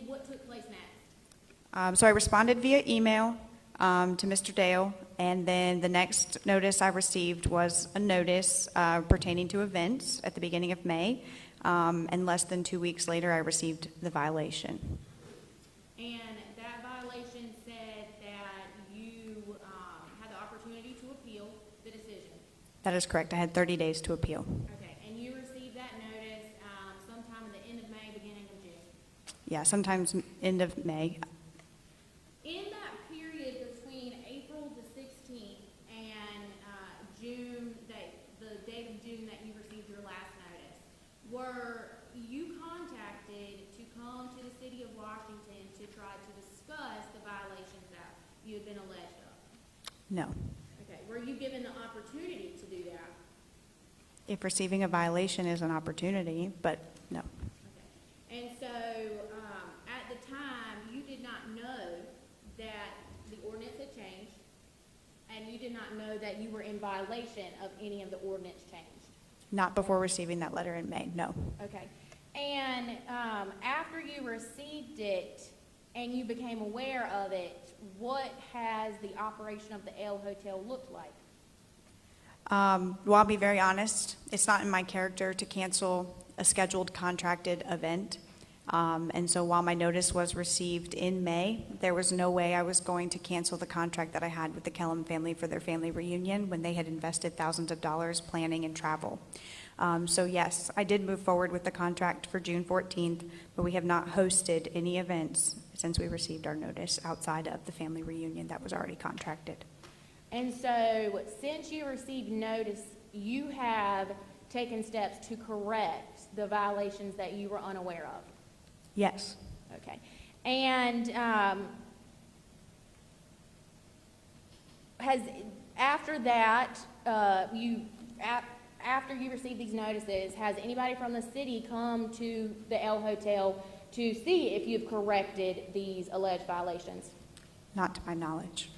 what took place next? So I responded via email to Mr. Dale, and then the next notice I received was a notice pertaining to events at the beginning of May, and less than 2 weeks later I received the violation. And that violation said that you had the opportunity to appeal the decision. That is correct. I had 30 days to appeal. Okay, and you received that notice sometime at the end of May, beginning of June. Yeah, sometimes end of May. In that period between April the 16th and June, the date of June that you received your last notice, were you contacted to come to the city of Washington to try to discuss the violations that you had been alleged of? No. Okay, were you given the opportunity to do that? If receiving a violation is an opportunity, but no. And so, at the time, you did not know that the ordinance had changed, and you did not know that you were in violation of any of the ordinance change. Not before receiving that letter in May, no. Okay. And after you received it and you became aware of it, what has the operation of the L Hotel looked like? Well, I'll be very honest. It's not in my character to cancel a scheduled contracted event. And so while my notice was received in May, there was no way I was going to cancel the contract that I had with the Kellum family for their family reunion when they had invested thousands of dollars planning and travel. So yes, I did move forward with the contract for June 14th, but we have not hosted any events since we received our notice outside of the family reunion that was already contracted. And so since you received notice, you have taken steps to correct the violations that you were unaware of? Yes. Okay. And after that, after you receive these notices, has anybody from the city come to the El Hotel to see if you've corrected these alleged violations? Not to my knowledge.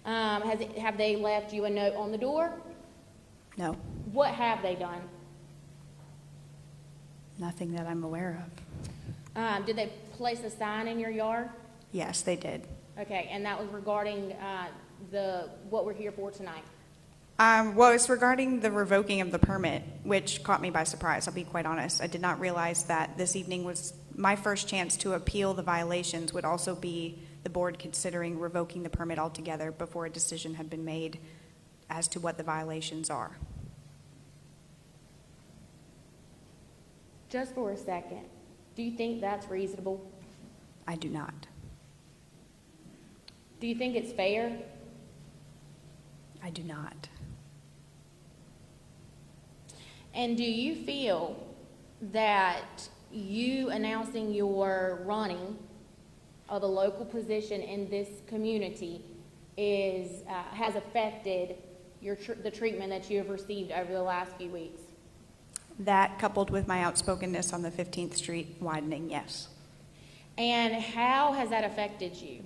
Have they left you a note on the door? No, What have they done? nothing that I'm aware of. Did they place a sign in your yard? Yes, they did. Okay, and that was regarding what we're here for tonight. Well, it's regarding the revoking of the permit, which caught me by surprise, I'll be quite honest. I did not realize that this evening was my first chance to appeal the violations, would also be the board considering revoking the permit altogether before a decision had been made as to what the violations are. Just for a second, do you think that's reasonable? I do not. Do you think it's fair? I do not. And do you feel that you announcing your running of a local position in this community has affected the treatment that you have received over the last few weeks? That coupled with my outspokenness on the 15th Street widening, yes. And how has that affected you?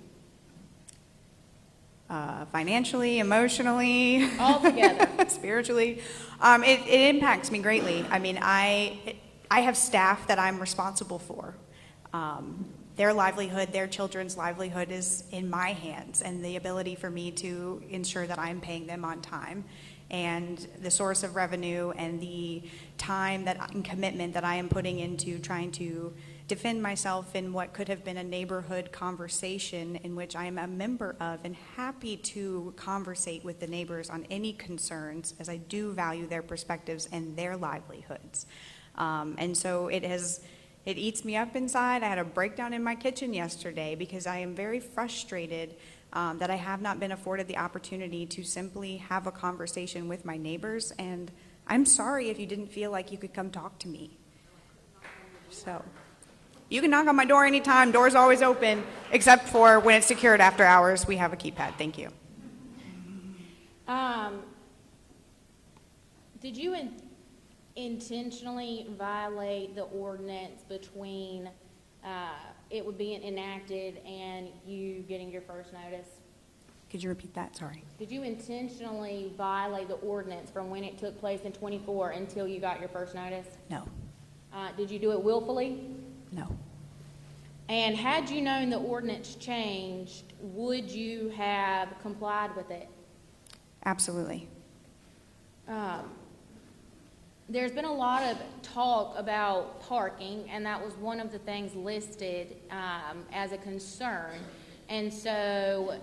Financially, emotionally. Altogether. Spiritually. It impacts me greatly. I mean, I have staff that I'm responsible for. Their livelihood, their children's livelihood is in my hands, and the ability for me to ensure that I'm paying them on time. And the source of revenue and the time and commitment that I am putting into trying to defend myself in what could have been a neighborhood conversation in which I am a member of and happy to conversate with the neighbors on any concerns, as I do value their perspectives and their livelihoods. And so it eats me up inside. I had a breakdown in my kitchen yesterday because I am very frustrated that I have not been afforded the opportunity to simply have a conversation with my neighbors, and I'm sorry if you didn't feel like you could come talk to me. So, you can knock on my door anytime, door's always open, except for when it's secured after hours, we have a keypad, thank you. Did you intentionally violate the ordinance between it would be enacted and you getting your first notice? Could you repeat that? Sorry. Did you intentionally violate the ordinance from when it took place in '24 until you got your first notice? No. Did you do it willfully? No. And had you known the ordinance changed, would you have complied with it? Absolutely. There's been a lot of talk about parking, and that was one of the things listed as a concern. And so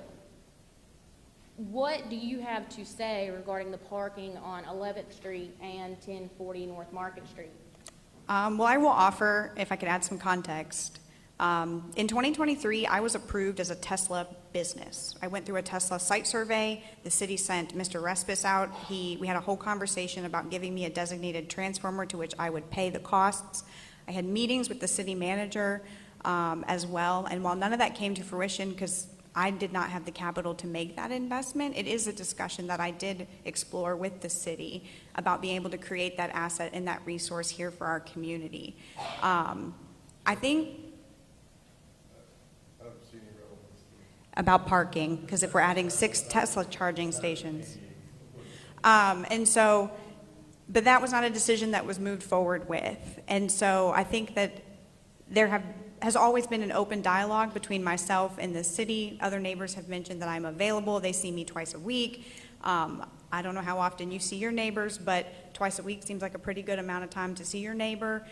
what do you have to say regarding the parking on 11th Street and 1040 North Market Street? Well, I will offer, if I could add some context. In 2023, I was approved as a Tesla business. I went through a Tesla site survey. The city sent Mr. Respis out. We had a whole conversation about giving me a designated transformer to which I would pay the costs. I had meetings with the city manager as well. And while none of that came to fruition because I did not have the capital to make that investment, it is a discussion that I did explore with the city about being able to create that asset and that resource here for our community. I think about parking, because if we're adding 6 Tesla charging stations. And so, but that was not a decision that was moved forward with. And so I think that there has always been an open dialogue between myself and the city. Other neighbors have mentioned that I'm available. They see me twice a week. I don't know how often you see your neighbors, but twice a week seems like a pretty good amount of time to see your neighbor.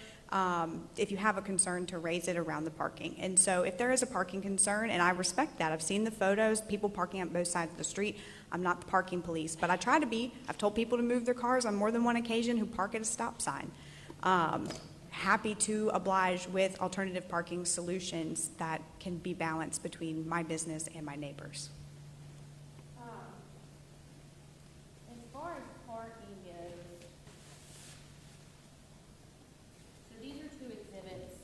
If you have a concern, to raise it around the parking. And so if there is a parking concern, and I respect that, I've seen the photos, people parking on both sides of the street. I'm not the parking police, but I try to be. I've told people to move their cars on more than one occasion who park at a stop sign. Happy to oblige with alternative parking solutions that can be balanced between my business and my neighbors. As far as parking goes, so these are 2 exhibits.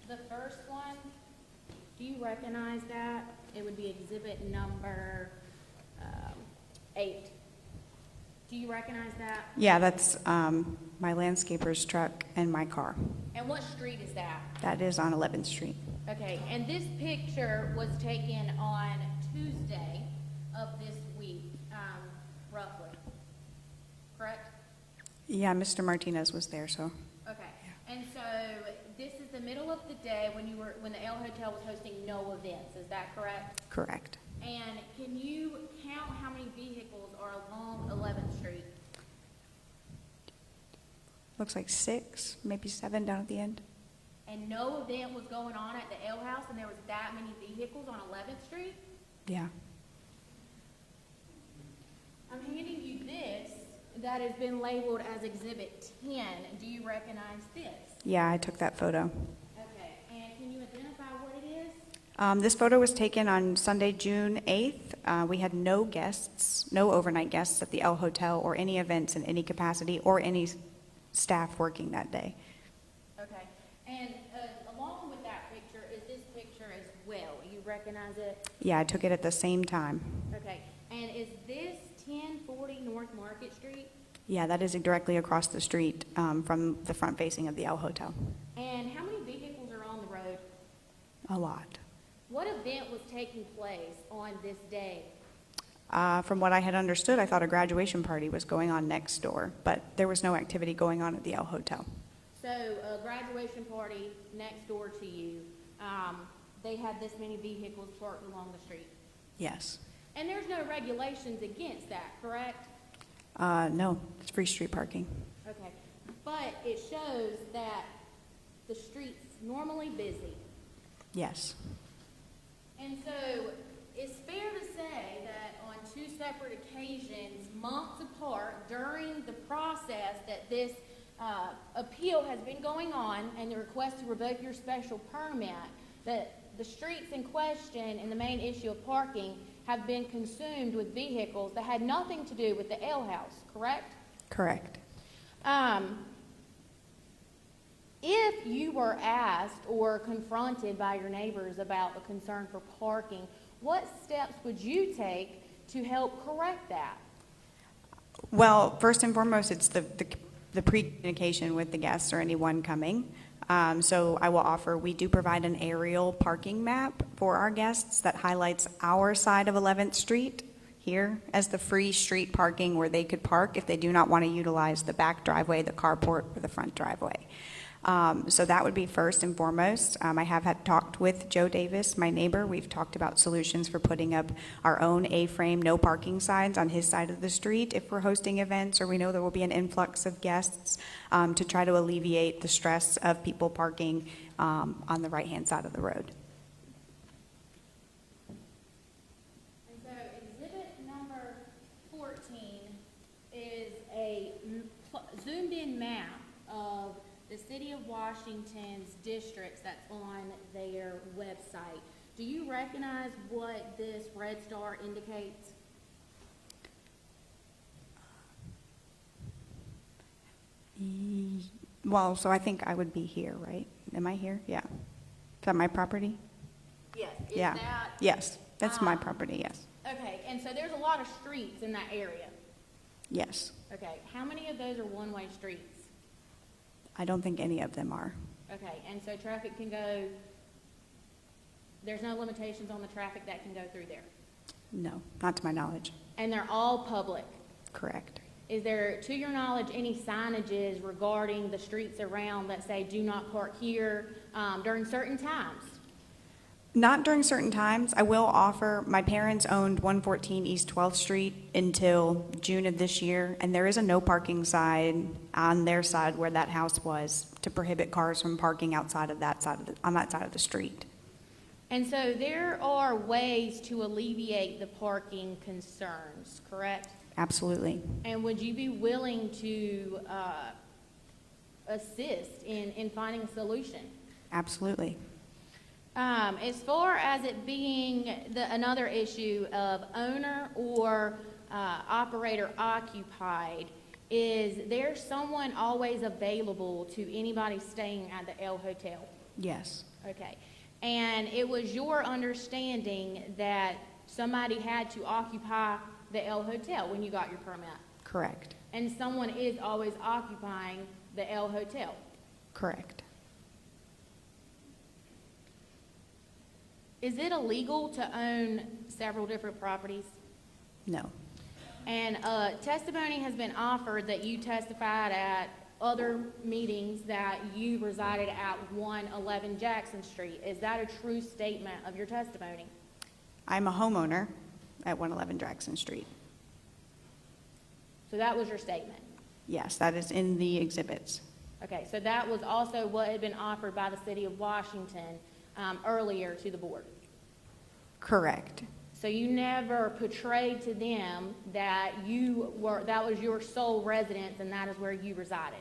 The first one, do you recognize that? It would be exhibit number 8. Do you recognize that? Yeah, that's my landscaper's truck and my car. And what street is that? That is on 11th Street. Okay, and this picture was taken on Tuesday of this week, roughly, correct? Yeah, Mr. Martinez was there, so. Okay, and so this is the middle of the day when the El Hotel was hosting no events, is that correct? Correct. And can you count how many vehicles are along 11th Street? Looks like 6, maybe 7 down at the end. And no event was going on at the Ale House, and there was that many vehicles on 11th Street? Yeah. I'm handing you this that has been labeled as Exhibit 10. Do you recognize this? Yeah, I took that photo. Okay, and can you identify what it is? This photo was taken on Sunday, June 8th. We had no guests, no overnight guests at the El Hotel or any events in any capacity or any staff working that day. Okay, and along with that picture is this picture as well. You recognize it? Yeah, I took it at the same time. Okay, and is this 1040 North Market Street? Yeah, that is directly across the street from the front facing of the El Hotel. And how many vehicles are on the road? A lot. What event was taking place on this day? From what I had understood, I thought a graduation party was going on next door, but there was no activity going on at the El Hotel. So a graduation party next door to you, they had this many vehicles parked along the street. Yes. And there's no regulations against that, correct? No, it's free street parking. Okay, but it shows that the street's normally busy. Yes. And so it's fair to say that on 2 separate occasions, months apart, during the process that this appeal has been going on and the request to revoke your special permit, that the streets in question and the main issue of parking have been consumed with vehicles that had nothing to do with the ale house, correct? Correct. If you were asked or confronted by your neighbors about the concern for parking, what steps would you take to help correct that? Well, first and foremost, it's the pre-communication with the guests or anyone coming. So I will offer, we do provide an aerial parking map for our guests that highlights our side of 11th Street here as the free street parking where they could park if they do not want to utilize the back driveway, the carport, or the front driveway. So that would be first and foremost. I have had talked with Joe Davis, my neighbor. We've talked about solutions for putting up our own A-frame no parking signs on his side of the street if we're hosting events or we know there will be an influx of guests to try to alleviate the stress of people parking on the right-hand side of the road. And so exhibit number 14 is a zoomed-in map of the City of Washington's districts that's on their website. Do you recognize what this red star indicates? Well, so I think I would be here, right? Am I here? Yeah. Is that my property? Yes. Is Yeah. that? Yes, that's my property, yes. Okay, and so there's a lot of streets in that area. Yes. Okay, how many of those are one-way streets? I don't think any of them are. Okay, and so traffic can go, there's no limitations on the traffic that can go through there? No, not to my knowledge. And they're all public? Correct. Is there, to your knowledge, any signages regarding the streets around that say do not park here during certain times? Not during certain times. I will offer, my parents owned 114 East 12th Street until June of this year, and there is a no parking sign on their side where that house was to prohibit cars from parking outside of that side on that side of the street. And so there are ways to alleviate the parking concerns, correct? Absolutely. And would you be willing to assist in finding a solution? Absolutely. As far as it being another issue of owner or operator occupied, is there someone always available to anybody staying at the El Hotel? Yes. Okay. And it was your understanding that somebody had to occupy the El Hotel when you got your permit? Correct. And someone is always occupying the L Hotel. Correct. Is it illegal to own several different properties? No. And testimony has been offered that you testified at other meetings that you resided at 111 Jackson Street. Is that a true statement of your testimony? I'm a homeowner at 111 Jackson Street. So that was your statement? Yes, that is in the exhibits. Okay, so that was also what had been offered by the city of Washington earlier to the board? Correct. So you never portrayed to them that that was your sole residence and that is where you resided?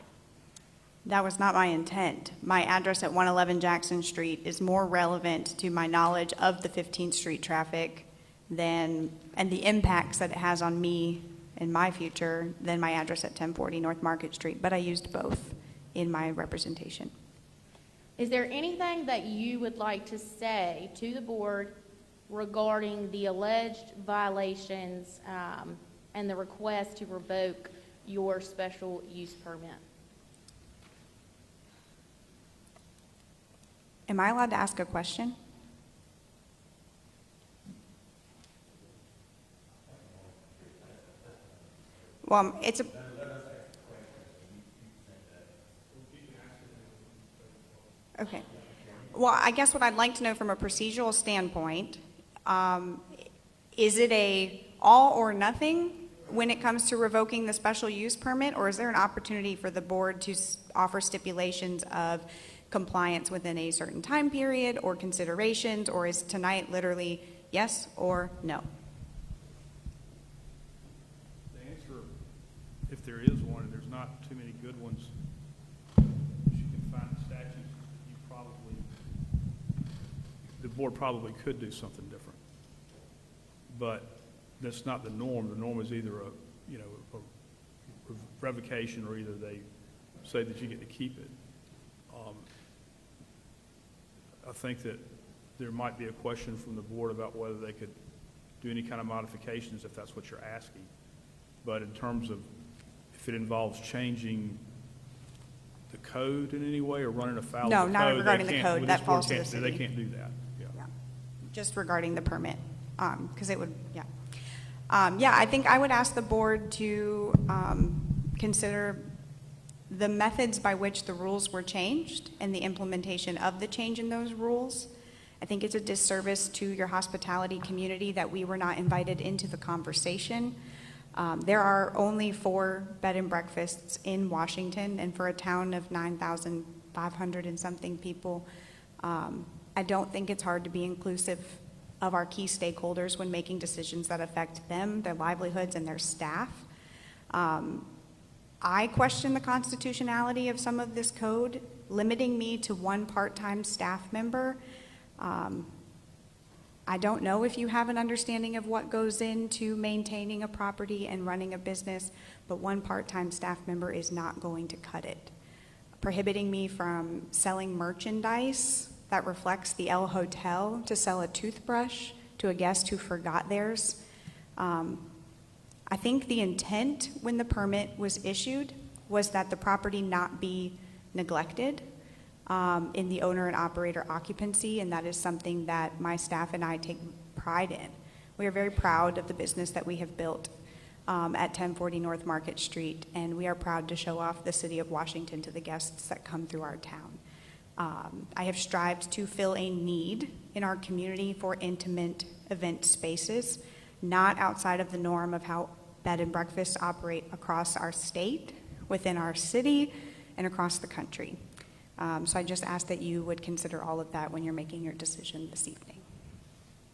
That was not my intent. My address at 111 Jackson Street is more relevant to my knowledge of the 15th Street traffic and the impacts that it has on me and my future than my address at 1040 North Market Street, but I used both in my representation. Is there anything that you would like to say to the board regarding the alleged violations and the request to revoke your special use permit? Am I allowed to ask a question? Well, it's a... Okay. Well, I guess what I'd like to know from a procedural standpoint, is it a all or nothing when it comes to revoking the special use permit, or is there an opportunity for the board to offer stipulations of compliance within a certain time period or considerations, or is tonight literally yes or no? The answer, if there is one, and there's not too many good ones, you can find in statutes, the board probably could do something different. But that's not the norm. The norm is either a revocation, or either they say that you get to keep it. I think that there might be a question from the board about whether they could do any kind of modifications if that's what you're asking. But in terms of if it involves changing the code in any way or running afoul of the code, not regarding the code. That falls to the They city. can't do that. Yeah. Just regarding the permit, because it would, yeah. I think I would ask the board to consider the methods by which the rules were changed and the implementation of the change in those rules. I think it's a disservice to your hospitality community that we were not invited into the conversation. There are only 4 bed and breakfasts in Washington, and for a town of 9,500 and something people, I don't think it's hard to be inclusive of our key stakeholders when making decisions that affect them, their livelihoods, and their staff. I question the constitutionality of some of this code, limiting me to 1 part-time staff member. I don't know if you have an understanding of what goes into maintaining a property and running a business, but 1 part-time staff member is not going to cut it. Prohibiting me from selling merchandise that reflects the L Hotel to sell a toothbrush to a guest who forgot theirs. I think the intent when the permit was issued was that the property not be neglected in the owner and operator occupancy, and that is something that my staff and I take pride in. We are very proud of the business that we have built at 1040 North Market Street, and we are proud to show off the city of Washington to the guests that come through our town. I have strived to fill a need in our community for intimate event spaces, not outside of the norm of how bed and breakfasts operate across our state, within our city, and across the country. So I just ask that you would consider all of that when you're making your decision this evening.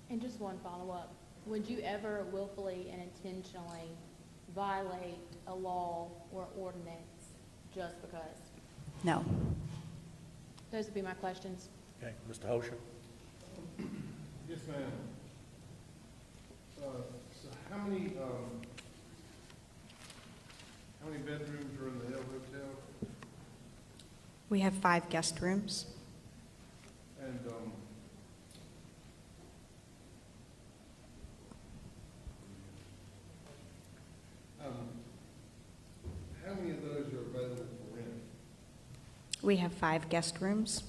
And just one follow-up. Would you ever willfully and intentionally violate a law or ordinance just because? No. Those would be my questions. Okay, Mr. Hosher? Yes, ma'am. So how many bedrooms are in the L Hotel? We have 5 guest rooms. And We have 5 guest rooms.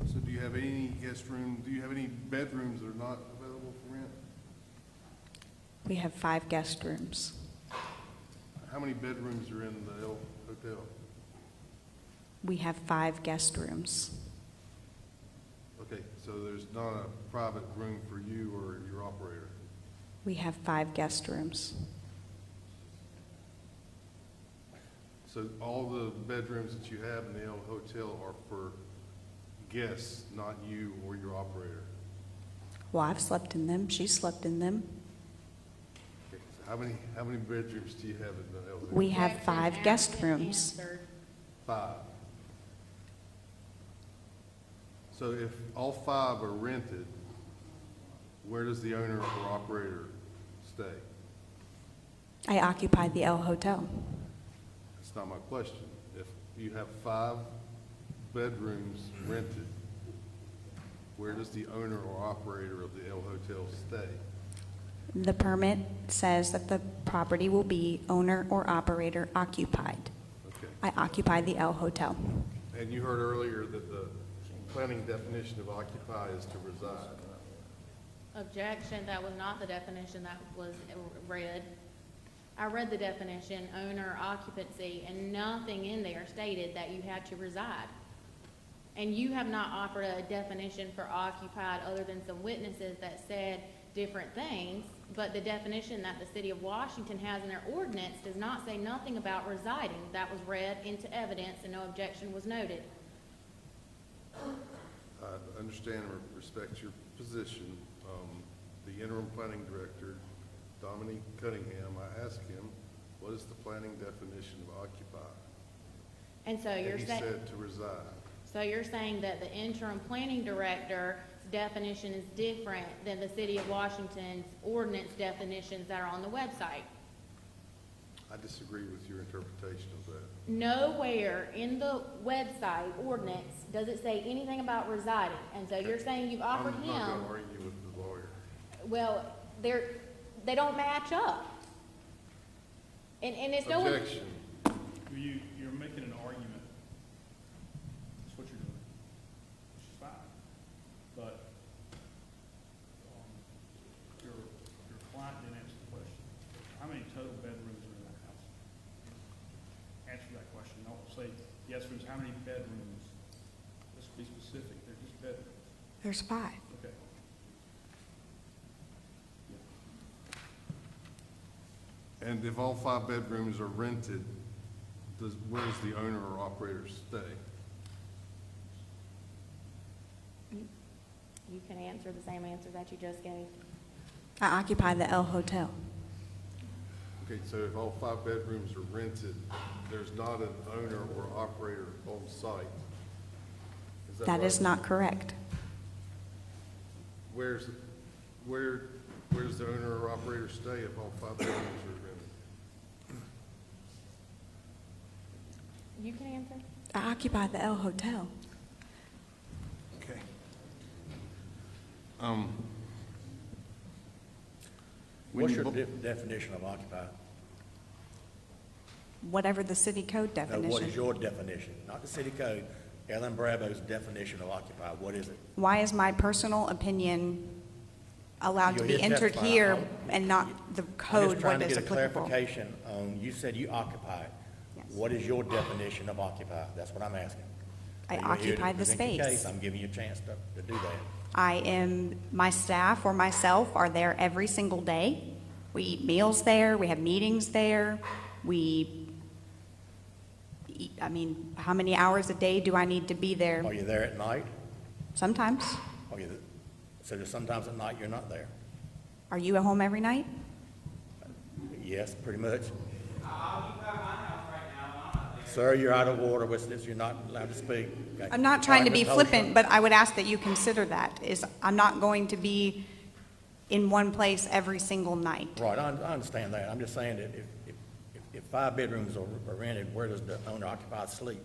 So do you have any guest room, do you have any bedrooms that are not available for rent? We have 5 guest rooms. How many bedrooms are in the L Hotel? We have 5 guest rooms. Okay, so there's not a private room for you or your operator? We have 5 guest rooms. So all the bedrooms that you have in the L Hotel are for guests, not you or your operator? Well, I've slept in them. She slept in them. Okay, so how many bedrooms do you have in the L Hotel? We have 5 guest rooms. 5. So if all 5 are rented, where does the owner or operator stay? I occupy the L Hotel. That's not my question. If you have 5 bedrooms rented, where does the owner or operator of the L Hotel stay? The permit says that the property will be owner or operator occupied. Okay. I occupy the L Hotel. And you heard earlier that the planning definition of occupy is to reside. Objection, that was not the definition that was read. I read the definition, owner occupancy, and nothing in there stated that you had to reside. And you have not offered a definition for occupied other than some witnesses that said different things, but the definition that the city of Washington has in their ordinance does not say nothing about residing. That was read into evidence and no objection was noted. I understand and respect your position. The interim planning director, Dominique Cunningham, I asked him, what is the planning definition of occupy? And so you're And he saying, said to reside. so you're saying that the interim planning director's definition is different than the city of Washington's ordinance definitions that are on the website? I disagree with your interpretation of that. Nowhere in the website ordinance does it say anything about residing. And so you're saying you've offered I'm not him, going to argue with the lawyer. well, they don't match up. And it's no one. Objection. You're making an argument. That's what you're doing, which is fine. But your client didn't answer the question. How many total bedrooms are in that house? Answer that question. Don't say yes rooms. How many bedrooms? Let's be specific. They're just bedrooms. There's 5. Okay. And if all 5 bedrooms are rented, where does the owner or operator stay? You can answer the same answer that you just gave. I occupy the L Hotel. Okay, so if all 5 bedrooms are rented, there's not an owner or operator on site. Is that right? That is not correct. Where does the owner or operator stay if all 5 bedrooms are rented? You can answer. I occupy the L Hotel. Okay. What's your definition of occupy? Whatever the city code No, what is definition. your definition? Not the city code, Ellen Brabo's definition of occupy, what is it? Why is my personal opinion allowed to You're be here to entered testify. here and not the I'm code just trying what to is get a applicable? clarification on, you said you occupy. Yes. What is your definition of occupy? That's what I'm asking. I You're here to occupy the present your space. case. I'm giving you a chance to do that. My staff or myself are there every single day. We eat meals there, we have meetings there, we eat, how many hours a day do I need to be there? Are you there at night? Sometimes. So there's sometimes at night you're not there? Are you at home every night? Yes, pretty much. Sir, you're out of order with this. You're not allowed to speak. Okay. I'm not trying to All be right, Ms. Holstra. flippant, but I would ask that you consider that, I'm not going to be in one place every single night. Right, I understand that. I'm just saying that if 5 bedrooms are rented, where does the owner occupy sleep?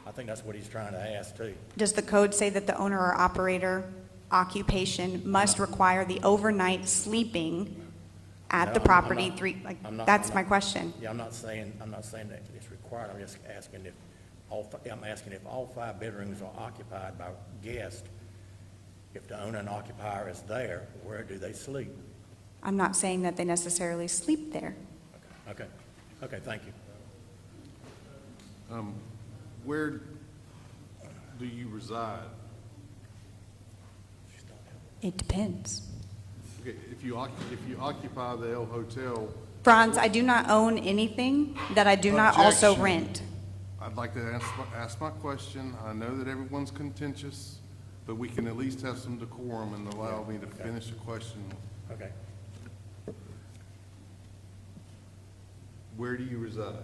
I think that's what he's trying to ask too. Does the code say that the owner or operator occupation must require the overnight sleeping at No, the I'm property, not- I'm not- that's I'm my not- question. Yeah, I'm not saying that it's required, I'm just asking if I'm asking if all 5 bedrooms are occupied by guests, if the owner and occupier is there, where do they sleep? I'm not saying that they necessarily sleep there. Okay, thank you. Where do you reside? It depends. Okay, if you occupy the El Hotel, Franz, I do not own anything that I do not also Objection. rent. I'd like to ask my question. I know that everyone's contentious, but we can at least have some decorum and allow me to finish the question. Okay. Where do you reside?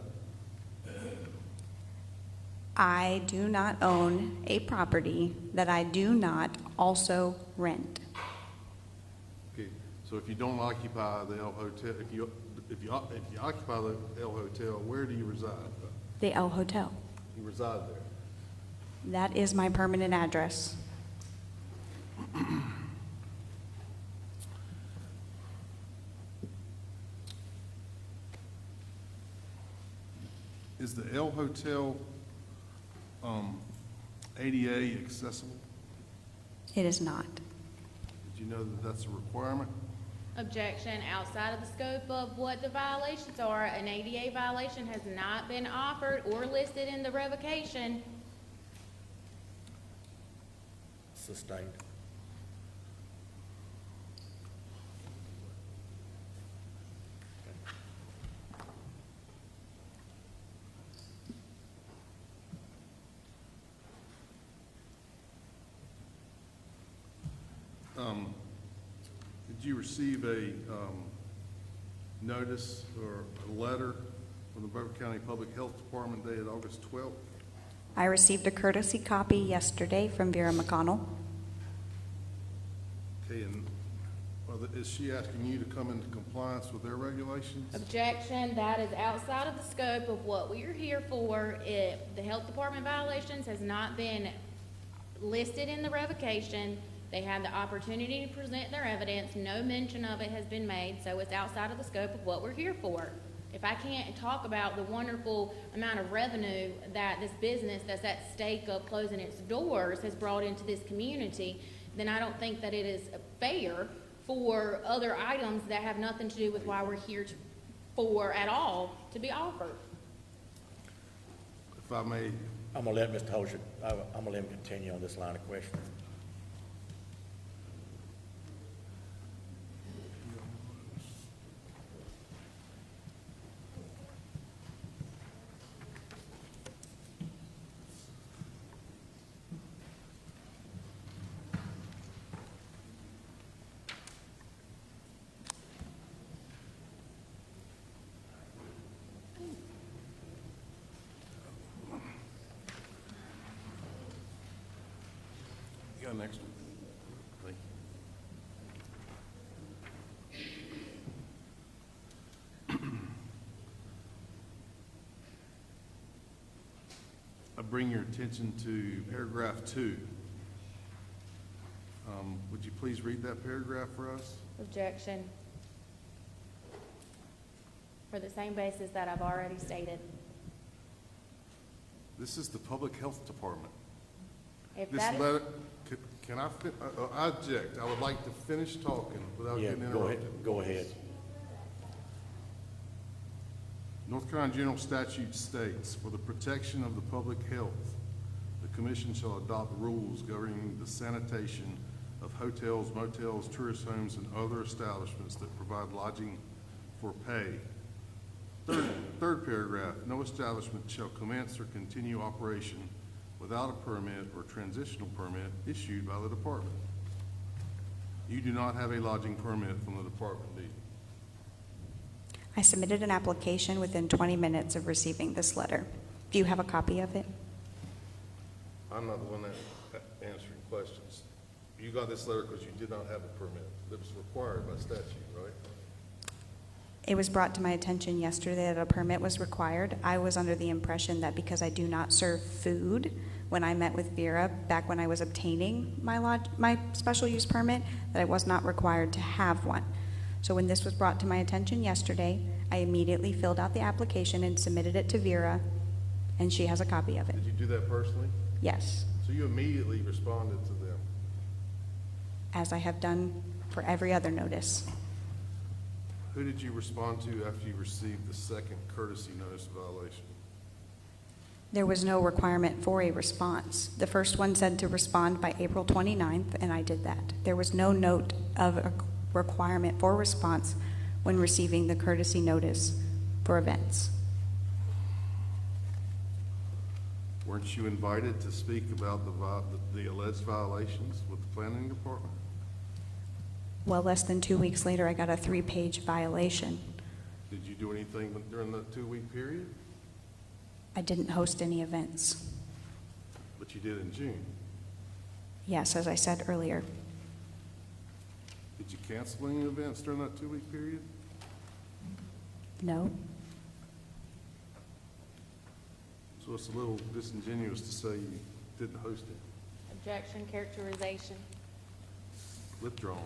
I do not own a property that I do not also rent. Okay, so if you don't occupy the El Hotel, if you occupy the El Hotel, where do you reside? The El Hotel. You reside there. That is my permanent address. Is the El Hotel ADA accessible? It is not. Did you know that that's a requirement? Objection, outside of the scope of what the violations are, an ADA violation has not been offered or listed in the revocation. Sustained. Did you receive a notice or a letter from the Beaufort County Public Health Department dated August 12th? I received a courtesy copy yesterday from Vera McConnell. Okay, and is she asking you to come into compliance with their regulations? Objection, that is outside of the scope of what we are here for. If the health department violations has not been listed in the revocation, they had the opportunity to present their evidence. No mention of it has been made, so it's outside of the scope of what we're here for. If I can't talk about the wonderful amount of revenue that this business that's at stake of closing its doors has brought into this community, then I don't think that it is fair for other items that have nothing to do with why we're here for at all to be offered. If I may, I'm gonna let Mr. Holscher, I'm gonna let him continue on this line of questioning. you got next one. Thank you. I bring your attention to paragraph 2. Would you please read that paragraph for us? Objection. For the same basis that I've already stated. This is the Public Health Department. If This that is, letter, can I, I object. I would like to finish talking without Yeah, getting go ahead, interrupted. go ahead. North Carolina General Statute states, for the protection of the public health, the commission shall adopt rules governing the sanitation of hotels, motels, tourist homes, and other establishments that provide lodging for pay. Third paragraph, no establishment shall commence or continue operation without a permit or transitional permit issued by the department. You do not have a lodging permit from the department, do you? I submitted an application within 20 minutes of receiving this letter. Do you have a copy of it? I'm not the one that answering questions. You got this letter because you did not have a permit that was required by statute, right? It was brought to my attention yesterday that a permit was required. I was under the impression that because I do not serve food, when I met with Vera back when I was obtaining my special use permit, that I was not required to have one. So when this was brought to my attention yesterday, I immediately filled out the application and submitted it to Vera, and she has a copy of it. Did you do that personally? Yes, So you immediately responded to them? as I have done for every other notice. Who did you respond to after you received the second courtesy notice of violation? There was no requirement for a response. The first one said to respond by April 29th, and I did that. There was no note of a requirement for response when receiving the courtesy notice for events. Weren't you invited to speak about the alleged violations with the planning department? Well, less than 2 weeks later, I got a 3-page violation. Did you do anything during that 2-week period? I didn't host any events. But you did in June. Yes, as I said earlier. Did you cancel any events during that 2-week period? No. So it's a little disingenuous to say you didn't host it. Objection, characterization. Withdrawn.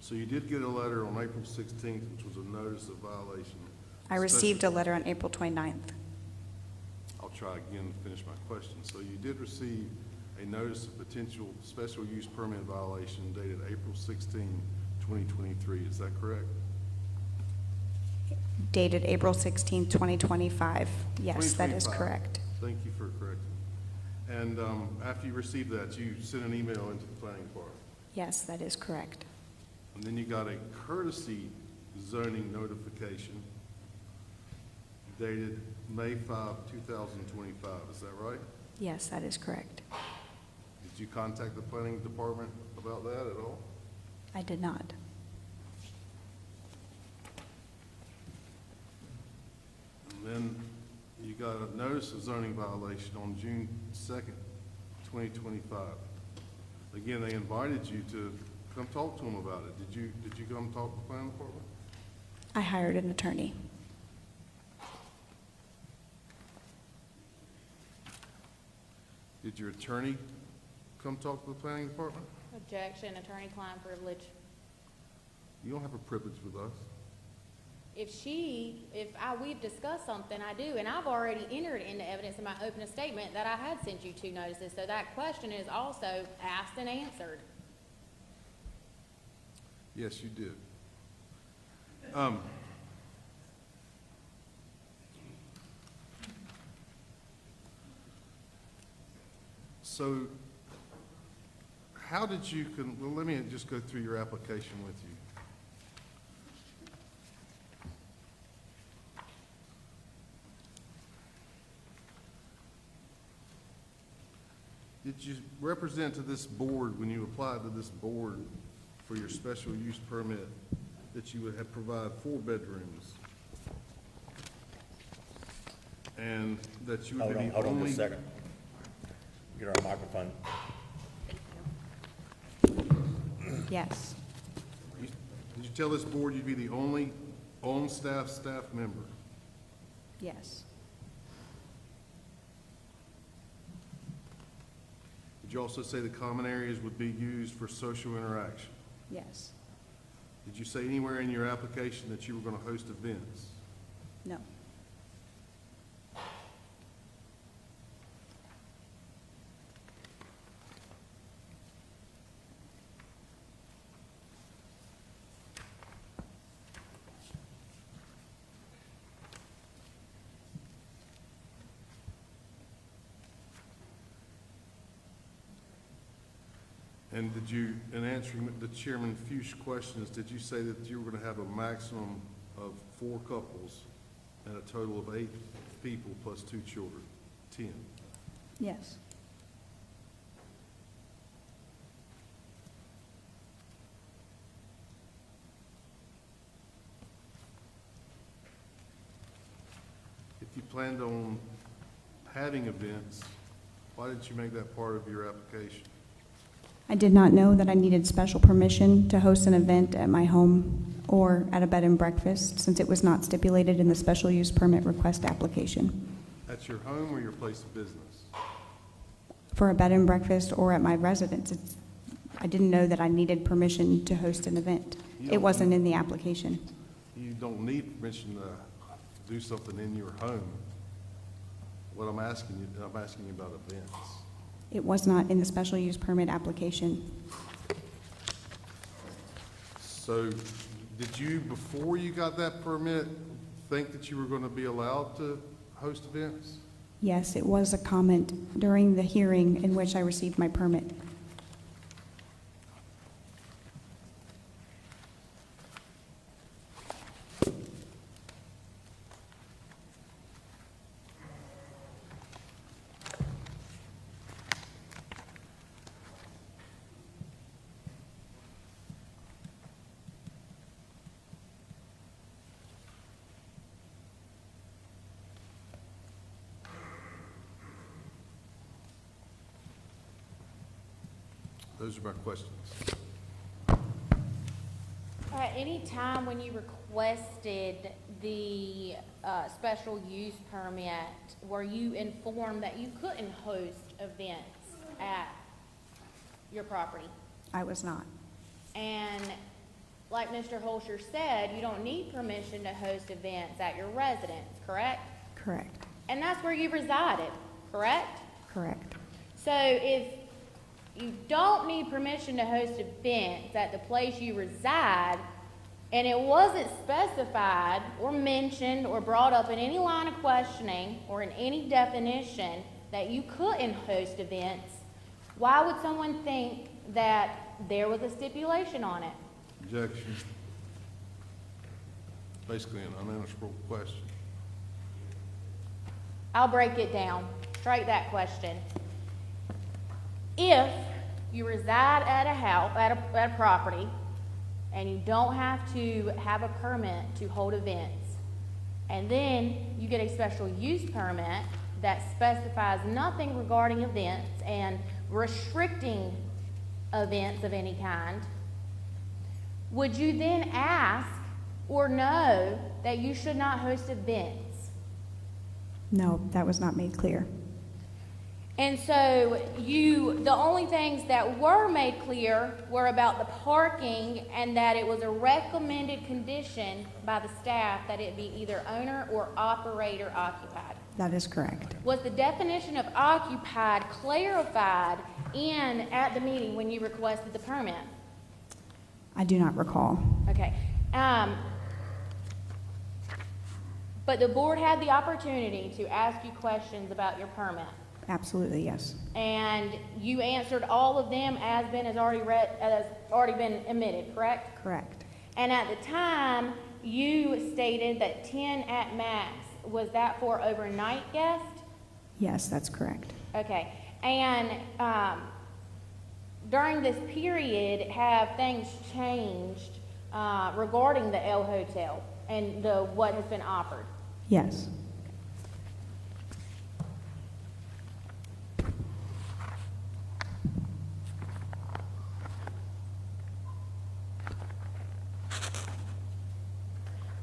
So you did get a letter on April 16th, which was a notice of violation. I received a letter on April 29th. I'll try again to finish my question. So you did receive a notice of potential special use permit violation dated April 16, 2023. Is that correct? Dated April 16th, 2025. Yes, that is 2025. correct. Thank you for correcting. And after you received that, you sent an email into the planning department. Yes, that is correct. And then you got a courtesy zoning notification dated May 5, 2025. Is that right? Yes, that is correct. Did you contact the planning department about that at all? I did not. And then you got a notice of zoning violation on June 2nd, 2025. Again, they invited you to come talk to them about it. Did you come talk to the planning department? I hired an attorney. Did your attorney come talk to the planning department? Objection, attorney-client privilege. You don't have a privilege with us. We've discussed something, I do, and I've already entered into evidence in my opening statement that I had sent you 2 notices, so that question is also asked and answered. Yes, you did. So how did you, well, let me just go through your application with you. Did you represent to this board, when you applied to this board for your special use permit, that you would have provide 4 bedrooms? And that you would be Hold on only... just a second. Get our microphone. Yes. Did you tell this board you'd be the only on-staff staff member? Yes. Did you also say the common areas would be used for social interaction? Yes. Did you say anywhere in your application that you were going to host events? No. And did you, in answering the Chairman Fuchs' questions, did you say that you were going to have a maximum of 4 couples and a total of 8 people plus 2 children? 10. Yes. If you planned on having events Why didn't you make that part of your application? I did not know that I needed special permission to host an event at my home or at a bed and breakfast, since it was not stipulated in the special use permit request application. At your home or your place of business? For a bed and breakfast or at my residence, I didn't know that I needed permission to host an event. You It don't- wasn't in the application. You don't need permission to do something in your home. What I'm asking you about events. It was not in the special use permit application. So, did you, before you got that permit, think that you were going to be allowed to host events? Yes, it was a comment during the hearing in which I received my permit. Those are my questions. At any time when you requested the special use permit, were you informed that you couldn't host events at your property? I was not. And like Mr. Holscher said, you don't need permission to host events at your residence, correct? Correct. And that's where you resided, correct? Correct. So if you don't need permission to host events at the place you reside, and it wasn't specified or mentioned or brought up in any line of questioning or in any definition that you couldn't host events, why would someone think that there was a stipulation on it? Objection. Basically an unanswerable question. I'll break it down. Strike that question. If you reside at a house, at a property, and you don't have to have a permit to hold events, and then you get a special use permit that specifies nothing regarding events and restricting events of any kind, would you then ask or know that you should not host events? No, that was not made clear. And so the only things that were made clear were about the parking and that it was a recommended condition by the staff that it be either owner or operator occupied. That is correct. Was the definition of occupied clarified at the meeting when you requested the permit? I do not recall. Okay. But the board had the opportunity to ask you questions about your permit. Absolutely, yes. And you answered all of them as already been admitted, correct? Correct. And at the time, you stated that 10 at max. Was that for overnight guests? Yes, that's correct. Okay. And during this period, have things changed regarding the El Hotel and what has been offered? Yes.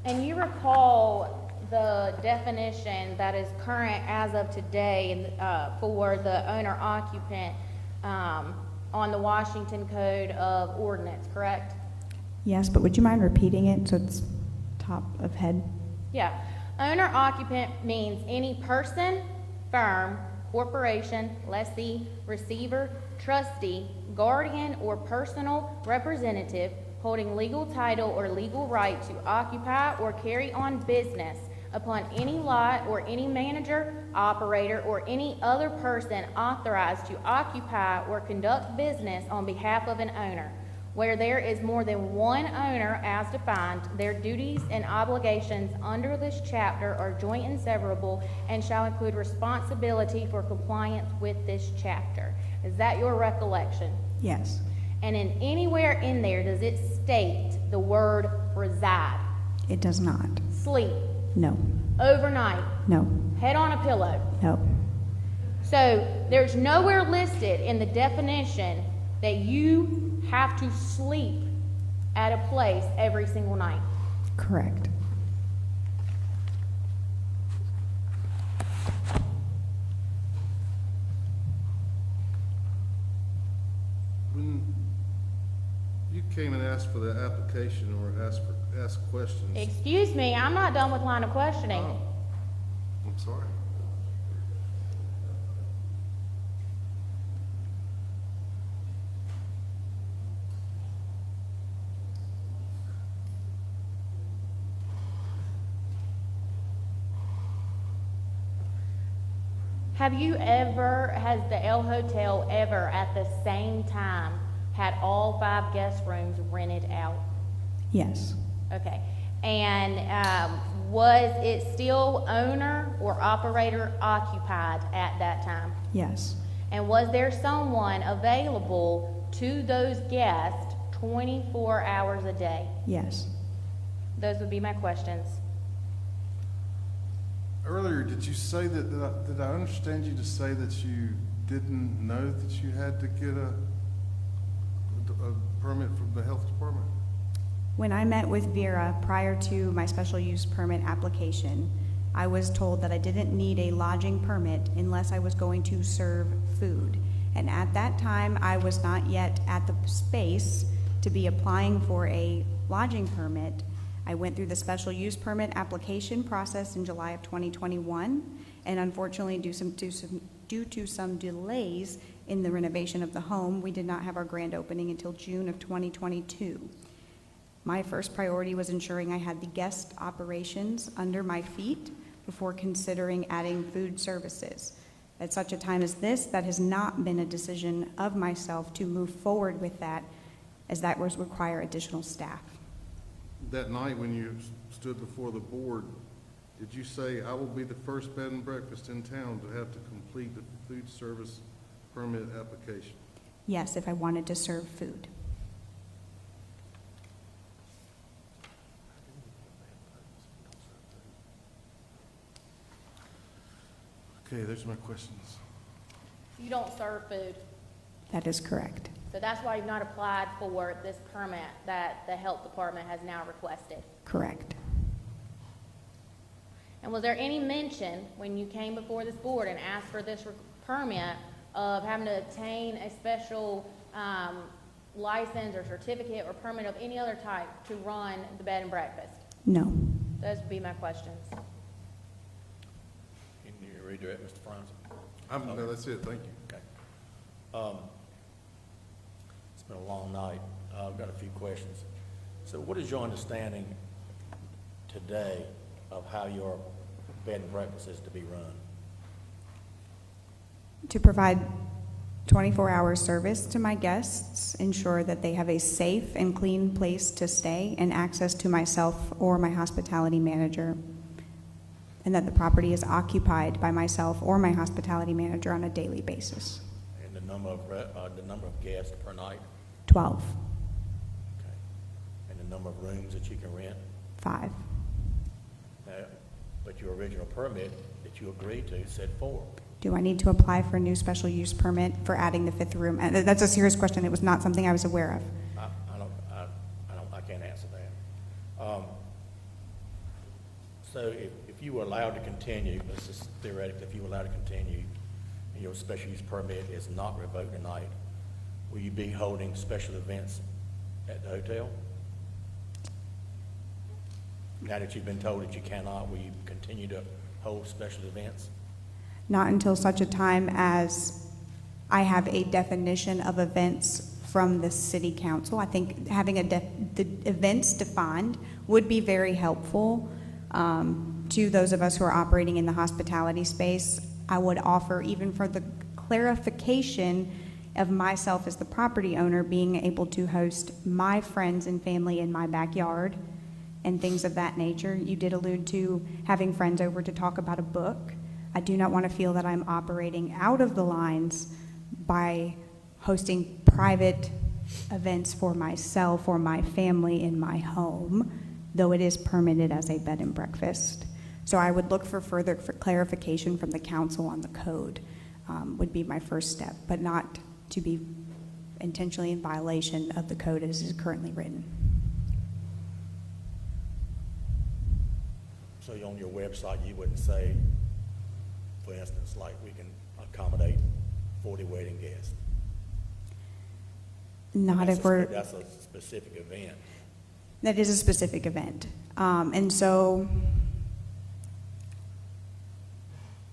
And you recall the definition that is current as of today for the owner-occupant on the Washington Code of Ordinance, correct? Yes, but would you mind repeating it so it's top of head? Yeah. Owner-occupant means any person, firm, corporation, lessee, receiver, trustee, guardian, or personal representative holding legal title or legal right to occupy or carry on business upon any lot, or any manager, operator, or any other person authorized to occupy or conduct business on behalf of an owner. Where there is more than one owner as defined, their duties and obligations under this chapter are joint and severable and shall include responsibility for compliance with this chapter. Is that your recollection? Yes. And in anywhere in there, does it state the word reside? It does not. Sleep? No. Overnight? No. Head on a pillow? No. So there's nowhere listed in the definition that you have to sleep at a place every single night. Correct. When you came and asked for the application or asked questions, Excuse me, I'm not done with line of questioning. Oh, I'm sorry. Has the El Hotel ever at the same time had all 5 guest rooms rented out? Yes. Okay. And was it still owner or operator occupied at that time? Yes. And was there someone available to those guests 24 hours a day? Yes. Those would be my questions. Earlier, did you say that, did I understand you to say that you didn't know that you had to get a permit from the health department? When I met with Vera prior to my special use permit application, I was told that I didn't need a lodging permit unless I was going to serve food. And at that time, I was not yet at the space to be applying for a lodging permit. I went through the special use permit application process in July of 2021, and unfortunately, due to some delays in the renovation of the home, we did not have our grand opening until June of 2022. My first priority was ensuring I had the guest operations under my feet before considering adding food services. At such a time as this, that has not been a decision of myself to move forward with that, as that would require additional staff. That night when you stood before the board, did you say, "I will be the first bed and breakfast in town to have to complete the food service permit application"? Yes, if I wanted to serve food. Okay, those are my questions. You don't serve food. That is correct. So that's why you've not applied for this permit that the health department has now requested. Correct. And was there any mention when you came before this board and asked for this permit of having to obtain a special license or certificate or permit of any other type to run the bed and breakfast? No. Those would be my questions. Can you redirect, Mr. Franz? No, that's it, thank you. Okay. It's been a long night. I've got a few questions. So what is your understanding today of how your bed and breakfast is to be run? To provide 24-hour service to my guests, ensure that they have a safe and clean place to stay and access to myself or my hospitality manager, and that the property is occupied by myself or my hospitality manager on a daily basis. And the number of guests per night? 12, Okay. And the number of rooms that you can rent? 5. Now, but your original permit that you agreed to said 4. Do I need to apply for a new special use permit for adding the 5th room? And that's a serious question. It was not something I was aware of. I can't answer that. So if you were allowed to continue, this is theoretically, if you were allowed to continue, and your special use permit is not revoked tonight, will you be holding special events at the hotel? Now that you've been told that you cannot, will you continue to hold special events? Not until such a time as I have a definition of events from the city council. I think having the events defined would be very helpful to those of us who are operating in the hospitality space. I would offer, even for the clarification of myself as the property owner, being able to host my friends and family in my backyard and things of that nature. You did allude to having friends over to talk about a book. I do not want to feel that I'm operating out of the lines by hosting private events for myself or my family in my home, though it is permitted as a bed and breakfast. So I would look for further clarification from the council on the code. would be my first step, but not to be intentionally in violation of the code as is currently written. So on your website, you wouldn't say, for instance, like we can accommodate 40 wedding guests? Not if we're, That's a specific event. that is a specific event. And so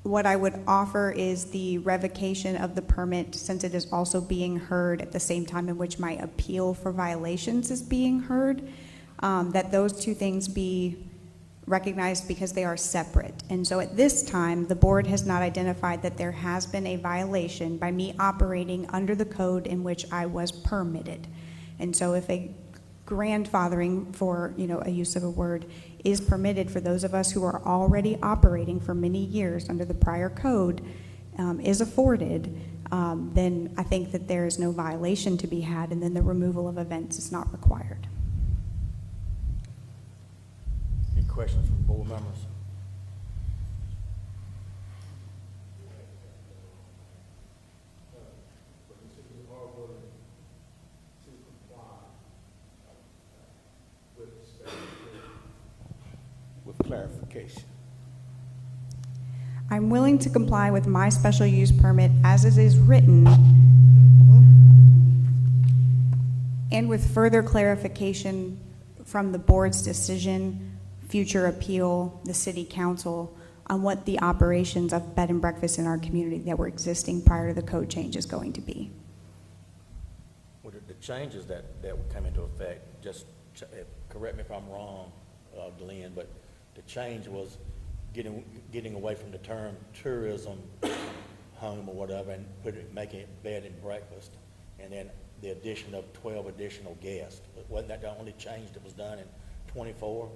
what I would offer is the revocation of the permit, since it is also being heard at the same time in which my appeal for violations is being heard, that those two things be recognized because they are separate. And so at this time, the board has not identified that there has been a violation by me operating under the code in which I was permitted. And so if a grandfathering, for a use of a word, is permitted for those of us who are already operating for many years under the prior code, is afforded, then I think that there is no violation to be had, and then the removal of events is not required. Any questions from board members? With clarification. I'm willing to comply with my special use permit as it is written, and with further clarification from the board's decision, future appeal, the city council, on what the operations of bed and breakfast in our community that were existing prior to the code change is going to be. Well, the changes that would come into effect, just correct me if I'm wrong, Glenn, but the change was getting away from the term tourism home or whatever and making it bed and breakfast, and then the addition of 12 additional guests. But wasn't that the only change that was done in 24?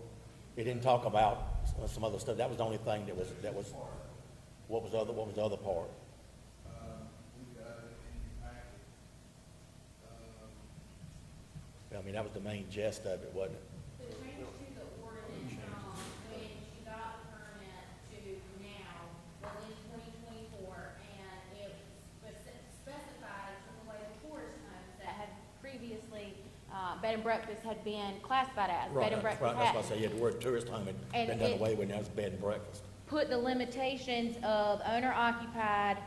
It didn't talk about some other stuff. That was the only thing that was what was the other part? I mean, that was the main gist of it, wasn't it? The change to the ordinance from when she got the permit to now was in 2024, and it specified the way the tourist homes that had previously, bed and breakfast had been classified as. Right, Bed and that's breakfast right. That's had why I say, yeah, the word tourist home had And been done it- away with, now it's bed and breakfast. put the limitations of owner-occupied,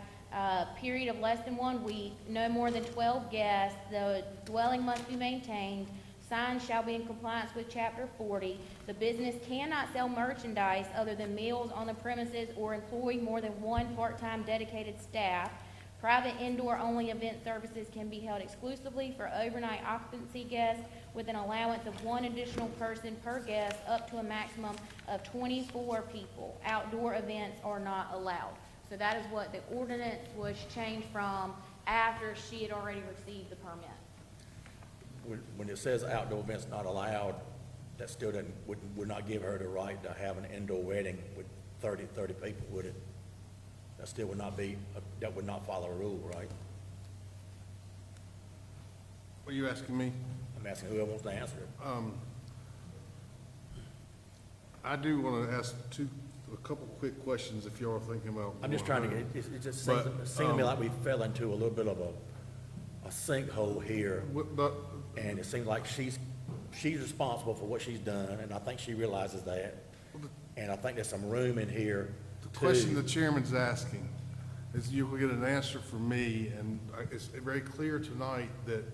period of less than 1 week, no more than 12 guests, the dwelling must be maintained, signs shall be in compliance with Chapter 40, the business cannot sell merchandise other than meals on the premises or employ more than 1 part-time dedicated staff, private indoor-only event services can be held exclusively for overnight occupancy guests with an allowance of 1 additional person per guest up to a maximum of 24 people. Outdoor events are not allowed. So that is what the ordinance was changed from after she had already received the permit. When it says outdoor events not allowed, that still would not give her the right to have an indoor wedding with 30 people, would it? That still would not be, that would not follow a rule, right? What are you asking me? I'm asking whoever wants to answer it. I do want to ask a couple quick questions if y'all are thinking about. I'm just trying to get, it just seems to me like we fell into a little bit of a sinkhole here. And it seems like she's responsible for what she's done, and I think she realizes that. And I think there's some room in here The question the chairman's asking is you will get an answer from me, and it's very clear tonight that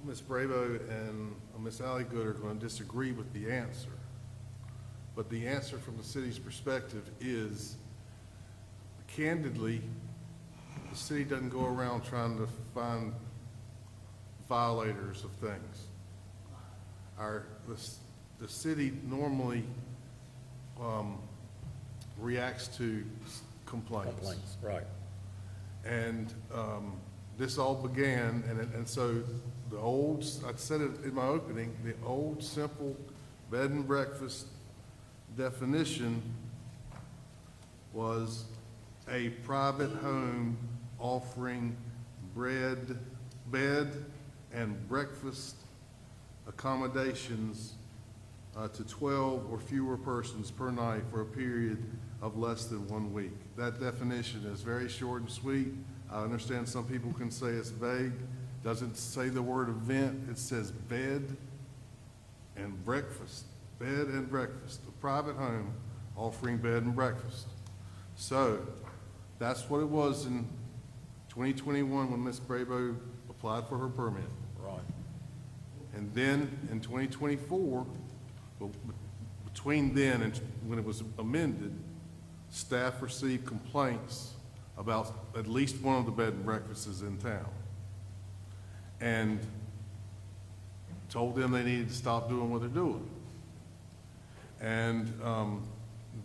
Ms. Bravo and Ms. Alligood are going to disagree with the answer. But the answer from the city's perspective is, candidly, the city doesn't go around trying to find violators of things. The city normally reacts to complaints. Complaints, right. And this all began, and so the old, I said it in my opening, the old simple bed and breakfast definition was a private home offering bed and breakfast accommodations to 12 or fewer persons per night for a period of less than 1 week. That definition is very short and sweet. I understand some people can say it's vague. Doesn't say the word event, it says bed and breakfast. Bed and breakfast, a private home offering bed and breakfast. So, that's what it was in 2021 when Ms. Brabo applied for her permit. Right. And then in 2024, well, between then and when it was amended, staff received complaints about at least one of the bed and breakfasts in town. And told them they needed to stop doing what they're doing. And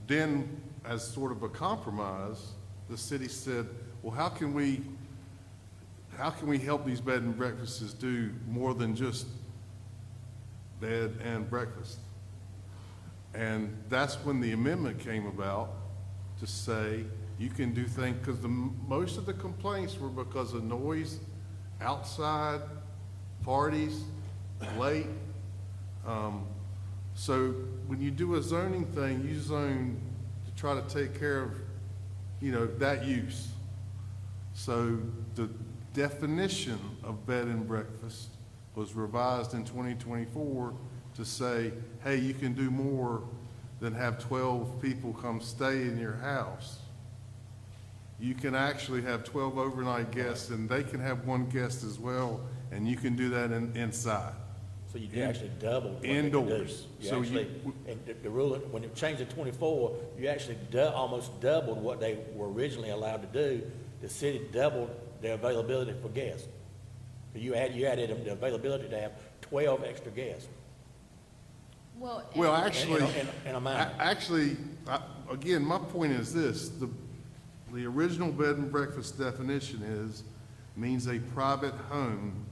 then, as sort of a compromise, the city said, well, how can we help these bed and breakfasts do more than just bed and breakfast? And that's when the amendment came about to say you can do things, because most of the complaints were because of noise, outside, parties, late. So when you do a zoning thing, you zone to try to take care of, that use. So the definition of bed and breakfast was revised in 2024 to say, hey, you can do more than have 12 people come stay in your house. You can actually have 12 overnight guests, and they can have one guest as well, and you can do that inside. So you actually doubled what they could Indoors. do. So And the rule, when it changed to 24, you actually almost doubled what they were originally allowed to do. The city doubled their availability for guests. You added them the availability to have 12 extra guests. Well, Well, actually, In a minor. again, my point is this, the original bed and breakfast definition means a private home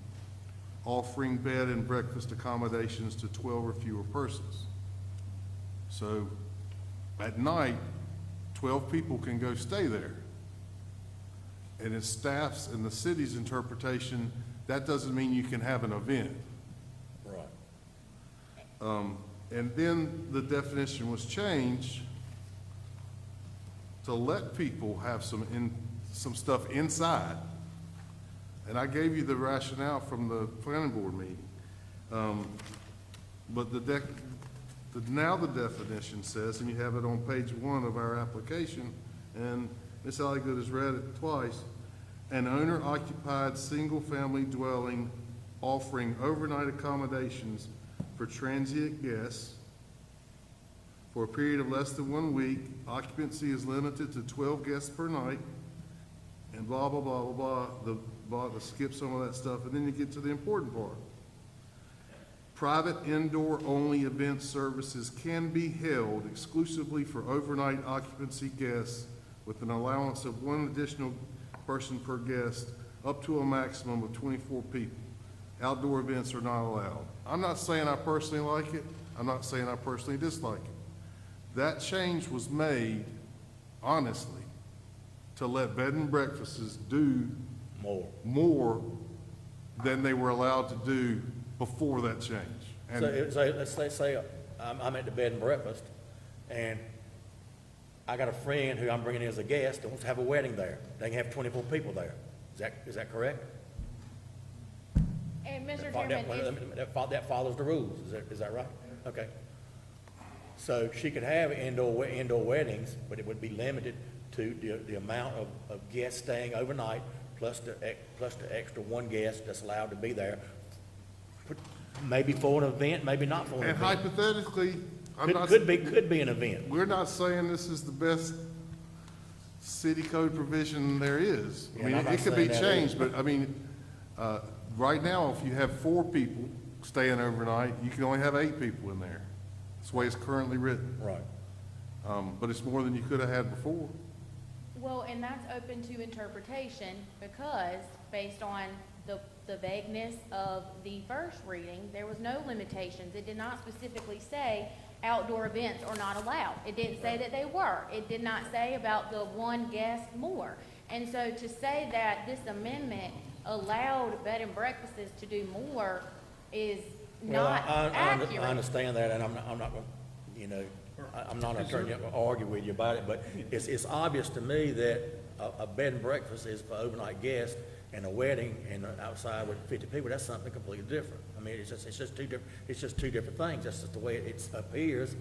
offering bed and breakfast accommodations to 12 or fewer persons. So at night, 12 people can go stay there. And in staff's and the city's interpretation, that doesn't mean you can have an event. Right. And then the definition was changed to let people have some stuff inside. And I gave you the rationale from the planning board meeting. But now the definition says, and you have it on page 1 of our application, and Ms. Alligood has read it twice, an owner-occupied single-family dwelling offering overnight accommodations for transient guests for a period of less than 1 week. Occupancy is limited to 12 guests per night, and blah, blah, blah, blah, blah. To skip some of that stuff, and then you get to the important part. Private indoor-only event services can be held exclusively for overnight occupancy guests with an allowance of 1 additional person per guest, up to a maximum of 24 people. Outdoor events are not allowed. I'm not saying I personally like it. I'm not saying I personally dislike it. That change was made, honestly, to let bed and breakfasts do more than they were allowed to do before that change. And So let's say I'm at the bed and breakfast, and I got a friend who I'm bringing in as a guest that wants to have a wedding there. They can have 24 people there. Is that correct? and Mr. Chairman, That follows the rules. Is that right? Okay. So she could have indoor weddings, but it would be limited to the amount of guests staying overnight, plus the extra 1 guest that's allowed to be there. Maybe for an event, maybe not for an And event. hypothetically, Could be an event. We're not saying this is the best city code provision there is. I Yeah, mean, I'm not it could be saying that changed, but I mean, right now, if you have 4 people staying overnight, you can only have 8 people in there. That's the way it's currently written. Right. But it's more than you could have had before. well, and that's open to interpretation because based on the vagueness of the first reading, there was no limitations. It did not specifically say outdoor events are not allowed. It didn't say that they were. It did not say about the 1 guest more. And so to say that this amendment allowed bed and breakfasts to do more is not accurate. I understand that, and I'm not going to, I'm not an attorney to argue with you about it, but it's obvious to me that a bed and breakfast is for overnight guests, and a wedding and outside with 50 people, that's something completely different. I mean, it's just two different things. That's just the way it appears,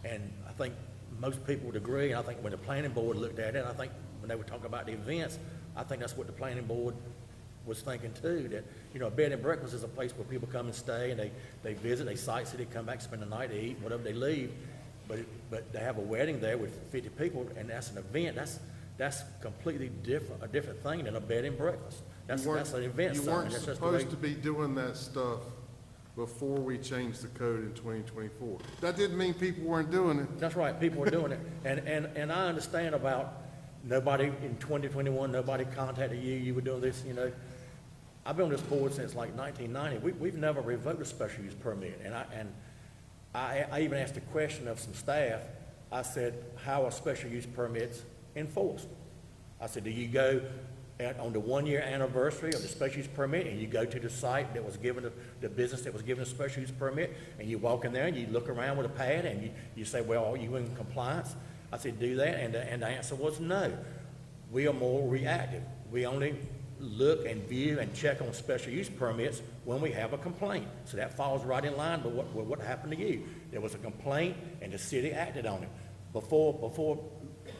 and I think most people would agree, and I think when the planning board looked at it, I think when they were talking about the events, I think that's what the planning board was thinking too, that, you know, a bed and breakfast is a place where people come and stay, and they visit, they sightsee, they come back, spend the night, they eat, whatever they leave. But they have a wedding there with 50 people, and that's an event. That's completely different, a different thing than a bed and breakfast. That's an event. You sign. weren't That's just the way- supposed to be doing that stuff before we changed the code in 2024. That didn't mean people weren't doing it. That's right, people are doing it. And I understand about nobody in 2021, nobody contacted you, you were doing this, you know. I've been on this board since like 1990. We've never revoked a special use permit. And I even asked a question of some staff. I said, how are special use permits enforced? I said, do you go on the 1-year anniversary of the special use permit, and you go to the site that was given, the business that was given a special use permit, and you walk in there and you look around with a pad and you say, well, are you in compliance? I said, do that, and the answer was no. We are more reactive. We only look and view and check on special use permits when we have a complaint. So that falls right in line with what happened to you. There was a complaint and the city acted on it. Before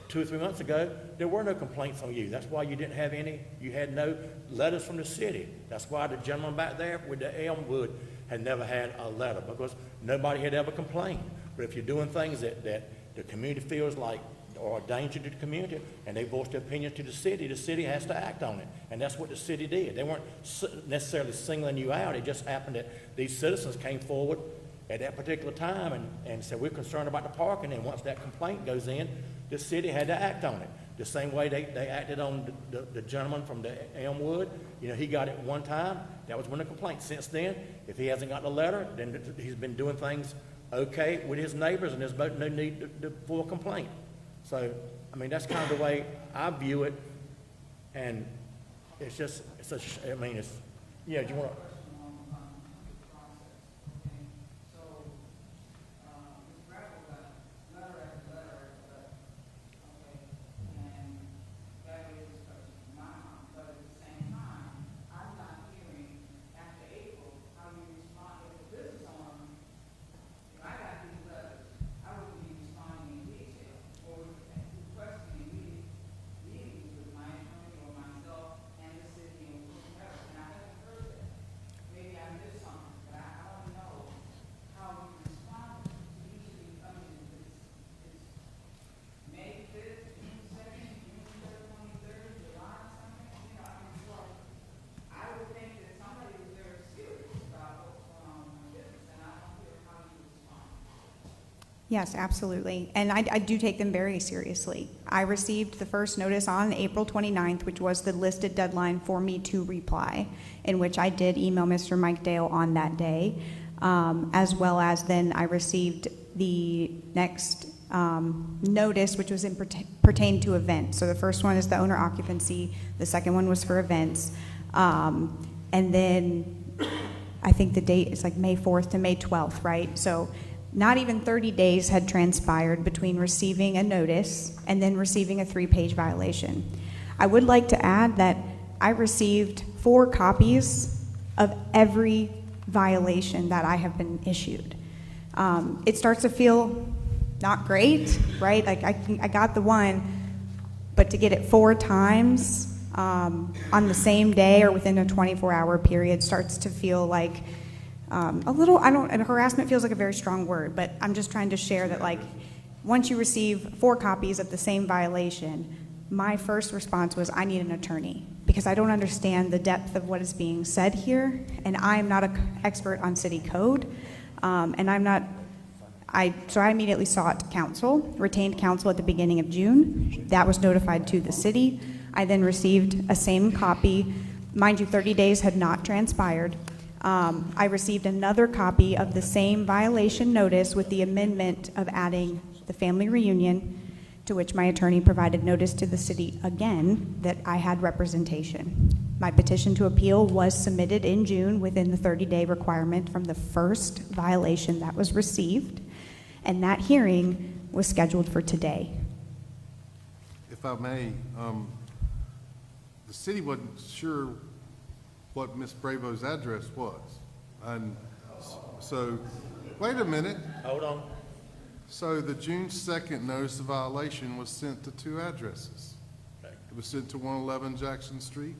2 or 3 months ago, there were no complaints on you. That's why you didn't have any, you had no letters from the city. That's why the gentleman back there with the Elmwood had never had a letter, because nobody had ever complained. But if you're doing things that the community feels like are a danger to the community, and they voice their opinion to the city has to act on it. And that's what the city did. They weren't necessarily singling you out. It just happened that these citizens came forward at that particular time and said, we're concerned about the parking, and once that complaint goes in, the city had to act on it. The same way they acted on the gentleman from the Elmwood. You know, he got it one time. That was when the complaint. Since then, if he hasn't gotten a letter, then he's been doing things okay with his neighbors, and there's no need for a complaint. So, I mean, that's kind of the way I view it, and it's just, I mean, it's, yeah, do you want to? Yes, absolutely. And I do take them very seriously. I received the first notice on April 29th, which was the listed deadline for me to reply, in which I did email Mr. Mike Dale on that day, as well as then I received the next notice, which was pertained to events. So the first one is the owner occupancy. The second one was for events. And then I think the date is like May 4th to May 12th, right? So not even 30 days had transpired between receiving a notice and then receiving a 3-page violation. I would like to add that I received 4 copies of every violation that I have been issued. It starts to feel not great, right? Like I got the one, but to get it 4 times on the same day or within a 24-hour period starts to feel like a little, and harassment feels like a very strong word, but I'm just trying to share that, like, once you receive 4 copies of the same violation, my first response was, I need an attorney, because I don't understand the depth of what is being said here, and I'm not an expert on city code, so I immediately sought counsel, retained counsel at the beginning of June. That was notified to the city. I then received a same copy. Mind you, 30 days had not transpired. I received another copy of the same violation notice with the amendment of adding the family reunion, to which my attorney provided notice to the city again that I had representation. My petition to appeal was submitted in June within the 30-day requirement from the first violation that was received. And that hearing was scheduled for today. If I may, the city wasn't sure what Ms. Bravo's address was. And so, wait a minute. Hold on. So the June 2nd notice of violation was sent to two addresses. It was sent to 111 Jackson Street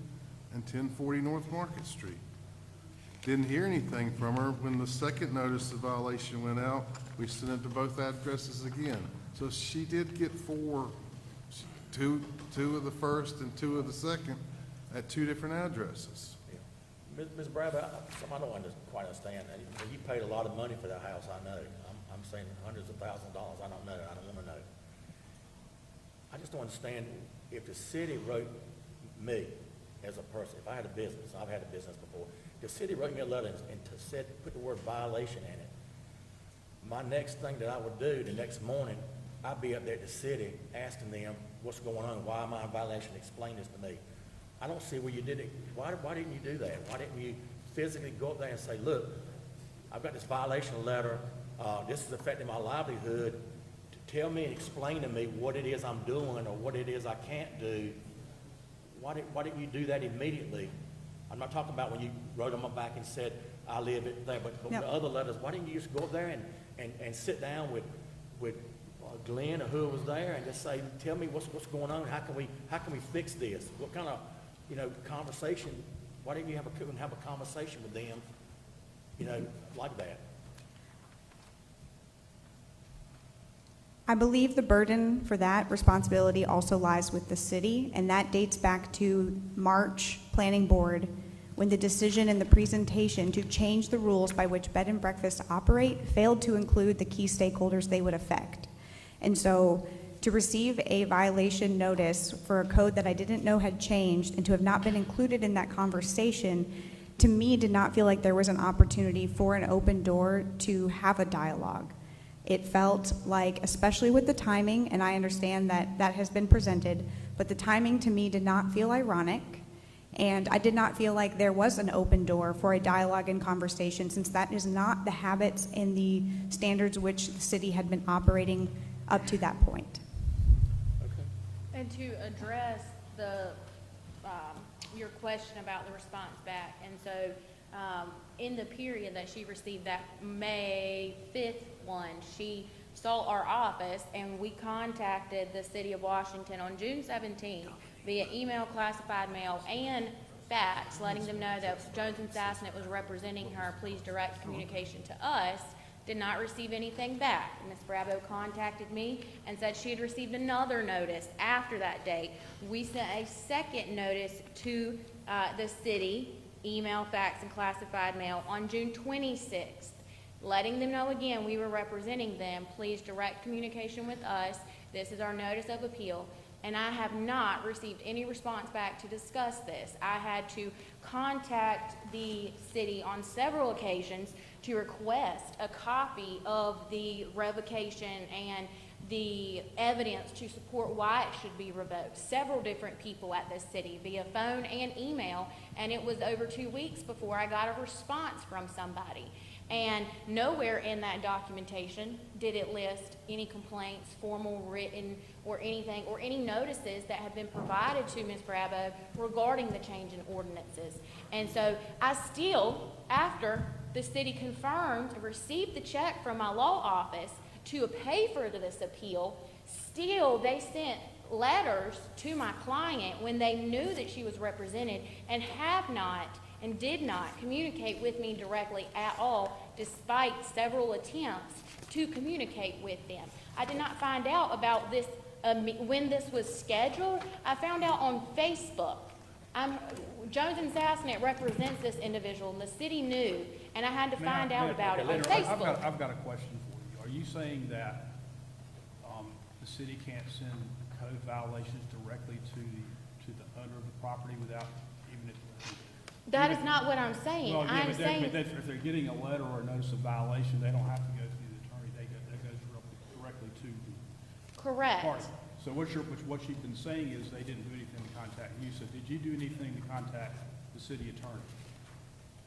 and 1040 North Market Street. Didn't hear anything from her. When the second notice of violation went out, we sent it to both addresses again. So she did get two of the first and two of the second at two different addresses. Ms. Bravo, something I don't quite understand. You paid a lot of money for that house, I know. I'm saying hundreds of thousands of dollars. I don't know. I don't want to know. I just don't understand if the city wrote me as a person, if I had a business, I've had a business before, the city wrote me a letter and put the word violation in it. My next thing that I would do the next morning, I'd be up there at the city asking them what's going on, why am I in violation, explain this to me. I don't see where you did it. Why didn't you do that? Why didn't you physically go up there and say, look, I've got this violation letter, this is affecting my livelihood, tell me and explain to me what it is I'm doing or what it is I can't do. Why didn't you do that immediately? I'm not talking about when you wrote on my back and said, I live it there, but Yep. the other letters, why didn't you just go up there and sit down with Glenn or who was there and just say, tell me what's going on, how can we fix this? What kind of, conversation, why didn't you have a conversation with them, like that? I believe the burden for that responsibility also lies with the city, and that dates back to March Planning Board, when the decision and the presentation to change the rules by which bed and breakfasts operate failed to include the key stakeholders they would affect. And so to receive a violation notice for a code that I didn't know had changed and to have not been included in that conversation, to me, did not feel like there was an opportunity for an open door to have a dialogue. It felt like, especially with the timing, and I understand that that has been presented, but the timing to me did not feel ironic, and I did not feel like there was an open door for a dialogue and conversation, since that is not the habits and the standards which the city had been operating up to that point. And to address your question about the response back, and so in the period that she received that May 5th one, she saw our office, and we contacted the City of Washington on June 17th via email, classified mail, and fax, letting them know that Jones and Sassnet was representing her. Please direct communication to us. Did not receive anything back. Ms. Bravo contacted me and said she had received another notice after that date. We sent a second notice to the city, email, fax, and classified mail on June 26th, letting them know again we were representing them. Please direct communication with us. This is our notice of appeal. And I have not received any response back to discuss this. I had to contact the city on several occasions to request a copy of the revocation and the evidence to support why it should be revoked. Several different people at the city via phone and email, and it was over 2 weeks before I got a response from somebody. And nowhere in that documentation did it list any complaints, formal, written, or anything, or any notices that have been provided to Ms. Bravo regarding the change in ordinances. And so I still, after the city confirmed, received the check from my law office to pay for this appeal, still they sent letters to my client when they knew that she was represented and have not and did not communicate with me directly at all, despite several attempts to communicate with them. I did not find out about this when this was scheduled. I found out on Facebook. Jones and Sassnet represents this individual, and the city knew, and I had to find out about it on Facebook. I've got a question for you. Are you saying that the city can't send code violations directly to the owner of the property without even if... That is not what I'm saying. Well, yeah, I'm but saying... if they're getting a letter or a notice of violation, they don't have to go through the attorney. That goes directly to the Correct. party. So what she's been saying is they didn't do anything to contact you. So did you do anything to contact the city attorney?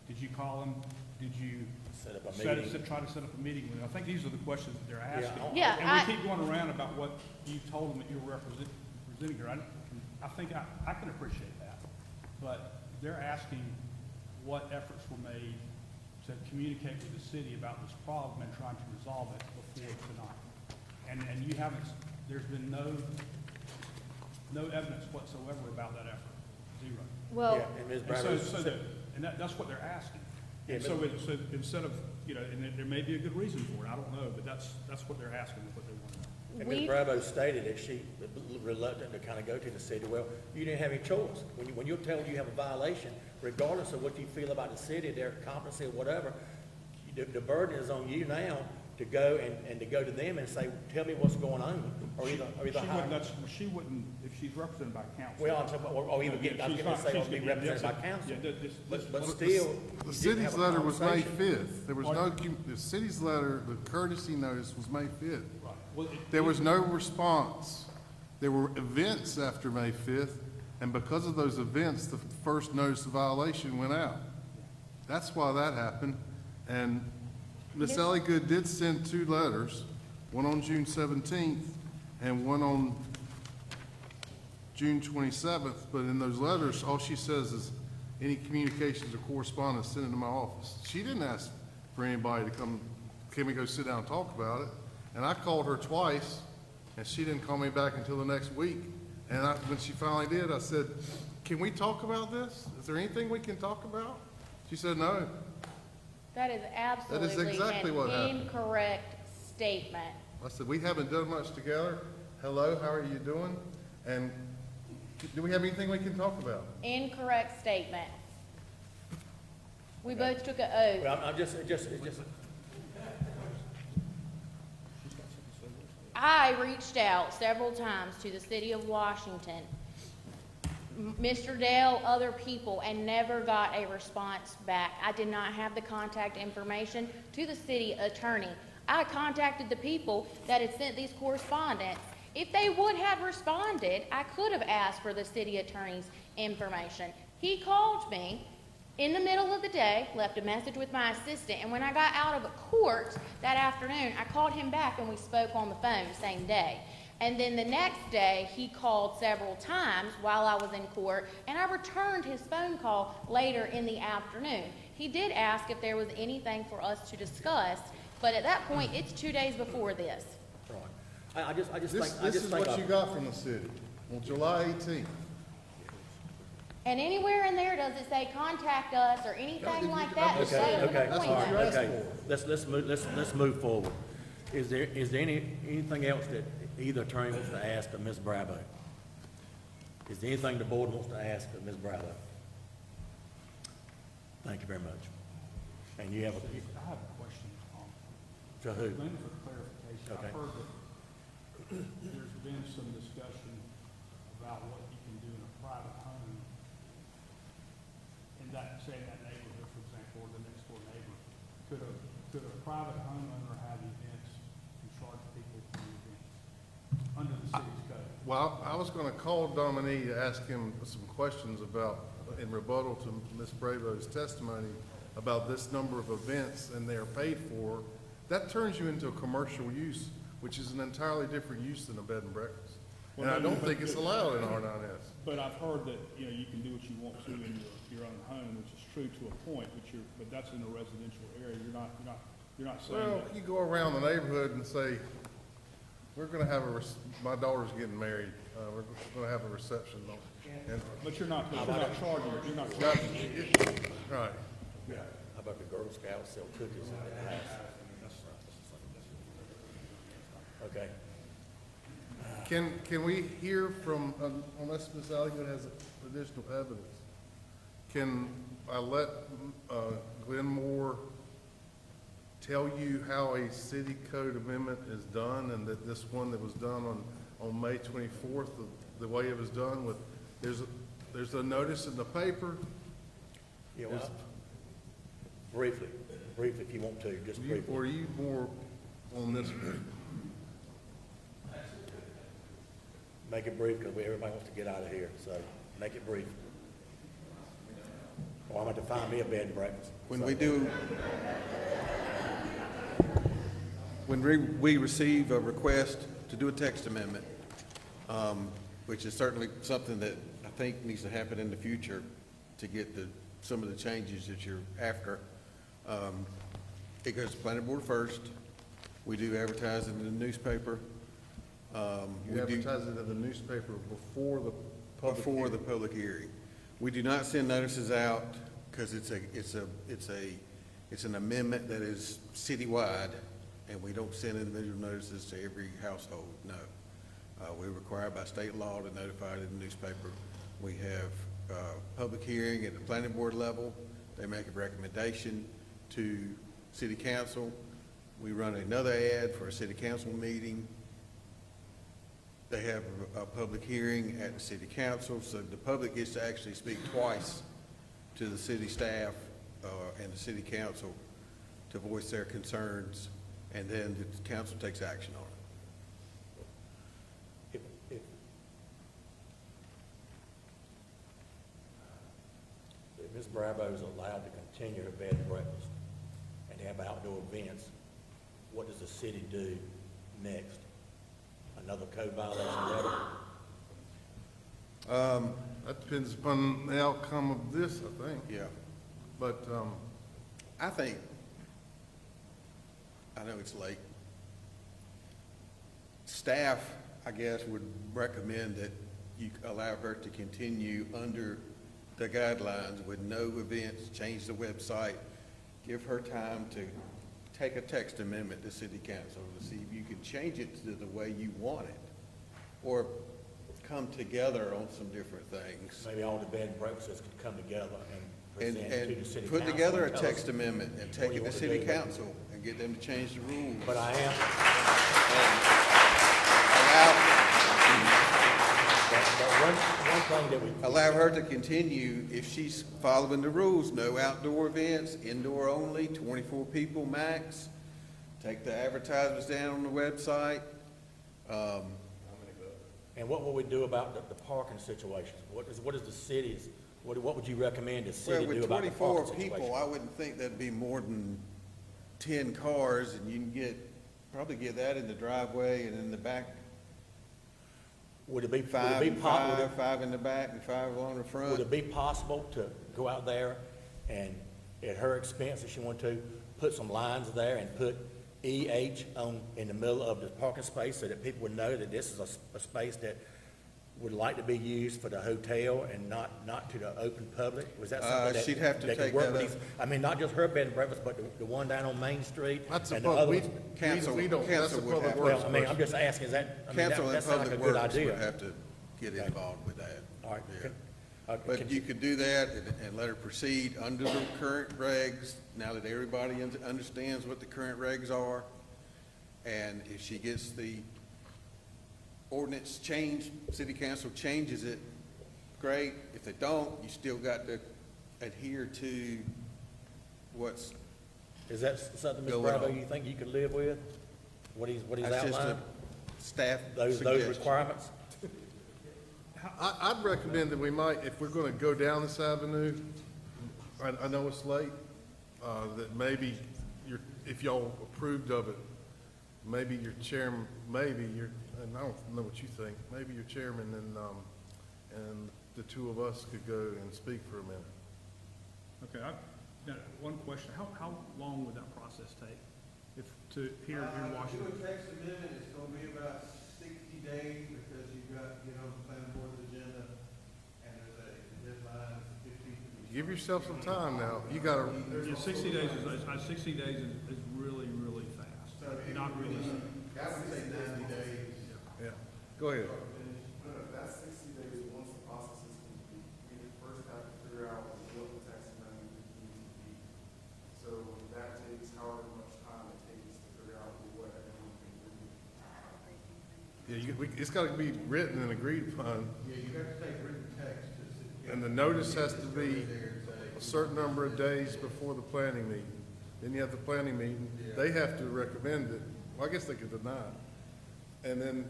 Did you call him? Did you Set up a Try meeting. to set up a meeting with them. I think these are the questions that they're Yeah, asking. Yeah, And I- we keep going around about what you told them that you were representing here. I think I can appreciate that. But they're asking what efforts were made to communicate with the city about this problem and trying to resolve it before tonight. And you haven't, there's been no evidence whatsoever about that effort. Zero. Well, Yeah, and Ms. And Bradley, that's what they're asking. Yeah, And so instead of, and there may be a good reason for it, I don't know, but that's what they're asking, is what they want to know. and Ms. Bravo stated that she reluctant to kind of go to the city. Well, you didn't have any choice. When you're told you have a violation, regardless of what you feel about the city, their competency or whatever, the burden is on you now to go and to go to them and say, tell me what's going on, or either hire. She wouldn't, if she's represented by council. Well, I'm talking about, or even get, I was She's gonna not- say, or she's be gonna- represented by yeah, council. yeah, But still. The you didn't city's have a letter was May conversation. 5th. There was no, the city's letter, the courtesy notice was May 5th. Right. Well, There was no response. There were events after May 5th, and because of those events, the first notice of violation went out. That's why that happened. And Ms. Elligood did send 2 letters, one on June 17th and one on June 27th, but in those letters, all she says is, any communications or correspondence, send it to my office. She didn't ask for anybody to come, can we go sit down and talk about it? And I called her twice, and she didn't call me back until the next week. And when she finally did, I said, can we talk about this? Is there anything we can talk about? She said, no. that is absolutely exactly what an happened. incorrect statement. I said, we haven't done much together. Hello, how are you doing? And do we have anything we can talk about? Incorrect statement. We both took an oath. Well, I'm just, I reached out several times to the city of Washington, Mr. Dale, other people, and never got a response back. I did not have the contact information to the city attorney. I contacted the people that had sent these correspondence. If they would have responded, I could have asked for the city attorney's information. He called me in the middle of the day, left a message with my assistant, and when I got out of court that afternoon, I called him back and we spoke on the phone the same day. And then the next day, he called several times while I was in court, and I returned his phone call later in the afternoon. He did ask if there was anything for us to discuss, but at that point, it's 2 days before this. right. I just think. This is what you got from the city on July 18th. And anywhere in there, does it say contact us or anything like that? Just Okay, say an okay, all appointment. right, okay. Let's move forward. Is there anything else that either attorney wants to ask of Ms. Bravo? Is there anything the board wants to ask of Ms. Bravo? Thank you very much. And you have a, I have a question, to who? mainly for clarification. Okay. I've heard that there's been some discussion about what you can do in a private home. In that, say in that neighborhood, for example, or the next door neighbor, could a private homeowner have events and charge people for events under the city's code? Well, I was going to call Dominique to ask him some questions about, in rebuttal to Ms. Bravo's testimony about this number of events and they are paid for. That turns you into a commercial use, which is an entirely different use than a bed and breakfast. And I don't think it's allowed in R9S. But I've heard that, you can do what you want to in your own home, which is true to a point, but that's in a residential area. You're not saying Well, that. you go around the neighborhood and say, we're going to have my daughter's getting married. We're going to have a reception. And But you're not charging, you're not charging. Right. How about the Girl Scouts sell cookies in the house? Okay. Can we hear from, unless Ms. Alligood has additional evidence, can I let Glenn Moore tell you how a city code amendment is done, and that this one that was done on May 24th, the way it was done with, there's a notice in the paper? Yeah, well, briefly, if you want to, just briefly. Or are you more on this one? Make it brief, because everybody wants to get out of here, so make it brief. Or I'm going to find me a bed and breakfast. When we receive a request to do a text amendment, which is certainly something that I think needs to happen in the future to get some of the changes that you're after, it goes to planning board first. We do advertise it in the newspaper. You advertise it in the newspaper before the public hearing. We do not send notices out because it's an amendment that is citywide, and we don't send individual notices to every household, no. We're required by state law to notify it in the newspaper. We have public hearing at the planning board level. They make a recommendation to city council. We run another ad for a city council meeting. They have a public hearing at the city council, so the public gets to actually speak twice to the city staff and the city council to voice their concerns, and then the council takes action on it. If Ms. Bravo is allowed to continue her bed and breakfast and have outdoor events, what does the city do next? Another code violation letter? That depends upon the outcome of this, I think. Yeah. But, I know it's late. Staff, I guess, would recommend that you allow her to continue under the guidelines with no events, change the website, give her time to take a text amendment to city council to see if you can change it to the way you want it, or come together on some different things. Maybe all the bed and breakfasts could come together and present to the city council. Put together a and tell text us amendment and what take you it to want city do. council and get them to change the rules. But I am, one thing that we. Allow her to continue if she's following the rules, no outdoor events, indoor only, 24 people max. Take the advertisements down on the website. And what will we do about the parking situation? What is the city's, what would you recommend the Well, city do with about the 24 parking situation? people, I wouldn't think that'd be more than 10 cars, and you can probably get that in the driveway and in the back. Would it be, Five would it and be possible? five in the back and 5 along the front. Would it be possible to go out there and, at her expense, if she wanted to, put some lines there and put EH in the middle of the parking space so that people would know that this is a space that would like to be used for the hotel and not to the open public? Was that something that? She'd have to that could take work that with up. these- I mean, not just her bed and breakfast, but the one down on Main Street That's a and the public, other we, ones. Council- we don't, that's a council would public have- works Well, I mean, I'm question. just asking, is that, I mean, Council that and sounds like a Public good Works would idea. have to get involved with that. All right. Yeah. Can- But can you could do that and let her proceed under the current regs, now that everybody understands what the current regs are. And if she gets the ordinance changed, city council changes it, great. If they don't, you still got to adhere to what's, Is that something, Ms. Go Bravo, on. you think you could live with? What he's that's just a outlined? staff Those suggestion. requirements? I'd recommend that we might, if we're gonna go down this avenue, I know it's late, that maybe if y'all approved of it, maybe your chairman, and I don't know what you think, maybe your chairman and the two of us could go and speak for a minute. Okay, now, one question, how long would that process take? Here in Washington? Do a text amendment, it's gonna be about 60 days because you've got to get on the planning board's agenda, and there's a deadline of 15. Give yourself some time now. You gotta, Yeah, 60 days is really, really fast, not realistic. I would say 90 days. yeah, go ahead. That's 60 days once the process is complete. We first have to figure out what the tax amendment needs to be. So that takes however much time it takes to figure out what everyone can do. Yeah, it's gotta be written and agreed upon, Yeah, you have to take written text to the city. and the notice has to be a certain number of days before the planning meeting. Then you have the planning meeting, they have to recommend it, well, I guess they could deny it. And then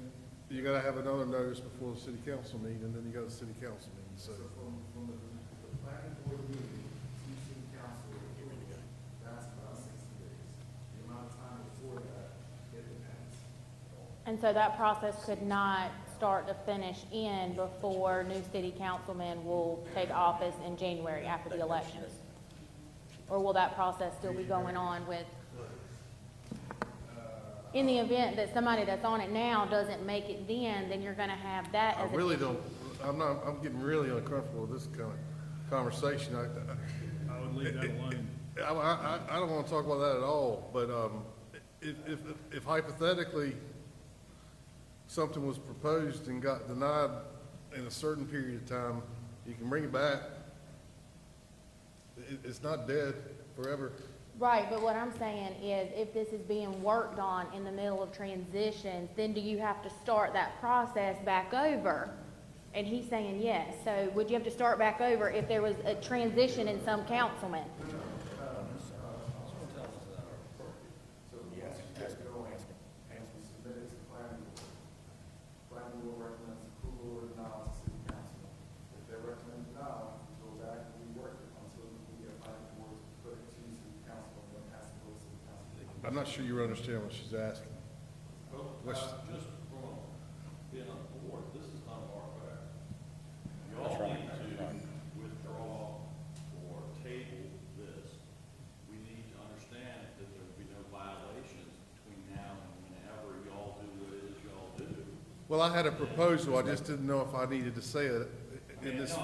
you gotta have another notice before the city council meeting, and then you got a city council meeting, so. From the planning board meeting, And so that process could not start to finish in before new city councilmen will take office in January after the elections? Or will that process still be going on with, in the event that somebody that's on it now doesn't make it then you're gonna have that I as a. really don't, I'm getting really uncomfortable with this kind of conversation. I would leave that alone. I don't want to talk about that at all, but if hypothetically something was proposed and got denied in a certain period of time, you can bring it back. It's not dead forever. Right, but what I'm saying is if this is being worked on in the middle of transitions, then do you have to start that process back over? And he's saying yes. So would you have to start back over if there was a transition in some councilman? I'm not sure you understand what she's asking. What's- Just from being on the board, this is not our fair. Y'all need to withdraw or table this. We need to understand that there will be no violations between now and whenever y'all do what it is y'all do. Well, I had a proposal, I just didn't know if I needed to say it in this,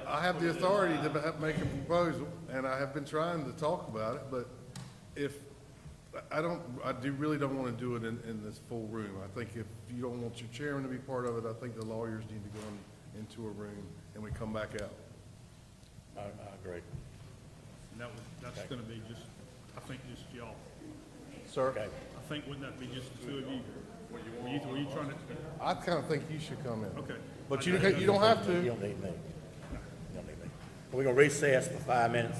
I have the authority to make a proposal, and I have been trying to talk about it, but really don't want to do it in this full room. I think if you don't want your chairman to be part of it, I think the lawyers need to go into a room and we come back out. I agree. And that's gonna be just, I think just y'all. Sir? Okay. I think wouldn't that be just the two of you? Were you trying to? I kind of think you should come in. Okay. But you don't have to. You don't need me. You don't need me. We're gonna recess for 5 minutes.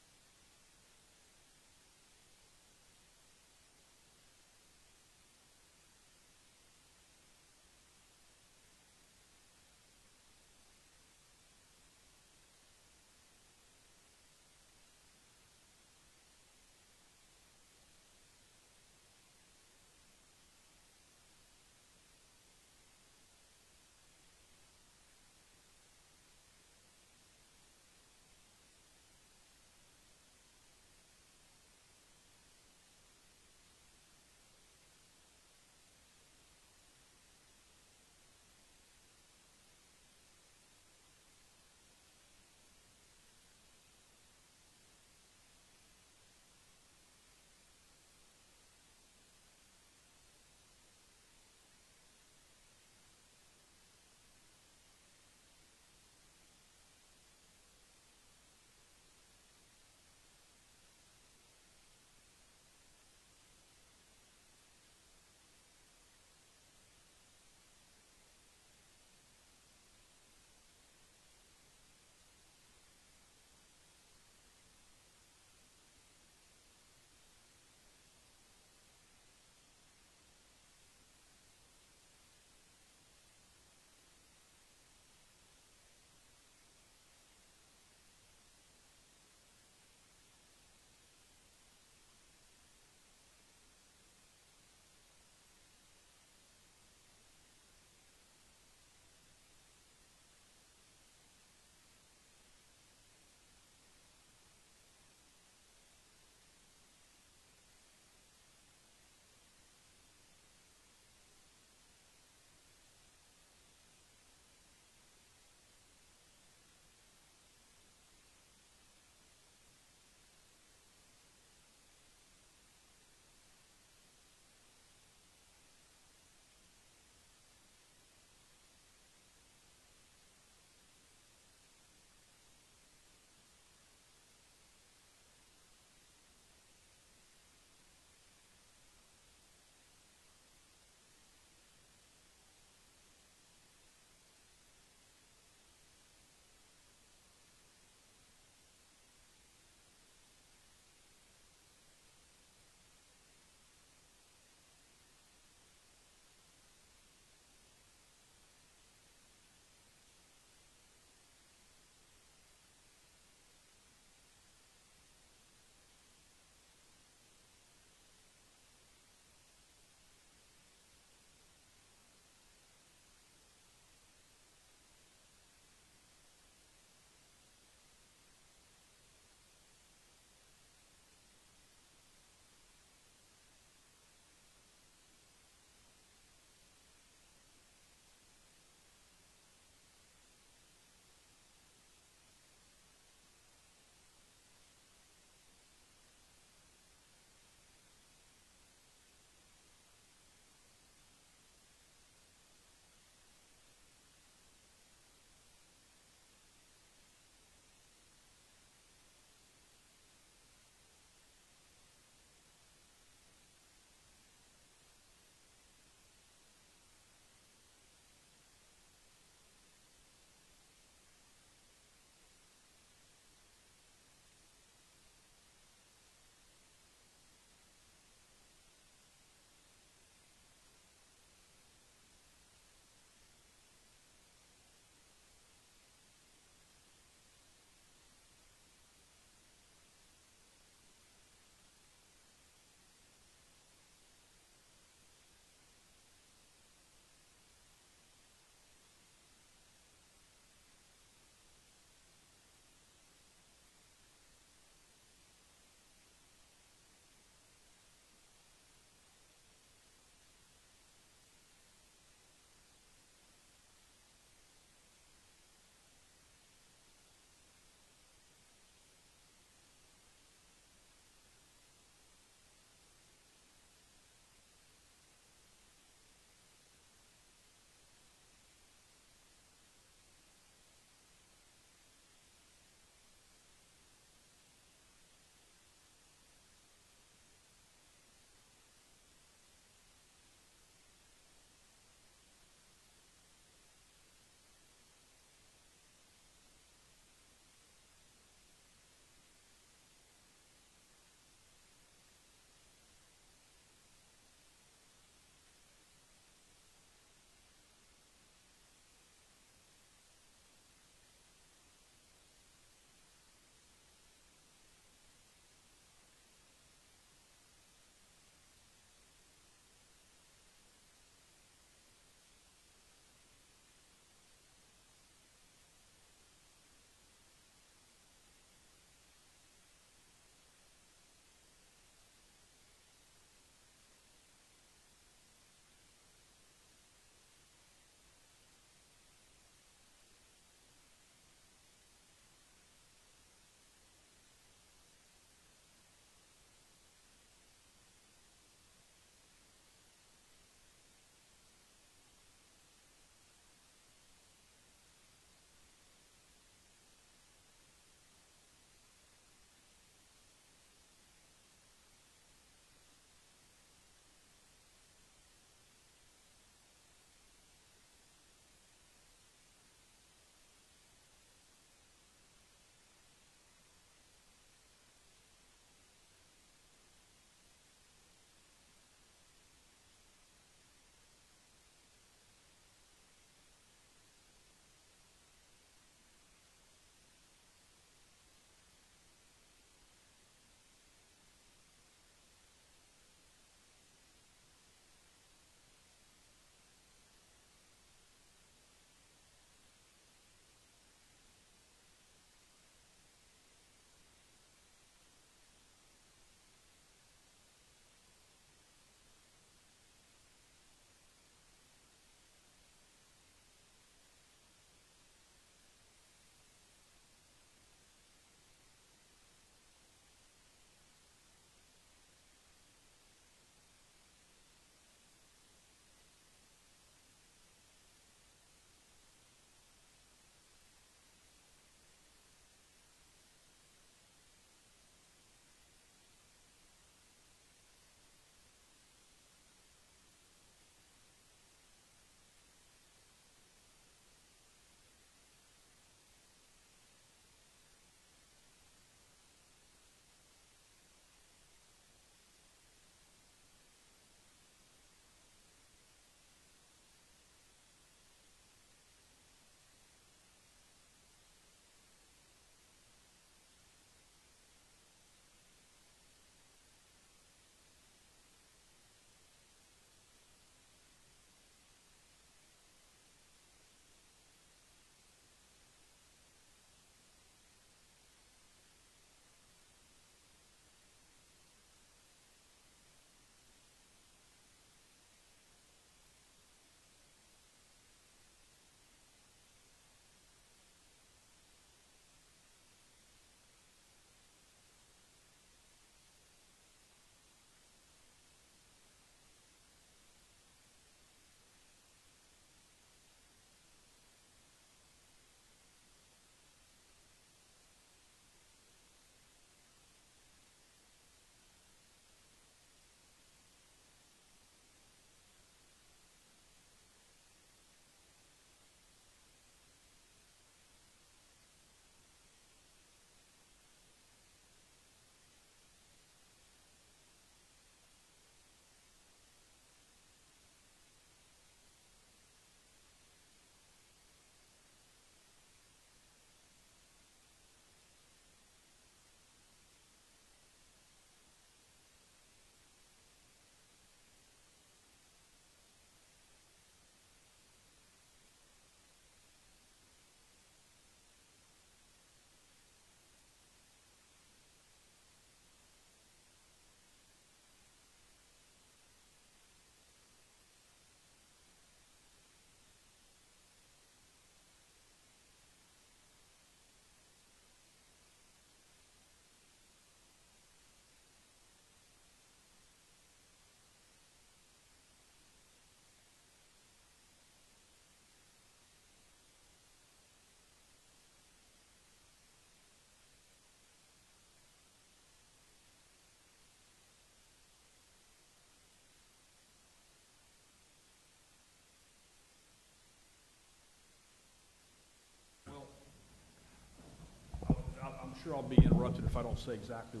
sure I'll be interrupted if I don't say exactly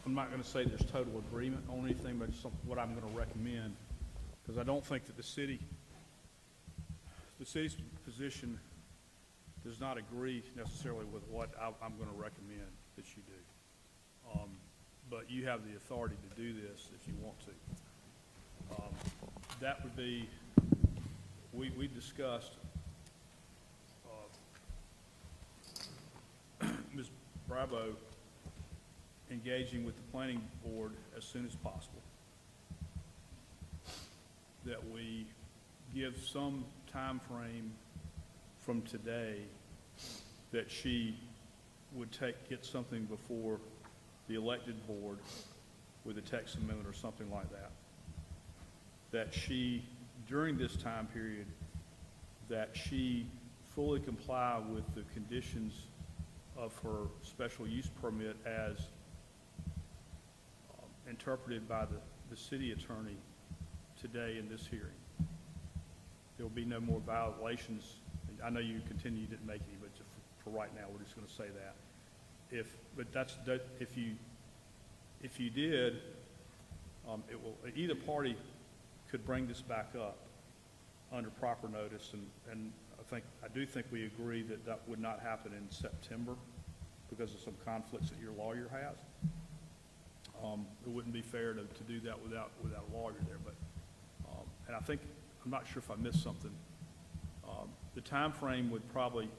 I'm not gonna say there's total agreement on anything, but what I'm gonna recommend, because I don't think that the city's position does not agree necessarily with what I'm gonna recommend that you do. But you have the authority to do this if you want to. That would be, we discussed, Ms. Bravo engaging with the planning board as soon as possible. That we give some time frame from today that she would get something before the elected board with a text amendment or something like that. That she, during this time period, that she fully comply with the conditions of her special use permit as interpreted by the city attorney today in this hearing. There will be no more violations. I know you didn't make any, but for right now, we're just going to say that. If you did, either party could bring this back up under proper notice, and I do think we agree that that would not happen in September because of some conflicts that your lawyer has. It wouldn't be fair to do that without a lawyer there, but, and I'm not sure if I missed something. The time frame would probably,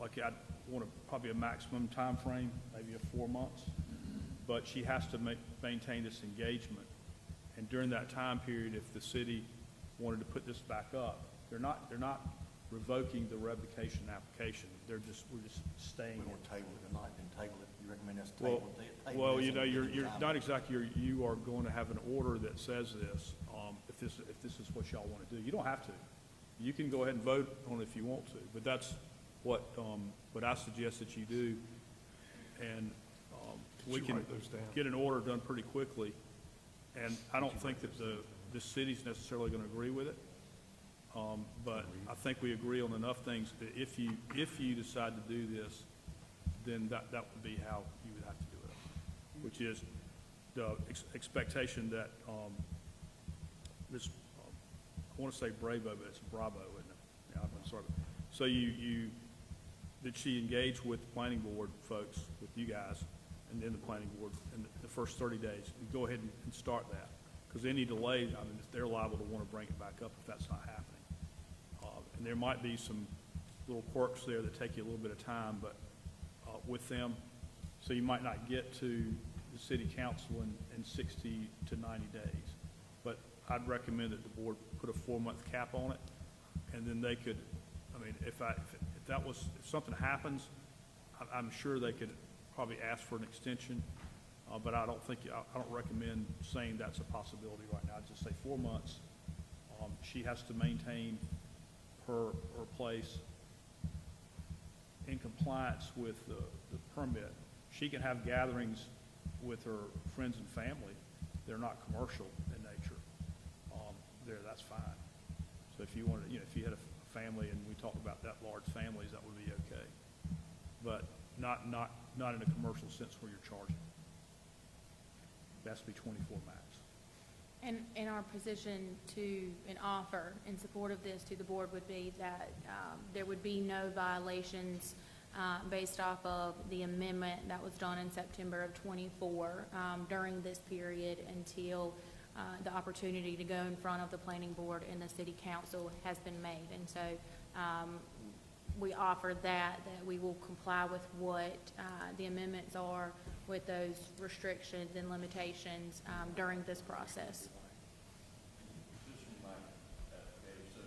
I'd want probably a maximum time frame, maybe 4 months, but she has to maintain this engagement. And during that time period, if the city wanted to put this back up, they're not revoking the revocation application. We're just staying. We want to table it tonight, then table it. You recommend us Well, table it? you're not exactly, you are going to have an order that says this, if this is what y'all want to do. You don't have to. You can go ahead and vote on it if you want to, but that's what I suggest that you do. And we can get an order done pretty quickly. And I don't think that the city's necessarily going to agree with it. But I think we agree on enough things that if you decide to do this, then that would be how you would have to do it, which is the expectation that this, I want to say Bravo, but it's Bravo, isn't it? Yeah, I'm sorry. So that she engage with the planning board folks, with you guys, and then the planning board in the first 30 days. And go ahead and start that. Because any delay, they're liable to want to bring it back up if that's not happening. And there might be some little quirks there that take you a little bit of time, but with them, so you might not get to the city council in 60 to 90 days. But I'd recommend that the board put a 4-month cap on it, and then they could, if something happens, I'm sure they could probably ask for an extension, but I don't recommend saying that's a possibility right now. I'd just say 4 months. She has to maintain her place in compliance with the permit. She can have gatherings with her friends and family. They're not commercial in nature. That's fine. So if you wanted, if you had a family and we talked about that large families, that would be okay. But not in a commercial sense where you're charging. It has to be 24 max. And in our position to an offer in support of this to the board would be that there would be no violations based off of the amendment that was done in September of '24 during this period until the opportunity to go in front of the planning board and the city council has been made. And so we offer that we will comply with what the amendments are with those restrictions and limitations during this process. Just remind, okay, so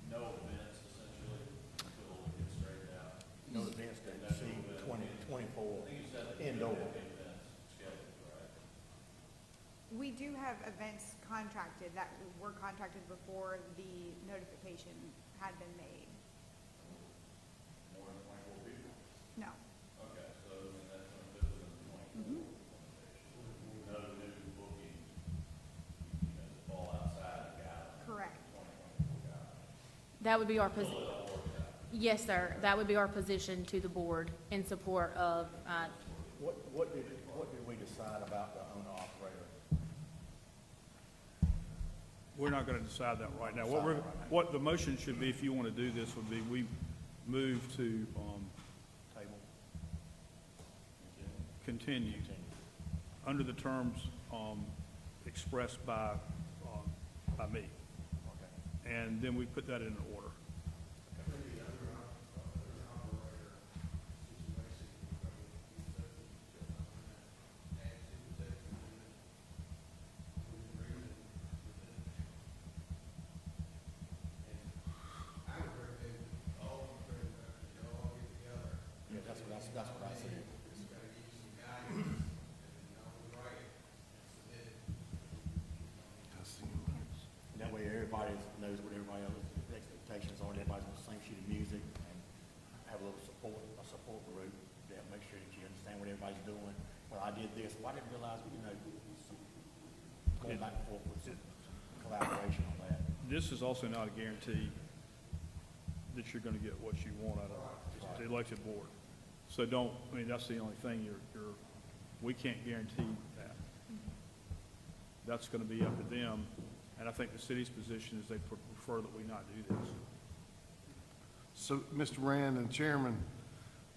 no events essentially until it gets straightened out. No events that exceed 2024 indoor. We do have events contracted that were contracted before the notification had been made. More than 24 people? No. Okay, so that's going to fit within the 24 limitation. No new bookings, that fall outside the guidelines. Correct. 24 guidelines. That would be our position. Yes, sir. That would be our position to the board in support of, What did we decide about the owner-operator? We're not gonna decide that right now. Decide that right now. What the motion should be, if you wanna do this, would be, we move to, Table? continue under the terms, expressed by me. Okay. And then we put that in order. Yeah, that's what I said. And that way everybody knows what everybody else's expectations are, and everybody's on the same sheet of music, and have a little a support group that make sure that you understand what everybody's doing. Well, I did this, well, I didn't realize, going back and forth with some collaboration on that. This is also not a guarantee that you're gonna get what you want out of the elected board. So don't, I mean, that's the only thing we can't guarantee that. That's gonna be up to them, and I think the city's position is they prefer that we not do this. So, Mr. Rand and Chairman,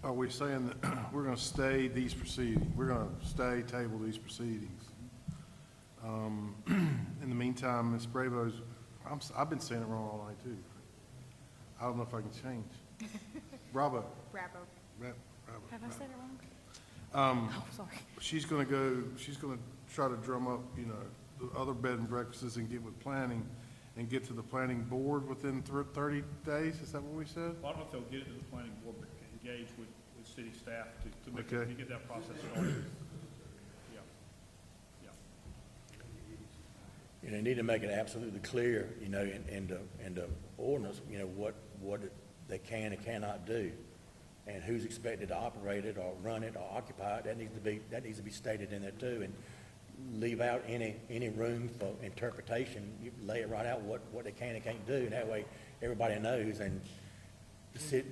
are we saying that we're going to stay these proceedings? We're going to table these proceedings? In the meantime, Ms. Bravo's, I've been saying it wrong all night, too. I don't know if I can change. Bravo. Bravo. Bravo. have I said it wrong? Oh, sorry. She's going to try to drum up, the other bed and breakfasts and get with planning and get to the planning board within 30 days? Is that what we said? Well, I don't know if they'll get it to the planning board, but engage with city staff to make, Okay. to get that process started. Yeah. Yeah. They need to make it absolutely clear, in the ordinance, what they can and cannot do, and who's expected to operate it or run it or occupy it. That needs to be stated in there too, and leave out any room for interpretation. You lay it right out what they can and can't do, and that way everybody knows, and the city.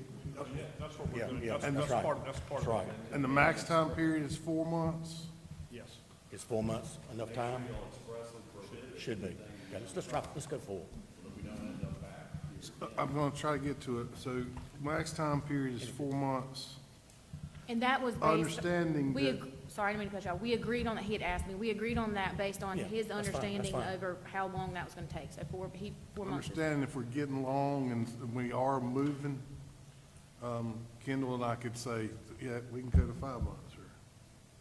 That's what we're Yeah, gonna, yeah, that's that's part, right. that's part That's of right. it. And the max time period is 4 months? Yes. Is 4 months enough time? Should be. Okay, let's go forward. I'm going to try to get to it. So max time period is 4 months. And that was based. Understanding we that- ag- Sorry, I didn't mean to cut you off. We agreed on that. He had asked me. We agreed on that based on Yeah, his that's fine, that's understanding fine. over how long that was gonna take. So 4 months. is- Understanding if we're getting along and we are moving, Kendall and I could say, yeah, we can go to 5 months. Or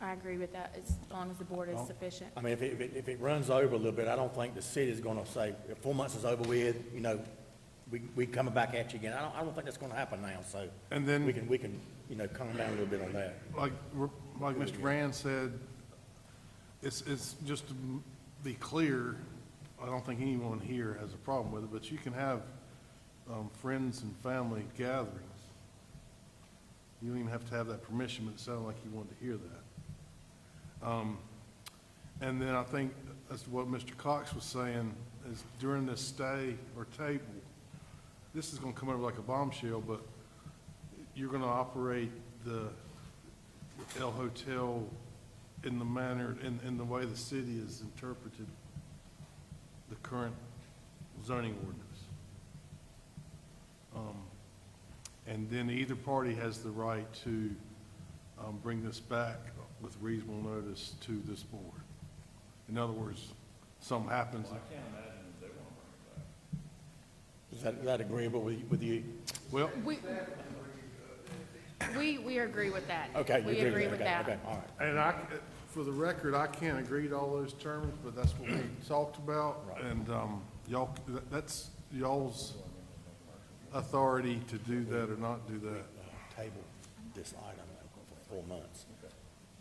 I agree with that, as long as the board is Well, sufficient. I mean, if it runs over a little bit, I don't think the city's gonna say, if 4 months is over with, we coming back at you again. I don't think that's gonna happen now, so. And then- We can, calm down a little bit on that. Like Mr. Rand said, it's just to be clear, I don't think anyone here has a problem with it, but you can have friends and family gatherings. You don't even have to have that permission, but it sounded like you wanted to hear that. And then I think that's what Mr. Cox was saying, is during this stay or table, this is gonna come over like a bombshell, but you're gonna operate the El Hotel in the manner, in the way the city has interpreted the current zoning ordinance. And then either party has the right to bring this back with reasonable notice to this board. In other words, something happens. I can't imagine if they want to bring it back. Is that agreeable with you? Well, We agree with that. Okay, you We agree with that. Okay, all right. And for the record, I can't agree to all those terms, but that's what we talked about. Right. And y'all, that's y'all's authority to do that or not do that. Table this item for 4 months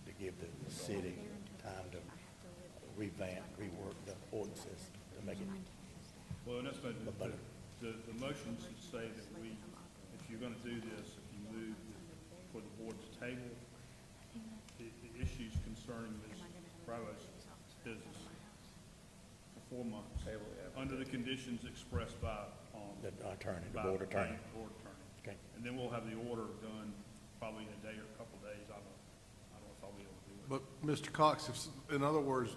to give the city time to revamp, rework the ordinances to make it. Well, and that's, But- the motion should say that if you're gonna do this, if you move for the board to table the issues concerning Ms. Bravo's business for 4 months, under the conditions expressed by, The attorney, the by board attorney. Board attorney. Okay. And then we'll have the order done probably in a day or a couple of days. I don't know if I'll be able to do it. But, Mr. Cox, in other words,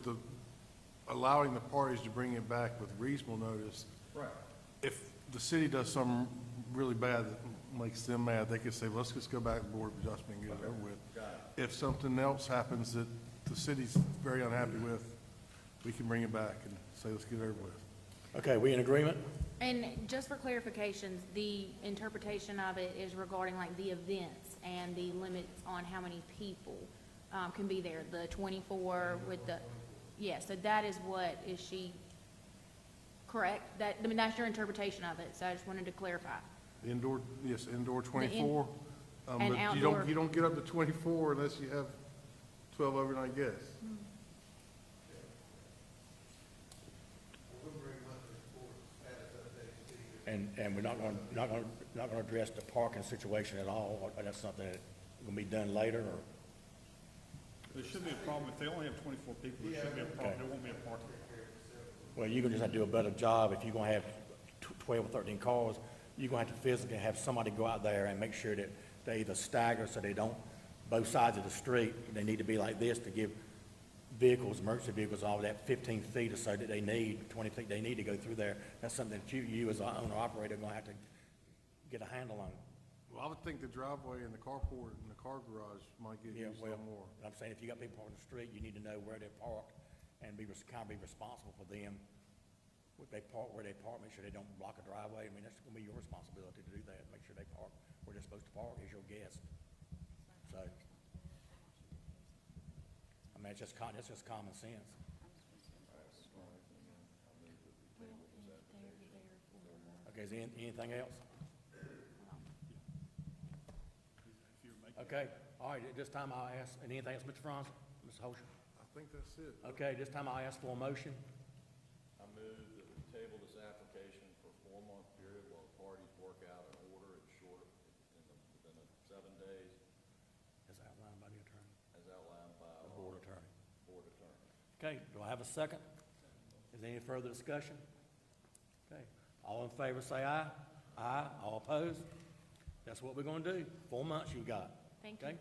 allowing the parties to bring it back with reasonable notice. Right. If the city does something really bad that makes them mad, they could say, let's just go back to Board of Adjustment and get it over with. If something else happens that the city's very unhappy with, we can bring it back and say, let's get it over with. Okay, we in agreement? And just for clarifications, the interpretation of it is regarding like the events and the limits on how many people can be there, the 24 with the, yeah, so that is what, is she correct? That, I mean, that's your interpretation of it, so I just wanted to clarify. Indoor, yes, indoor 24. and But outdoor- you don't get up to 24 unless you have 12 overnight guests. And we're not gonna address the parking situation at all, or that's something that gonna be done later, or? There shouldn't be a problem. If they only have 24 people, there shouldn't be a problem. There won't be a parking. Well, you're gonna just have to do a better job. If you're gonna have 12 or 13 cars, you're gonna have to physically have somebody go out there and make sure that they either stagger so they don't, both sides of the street, they need to be like this to give vehicles, emergency vehicles, all that 15 feet or so that they need, 20 feet they need to go through there. That's something that you as an owner-operator are gonna have to get a handle on. Well, I would think the driveway and the carport and the car garage might get Yeah, used a well, little more. I'm saying if you got people on the street, you need to know where they're parked and kind of be responsible for them. Where they park, make sure they don't block a driveway. I mean, that's gonna be your responsibility to do that, make sure they park where they're supposed to park as your guest. So, I mean, that's just common sense. Okay, is there anything else? Okay, all right, at this time I'll ask, anything else, Mr. Franz, Mr. Holscher? I think that's it. Okay, this time I'll ask for a motion. I move that we table this application for a 4-month period while the parties work out an order at short, within 7 days, As outlined by the attorney. as outlined by The board attorney. board attorney. Okay, do I have a second? Is there any further discussion? Okay, all in favor say aye. Aye, all opposed? That's what we're gonna do. 4 months you got. Thank you. Okay?